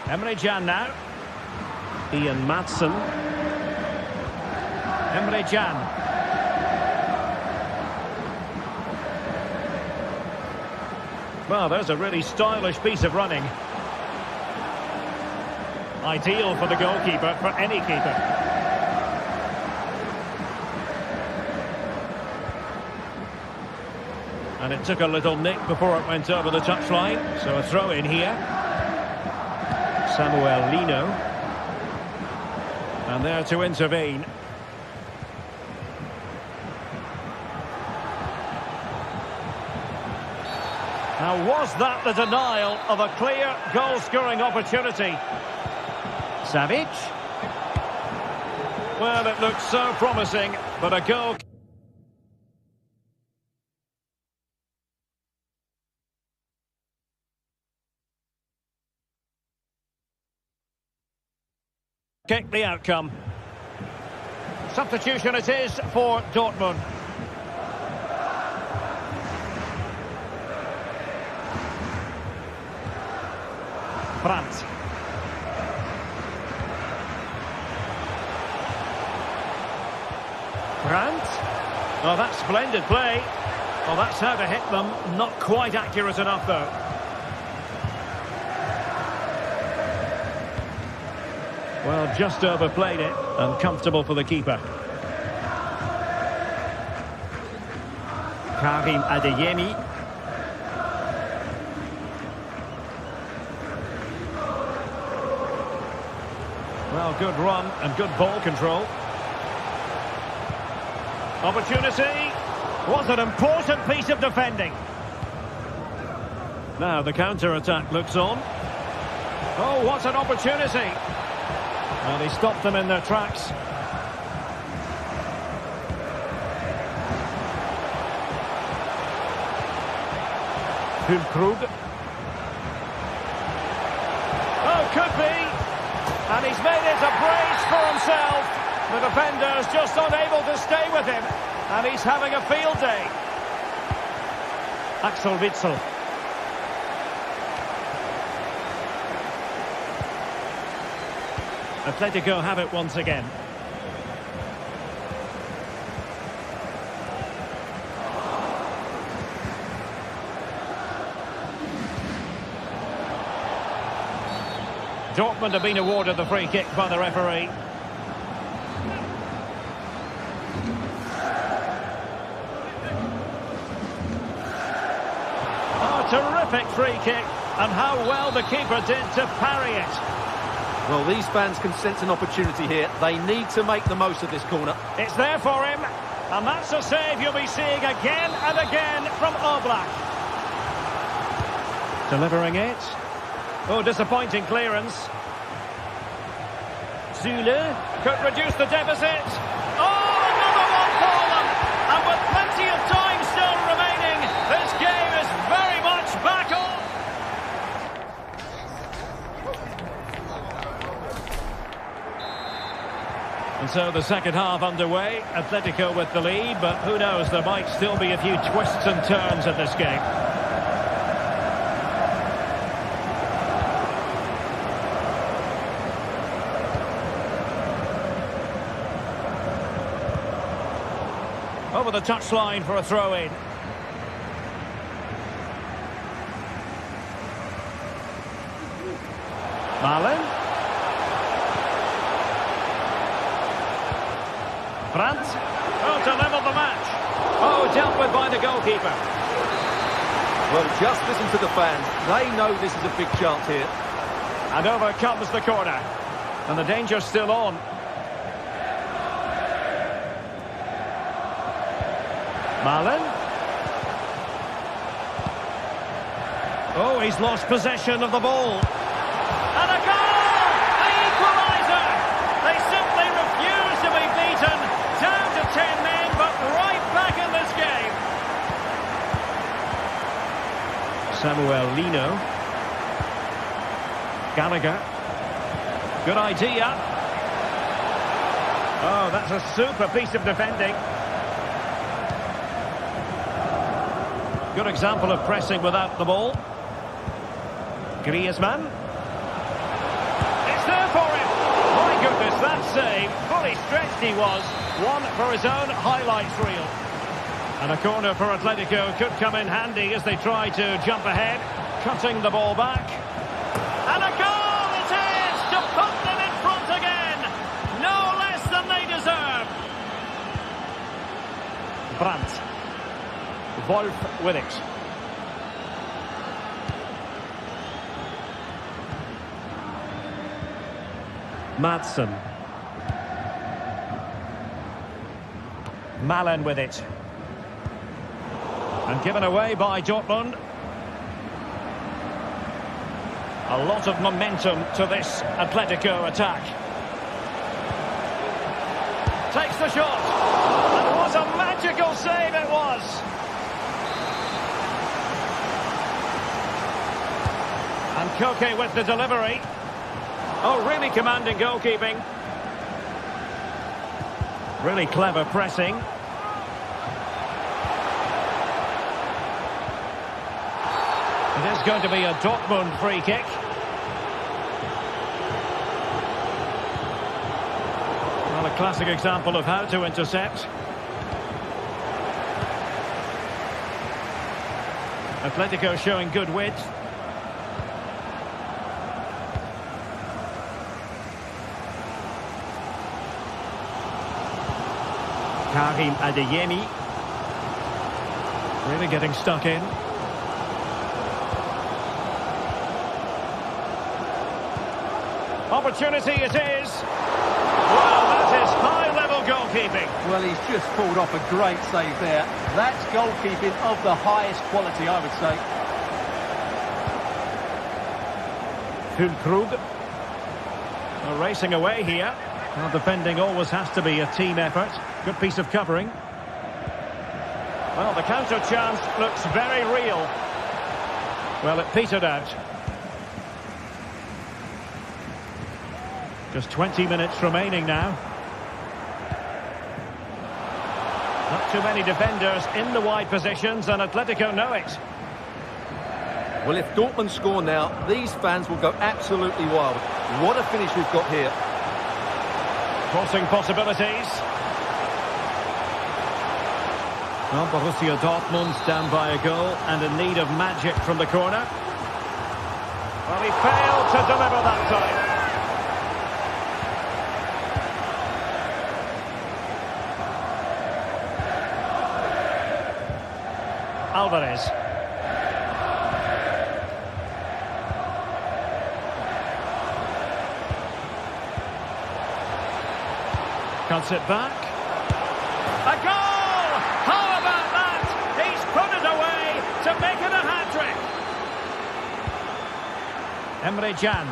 Emre Can now. Ian Madsen. Emre Can. Well, there's a really stylish piece of running. Ideal for the goalkeeper, for any keeper. And it took a little nick before it went over the touchline. So a throw in here. Samuel Lino. And there to intervene. Now, was that the denial of a clear goal-scoring opportunity? Savic. Well, Well, it looked so promising, but a goal... kick the outcome. Substitution it is for Dortmund. Brandt. Oh, that's splendid play. Well, that's how to hit them. Not quite accurate enough, though. Well, just overplayed it. Uncomfortable for the keeper. Karim Adeyemi. Well, good run and good ball control. Opportunity. Was an important piece of defending. Now the counter-attack looks on. Oh, what an opportunity. Well, he stopped them in their tracks. Hulkrug. Oh, could be. And he's made it a brace for himself. The defender's just unable to stay with him. And he's having a field day. Axel Witsel. Atletico have it once again. Dortmund have been awarded the free kick by the referee. Oh, terrific free kick, and how well the keeper did to parry it.
Well, these fans can sense an opportunity here. They need to make the most of this corner.
It's there for him, and that's a save you'll be seeing again and again from Oblak. Delivering it. Oh, disappointing clearance. Zule could reduce the deficit. Oh, another one for them! And with plenty of time still remaining, this game is very much back on. And so the second half underway. Atletico with the lead, but who knows, there might still be a few twists and turns in this game. Over the touchline for a throw-in. Milan. Brandt. Oh, to level the match. Oh, dealt with by the goalkeeper.
Well, just listen to the fans. They know this is a big chance here.
And over comes the corner. And the danger's still on. Milan. Oh, he's lost possession of the ball. And a goal! The equaliser! They simply refuse to be beaten. Down to 10 men, but right back in this game. Samuel Lino. Gallagher. Good idea. Oh, that's a super piece of defending. Good example of pressing without the ball. Griezmann. It's there for him. My goodness, that save. Fully stretched he was. One for his own highlights reel. And a corner for Atletico could come in handy as they try to jump ahead. Cutting the ball back. And a goal it is to put them in front again. No less than they deserve. Brandt. Wolf with it. Madsen. Milan with it. And given away by Dortmund. A lot of momentum to this Atletico attack. takes the shot. And what a magical save it was. And Koke with the delivery. Oh, really commanding goalkeeping. Really clever pressing. It is going to be a Dortmund free kick. Well, a classic example of how to intercept. Atletico showing good width. Karim Adeyemi. Really getting stuck in. Opportunity it is. Well, that is high-level goalkeeping.
Well, he's just pulled off a great save there. That's goalkeeping of the highest quality, I would say.
Füllkrug. Racing away here. Well, defending always has to be a team effort. Good piece of covering. Well, the counter chance looks very real. Well, it petered out. Just 20 minutes remaining now. Not too many defenders in the wide positions, and Atletico know it.
Well, if Dortmund score now, these fans will go absolutely wild. What a finish we've got here.
Crossing possibilities. Well, Borussia Dortmund down by a goal and in need of magic from the corner. Well, he failed to deliver that time. Alvarez. Cuts it back. A goal! How about that? He's put it away to make it a hat-trick. Emre Can.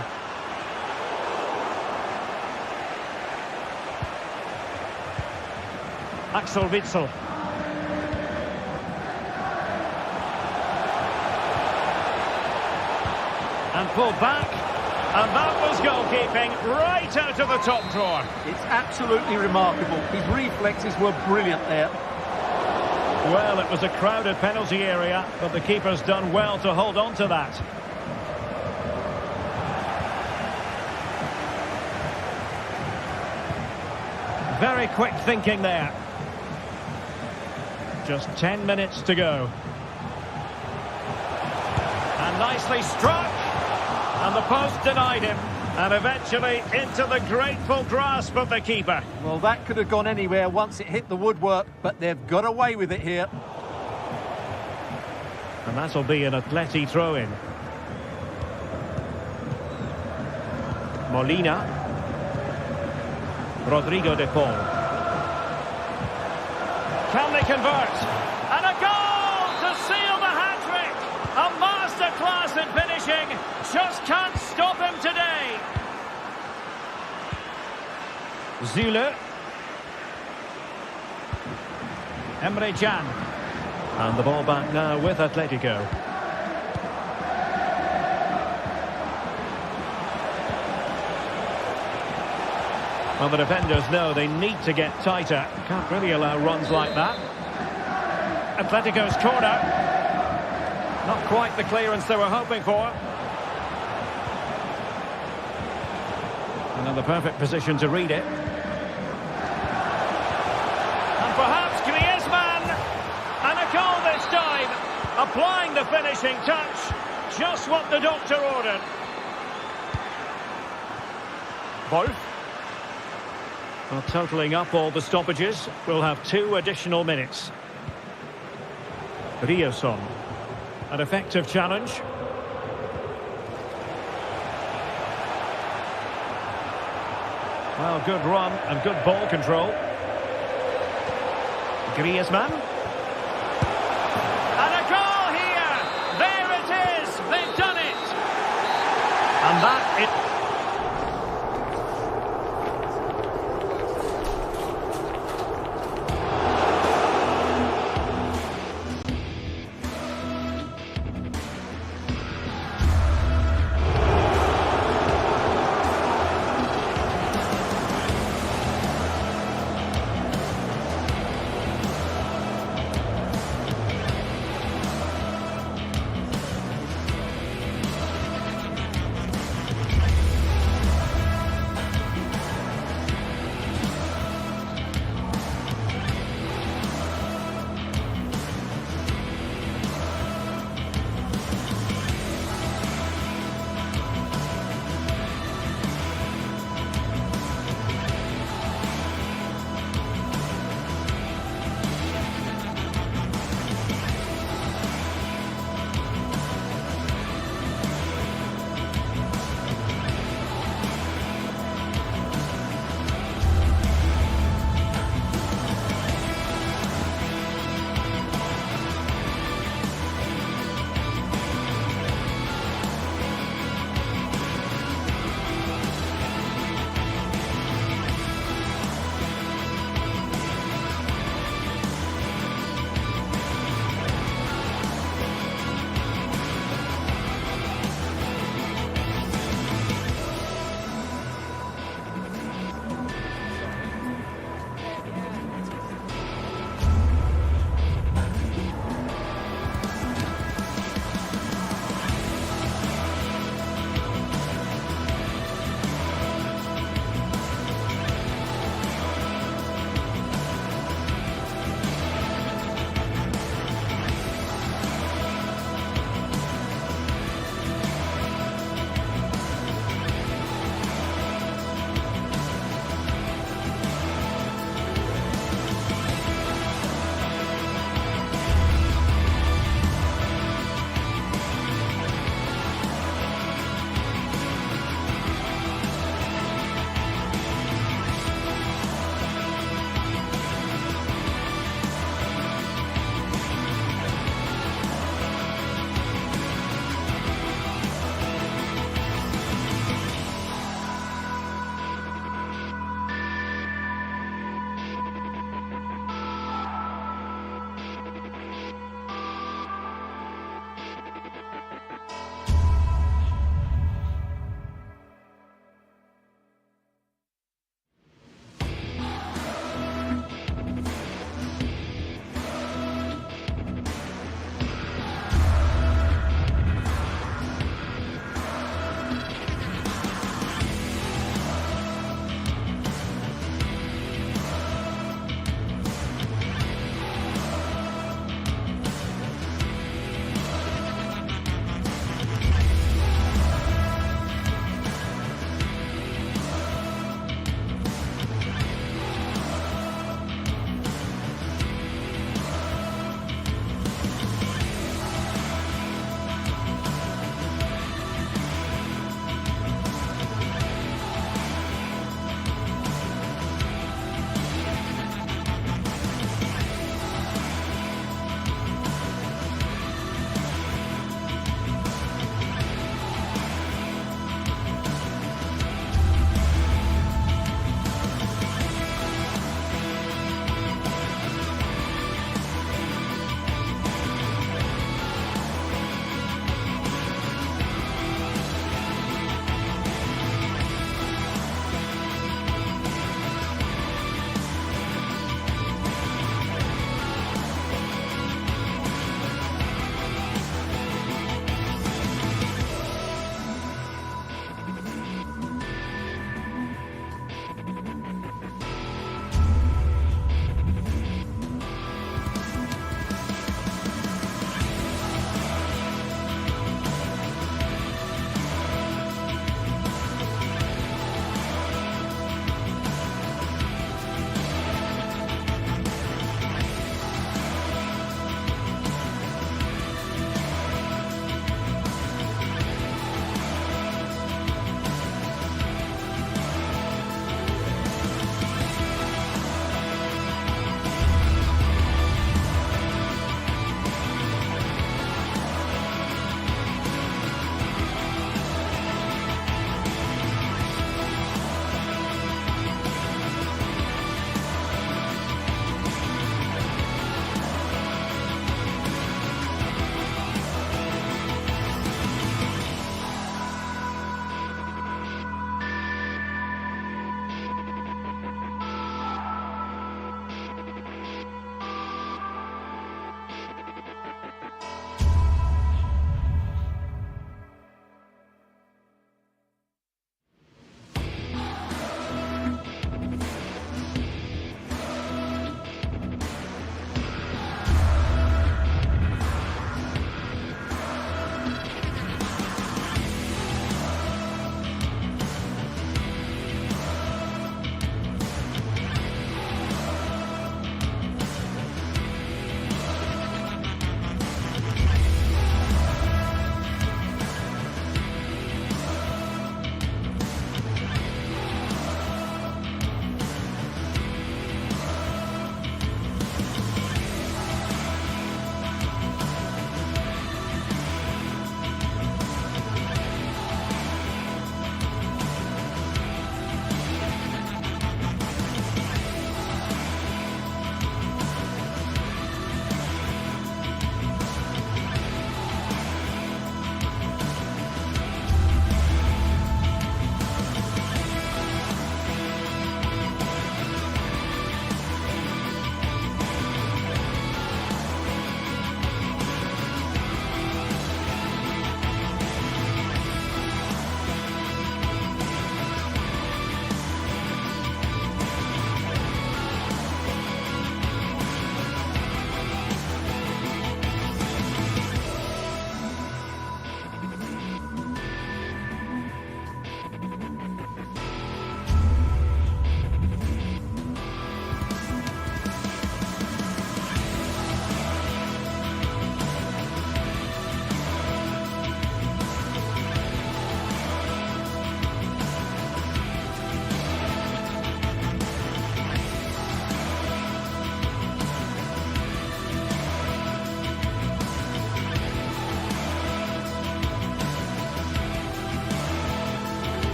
Axel Witsel. And pulled back. And that was goalkeeping right out of the top drawer.
It's absolutely remarkable. His reflexes were brilliant there.
Well, it was a crowded penalty area, but the keeper's done well to hold on to that. Very quick thinking there. Just 10 minutes to go. And nicely struck. And the post denied him. And eventually into the grateful grasp of the keeper.
Well, that could have gone anywhere once it hit the woodwork, but they've got away with it here.
And that'll be an Atleti throw-in. Molina. Rodrigo de Paul. Can they convert? And a goal to seal the hat-trick! A masterclass in finishing. Just can't stop him today. Zule. Emre Can. And the ball back now with Atletico. Well, the defenders know they need to get tighter. Can't really allow runs like that. Atletico's corner. Not quite the clearance they were hoping for. Another perfect position to read it. And perhaps Griezmann. And a goal this time. Applying the finishing touch. Just what the doctor ordered. Both. Well, totalling up all the stoppages, we'll have 2 additional minutes. Rioson. An effective challenge. Well, good run and good ball control. Griezmann. And a goal here! There it is! They've done it! And that is...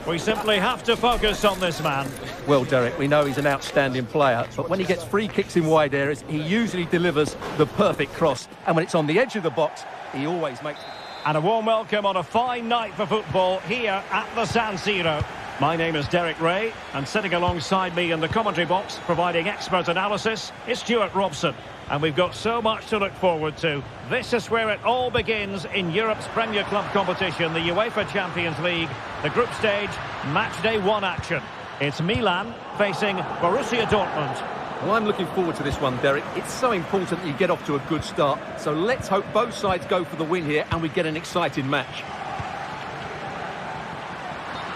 We simply have to focus on this man.
Well, Derek, we know he's an outstanding player, but when he gets free kicks in wide areas, he usually delivers the perfect cross. And when it's on the edge of the box, he always makes...
And a warm welcome on a fine night for football here at the San Siro. My name is Derek Ray, and sitting alongside me in the commentary box, providing expert analysis, is Stuart Robson. And we've got so much to look forward to. This is where it all begins in Europe's Premier Club competition, the UEFA Champions League, the group stage, match day 1 action. It's Milan facing Borussia Dortmund.
Well, I'm looking forward to this one, Derek. It's so important that you get off to a good start. So let's hope both sides go for the win here and we get an exciting match.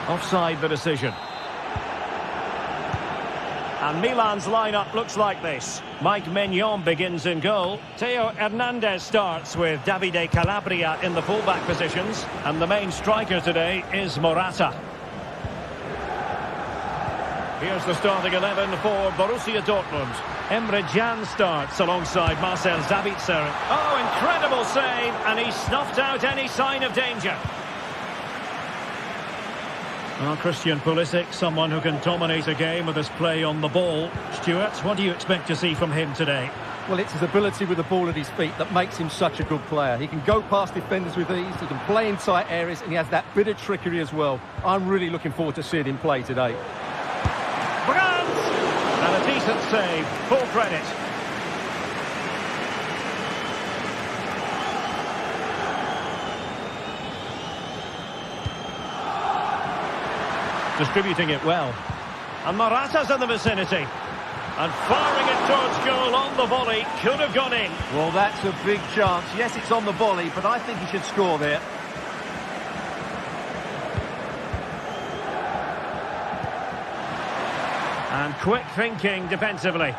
Offside the decision. And Milan's lineup looks like this. Mike Maignan begins in goal. Theo Hernandez starts with Davide Calabria in the fullback positions. And the main striker today is Morata. Here's the starting 11 for Borussia Dortmund. Emre Can starts alongside Marcel Sabitzer. Oh, incredible save, and he snuffed out any sign of danger. Well, Christian Pulisic, someone who can dominate a game with his play on the ball. Stuart, what do you expect to see from him today?
Well, it's his ability with the ball at his feet that makes him such a good player. He can go past defenders with ease, he can play in tight areas, and he has that bit of trickery as well. I'm really looking forward to seeing him play today.
Brandt! And a decent save, full credit. Distributing it well. And Morata's in the vicinity. And firing it towards goal on the volley. Could have gone in.
Well, that's a big chance. Yes, it's on the volley, but I think he should score there.
And quick thinking defensively.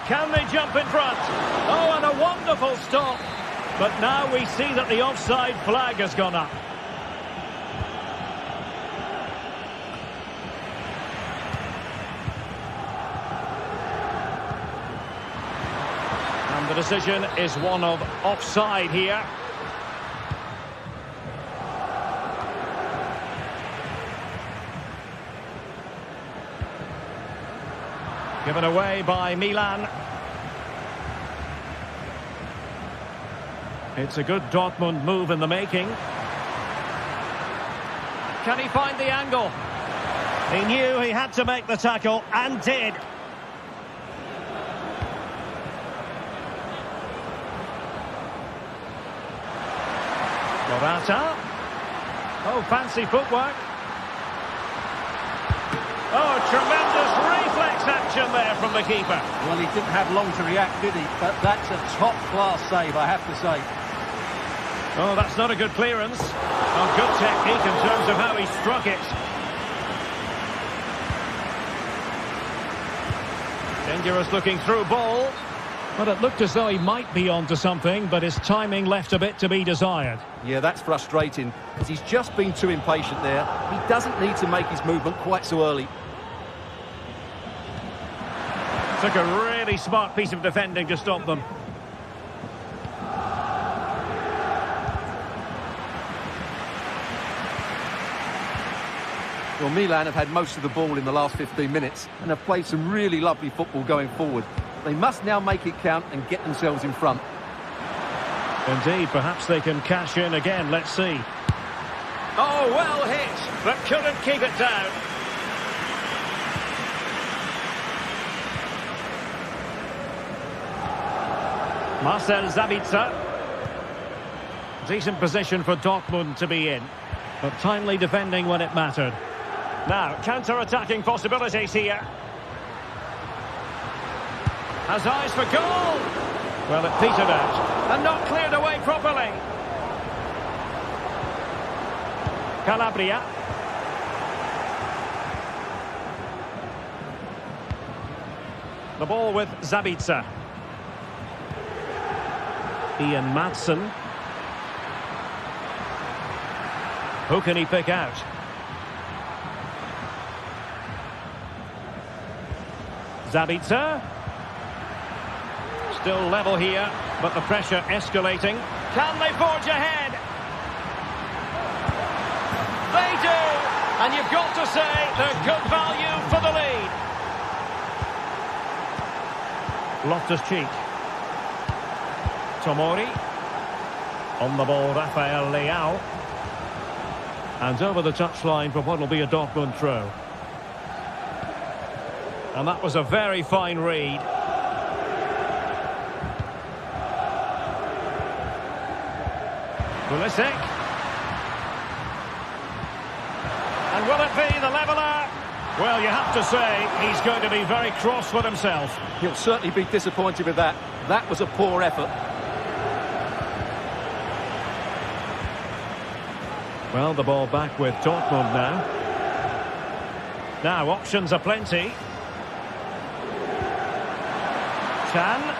Can they jump in front? Oh, and a wonderful stop. But now we see that the offside flag has gone up. The decision is one of offside here. Given away by Milan. It's a good Dortmund move in the making. Can he find the angle? He knew he had to make the tackle and did. Morata. Oh, fancy footwork. Oh, tremendous reflex action there from the keeper.
Well, he didn't have long to react, did he? But that's a top-class save, I have to say.
Oh, that's not a good clearance. Oh, good technique in terms of how he struck it. Dangerous looking through ball. But it looked as though he might be onto something, but his timing left a bit to be desired.
Yeah, that's frustrating, because he's just been too impatient there. He doesn't need to make his movement quite so early.
Took a really smart piece of defending to stop them.
Well, Milan have had most of the ball in the last 15 minutes and have played some really lovely football going forward. They must now make it count and get themselves in front.
Indeed, perhaps they can cash in again. Let's see. Oh, well hit, but couldn't keep it down. Marcel Sabitzer. Decent position for Dortmund to be in, but timely defending when it mattered. Now, counter-attacking possibilities here. Has eyes for goal. Well, it petered out and not cleared away properly. Calabria. The ball with Sabitzer. Ian Madsen. Who can he pick out? Sabitzer. Still level here, but the pressure escalating. Can they forge ahead? They do! And you've got to say they're good value for the lead. Loftus-Cheek. Tomori. On the ball, Rafael Leao. And over the touchline for what will be a Dortmund throw. And that was a very fine read. Pulisic. And will it be the leveller? Well, you have to say he's going to be very cross with himself.
He'll certainly be disappointed with that. That was a poor effort.
Well, the ball back with Dortmund now. Now, options are plenty. Chan.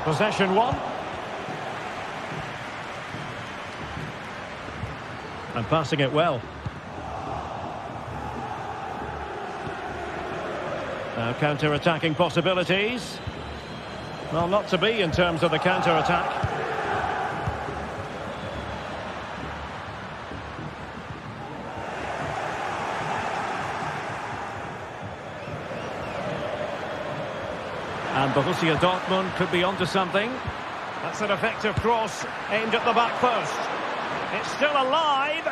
Possession one. And passing it well. Now counter-attacking possibilities. Well, not to be in terms of the counter-attack. And Borussia Dortmund could be onto something. That's an effective cross aimed at the back post. It's still alive.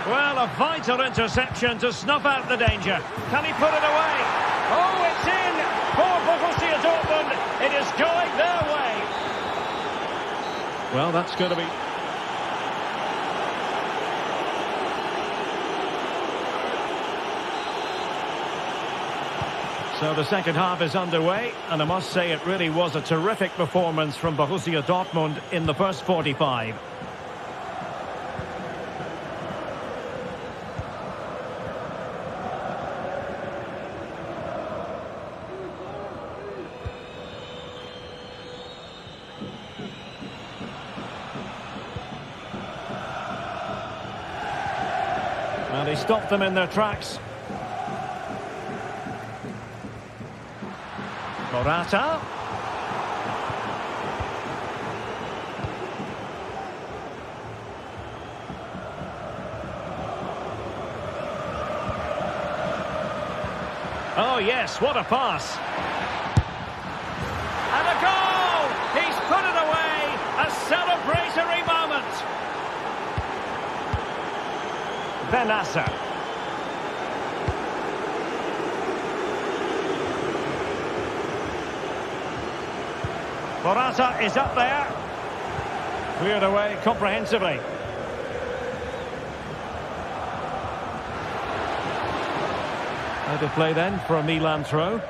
Well, a vital interception to snuff out the danger. Can he put it away? Oh, it's in for Borussia Dortmund. It is going their way. Well, that's going to be... So the second half is underway, and I must say it really was a terrific performance from Borussia Dortmund in the first 45. And he stopped them in their tracks. Morata. Oh yes, what a pass. And a goal! He's put it away! A celebratory moment! Benassa. Morata is up there. Cleared away comprehensively. Out of play then for a Milan throw.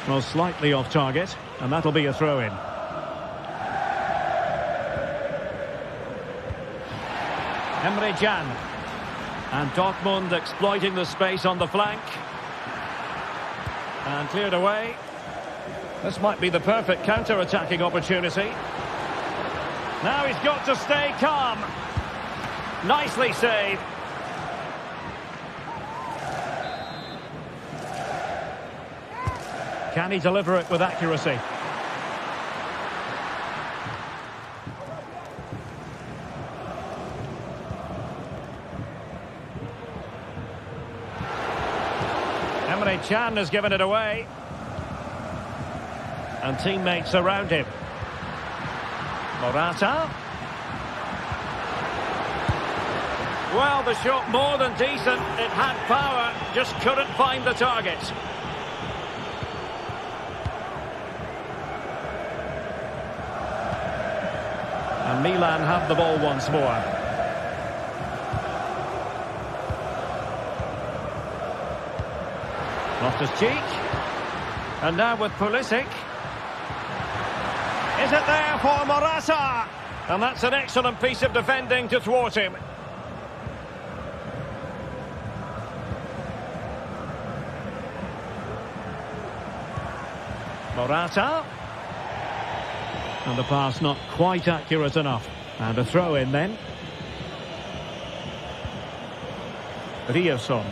Well, slightly off target, and that'll be a throw-in. Emre Can. And Dortmund exploiting the space on the flank. And cleared away. This might be the perfect counter-attacking opportunity. Now he's got to stay calm. Nicely saved. Can he deliver it with accuracy? Emre Can has given it away. And teammates around him. Morata. Well, the shot more than decent. It had power, just couldn't find the target. And Milan have the ball once more. Loftus-Cheek. And now with Pulisic. Is it there for Morata? And that's an excellent piece of defending to thwart him. Morata. And the pass not quite accurate enough. And a throw in then. Rioson.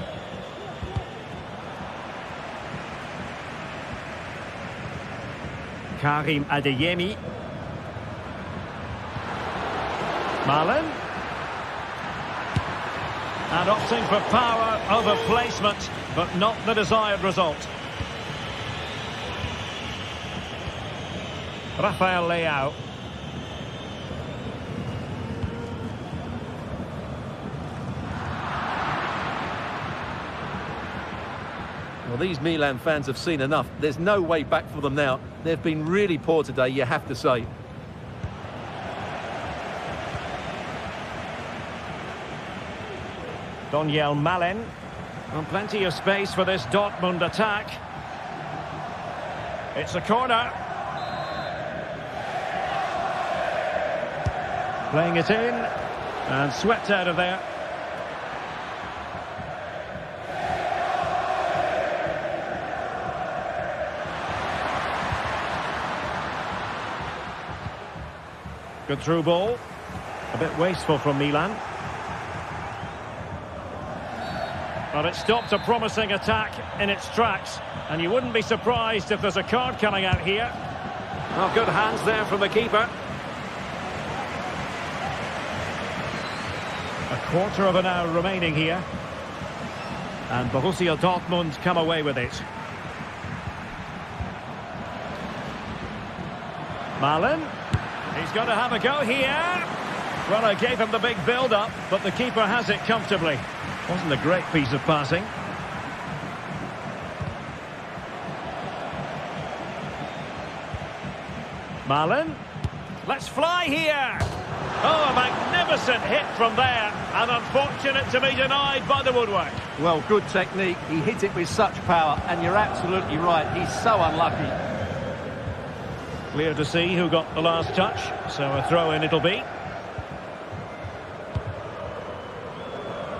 Karim Adeyemi. Milan. And opting for power over placement, but not the desired result. Rafael Leao.
Well, these Milan fans have seen enough. There's no way back for them now. They've been really poor today, you have to say.
Daniel Malen. And plenty of space for this Dortmund attack. It's a corner. Playing it in. And swept out of there. Good through ball. A bit wasteful from Milan. But it stopped a promising attack in its tracks. And you wouldn't be surprised if there's a card coming out here. Oh, good hands there from the keeper. A quarter of an hour remaining here. And Borussia Dortmund come away with it. Milan. He's going to have a go here. Well, I gave him the big build-up, but the keeper has it comfortably. Wasn't a great piece of passing. Milan. Let's fly here. Oh, a magnificent hit from there. And unfortunate to be denied by the woodwork.
Well, good technique. He hit it with such power, and you're absolutely right. He's so unlucky.
Clear to see who got the last touch, so a throw-in it'll be.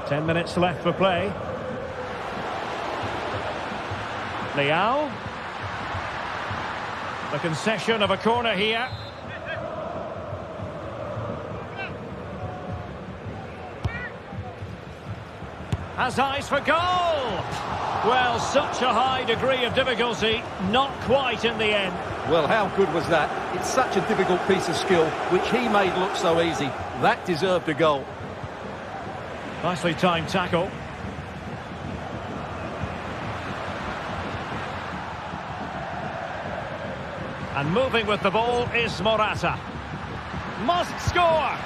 10 minutes left for play. Leao. The concession of a corner here. Has eyes for goal! Well, such a high degree of difficulty, not quite in the end.
Well, how good was that? It's such a difficult piece of skill, which he made look so easy. That deserved a goal.
Nicely timed tackle. And moving with the ball is Morata. Must score!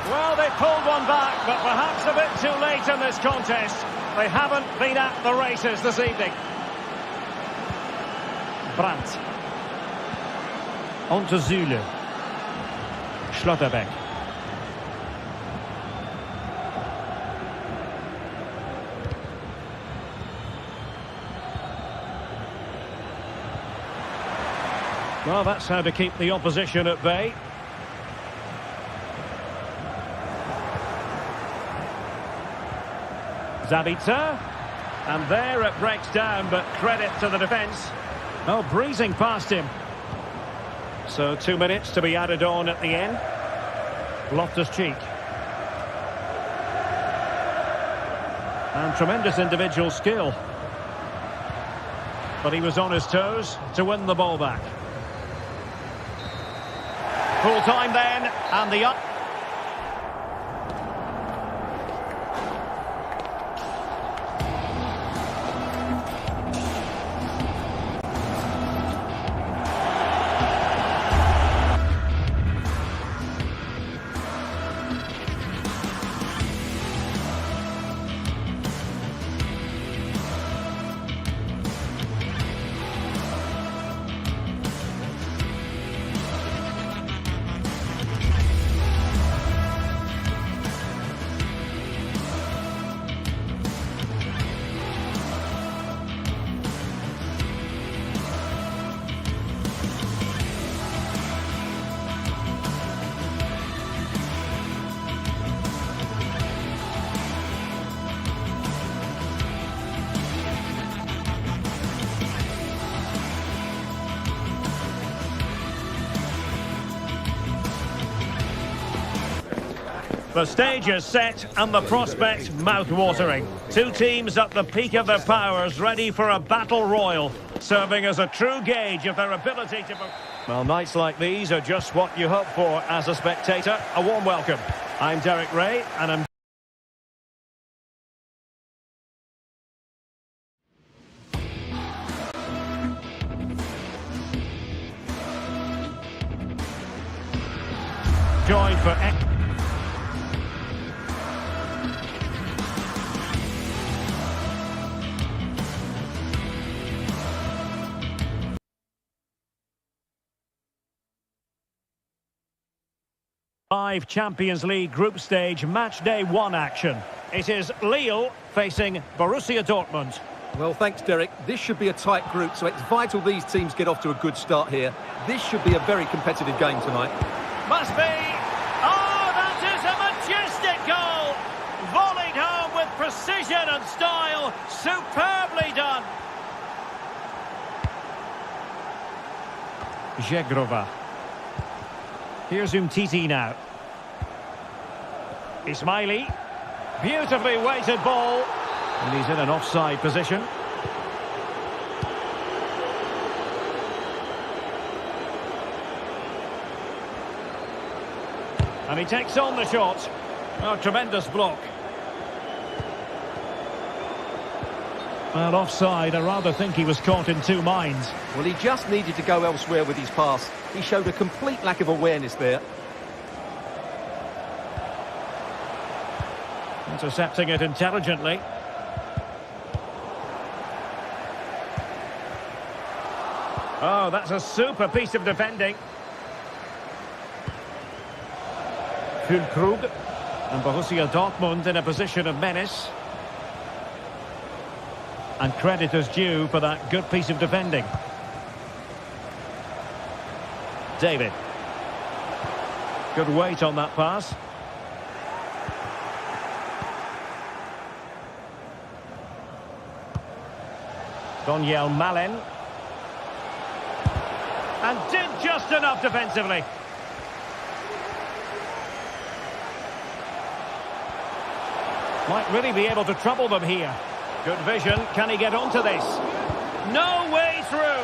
Well, they pulled one back, but perhaps a bit too late in this contest. They haven't been at the races this evening. Brandt. On to Zule. Schlotterbeck. Well, that's how to keep the opposition at bay. Zabitzer. And there it breaks down, but credit to the defence. Oh, breezing past him. So 2 minutes to be added on at the end. Loftus-Cheek. And tremendous individual skill. But he was on his toes to win the ball back. Full time then, and the up. The stage is set and the prospect mouth-watering. Two teams at the peak of their powers, ready for a battle royal, serving as a true gauge of their ability to... Well, nights like these are just what you hope for as a spectator. A warm welcome. I'm Derek Ray, and I'm... joined for... 5 Champions League group stage match day 1 action. It is Lille facing Borussia Dortmund.
Well, thanks, Derek. This should be a tight group, so it's vital these teams get off to a good start here. This should be a very competitive game tonight.
Must be. Oh, that is a majestic goal. Volleyed home with precision and style. Superbly done. Żegrova. Here's Umtiti now. Ismaili. Beautifully weighted ball. And he's in an offside position. And he takes on the shot. Oh, tremendous block. Well, offside, I rather think he was caught in two minds.
Well, he just needed to go elsewhere with his pass. He showed a complete lack of awareness there.
Intercepting it intelligently. Oh, that's a super piece of defending. Füllkrug. And Borussia Dortmund in a position of menace. And credit is due for that good piece of defending. David. Good weight on that pass. Daniel Malen. And did just enough defensively. Might really be able to trouble them here. Good vision. Can he get onto this? No way through.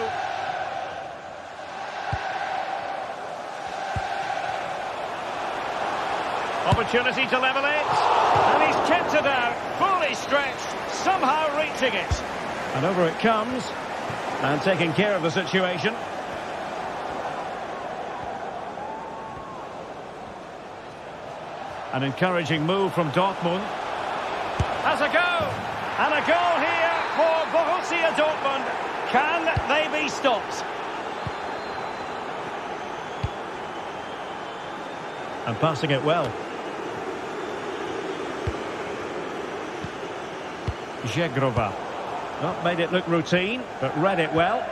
Opportunity to level it. And he's kept it out. Fully stretched. Somehow reaching it. And over it comes. And taking care of the situation. An encouraging move from Dortmund. Has a go. And a goal here for Borussia Dortmund. Can they be stopped? And passing it well. Żegrova. Not made it look routine, but read it well.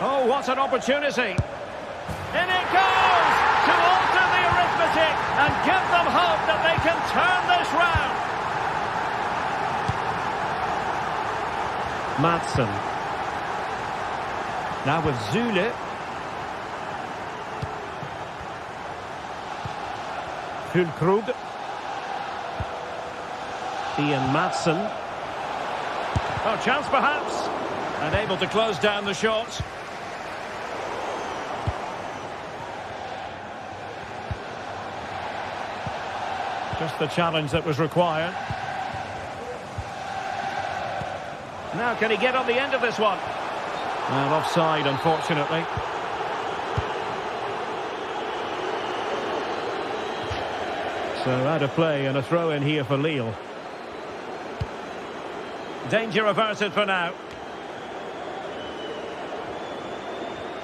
Oh, what an opportunity. In it goes! To alter the arithmetic and give them hope that they can turn this round. Madsen. Now with Zule. Füllkrug. Ian Madsen. Oh, chance perhaps. And able to close down the shot. Just the challenge that was required. Now can he get on the end of this one? Well, offside, unfortunately. So out of play and a throw in here for Lille. Danger averted for now.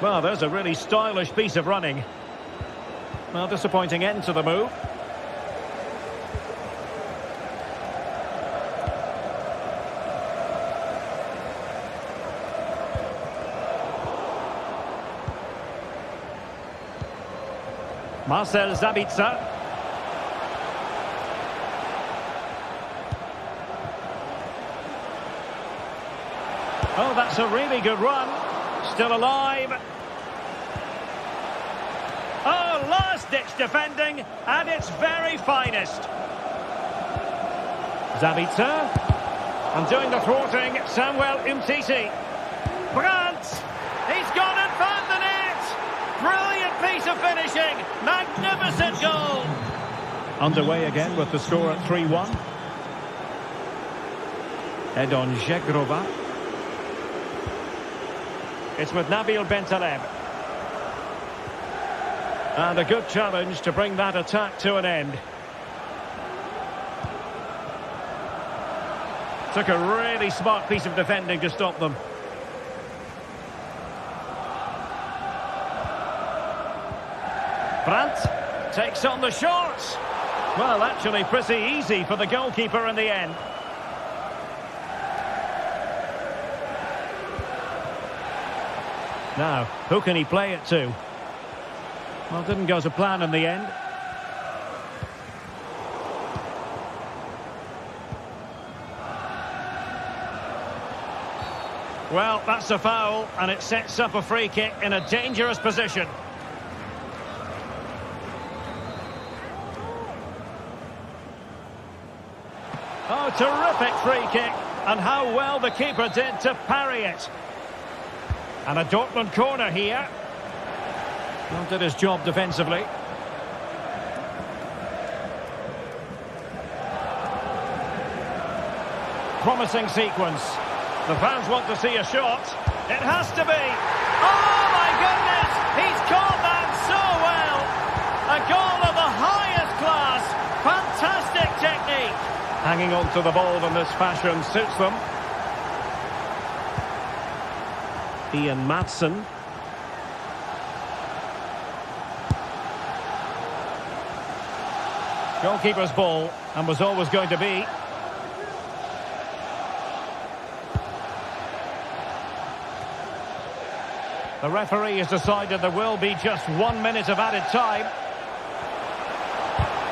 Well, there's a really stylish piece of running. Well, disappointing end to the move. Marcel Sabitzer. Oh, that's a really good run. Still alive. Oh, last-ditch defending at its very finest. Zabitzer. And doing the thwarting, Samuel Umtiti. Brandt. He's gone and found the net. Brilliant piece of finishing. Magnificent goal. Underway again with the score at 3-1. Edon Zegrova. It's with Nabil Bentaleb. And a good challenge to bring that attack to an end. Took a really smart piece of defending to stop them. Brandt takes on the shot. Well, actually pretty easy for the goalkeeper in the end. Now, who can he play it to? Well, didn't go to plan in the end. Well, that's a foul, and it sets up a free kick in a dangerous position. Oh, terrific free kick, and how well the keeper did to parry it. And a Dortmund corner here. Well, did his job defensively. Promising sequence. The fans want to see a shot. It has to be. Oh, my goodness! He's caught that so well. A goal of the highest class. Fantastic technique. Hanging on to the ball in this fashion suits them. Ian Maatsen. Goalkeeper's ball, and was always going to be. The referee has decided there will be just 1 minute of added time.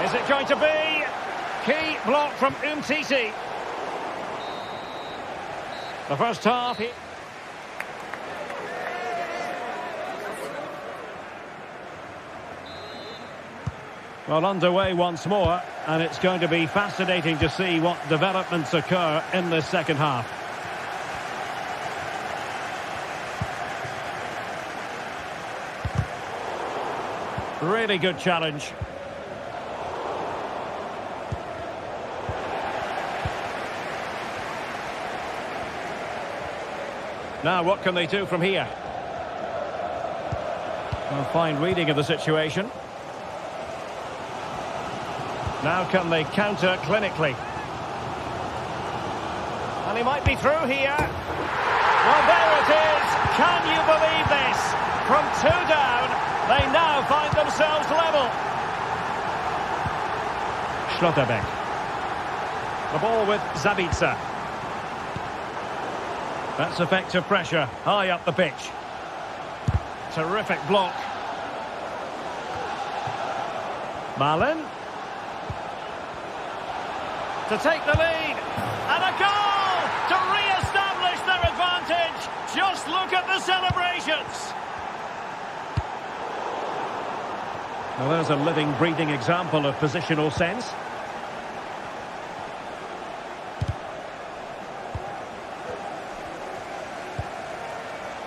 Is it going to be? Key block from Umtiti. The first half. Well, underway once more, and it's going to be fascinating to see what developments occur in this second half. Really good challenge. Now, what can they do from here? Well, fine reading of the situation. Now can they counter clinically? And he might be through here. Well, there it is. Can you believe this? From 2 down, they now find themselves level. Schlotterbeck. The ball with Zabitzer. That's effective pressure, high up the pitch. Terrific block. Milan. To take the lead, and a goal to re-establish their advantage. Just look at the celebrations. Well, there's a living, breathing example of positional sense.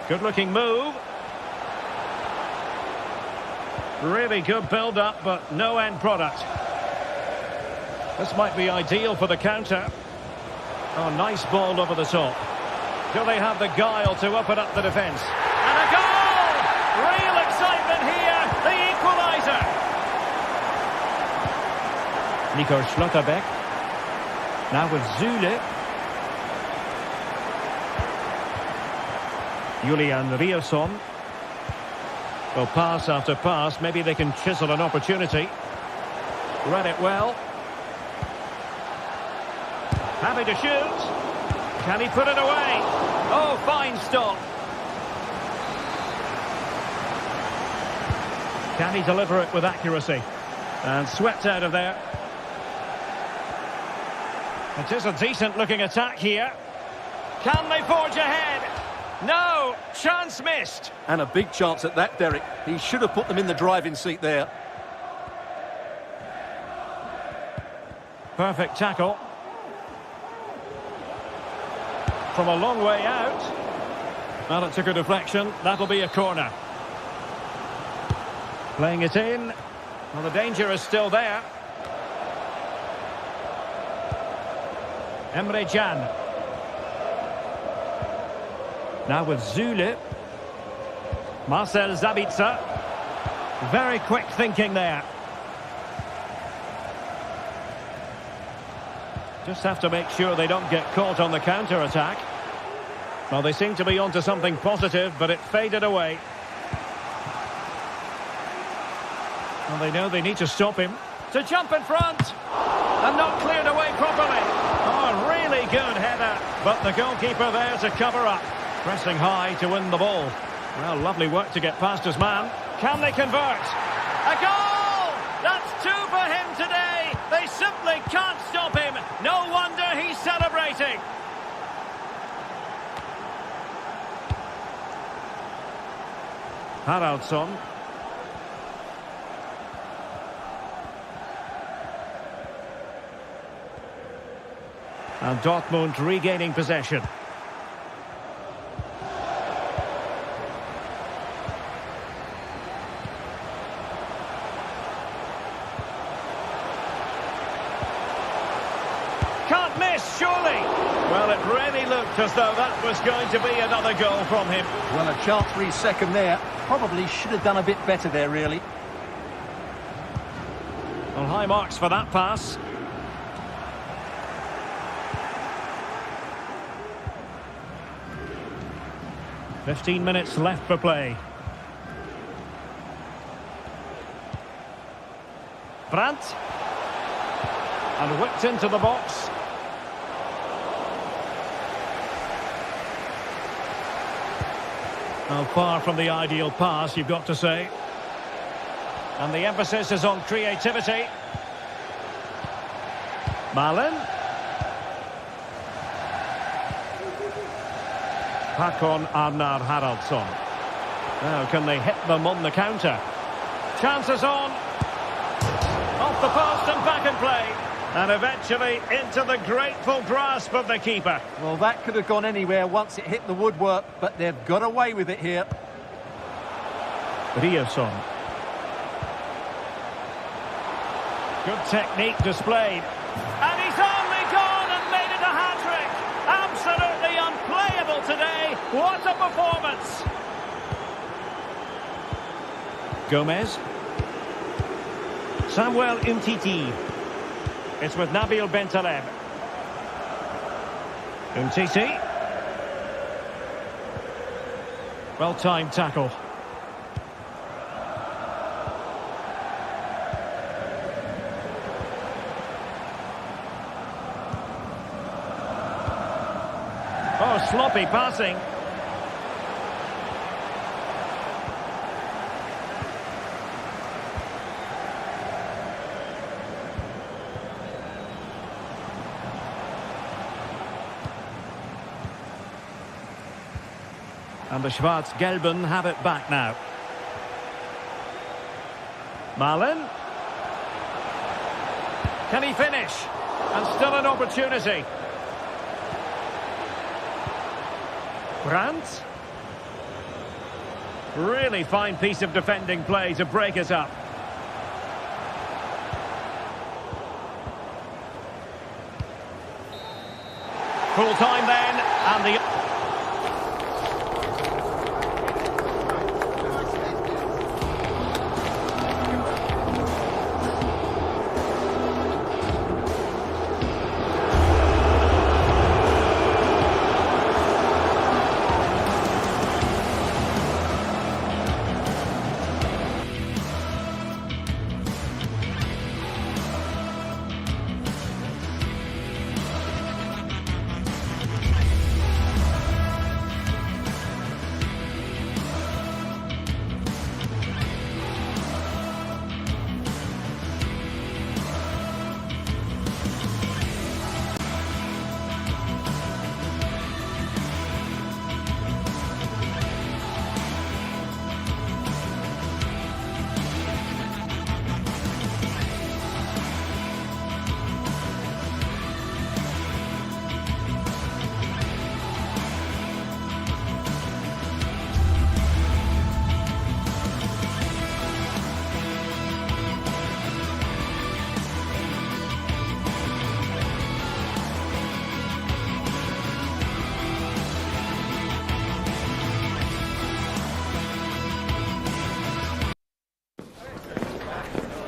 Good-looking move. Really good build-up, but no end product. This might be ideal for the counter. Oh, nice ball over the top. Do they have the guile to open up the defence? And a goal! Real excitement here, the equaliser. Nico Schlotterbeck. Now with Zule. Julian Riosson. Well, pass after pass, maybe they can chisel an opportunity. Read it well. Happy to shoot. Can he put it away? Oh, fine stop. Can he deliver it with accuracy? And swept out of there. It is a decent looking attack here. Can they forge ahead? No, chance missed.
And a big chance at that, Derek. He should have put them in the driving seat there.
Perfect tackle. From a long way out. Well, it took a deflection. That'll be a corner. Playing it in. Well, the danger is still there. Emre Can. Now with Zulu. Marcel Sabitzer. Very quick thinking there. Just have to make sure they don't get caught on the counter-attack. Well, they seem to be onto something positive, but it faded away. Well, they know they need to stop him. To jump in front! And not cleared away properly. Oh, really good header. But the goalkeeper there to cover up. Pressing high to win the ball. Well, lovely work to get past his man. Can they convert? A goal! That's two for him today. They simply can't stop him. No wonder he's celebrating. Haraldsson. And Dortmund regaining possession. Can't miss, surely. Well, it really looked as though that was going to be another goal from him.
Well, a chance for his second there. Probably should have done a bit better there, really.
Well, high marks for that pass. .15 minutes left for play. Brandt. And whipped into the box. Well, far from the ideal pass, you've got to say. And the emphasis is on creativity. Milan. Håkon Arnar Haraldsson. Now, can they hit them on the counter? Chances on. Off the post and back in play. And eventually into the grateful grasp of the keeper.
Well, that could have gone anywhere once it hit the woodwork, but they've got away with it here.
Riasson. Good technique displayed. And he's only gone and made it a hat-trick. Absolutely unplayable today. What a performance. Gomez. Samuel Umtiti. It's with Nabil Bentaleb. Umtiti. Well-timed tackle. Oh, sloppy passing. And the Schwarz-Gelben have it back now. Milan. Can he finish? And still an opportunity. Brandt. Really fine piece of defending play to break it up. Full time then, and the...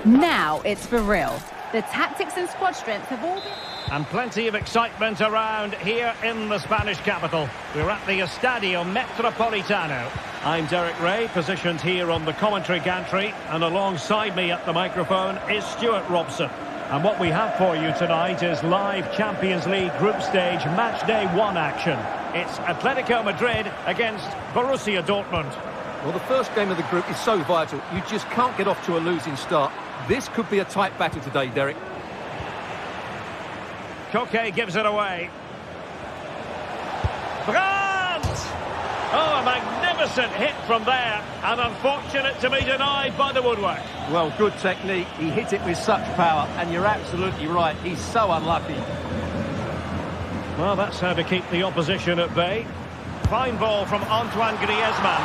Now it's for real. The tactics and squad strength have all been...
And plenty of excitement around here in the Spanish capital. We're at the Estadio Metropolitano. I'm Derek Ray, positioned here on the commentary gantry, and alongside me at the microphone is Stuart Robson. And what we have for you tonight is live Champions League group stage match day 1 action. It's Atletico Madrid against Borussia Dortmund.
Well, the first game of the group is so vital. You just can't get off to a losing start. This could be a tight battle today, Derek.
Koke gives it away. Brandt! Oh, a magnificent hit from there, and unfortunate to be denied by the woodwork.
Well, good technique. He hit it with such power, and you're absolutely right. He's so unlucky.
Well, that's how to keep the opposition at bay. Fine ball from Antoine Griezmann.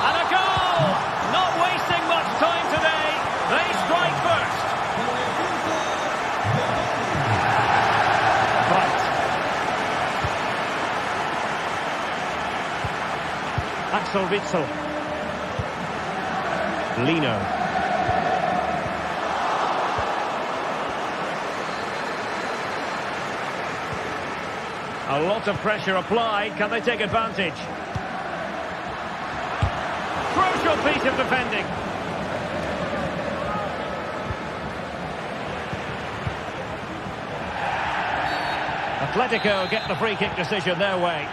And a goal! Not wasting much time today. They strike first. Right. Axel Witsel. Lino. A lot of pressure applied. Can they take advantage? Crucial piece of defending. Atletico get the free kick decision their way.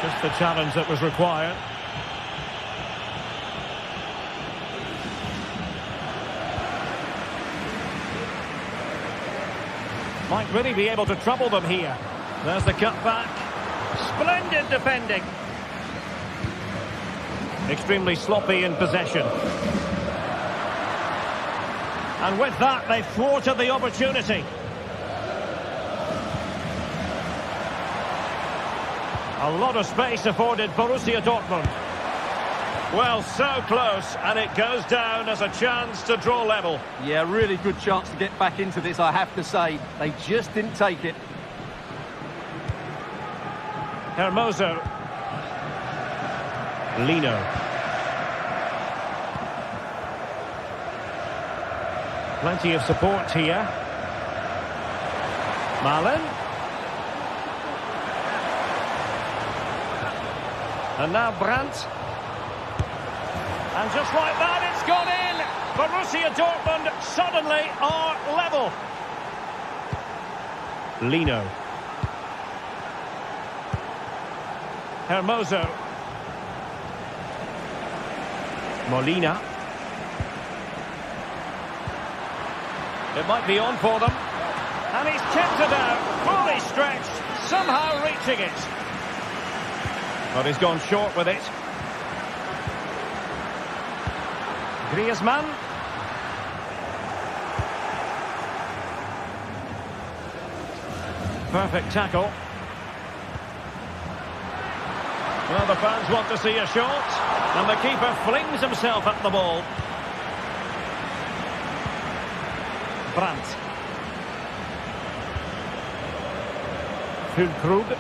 Just the challenge that was required. Might really be able to trouble them here. There's the cutback. Splendid defending. Extremely sloppy in possession. And with that, they thwarted the opportunity. A lot of space afforded Borussia Dortmund. Well, so close, and it goes down as a chance to draw level.
Yeah, really good chance to get back into this, I have to say. They just didn't take it.
Hermoso. Lino. Plenty of support here. Milan. And now Brandt. And just like that, it's gone in. Borussia Dortmund suddenly are level. Lino. Hermoso. Molina. It might be on for them. And he's kept it out, fully stretched, somehow reaching it. But he's gone short with it. Griezmann. Perfect tackle. Well, the fans want to see a shot, and the keeper flings himself at the ball. Brandt. Füllkrug.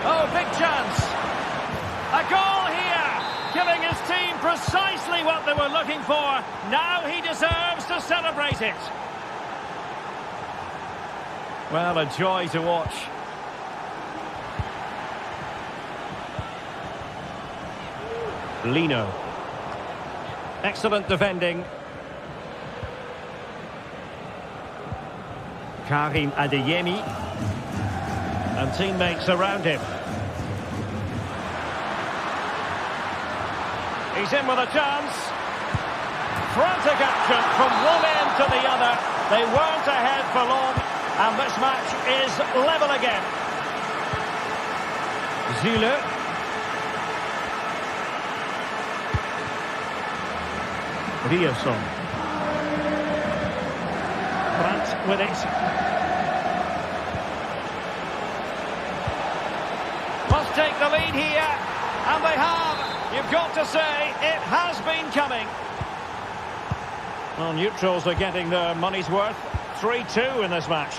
Oh, big chance. A goal here, giving his team precisely what they were looking for. Now he deserves to celebrate it. Well, a joy to watch. Lino. Excellent defending. Karim Adeyemi. And teammates around him. He's in with a chance. Frantic action from one end to the other. They weren't ahead for long, and this match is level again. Zule. Riasson. Brandt with it. Must take the lead here, and they have. You've got to say, it has been coming. Well, neutrals are getting their money's worth. 3-2 in this match.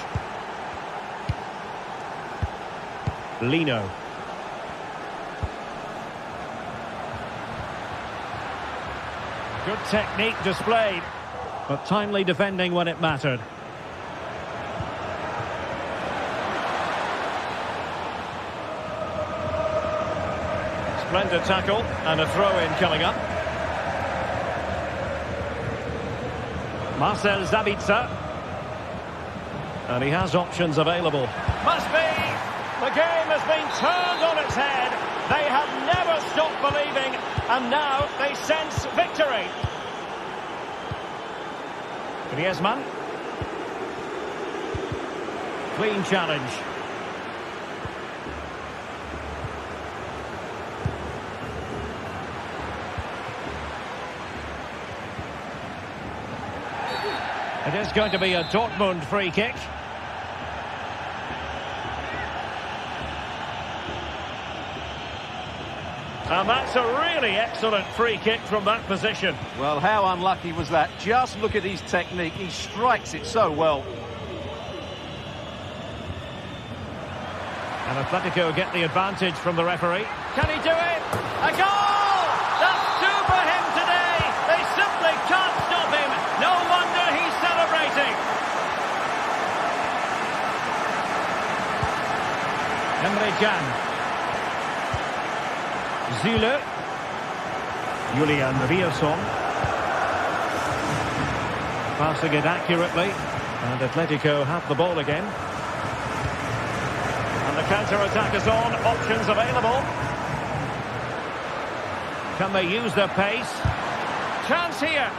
Lino. Good technique displayed, but timely defending when it mattered. Splendid tackle and a throw-in coming up. Marcel Sabitzer. And he has options available. Must be! The game has been turned on its head. They have never stopped believing, and now they sense victory. Griezmann. Clean challenge. It is going to be a Dortmund free kick. And that's a really excellent free kick from that position.
Well, how unlucky was that? Just look at his technique. He strikes it so well.
And Atletico get the advantage from the referee. Can he do it? A goal! That's two for him today. They simply can't stop him. No wonder he's celebrating. Emre Can. Zule. Julian Rierson. Passing it accurately. And Atletico have the ball again. And the counter-attack is on. Options available. Can they use their pace? Chance here.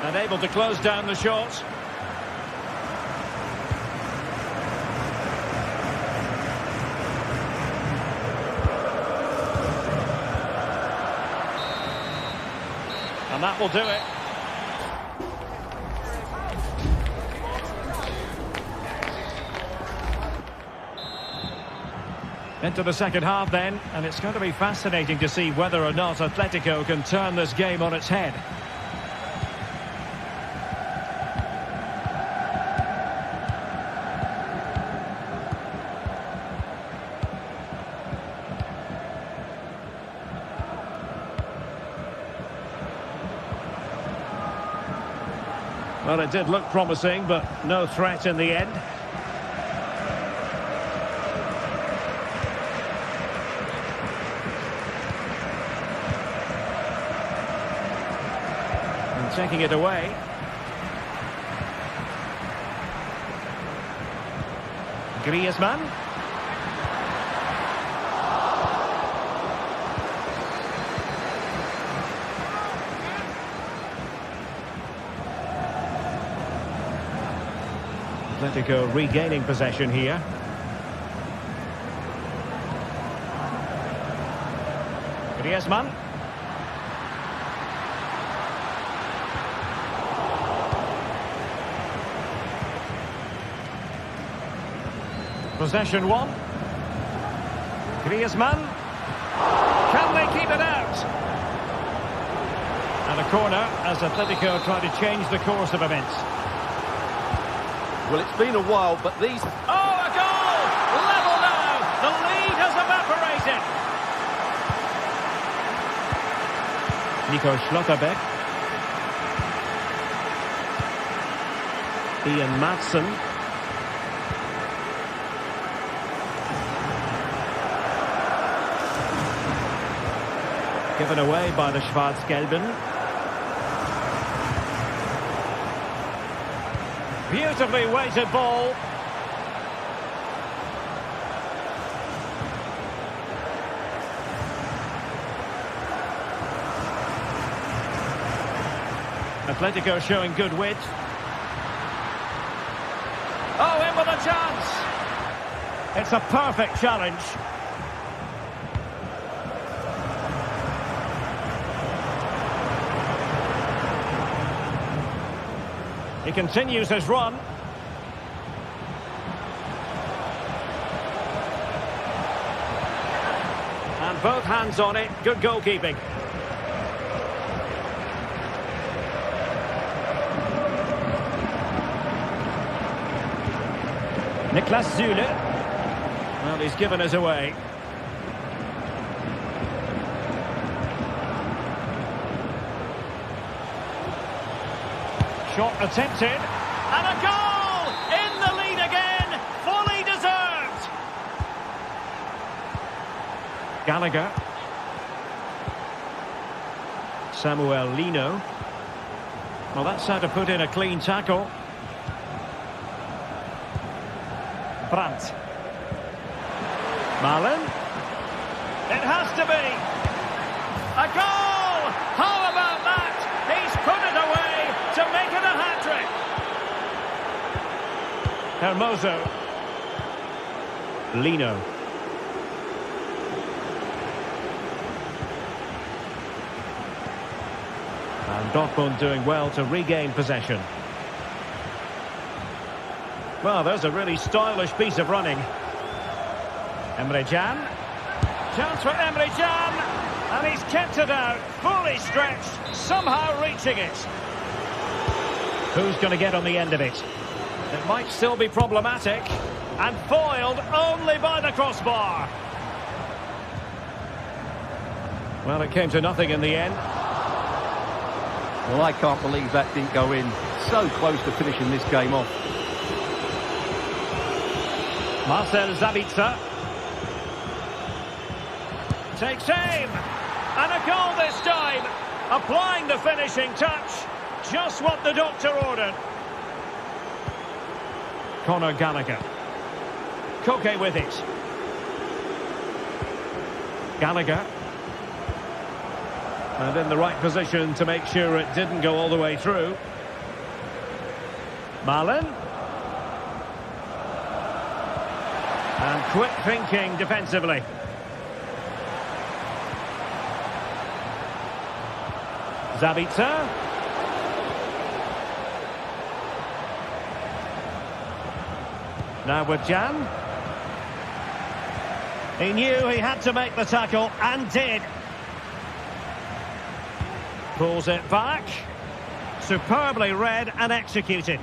And able to close down the shot. And that will do it. Into the second half then, and it's going to be fascinating to see whether or not Atletico can turn this game on its head. Well, it did look promising, but no threat in the end. And taking it away. Griezmann. Atletico regaining possession here. Griezmann. Possession one. Griezmann. Can they keep it out? And a corner as Atletico try to change the course of events.
Well, it's been a while, but these...
Oh, a goal! Level now! The lead has evaporated! Nico Schlotterbeck. Ian Madsen. Given away by the Schwarz-Gelben. Beautifully weighted ball. Atletico showing good width. Oh, in with a chance. It's a perfect challenge. He continues his run. And both hands on it. Good goalkeeping. Niklas Zule. Well, he's given us away. Shot attempted, and a goal! In the lead again, fully deserved! Gallagher. Samuel Lino. Well, that's how to put in a clean tackle. Brandt. Milan. It has to be. A goal! How about that? He's put it away to make it a hat-trick. Hermoso. Lino. And Dortmund doing well to regain possession. Well, there's a really stylish piece of running. Emre Can. Chance for Emre Can. And he's kept it out, fully stretched, somehow reaching it. Who's going to get on the end of it? It might still be problematic. And foiled only by the crossbar. Well, it came to nothing in the end.
Well, I can't believe that didn't go in. So close to finishing this game off.
Marcel Sabitzer. Takes aim. And a goal this time. Applying the finishing touch. Just what the doctor ordered. Conor Gallagher. Koke with it. Gallagher. And in the right position to make sure it didn't go all the way through. Milan. And quick thinking defensively. Sabitzer. Now with Jan. He knew he had to make the tackle and did. Pulls it back. Superbly read and executed.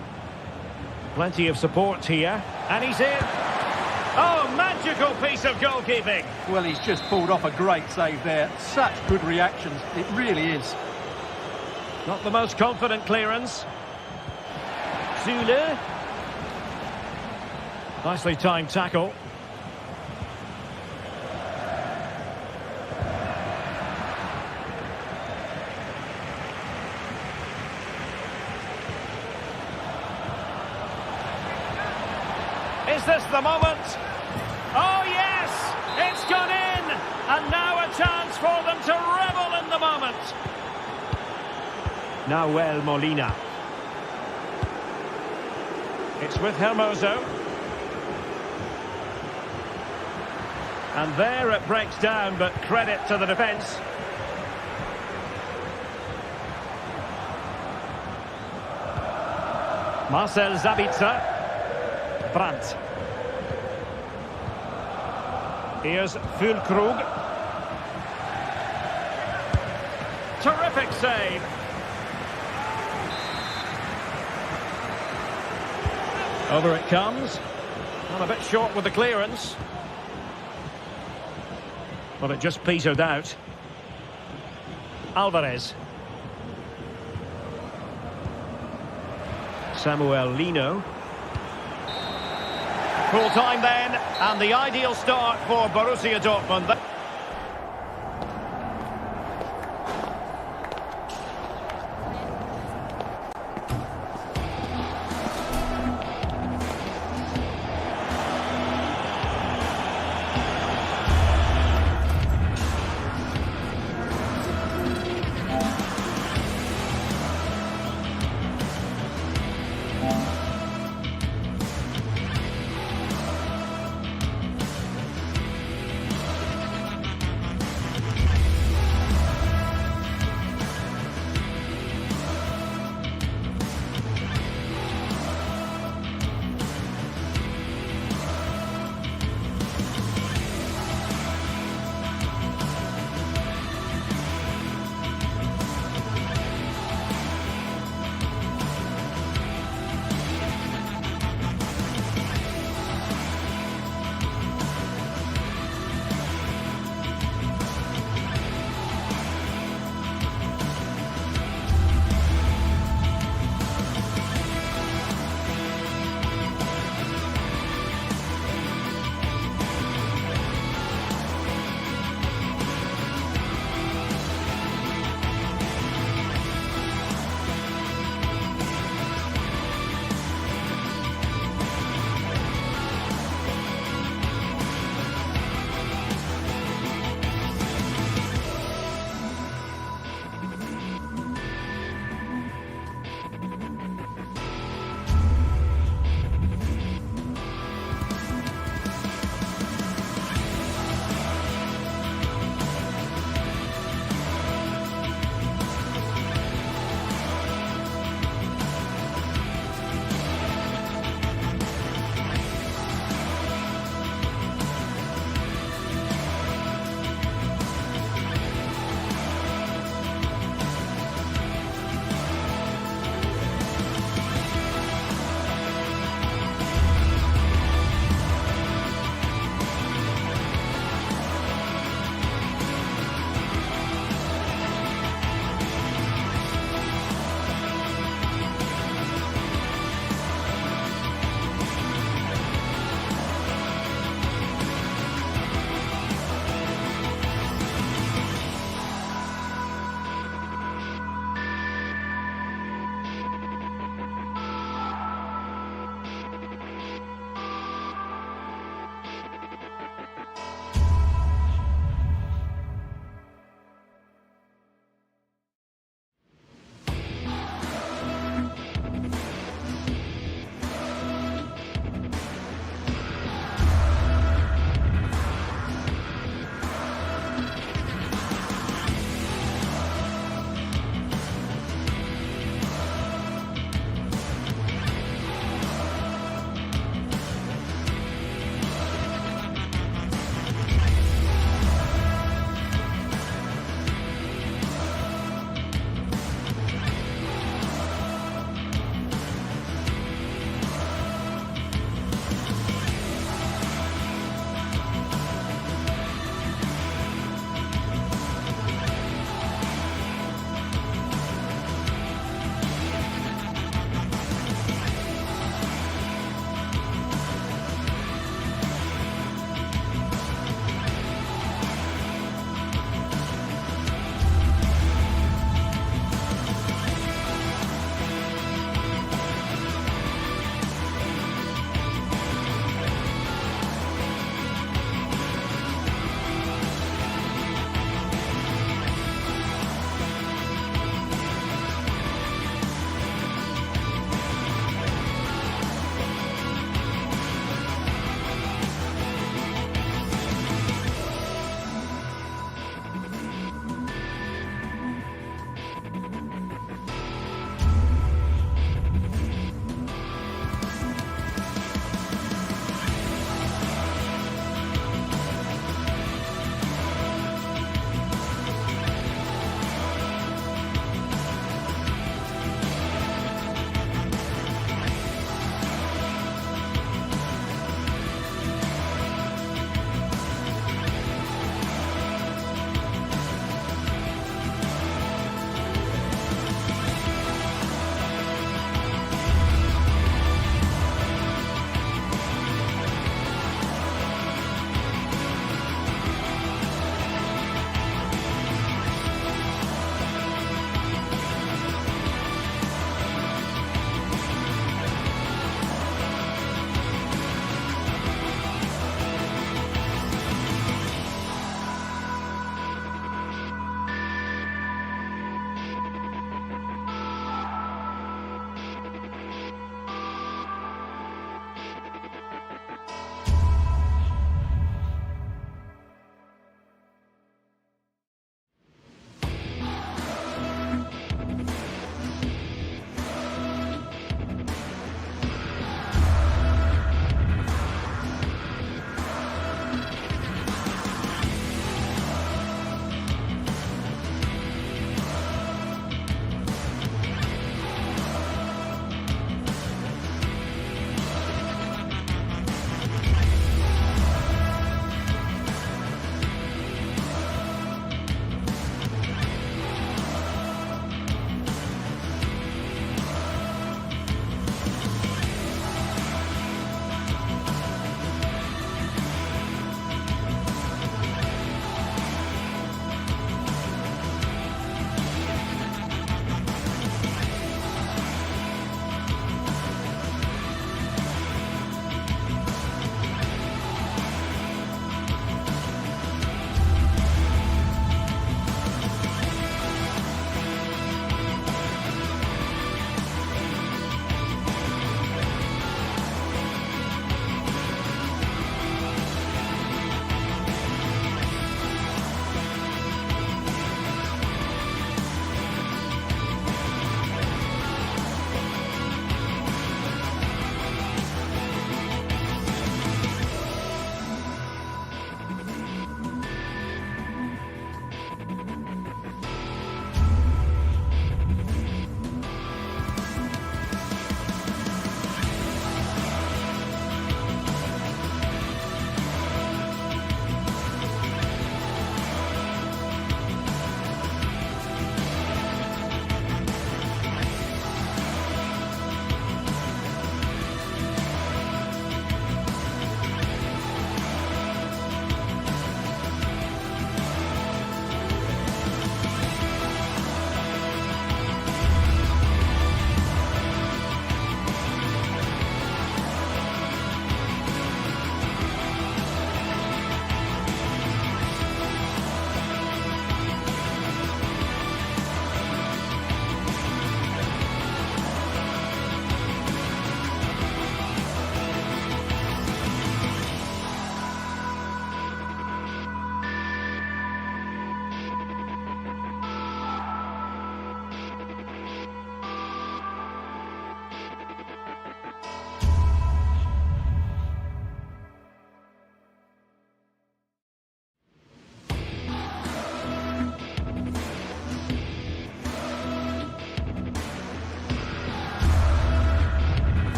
Plenty of support here. And he's in. Oh, magical piece of goalkeeping.
Well, he's just pulled off a great save there. Such good reactions. It really is.
Not the most confident clearance. Zule. Nicely timed tackle. Is this the moment? Oh yes! It's gone in! And now a chance for them to revel in the moment. Nahuel Molina. It's with Hermoso. And there it breaks down, but credit to the defence. Marcel Sabitzer. Brandt. Here's Füllkrug. Terrific save. Over it comes. Well, a bit short with the clearance. Well, it just petered out. Alvarez. Samuel Lino. Full time then, and the ideal start for Borussia Dortmund.